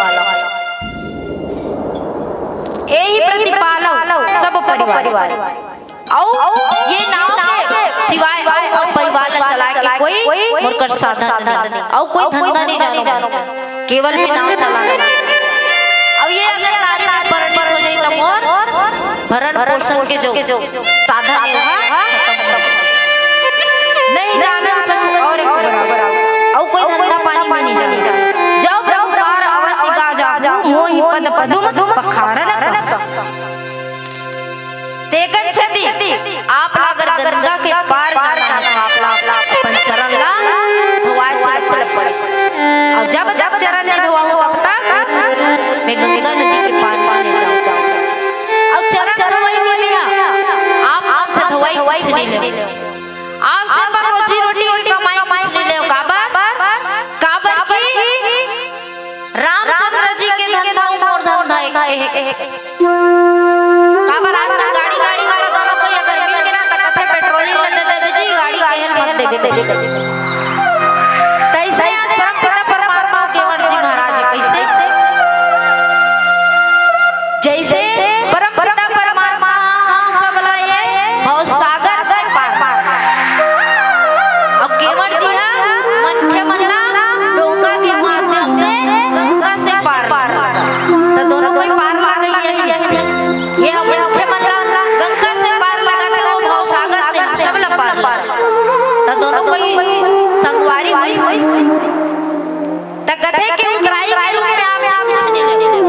यही प्रतिपालो सब परिवार आओ ये नाव के सिवाय और परिवार चला के कोई मुर्कर साधन नहीं और कोई धंधा नहीं जानो केवल ये नाव चलाना। अब ये अगर नारी में परिणत हो जाए तो मोर भरण पोषण के जो साधन नहीं जाना कुछ और कोई धंधा पानी में नहीं जाना जब ब्रह्मवार अवश्य गा जा मोहि पद पदुम पखारन तेकर से आप अगर गंगा के पार जाना अपन चरण ला धोवाए चल पड़े और जब चरण नहीं धोवाओ तब तक मैं गंगा नदी के पार नहीं जाऊं। अब चरण धोवाई के बिना आप से धोवाई कुछ नहीं ले आप से पर रोजी रोटी की कमाई कुछ नहीं ले काबर की रामचंद्र जी के धंधा और धंधा एक काबर आजकल गाड़ी वाला दोनों कोई अगर मिल के ना तो कथे पेट्रोल ही ले देबे जी गाड़ी के हेल मत देबे तैसे आज परमपिता परमात्मा केवट जी महाराज है कैसे जैसे परमपिता परमात्मा हम सब लाए भव सागर से पार अब केवट जी है मन के मल्ला डोंगा के माध्यम से गंगा से पार तो दोनों कोई पार ला गई है ये हम के मल्ला गंगा से पार लगा थे वो भव सागर से हम सब ला पार तो दोनों कोई संगवारी हुई तो कथे के उतराई के रूप में आप सब कुछ नहीं ले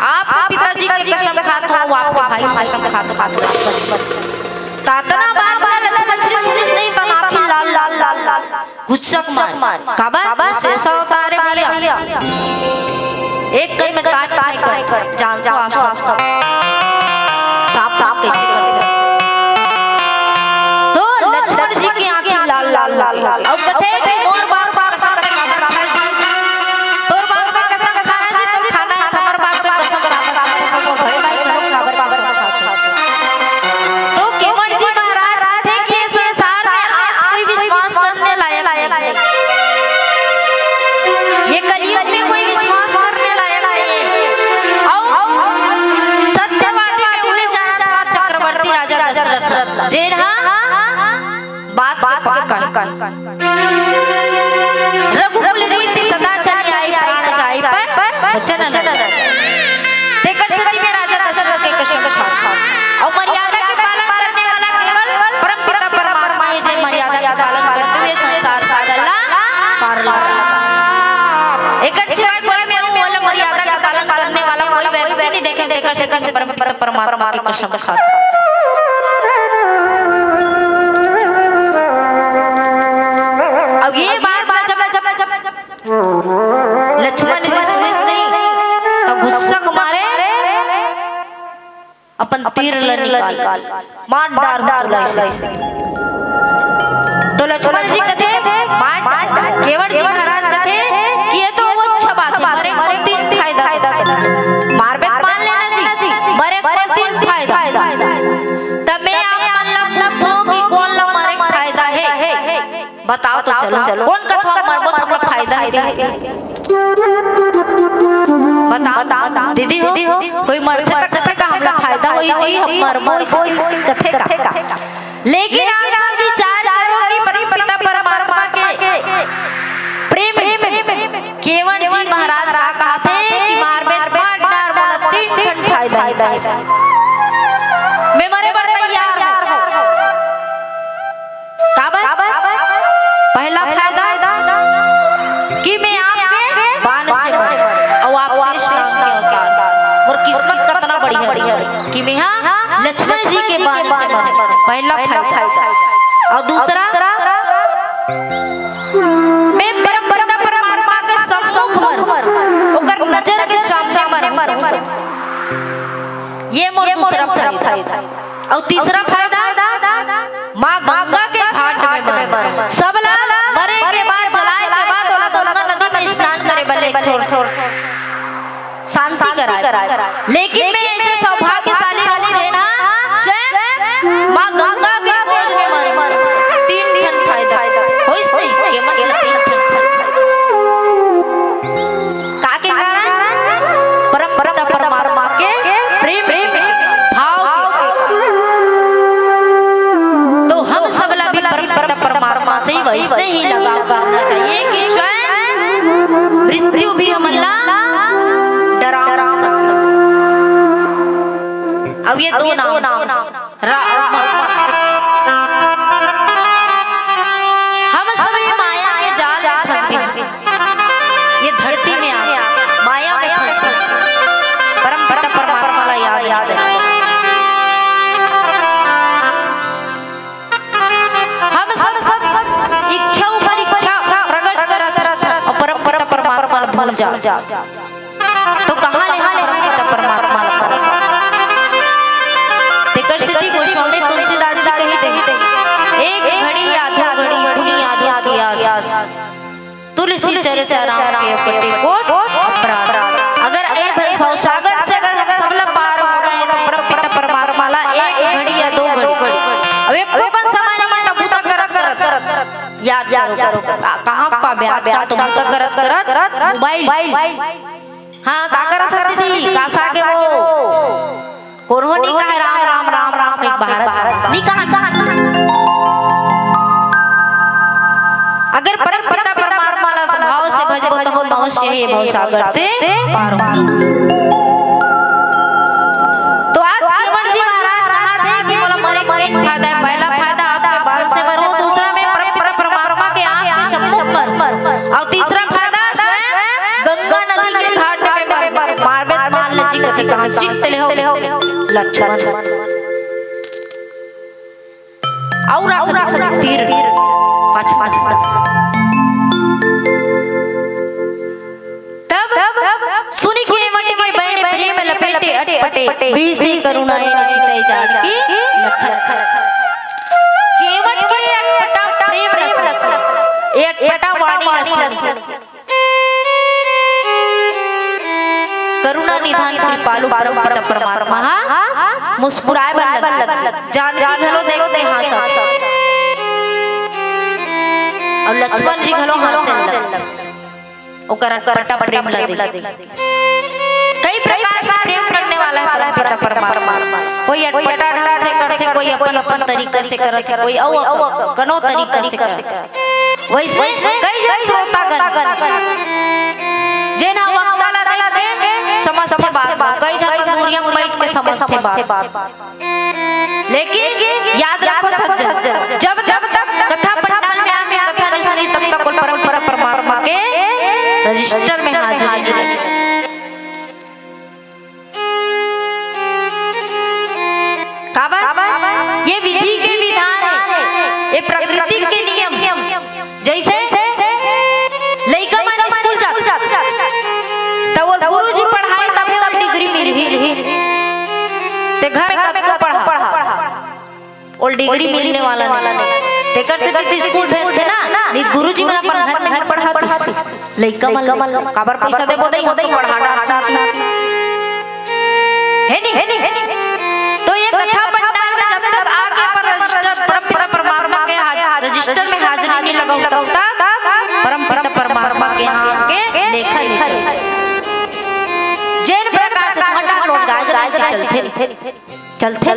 आप पिताजी की कसम खाते हो आपके भाई कसम खाते तातना बार लक्ष्मण जी सुनिस नहीं तना की लाल गुस्सक मार काबा शेषा अवतारे भैया एक कई में काट कर जान जाओ आप साफ कैसे करते तो लक्ष्मण जी की आंखें लाल अब कथे कि मोर बार कसम ये कलयुग में कोई विश्वास करने लायक नहीं है सत्यवादी में हुए जाना चक्रवर्ती राजा दशरथ जे बात रघुकुल रीति सदा चली आई प्राण जाई पर वचन न तेकर सती में राजा दशरथ के कसम खा और मर्यादा के पालन करने वाला केवल परमपिता परमात्मा है जे मर्यादा का पालन करते हुए संसार सागर ला पार ला एकर सिवाय कोई में वाला मर्यादा का पालन करने वाला कोई व्यक्ति नहीं देखे तेकर से परमपिता परमात्मा की कसम खा। अब ये बार जब लक्ष्मण जी सुनिस नहीं तो गुस्सा मारे अपन तीर निकाल मार डार तो लक्ष्मण जी कहते केवट जी महाराज कहते कि ये तो अच्छा बात है मरे तीन फायदा मारबे मान लेना जी मरे तीन फायदा बताओ तो चलो कौन कथवा मरबो तो हमको फायदा ही देगा। बताओ दीदी हो कोई मरते तक कथे का हमरा फायदा होई जी हम मरबो कथे का। लेकिन आज हम विचार करो कि पिता परमात्मा के प्रेम केवल जी महाराज का कहा थे कि मार में 5 डार वाला 3 ठन फायदा मैं मरे पर तैयार हूं। पहला फायदा कि मैं आपके बाण से मर और आपसे श्राप के अवतार और किस्मत कितना बढ़िया कि मैं लक्ष्मण जी के बाण से मर। पहला फायदा। और दूसरा मैं परम परमात्मा के सम्मुख मर ओकर नजर के सामने मर। ये मोर दूसरा फायदा। और तीसरा फायदा माँ गंगा के घाट में मर। सब लाल मरे के बाद जलाए के बाद वाला गंगा नदी में स्नान करे बले थोड़ शांति कराए। लेकिन मैं ऐसे सौभाग्यशाली रहूं जे ना स्वयं माँ गंगा के गोद में मर। 3 ठन फायदा होइस नहीं के मन 3 ठन का के कारण परम परमात्मा के प्रेम भाव तो हम सब ला भी परमात्मा से वैसे ही लगाव करना चाहिए कि स्वयं मृत्यु भी हमला डरा सकता। अब ये 2 नाम हम सब ये माया के जाल में फंस गए। ये धरती में आ माया में फंस गए। परम परमात्मा ला याद है। हम सब इच्छा ऊपर इच्छा प्रकट करत और परम परमात्मा भूल जा तो कहां ले परम परमात्मा तेकर सिद्धि गोस्वामी तुलसीदास जी कही दे एक घड़ी आधा घड़ी पुनी आधा की आस तुलसी चर्चा राम के पट्टी कोट अपराध। अगर एक भव सागर से अगर हम सब लोग पार हो गए तो परम पिता परमात्मा ला 1 घड़ी या 2 घड़ी अब एक कोपन समय में तब तक करत याद करो कहां पा ब्याज का तुम तक करत मोबाइल। हां का करत है दीदी कासा के वो कोरोनी का है राम राम राम राम एक भारत नहीं कहा। अगर परम पिता परमात्मा ला स्वभाव से भजबो तो हम अवश्य ही भव सागर से पार होंगे। तो आज केवल जी महाराज कहा थे कि बोला मरे के 3 फायदा है। पहला फायदा आपके बाल से मरो, दूसरा में परम पिता परमात्मा के आंख के सम्मुख मर और तीसरा फायदा स्वयं गंगा नदी के घाट में मर। मारबे मान लजी कथि कहां सिट ले हो लक्ष्मण और तीर 5 तब सुनी के मटी के बहन प्रेम लपेटे अटपटे बीज से करुणा चितई जानकी लखन केवट के अटपटा प्रेम रस ए अटपटा वाणी रस करुणा निधान कृपालु परम पिता परमात्मा मुस्कुराए बन जान घलो देखते हासा और लक्ष्मण जी घलो हासे ओकर अटपटा प्रेम ला दे। कई प्रकार से प्रेम करने वाला है परम पिता परमात्मा। कोई अटपटा ढंग से करते, कोई अपन तरीका से करते, कोई कनो तरीका से करते। वैसे कई श्रोतागण जेना वक्ता ला देख के समझते बात कई जगह दूरिया में बैठ के समझते बात। लेकिन याद रखो सज्जन जब तक कथा पंडाल में आके कथा नहीं सुनी तब तक परम परमात्मा के रजिस्टर में हाजिरी नहीं। ये विधि के विधान है, ये प्रकृति के नियम। जैसे लड़का मन स्कूल जाता तो वो गुरुजी पढ़ाए तब डिग्री मिली ते घर का पढ़ा और डिग्री मिलने वाला नहीं। तेकर से जब स्कूल भेजते ना नी गुरुजी मन अपन घर पढ़ाते लइका मन काबर पैसा देबो दई पढ़ाना है नी तो ये कथा पंडाल में जब तक आगे पर रजिस्टर परम पिता परमात्मा के रजिस्टर में हाजिरी आगे लगाओ तब तक परम पिता परमात्मा के यहाँ के लेखा नहीं चल जैन प्रकार से घंटा लोग गाय चलते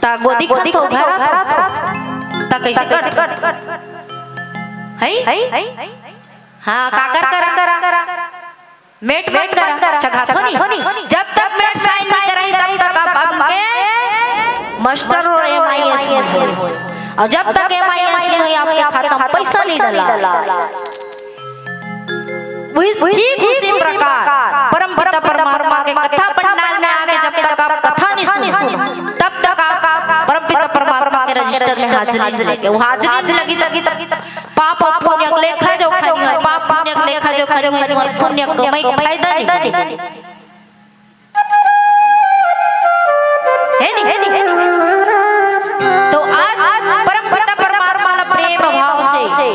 ता गोदी खत हो घर ता कैसे कट है हाँ काकर करा मेट करा चखा थोनी जब तक मेट साइन नहीं कराई तब तक आप के मास्टर और एमआईएस और जब तक एमआईएस नहीं हुई आपके खाता में पैसा नहीं डाला ठीक उसी प्रकार परम पिता परमात्मा के कथा पंडाल में आके जब तक आप कथा नहीं सुन तब तक आप परम पिता परमात्मा के रजिस्टर में हाजिरी लेके वो हाजिरी लगी पाप और पुण्य का लेखा जो खरी है पाप पुण्य का लेखा जो खरी है और पुण्य कमाई फायदा नहीं है तो आज परम पिता परमात्मा का प्रेम भाव से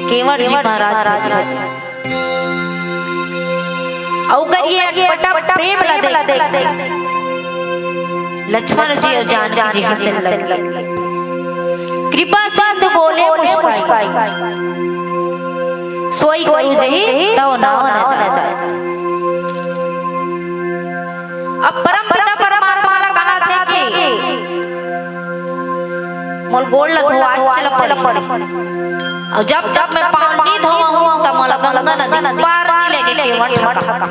केवल जी महाराज अवगर ये पटा प्रेम ला देख लक्ष्मण जी और जानकी जी हंसने लगे कृपा सिंधु बोले मुस्काई सोई करू जही तव नाव न जाए अब परम पिता परमात्मा ला कहा थे कि मोल गोड़ ला धोआ चल पड़े और जब जब मैं पाँव नहीं धोआ हूँ तब मोला गंगा नदी पार नहीं लेके केवट ठका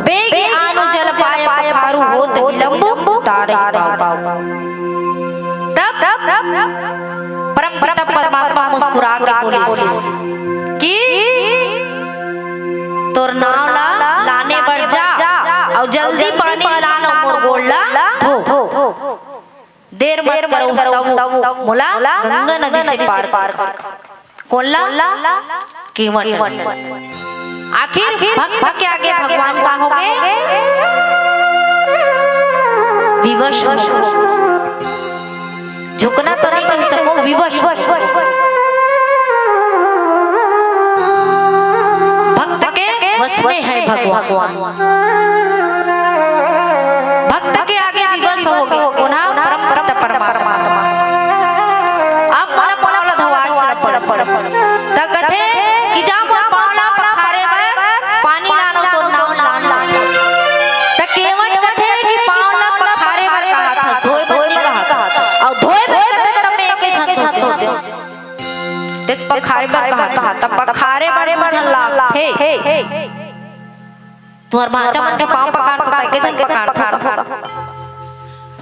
बेगे आनु जल पाए पखारू होत विलंब तारे तब परम पिता परमात्मा मुस्कुरा के बोले कि तोर नाव ला लाने बढ़ जा और जल्दी पानी लाना मोर गोड़ ला धो देर मत करो मोला गंगा नदी से पार कोल्ला केवट आखिर भक्त के आगे भगवान का होगे विवश झुकना तो नहीं कह सको विवश भक्त के वश में है भगवान भक्त के आगे विवश होगे पुनः परम परमात्मा आप मला पावला धवा पड़ तक कथे कि जा मोर पावला पखारे में पानी लानो तो नाव लान त केवट कथे कि पावला पखारे में कहा था धोए धोनी कहा और धोए भरते तब एके झन धो दे ते पखारे में कहा था तब पखारे बड़े मुझन लाग थे तुहर भाचा मन के पांव पकड़ के झन पकड़ था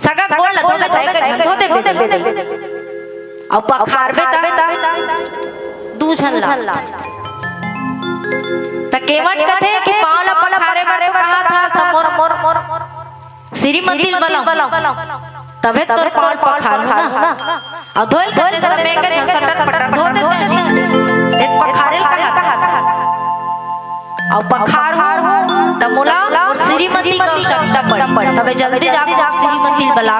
सगा गोड़ ल धोले त एके झन धो दे और पखार दू झन ला त केवट कथे कि पावला पखारे में तो कहा था मोर श्रीमती बला तबे तोर पाल पखार ना और धोल कथे सब में के झसटन पटन धो देते ते पखारे कहा था और पखार त मोला और श्रीमती का शब्द पड़ तबे जल्दी जाके श्रीमती बला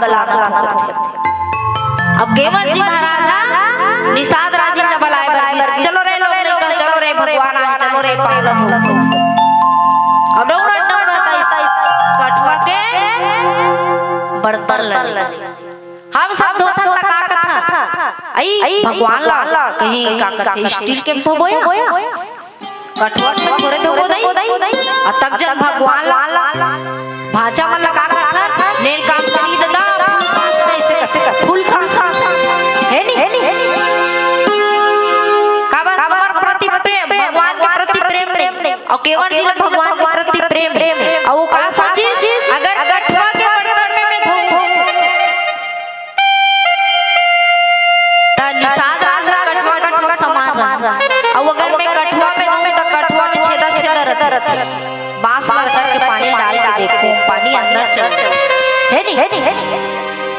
अब केवट जी महाराज निषाद राजी ने बुलाए बरगी चलो रे लोग नहीं कह चलो रे भगवान आए चलो रे पावला धो अब दौड़ा कठवा के बर्तन हम सब धोता का कथा आई भगवान ला कहीं का कथे स्टील के धो बोया कठवा थोड़े धो दई और तक जन भगवान ला भाजा मन लगा रखा नेल काम करी ददा फूल खासा है नहीं काबर प्रति प्रेम भगवान के प्रति प्रेम और केवट जी भगवान के प्रति प्रेम और वो का सोची अगर कठवा के बर्तन में धो त निषाद राज कठवा समान और अगर मैं कठवा में धो तो कठवा में छेदा रहता बांस मार के पानी डाल के देखो पानी अंदर चल है नहीं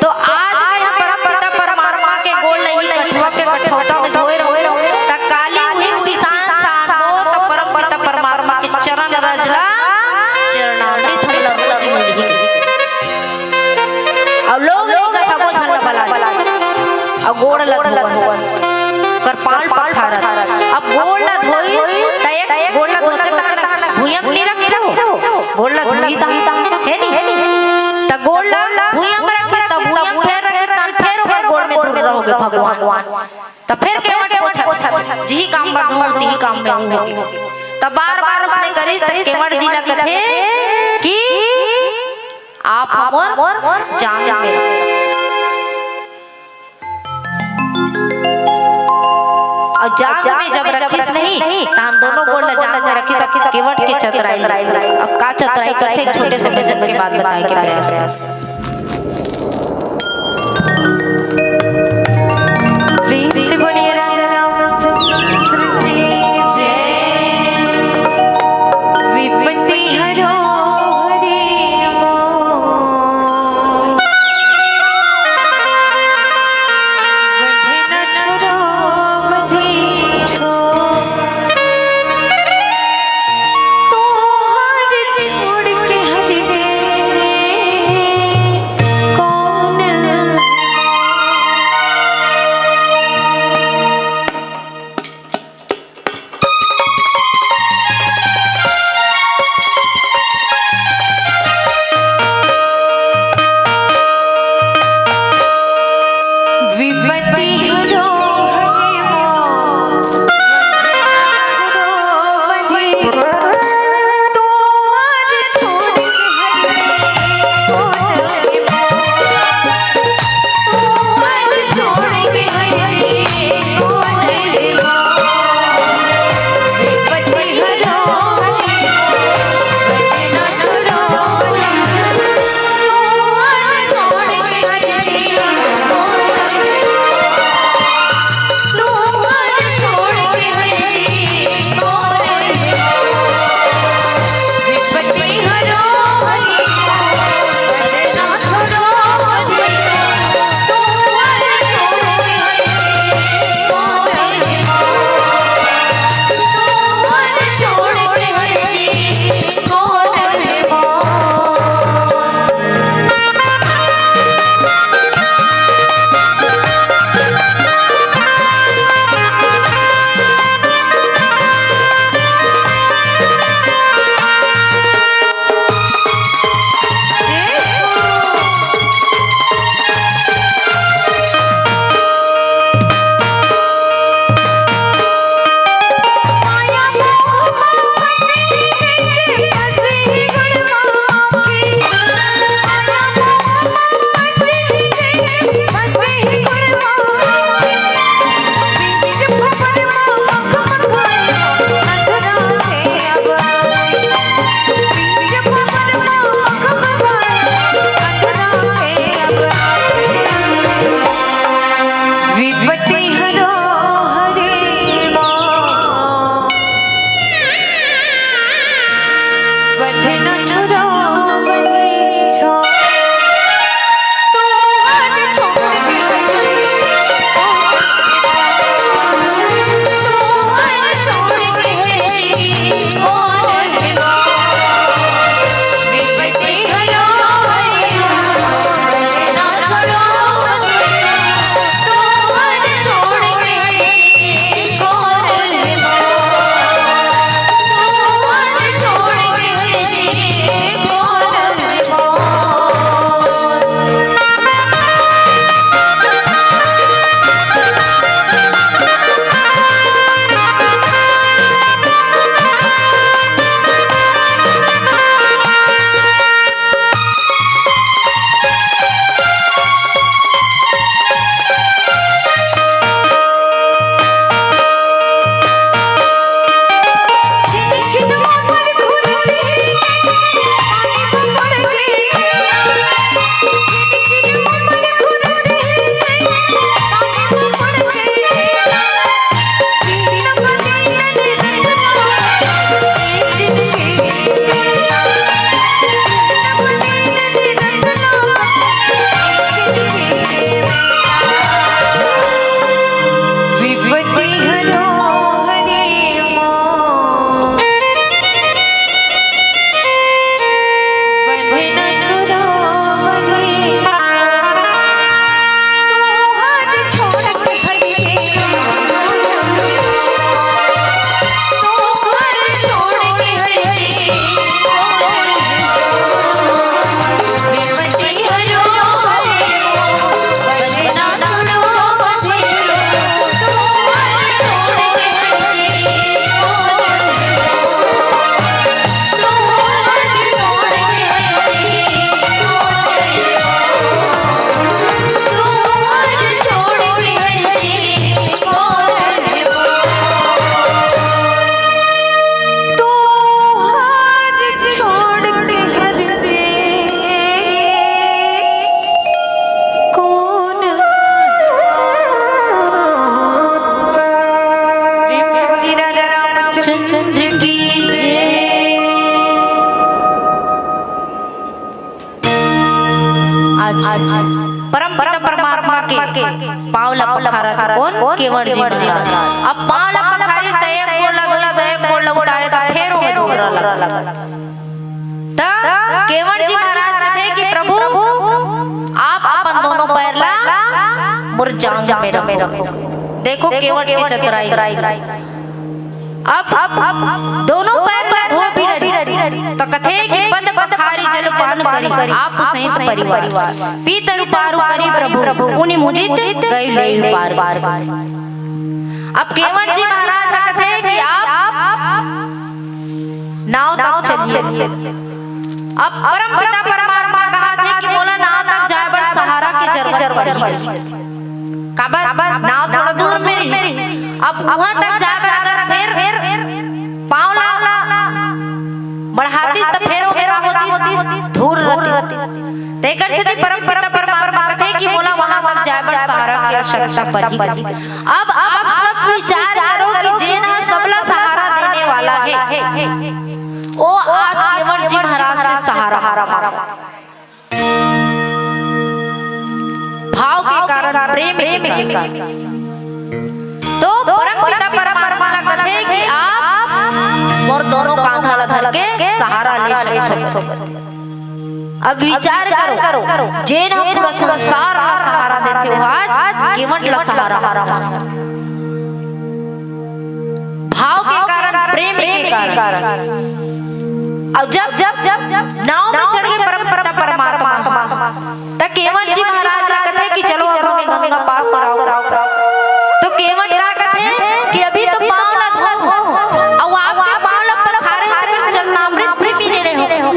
तो आज हम परम पिता परमात्मा के गोल नहीं कठवा के कठौता में धोए रहो त काली हुई निशान सानो तो परम पिता परमात्मा के चरण रजला चरणामृत हम लगो जी मिली और लोग का सबो झन बला और गोड़ लग कर पाल पखारत अब गोड़ न धोई तय गोड़ न धोते भुयम नहीं रखो गोड़ न धोई ता है नहीं त गोड़ ला भुयम रखे त भुयम फेर रखे तन फेर तो फिर केवट पूछा जी काम बंद हो ती काम में हो तब बार उसने करी तब केवट जी न कथे कि आप हमर जान मेरा और जान में जब रखिस नहीं तो हम दोनों गोल जान में रखिस अब केवट के चतुराई अब का चतुराई करते छोटे से भजन के बाद बताए के प्रयास प्रेम से बोलिए राजा रामचंद्र की जय। विपत्ति हरो हरि मोह, बढ़े न छोड़ो बधी छोड़, तो हार छोड़ के हरि कौन परम पिता परमात्मा के पावला पखारा था कौन? केवट जी महाराज। अब पावला पखारी से एक गोला धोई तो एक गोला उतारे तो फेरों में धोरा लगा। तब केवट जी महाराज कहते कि प्रभु आप अपन दोनों पैर ला मुर जांग में रखो। देखो केवट की चतुराई। अब दोनों पैर में धो भी रही तो कथे कि पद पखारी जल पान करी आप सहित परिवार पीतर पारु करी प्रभु उनि मुदित गए ले पार। अब केवट जी महाराज कथे कि आप नाव तक चलिए। अब परम पिता परमात्मा कहा थे कि बोला नाव तक जाए पर सहारा की जरूरत पड़ी। काबर नाव थोड़ा दूर मेरी अब वहां तक जाए पर अगर फिर पावला बढ़ाती तो फेरो मेरा होती धूर रहती तेकर से परम पिता परमात्मा कथे कि बोला वहां तक जाए पर सहारा की आवश्यकता पड़ी। अब आप सब विचार करो कि जेना सबला सहारा देने वाला है वो आज केवट जी महाराज से सहारा मांगा। भाव के कारण प्रेम के कारण तो परम पिता परमात्मा कहते कि आप मोर दोनों कांधा धर के सहारा ले सको। अब विचार करो जेन हम पूरा संसार का सहारा देते हो आज केवट ला सहारा भाव के कारण प्रेम के कारण। अब जब नाव में चढ़ गए परम पिता परमात्मा तब केवट जी महाराज का कहते कि चलो अब हमें गंगा पार कराओ। तो केवट का कहते कि अभी तो पाँव ना धो और आपके पाँव ला पखारे चरणामृत भी पीने नहीं हो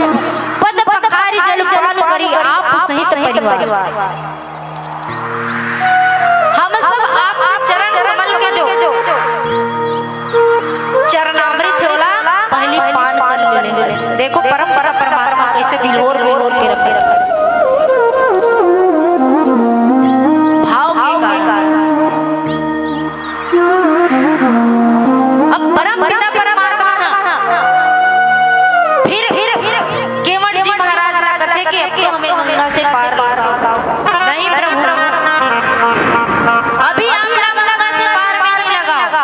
पद पखारी जल पान करी आप सहित परिवार। हम सब आपके चरण कमल के जो चरणामृत होला पहली पान कर ले। देखो परम पिता परमात्मा कैसे बिलोर के रखे भाव के कारण। अब परम पिता परमात्मा फिर केवट जी महाराज ना कहते कि अब तो हमें गंगा से पार नहीं प्रभु अभी आप गंगा से पार में नहीं लगा।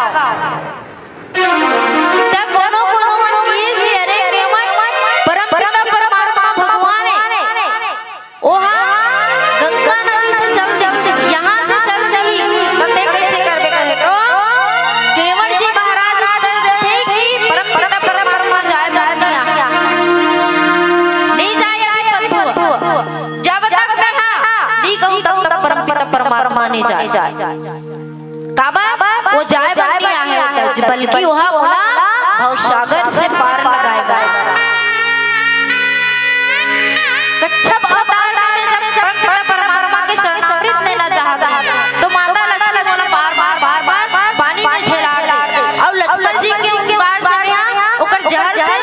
परमाने जाए काबा वो जाए बल्कि वहाँ बोला भवसागर से पार लगाएगा। कच्छप अवतार में जब परमात्मा के चरणामृत लेना चाहता तो माता लक्ष्मी बोला बार बार पानी में झेला और लक्ष्मण जी के उंगार से ओकर जहर से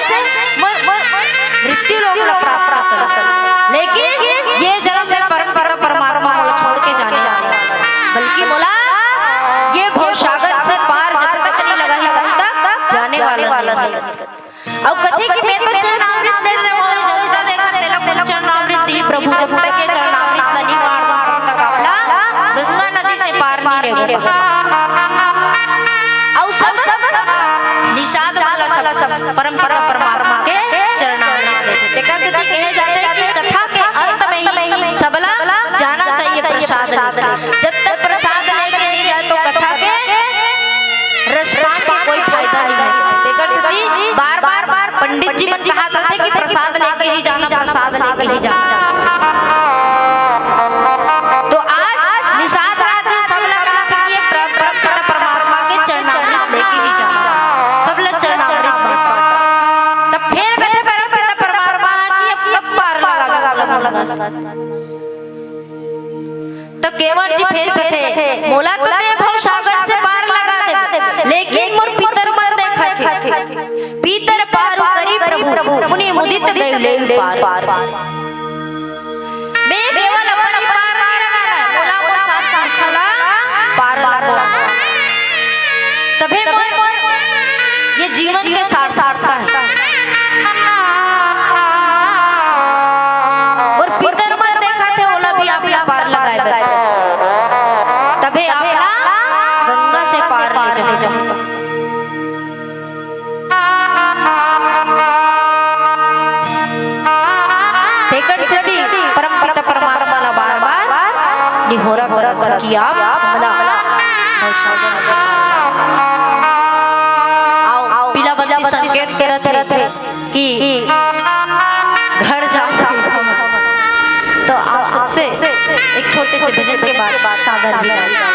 मृत्यु लोक प्राप्त कर। लेकिन ये जन्म में परमात्मा को छोड़ के जाने बल्कि बोला ये भवसागर से पार जब तक नहीं लगा ही तब तक जाने वाला नहीं। अब कथे कि मैं तो चरणामृत ले रहा हूं जल्दी देखा तेरा कुछ चरणामृत ही प्रभु जब तक ये चरणामृत नहीं मार तक अपना गंगा नदी से पार नहीं लेगा। और सब निषाद वाला सब परंपरा परमात्मा के चरणामृत लेते तेका से कहे जाते हैं कि कथा के अंत में ही सबला जाना चाहिए प्रसाद ले। जब तक प्रसाद लेके नहीं जाए तो कथा के रसपान का कोई फायदा नहीं है। तेकर से बार पंडित जी मन कहा करते कि प्रसाद लेके ही जाना प्रसाद लेके ही जाना। तो आज निषाद राज्य सब लगा था कि ये परमात्मा के चरणामृत लेके ही जाना सब लोग चरणामृत। तब फिर कहते परमात्मा की अब कब पार लगा। तो केवट जी फिर कहते मोला तो दे भवसागर से पार लगा दे लेकिन मोर पितर मन देखा थे पितर पार करी प्रभु उन्हें मुदित गए ले पार। मैं केवल अपनी पार नहीं लगाना मोला मोर साथ खला पार लगा तभी मोर ये जीवन के सार्थकता है। और पितर मन देखा थे बोला भी कि आप हमला आओ पीला बत्ती संकेत करत रहते कि घर जाओ। तो आप सबसे एक छोटे से भजन के बाद सागर विदाई।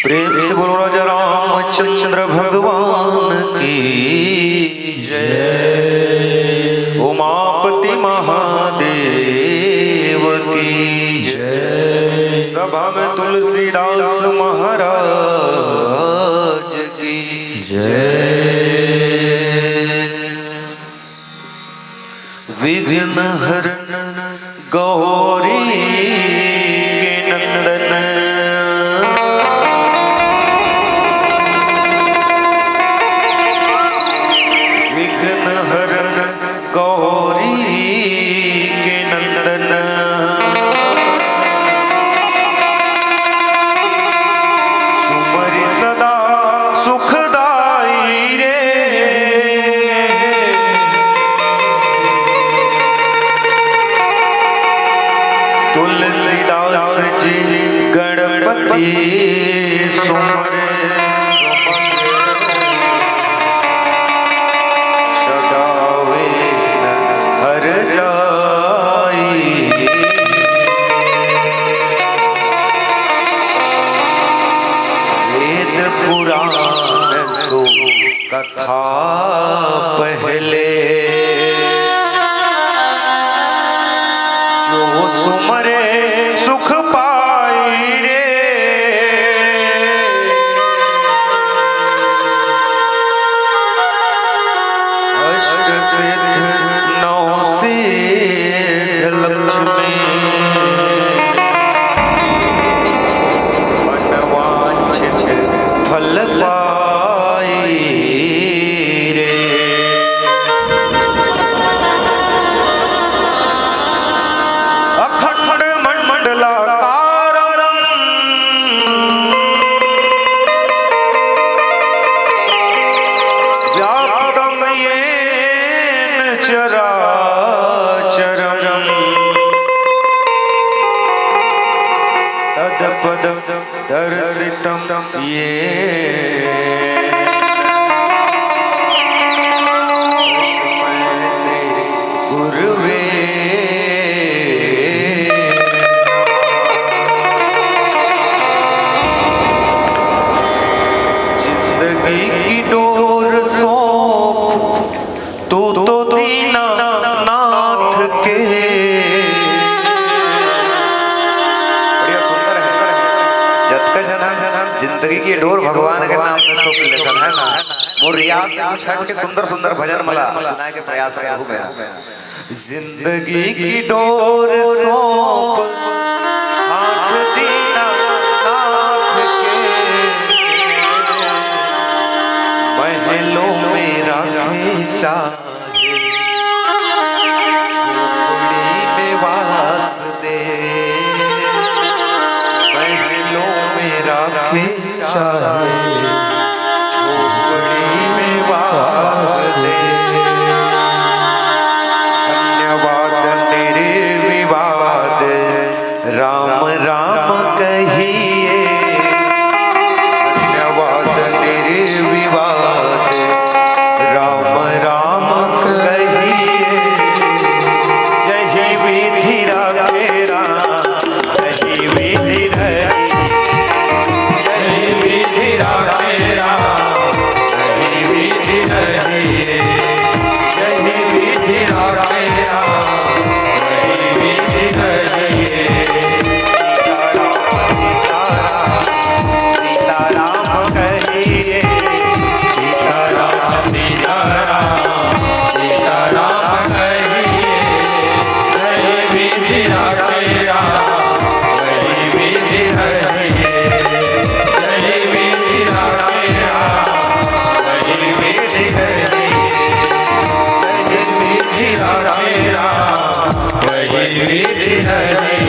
प्रेम से बोलो राजा रामचंद्र भगवान की जय। उमापति महादेव की जय। सभा में तुलसीदास महाराज की जय। विघ्न हरण गौरी के नंदन गौरी के नंदन सुमरि सदा सुखदाई रे। तुलसीदास जी गणपति सुमरे कथा पहले जो सुमरे सुख पाई रे। अष्ट सिद्ध नौ सिद्ध लक्ष्मी मनवांछित फल पाई रे। अखंड मंडलाकारं व्याप्तं येन चराचरं तत्पदं दर्शितं येन गुरुवे जिंदगी की डोर सौंप तू तो दीनानाथ के। बढ़िया सुंदर है। जत का जना जिंदगी की डोर भगवान के नाम में सौंप लेता है ना। रियाज छठ के सुंदर सुंदर भजन मला सुनाने के प्रयास कर हूं मैं। जिंदगी की डोर सौंप हाथ दीनानाथ के। महलों में राखे चाहे झोपड़ी में वास दे। महलों में राखे चाहे राम राम कहिए। धन्यवाद निर्विवाद राम राम कहिए। जय विधि राखेरा जय विधि रही। जय विधि राखेरा जय विधि रही। जय विधि राखेरा जय विधि रही।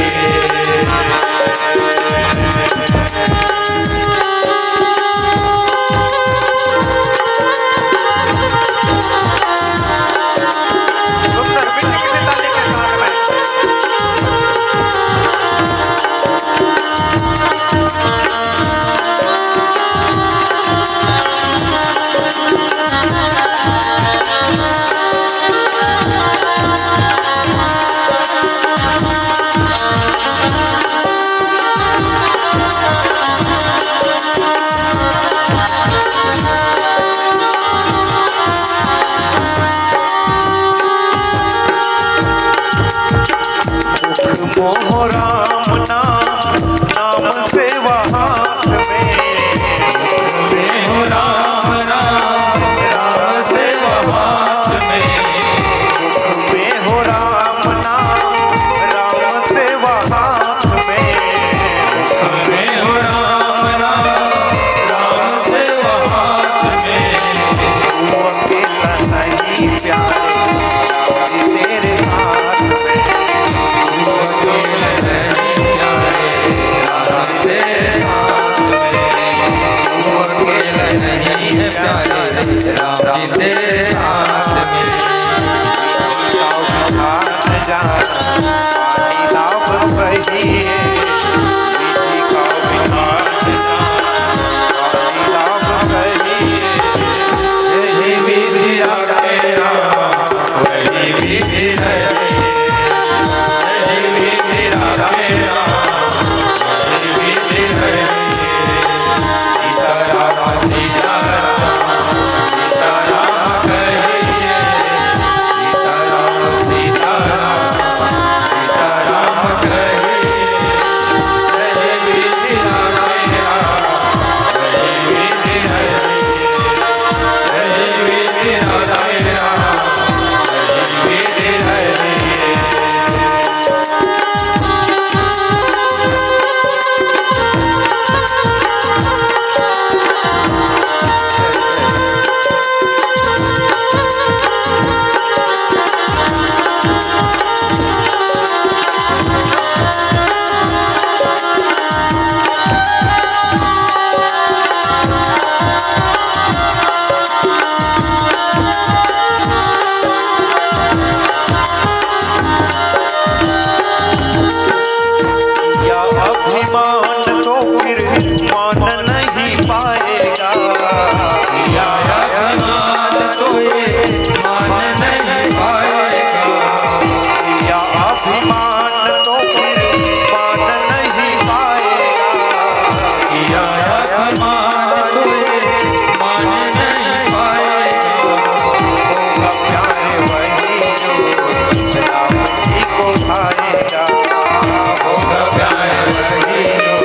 प्यारे वही जो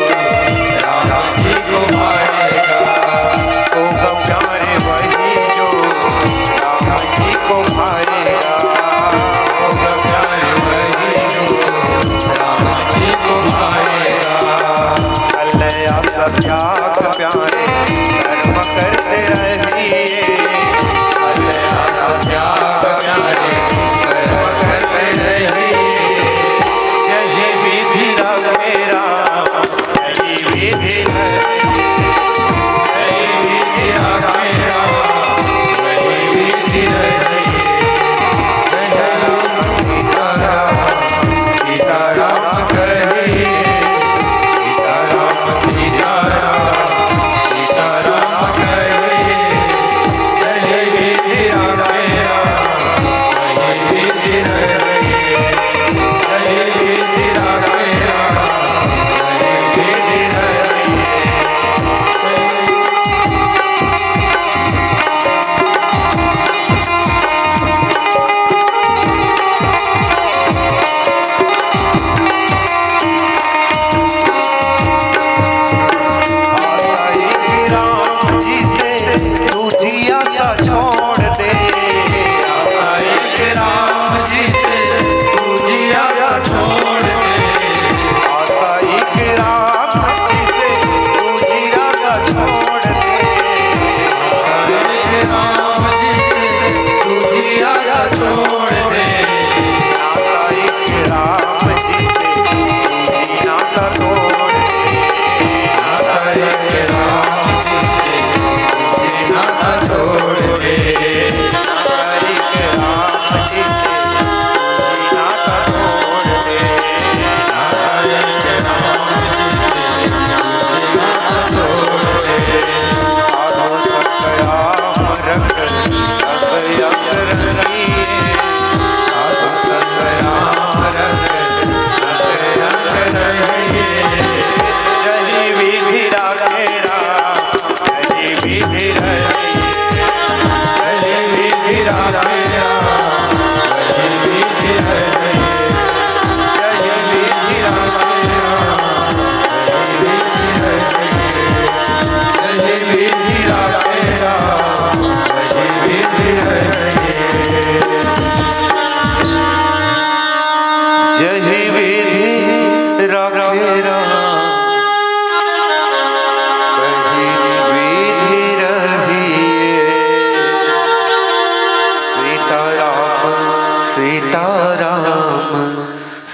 राम जी को भाएगा। होगा प्यारे वही जो राम जी को भाएगा। होगा प्यारे वही जो राम जी को भाएगा। कलया सब त्याग प्यारे कर्म करते रहिए। कलया सब त्याग प्यारे कर्म करते रहिए। जय विधि रखे राम जय विधि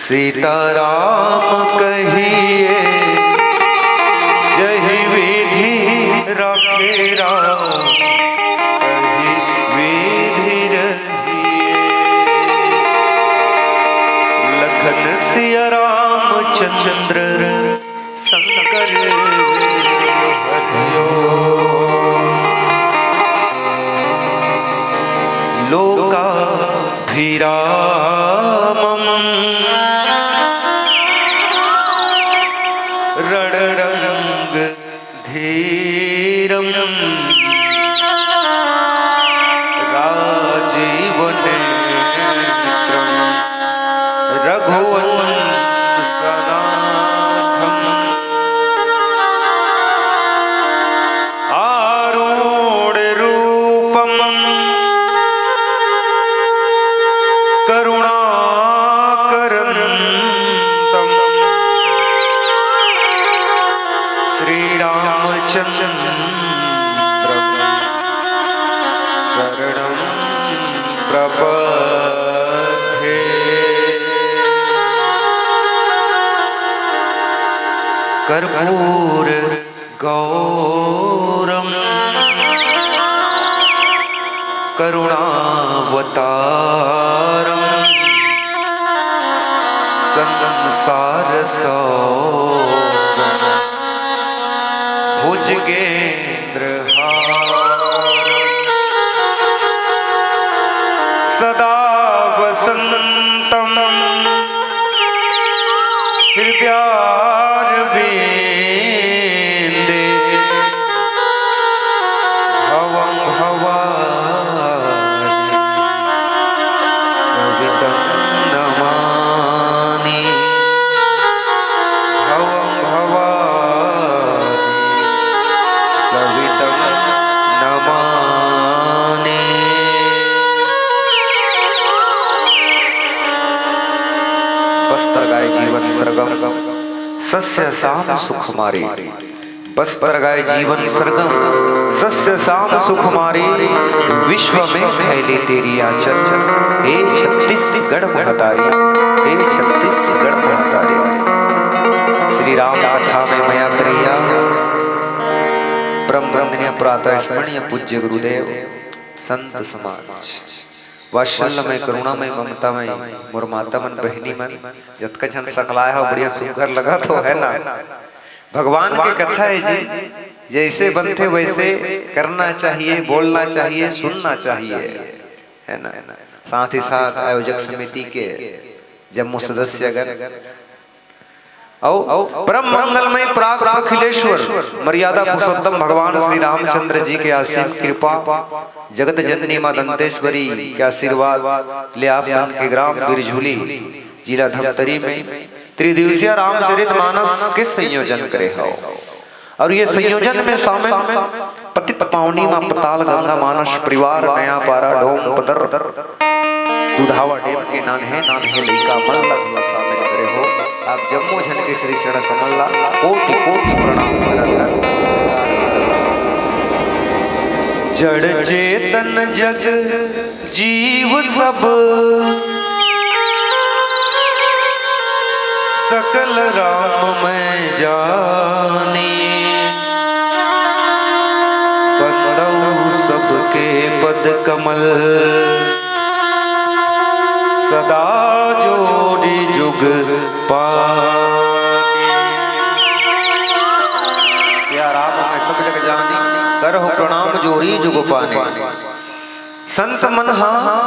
सीताराम कहिए जही विधि रखे राम कही विधि रहिए। लखन सिया रामचंद्र शंकर हरियो लोकाभिरामम् रणरंग धीरम राजीव नेत्रम रघुवंशनाथम आरूढ़ रूपम करुणाकरंतम श्रीरामचंद्रम शरणं प्रपद्ये। कर्पूर गौरम करुणावतारम संसार सौरम भुजगेन्द्रहारम सदा वसंतम हृदयारविंदे भवं भवानि सवितं नमामि। सस्य साम सुख मारी, बस्तर गाय जीवन सरगम सस्य साम सुख मारी, विश्व में फैली तेरी आंचल, हे छत्तीसगढ़ महतारी, हे छत्तीसगढ़ महतारी। श्री राम कथा में मया करिया परम वंदनीय प्रातः स्मरणीय पूज्य गुरुदेव संत समाज वात्सल्य में करुणा में ममता में मोर माता मन बहनी मन जतका जन सकलाया हो बढ़िया सुंदर लगा तो है ना। भगवान की कथा है जी, जैसे बनते वैसे करना चाहिए, बोलना चाहिए, सुनना चाहिए, है ना। साथ ही साथ आयोजक समिति के जम्मू सदस्यगण परम मंगलमय प्राग अखिलेश्वर मर्यादा पुरुषोत्तम भगवान श्री रामचंद्र जी के असीम कृपा, जगत जननी मां दंतेश्वरी के आशीर्वाद ले आप के ग्राम बिरझूली जिला धमतरी में त्रिदिवसीय रामचरित मानस के संयोजन करे हो। और ये संयोजन में शामिल पतित पावनी मां पताल गंगा मानस परिवार नया पारा डोम पदर दुधावा डेम के नान्हे लइका मन लग शामिल करे हो। आप जम्मू जन के श्री चरण कमल ला कोटि कोटि प्रणाम करत। जड़ चेतन जग जीव सब सकल राम मैं जानिए, बंदऊ सबके पद कमल सदा जोड़ी जुग पानी। या राम मैं सब जग जानी, करहु प्रणाम जोड़ी जुग पानी। संत मन हाँ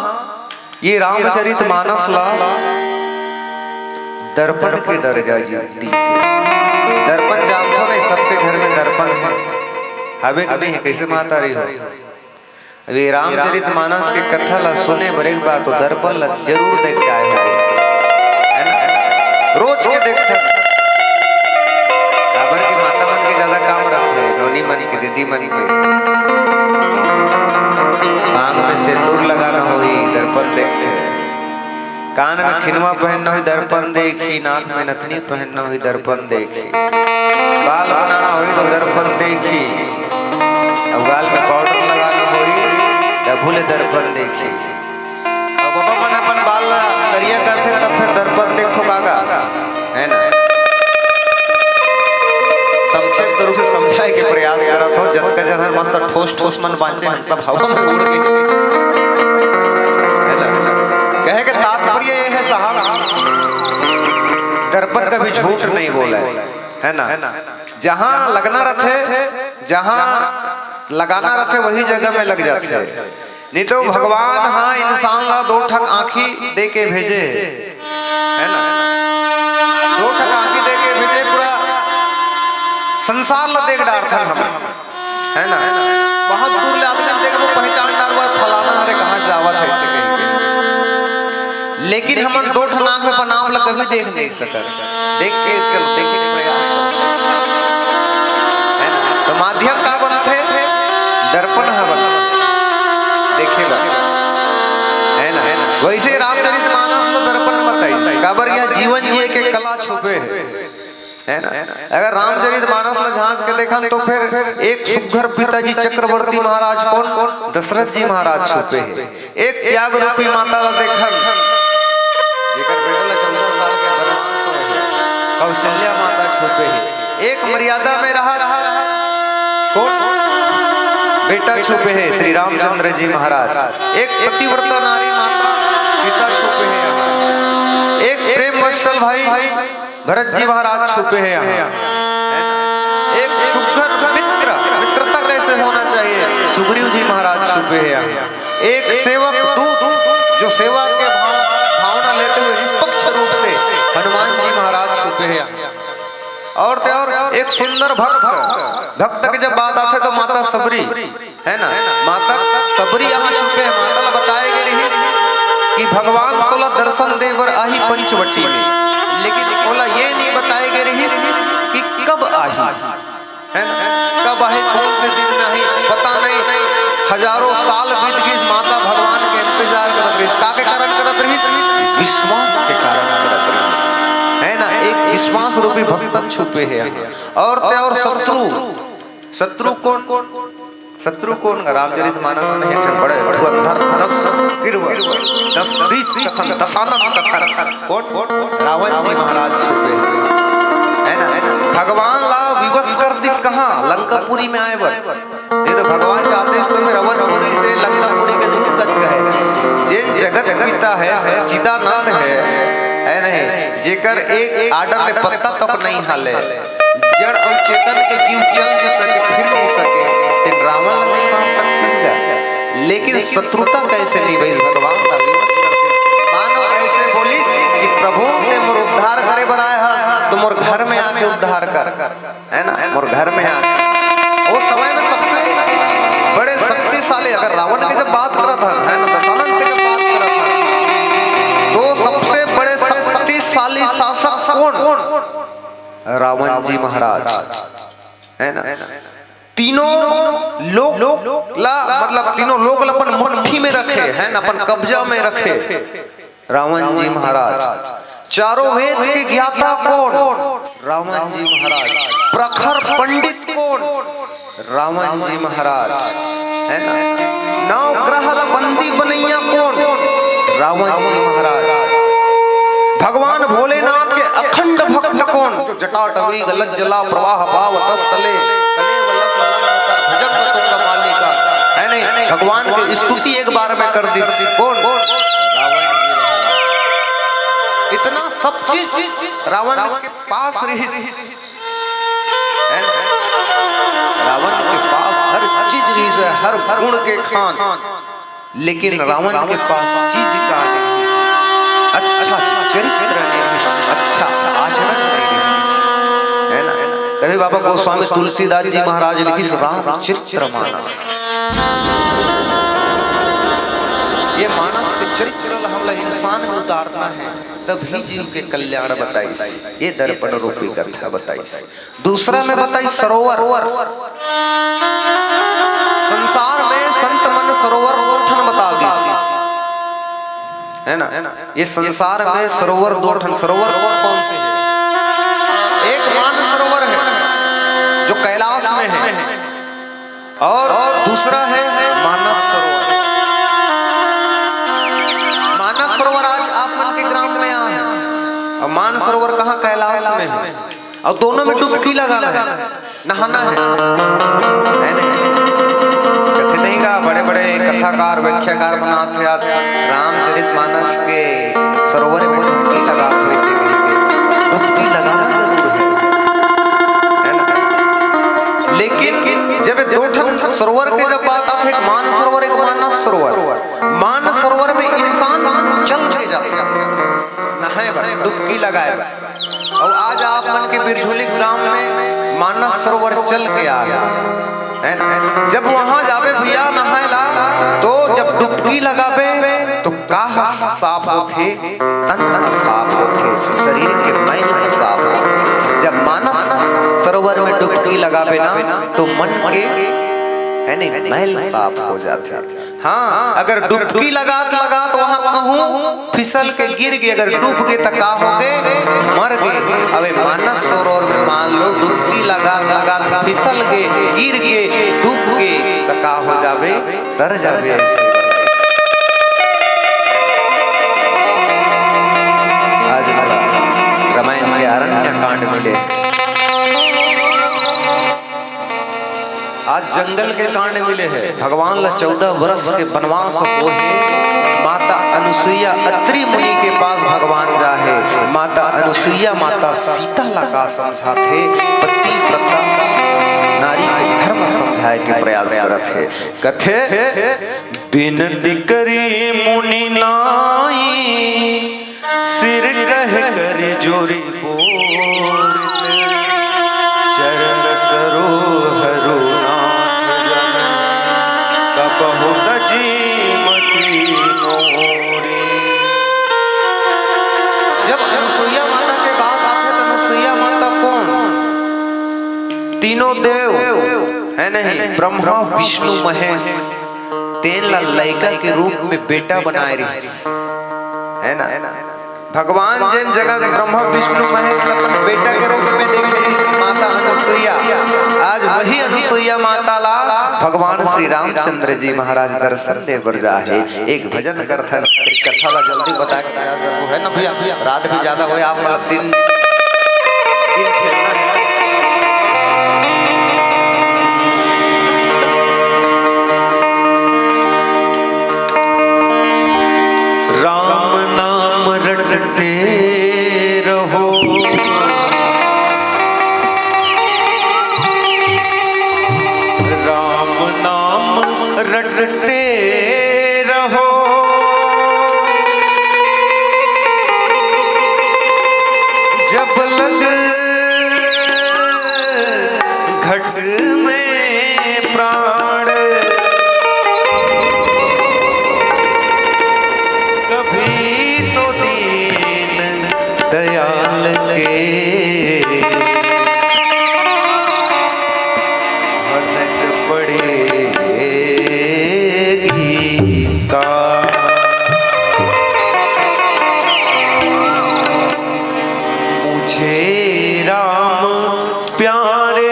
ये रामचरित मानस ला दर्पण के दर्जा जीती से। दर्पण जानते नहीं, सबके घर में दर्पण है, हवे नहीं है, कैसे माता रही हो। अभी रामचरित मानस के कथा ला सुने बर एक बार तो दर्पण ला जरूर देख के आए है ना, रोज के देखते खबर की माता मन के ज्यादा काम रखते हैं, नोनी मनी की दीदी मनी पे आंख में सिंदूर लगाना हुई दर्पण देखते हैं, कान में खिनवा पहनना हुई दर्पण देखी, नाक में नथनी पहनना हुई दर्पण देखी, बाल बनाना हुई तो दर्पण देखी, अब गाल में पाउडर लगाना हुई डबुल दर्पण देखी। अब बाबा मन अपन बाल करिया करते तब फिर दर्पण देखो कागा, है ना। संक्षिप्त रूप से समझाए के प्रयास करत हो, जत का जन मस्त ठोस ठोस मन बाँचे हम सब हवा में उड़ गए। कहे के तात्पर्य ये है साहब, दर्पण कभी झूठ नहीं बोला है ना। जहाँ लगना रखे, जहाँ लगाना रखे वही जगह में लग जाते हैं। नहीं तो भगवान हाँ इंसान ला दो ठक आंखी दे के भेजे, है ना, दो ठक आंखी दे के भेजे, पूरा संसार ला देख डालता हमें, है ना। बहुत दूर ले आदमी देख वो पहचान डालवा फलाना हरे कहाँ जावा था ऐसे कहीं, लेकिन हम दो ठनाक में बनाव ला कभी देख नहीं सकते, देख के देखे के प्रयास है ना। तो माध्यम का बनते दर्पण है बना देखेगा, है ना। वैसे रामचरित मानस लो दर्पण बताई काबर यह जीवन जिए के कला छुपे है ना। अगर रामचरित मानस ला झांक के देखा तो फिर एक सुघर पिताजी चक्रवर्ती महाराज कौन दशरथ जी महाराज छुपे है, एक त्याग रूपी माता ला देखा कौशल्या माता छुपे है, एक मर्यादा में रहा कौन बेटा छुपे है श्री रामचंद्र जी महाराज, एक पतिव्रता नारी माता सीता छुपे है, एक प्रेम वत्सल भाई भरत जी महाराज छुपे हैं यहाँ, एक सुघर मित्र, मित्रता कैसे होना चाहिए सुग्रीव जी महाराज छुपे हैं यहाँ, एक सेवक दूत जो सेवा के भावना लेते हुए निष्पक्ष रूप से हनुमान जी महाराज छुपे हैं यहाँ, और एक सुंदर भक्त की जब बात आते तो माता सबरी, है ना, माता सबरी यहाँ छुपे हैं। माता बताए गए कि भगवान तोला दर्शन देवर आही पंचवटी में, लेकिन बोला ये नहीं बताए गए रही कि कब आई, है ना, कब आई, कौन से दिन में आई पता नहीं, हजारों साल बीत गई, माता भगवान के इंतजार करत रही, का के कारण करत रही, विश्वास के कारण करत रही, है ना। एक विश्वास रूप रूपी भक्तन छुपे हैं और ते और शत्रु कौन रामचरितमानस में है बड़े धुरंधर 10 गिरव 10 20 कथन दशानन कथन कौन रावण जी महाराज छुपे है ना भगवान ला विवश कर दिस कहां लंकापुरी में आए बर ये तो भगवान चाहते हैं तो फिर अवनपुरी से लंकापुरी के दूर तक गए जे जगत पिता है सच्चिदानंद है नहीं जेकर एक आर्डर में पत्ता तक नहीं हाले जड़ और चेतन के जीव चल नहीं सके फिर नहीं सके तीन रावण नहीं मार सकते लेकिन शत्रुता कैसे नहीं भाई भगवान का विवश करते मानो ऐसे बोलिस कि प्रभु ने मोर उद्धार करे बनाया है तो मोर घर में आके उद्धार कर है ना मोर घर में आके वो समय में सबसे बड़े शक्तिशाली अगर रावण की जब बात करा था है ना दशानन की जब बात करा था तो सबसे बड़े शक्तिशाली शासक कौन रावण जी महाराज है ना तीनों लोग मतलब तीनों लोग अपन मुट्ठी में रखे है ना अपन कब्जा में रखे रावण जी महाराज चारों वेद के ज्ञाता कौन रावण जी महाराज प्रखर पंडित कौन रावण जी महाराज है ना नौ ग्रह बंदी बनैया कौन रावण जी महाराज भगवान भोलेनाथ के अखंड भक्त कौन जो जटाटवी गलत जला प्रवाह पाव तस्तले है नहीं भगवान की स्तुति एक बार में कर दी कौन रावण इतना सब चीज रावण के पास रही रावण के पास हर चीज रही है हर गुण के खान लेकिन रावण के पास चीज का अच्छा चरित्र अच्छा आचरण है ना तभी बाबा गोस्वामी तुलसीदास जी महाराज लिखी रामचरितमानस ये मानस के चरित्र हम इंसान में उतारना है तभी जीव के कल्याण बताई ये दर्पण रूपी कथा बताई दूसरा में बताई सरोवर संसार में संत मन सरोवर उठन बताओगी है ना ये संसार में सरोवर दो सरोवर कौन से है एक मान सरोवर है जो कैलाश में है और दूसरा है मानस सरोवर मानस सरोवर आज आप के ग्राम में यहाँ है और मान सरोवर कहाँ कैलाश में है और दोनों में डुबकी लगाना है नहाना है नहीं का बड़े बड़े कथाकार व्याख्याकार बनाते आज रामचरितमानस के सरोवर में डुबकी लगाते हुए डुबकी लगाना जरूर है ना लेकिन जब दो सरोवर के जब बात आती है मान सरोवर एक मानस सरोवर मान सरोवर में इंसान चल के जाता है नहाए डुबकी लगाए और आज आप मन के बिरझोली ग्राम में मानस सरोवर चल के आ गया है ना जब वहां जावे भैया नहायला तो जब डुबकी लगावे तो काह साफ होते तन साफ होते शरीर के मैल साफ होते जब मानस सरोवर में डुबकी लगावे ना तो मन के है नहीं मैल साफ हो जाते हाँ अगर डुबकी लगा तो वहां कहूं फिसल के गिर गए अगर डूब गए तो का हो गए मर गए अबे मानस सरोवर में मान लो डुबकी लगा फिसल गए गिर गए डूब गए तो का हो जावे तर जावे ऐसे आज रामायण के अरण्य कांड मिले आज जंगल के कांड मिले हैं भगवान ला 14 वर्ष के वनवास हो माता अनुसुईया अत्रि मुनि के पास भगवान जाहे माता अनुसुईया माता सीता ला का समझाते पति प्रथा नारी के धर्म समझाए के प्रयास करत है कथे बिनती करी मुनि नाई सिर कह कर जोरी बोल चरण सरोहरु जब अनुसुईया माता के बात आते तो अनुसुईया माता कौन तीनों देव है नहीं ब्रह्मा विष्णु महेश तेन ला लयका के रूप में बेटा बनाए रही है ना भगवान जैन जगत ब्रह्मा विष्णु महेश अपन बेटा के रूप में देवी माता अनुसुईया, आज वही अनुसुईया माता ला भगवान श्री रामचंद्र जी महाराज दर्शन दे बर जाए। एक भजन करथन, कथा ला जल्दी बता के है ना भैया, रात भी ज्यादा हुए आप मतलब दिन राम नाम रटते रहो, राम नाम रटते रहो, जब लग घट में प्राण, कभी तो दीन दयाल के भनक पड़ेगी का। मुझे राम प्यारे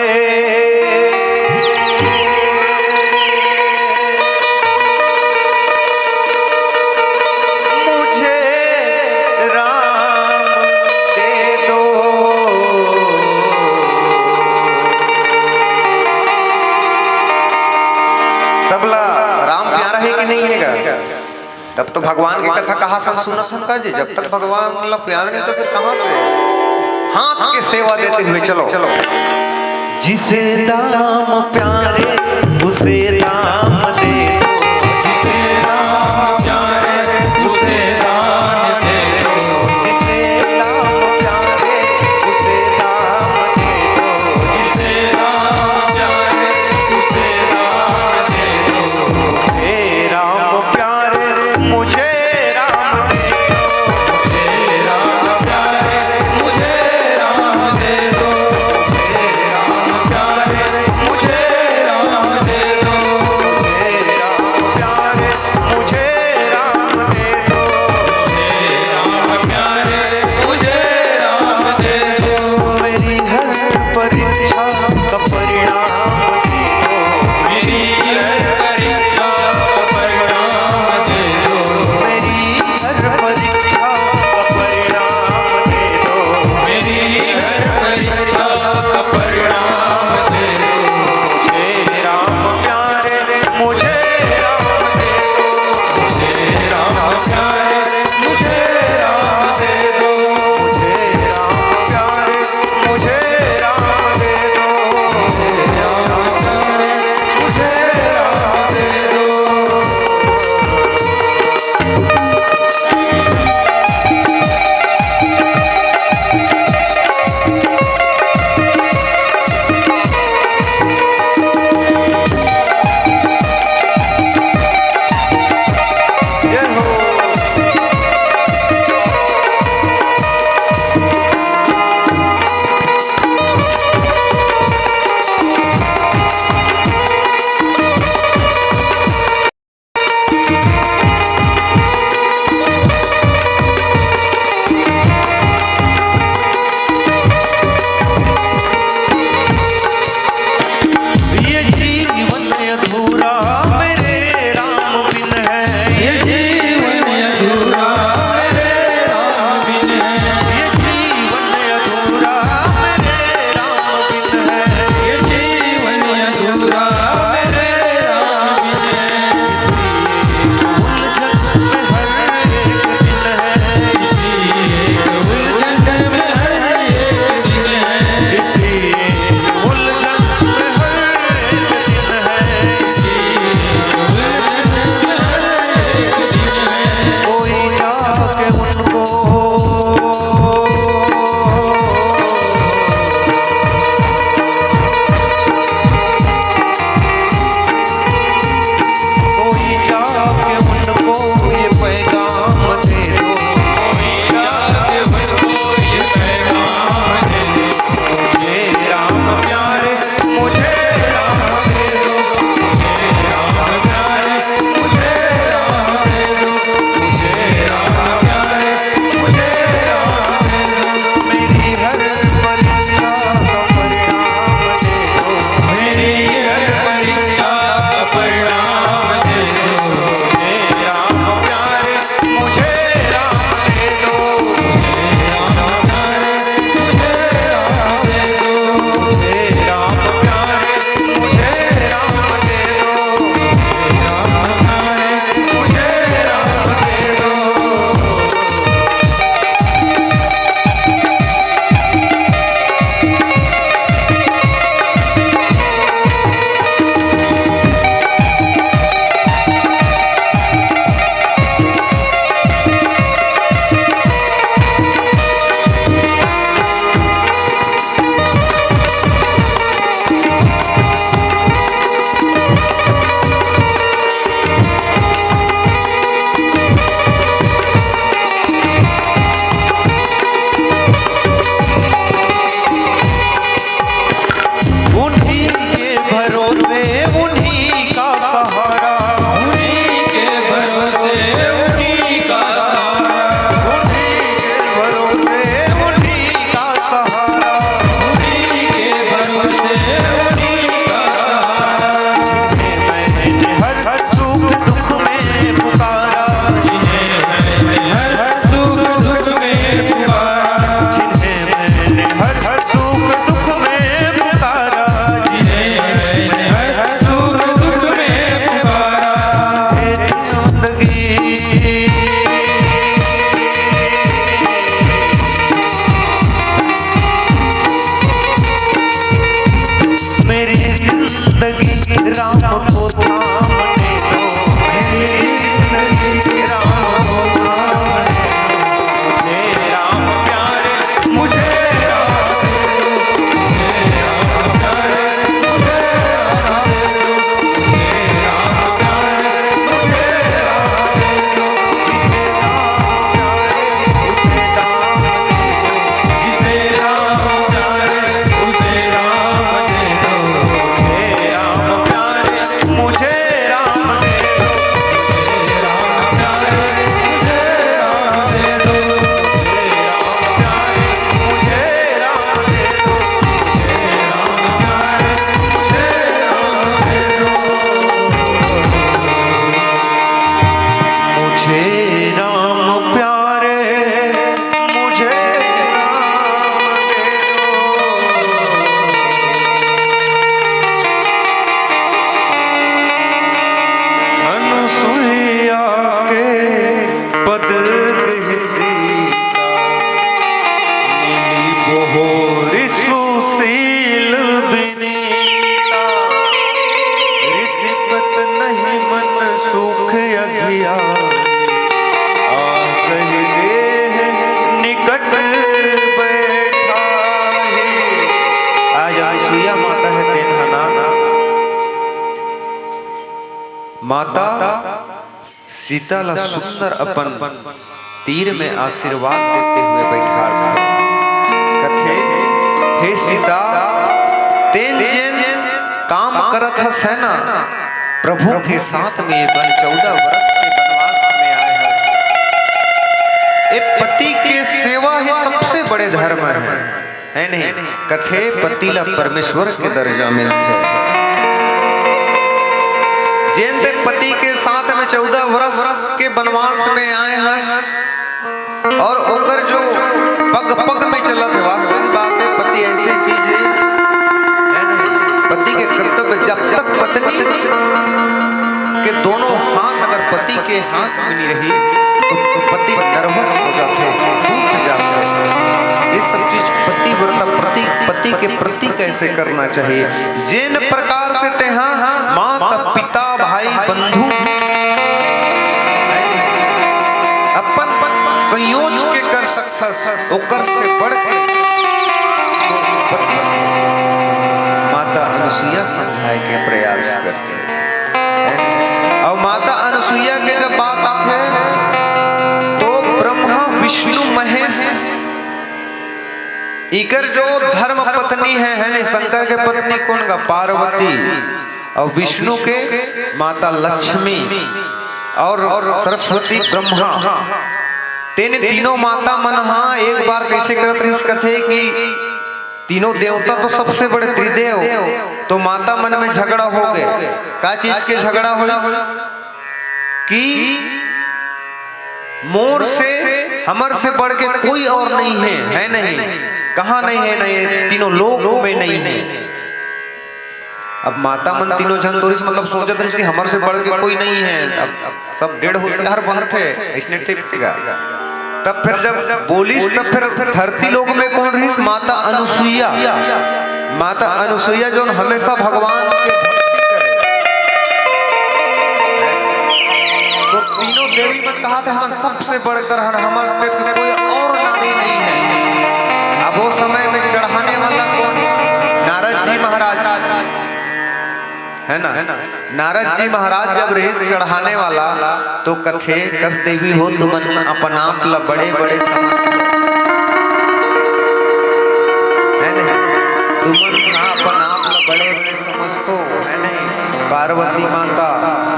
तब तो भगवान की कथा कहाँ से सुनत हम का जी, जब तक भगवान मतलब प्यार नहीं तो फिर कहाँ से हाथ के सेवा देते हुए चलो चलो। जिसे दाम प्यारे उसे दाम दे दो, जिसे दाम प्यारे उसे दाम दे दो, जिसे दाम प्यारे उसे दाम दे दो, जिसे दाम प्यारे उसे दाम दे दो। हे राम प्यारे मुझे राम दे दो, हे राम प्यारे मुझे राम दे दो, हे राम प्यारे मुझे राम दे दो, हे राम प्यारे मुझे राम दे दो, हे राम प्यारे मुझे राम दे दो। मेरी हर परीक्षा का परिणाम दे दो, मेरी हर परीक्षा का परिणाम दे दो, मेरी हर परीक्षा का परिणाम दे दो, मेरी हर परीक्षा का परिणाम दे दो। मुझे राम प्यारे मुझे राम दे दो, मुझे राम प्यारे मुझे राम दे दो, मुझे राम प्यारे मुझे राम दे दो, मुझे राम प्यारे मुझे राम दे दो। जय हो। राम को थामने दो, मेरी जिंदगी राम को थामने दो। मुझे राम प्यारे मुझे राम दे दो, मुझे राम प्यारे मुझे राम दे दो, मुझे राम प्यारे मुझे राम दे दो। जिसे राम प्यारे उसे राम दे दो, मुझे राम प्यारे मुझे राम दे दो, मुझे राम प्यारे मुझे राम दे दो, मुझे राम प्यारे मुझे राम दे दो, मुझे राम प्यारे मुझे राम दे दो। मुझे राम प्यारे मुझे राम दे दो। अनुसुईया के पद कही सीता, नीली बोहोरी सुशील विनीता। रिश्वत नहीं मन सुख अघिया, आसहि देह निकट बैठा है। आज अनुसुईया माता है तेन्हना माता सीता ला सुंदर अपन तीर में आशीर्वाद देते हुए बैठा था। कथे हे सीता तेन जेन काम करत हस है ना, प्रभु के साथ में बन 14 वर्ष के वनवास में आए हस। ए पति के सेवा ही सबसे बड़े धर्म है नहीं? कथे पति ला परमेश्वर के दर्जा मिलते। जैन ते पति के साथ में 14 वर्ष के वनवास में आए हस, और ओकर जो पग पग में चलत है। वास्तविक बात है, पति ऐसी चीज है नहीं? पति के कर्तव्य जब तक पत्नी के दोनों हाथ अगर पति के हाथ में नहीं रही तो पति नर्वस हो जाते, टूट जाते। ये सब चीज पति के प्रति कैसे करना चाहिए, जिन प्रकार से तेहा माता पिता भाई बंधु अपन संयोज के कर सकस, ओकर से बढ़ के माता अनुसुईया समझाए के प्रयास करते। और माता अनुसुईया के जब बात आते तो ब्रह्मा विष्णु महेश इकर जो धर्म पत्नी है नहीं? शंकर के पत्नी कौन का? पार्वती। और विष्णु के माता लक्ष्मी और सरस्वती ब्रह्मा। तीनों माता मन हाँ एक बार कैसे करत रही कथे कि तीनों देवता तो सबसे बड़े त्रिदेव, तो माता मन में झगड़ा हो गए। क्या चीज के झगड़ा हो कि मोर से हमर से बढ़ के कोई और नहीं है नहीं? कहाँ नहीं है? नहीं, तीनों लोग में नहीं है। अब माता मन तीनों जन दोरिस मतलब सोचत रही कि हमर से बढ़ के कोई नहीं है। अब सब 1.5 होशियार बनते इसने टिपेगा। तब फिर जब बोलिस तब फिर धरती लोक में कौन रही? माता अनुसुईया। माता अनुसुईया जो हमेशा भगवान के भक्ति करे। तो तीनों देवी में कहा था हम सबसे बढ़कर हमारे पे कोई और नारी नहीं है। अब वो समय में चढ़ाने वाला कौन? नारद जी महाराज है ना? नारद जी महाराज जब रहे चढ़ाने वाला तो कथे कस देवी हो तुमन अपन आप ला बड़े बड़े समझो है नहीं? तुमन अपन आप ला बड़े बड़े समझो है नहीं? पार्वती माता,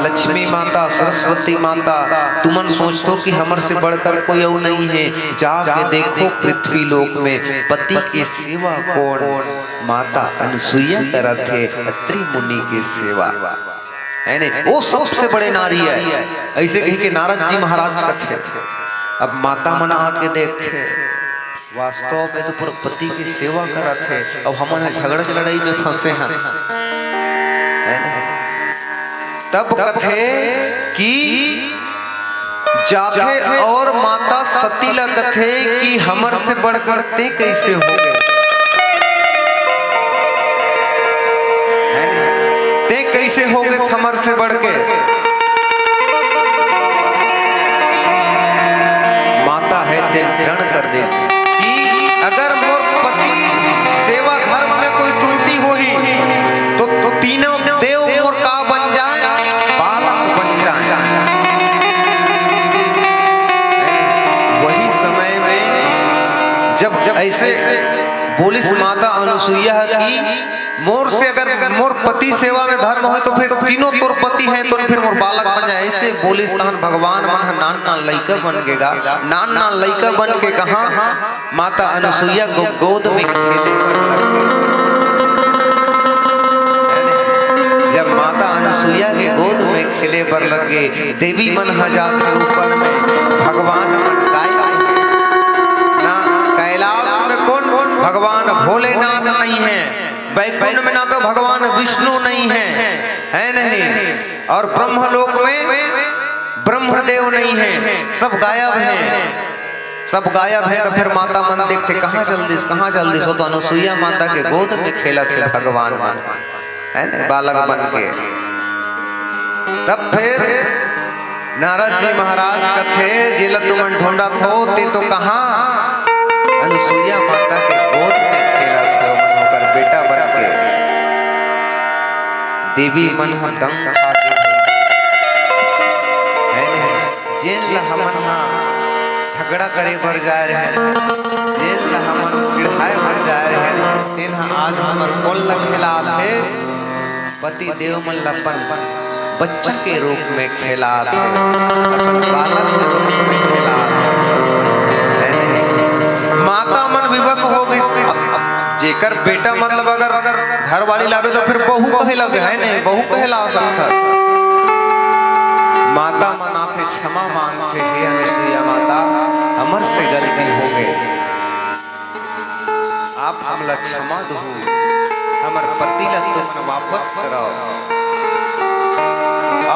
लक्ष्मी माता, सरस्वती माता, तुमन सोचतो कि हमर से बढ़कर कोई और नहीं है। जाके देखो पृथ्वी लोक में पति की सेवा कौन? माता अनुसुईया करत है, अत्रि मुनि की सेवा है नहीं? वो सबसे बड़े नारी है। ऐसे कही के नारद जी महाराज कथे। अब माता मना आके देखते वास्तव में तो पति की सेवा करत है, अब हमारे झगड़ा लड़ाई में फंसे हैं है नहीं? तब कथे कि जाके और माता सती ला कथे कि हमर से बढ़कर ते कैसे हो गए? कैसे हो गए समर से बढ़ के। माता है ते ऋण कर दे कि अगर मोर पति सेवा धर्म में कोई त्रुटि होही तो तीनों देव मोर का बन जाए, बालक बन जाए। वही समय में जब ऐसे बोलिस माता अनुसुईया की मोर से अगर मोर पति सेवा में धर्म हो तो फिर तीनों तोर पति हैं तो फिर मोर बालक बन जाए। ऐसे बोलिस भगवान मन नान नान लइका बन गेगा। नान नान लइका बन के कहा माता अनुसुईया को गोद में खेले। जब माता अनुसुईया के गोद में खेले पर लगे देवी मन हजार थे ऊपर में भगवान मन गाय ना कैलाश में कौन भगवान भोलेनाथ नहीं है, वैकुंठ में ना तो भगवान विष्णु नहीं है नहीं, और ब्रह्मलोक में ब्रह्मदेव नहीं है, सब गायब है, सब गायब है। तो फिर माता मन देखते कहाँ चल दी सो तो अनुसुईया माता के गोद में खेला थे भगवान मन है ना बालक बन के। तब फिर नारद जी महाराज कथे जिला तुमन ढूंढा थो ते तो कहा अनुसुईया माता के गोद में खेला था मन होकर बेटा बन के। देवी मन हम दंग खा के जेल हमन झगड़ा करे बर जा रहे हैं, जेल हमन चिढ़ाए बर जा रहे हैं, तेन आज हमर कोल खिला थे पति देव मन लपन बच्चा के रूप में खेला थे, बालक के रूप में खेला थे। माता मन विवश हो गई। जेकर बेटा मतलब अगर घर वाली लावे तो फिर बहू कहला है नहीं, बहू कहला सकता। माता मन आपसे क्षमा मांगते हे अनुसुईया माता हमर से गलती हो गई, आप हमला क्षमा दो, हमर पति ला तुमन वापस कराओ।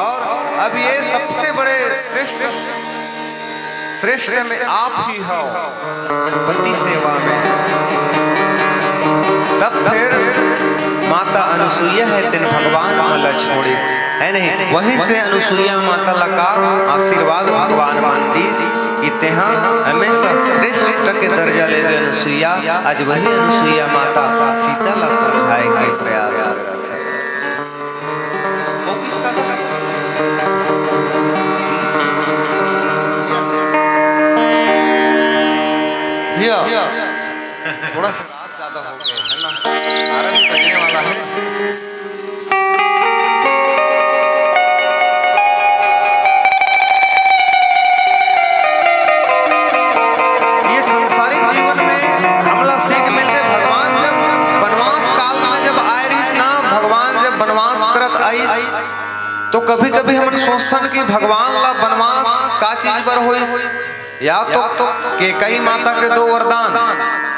और अब ये सबसे बड़े श्रेष्ठ में आप ही हो पति सेवा में। तब फिर माता अनुसुईया है तेन भगवान मला छोड़ी है नहीं, वहीं से अनुसुईया माता लगा आशीर्वाद भगवान मानतीस कि तेहा हमेशा श्रेष्ठ के दर्जा ले अनुसुईया। आज वही अनुसुईया माता सीता ला समझाए के प्रयास भैया थोड़ा सा ज्यादा हो गया है ना, आरंभ करने वाला है। ये संसारिक जीवन में हमला सीख मिलते भगवान जब वनवास काल में जब आए रहीस ना, भगवान जब वनवास करत आईस तो कभी कभी हम सोचतन कि भगवान ला वनवास का चीज पर होइस। या तो केकई माता के दो वरदान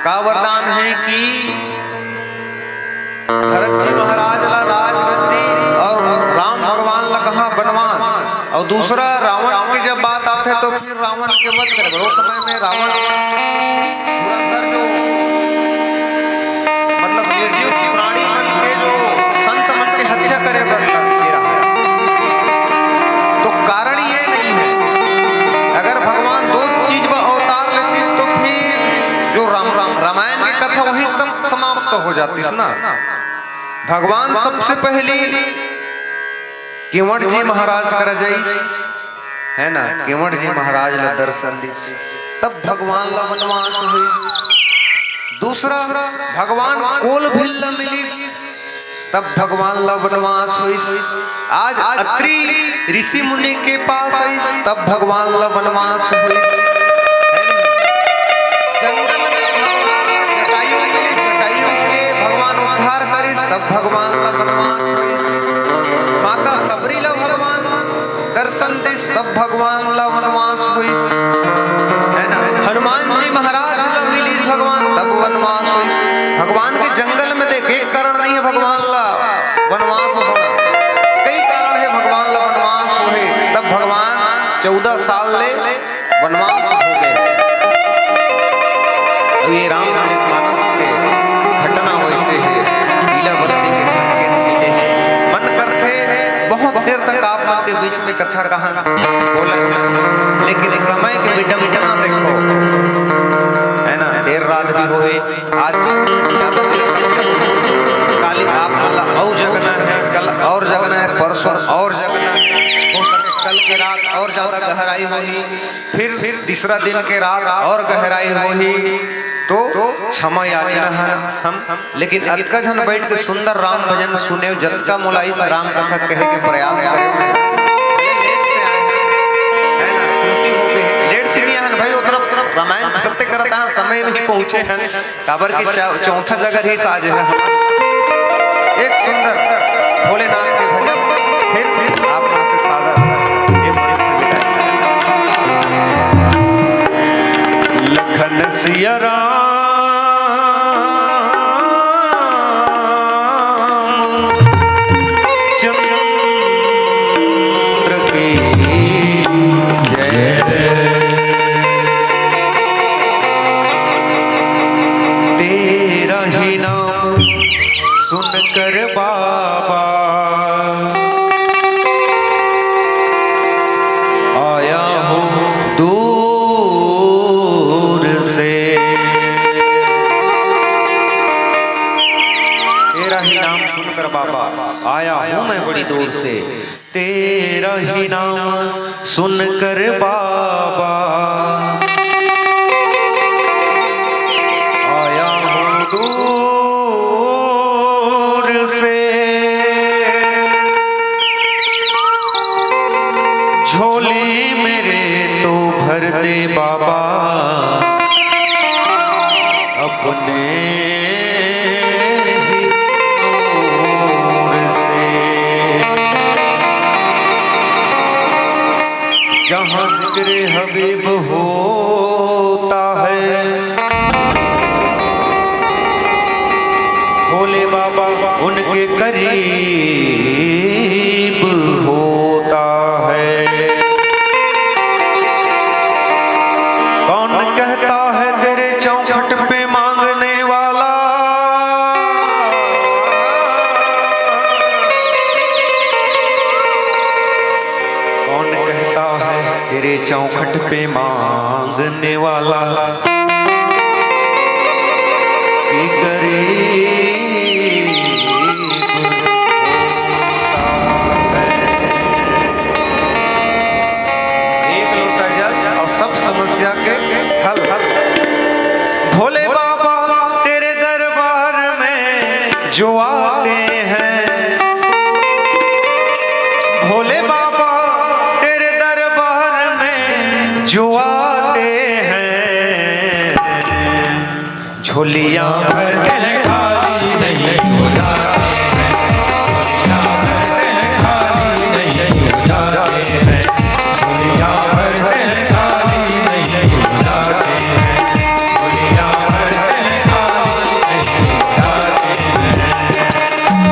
का वरदान है कि भरत जी महाराज ला राजगद्दी और राम भगवान ला कहा वनवास, और दूसरा रावण की जब बात आते तो फिर रावण के वध करे। वो समय में रावण जो मतलब निर्जीव की प्राणी मन के जो संत मन की हत्या करे तो कारण ये नहीं है। अगर भगवान दो चीज में अवतार लेतीस तो फिर जो रामायण की कथा वही तक समाप्त हो जाती ना। भगवान सबसे पहली केवट जी महाराज कर जाइस है ना, केवट जी महाराज ला दर्शन दी तब भगवान ला वनवास हुई। दूसरा भगवान कोल भिल्ल मिली तब भगवान ला वनवास हुई। आज अत्रि ऋषि मुनि के पास आई तब भगवान ला वनवास हुई। जंगल में जटायु के भगवान उद्धार करी तब भगवान ला वनवास हुई। माता सबरी ला भगवान दर्शन दी तब भगवान ला वनवास हुई है ना। हनुमान जी महाराज ला मिली भगवान तब वनवास हुई। भगवान के जंगल में देखे कारण नहीं है भगवान ला वनवास होना, कई कारण है भगवान ला वनवास हुए। तब भगवान 14 साल ले वनवास हो गए। ये रामचरितमानस के घटना वैसे है, लीलावती के संकेत मिले हैं। मन करते के बीच में कथा कहाँ बोला, लेकिन समय के विडंबना देखो, है ना। देर रात भी हुए, आज ज्यादा देर तक काली आप और जगना है, कल और जगना है, परसों और जगना है, हो सके कल की रात और ज्यादा गहराई होगी, फिर तीसरा दिन के रात और गहराई होगी, तो क्षमा याचना है हम। लेकिन अतका जन बैठ के सुंदर राम भजन सुने, जतका मुलाई से राम कथा कहे के प्रयास करें। लेट से आए है ना, त्रुटि हो गई, लेट से नहीं आए भाई, उधर रामायण करते करते यहाँ समय में ही पहुंचे हैं, काबर की चौथा जगह ही साज है। एक सुंदर भोलेनाथ के भजन, फिर आप यहाँ से साजा ये मंच से विदाई। लखन सिया राम चंद्र की जय, तेरा ही नाम सुनकर बाबा आया हूँ दूर से, तेरा ही नाम सुनकर बाबा आया हूँ मैं बड़ी दूर से, तेरा ही नाम सुनकर बाबा आया हूँ दूर से, झोली मेरे तो भर दे बाबा अपने ही नूर से, जहाँ जिक्र हबीब होता है भोले बाबा उनके करीब होता है। कौन कहता है तेरे चौखट पे मांगने वाला, कौन कहता है तेरे चौखट पे मांगने वाला, कि गरीब होता है। एक लोटा जल और सब समस्या के हल। भोले बाबा तेरे दरबार में जो आते हैं, भोले बाबा तेरे दरबार में जो आते हैं, झोलियां भर के खाली नहीं हो जाते हैं, झोलियां भर के खाली नहीं हो जाते हैं, झोलियां भर के खाली नहीं हो जाते हैं, झोलियां भर के खाली नहीं हो जाते हैं।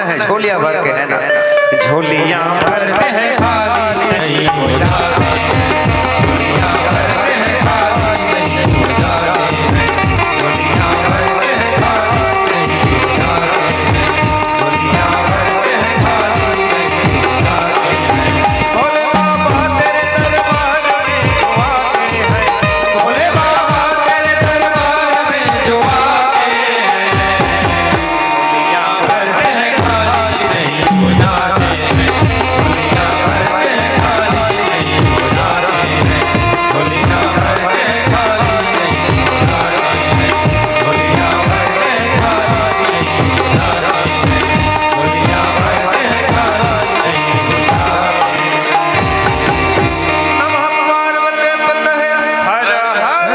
है झोलिया भर के है ना, झोलियां भर के है खाली नहीं हो जाते, झोलियां भर के है खाली नहीं हो जाते, झोलियां भर के है खाली नहीं हो जाते, झोलियां भर के है खाली नहीं हो जाते। भोले बाबा तेरे दरबार में जो आते हैं, भोले बाबा तेरे दरबार में जो आते हैं, झोलियां भर के है खाली नहीं हो जाते हैं, झोलियां भर के है खाली नहीं हो जाते हैं, झोलियां भर के है खाली नहीं हो जाते हैं, झोलियां भर के है खाली नहीं हो जाते हैं, झोलियां भर के है खाली नहीं हो जाते हैं। नमः पार्वती पतये हर हर।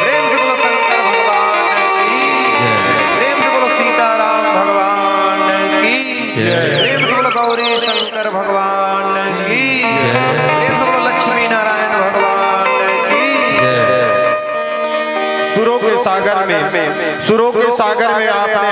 प्रेम से बोलो शंकर भगवान की, प्रेम से बोलो सीताराम भगवान की, प्रेम से बोलो गौरी शंकर भगवान की, प्रेम से बोलो लक्ष्मी नारायण भगवान की। सुरों के सागर में आपने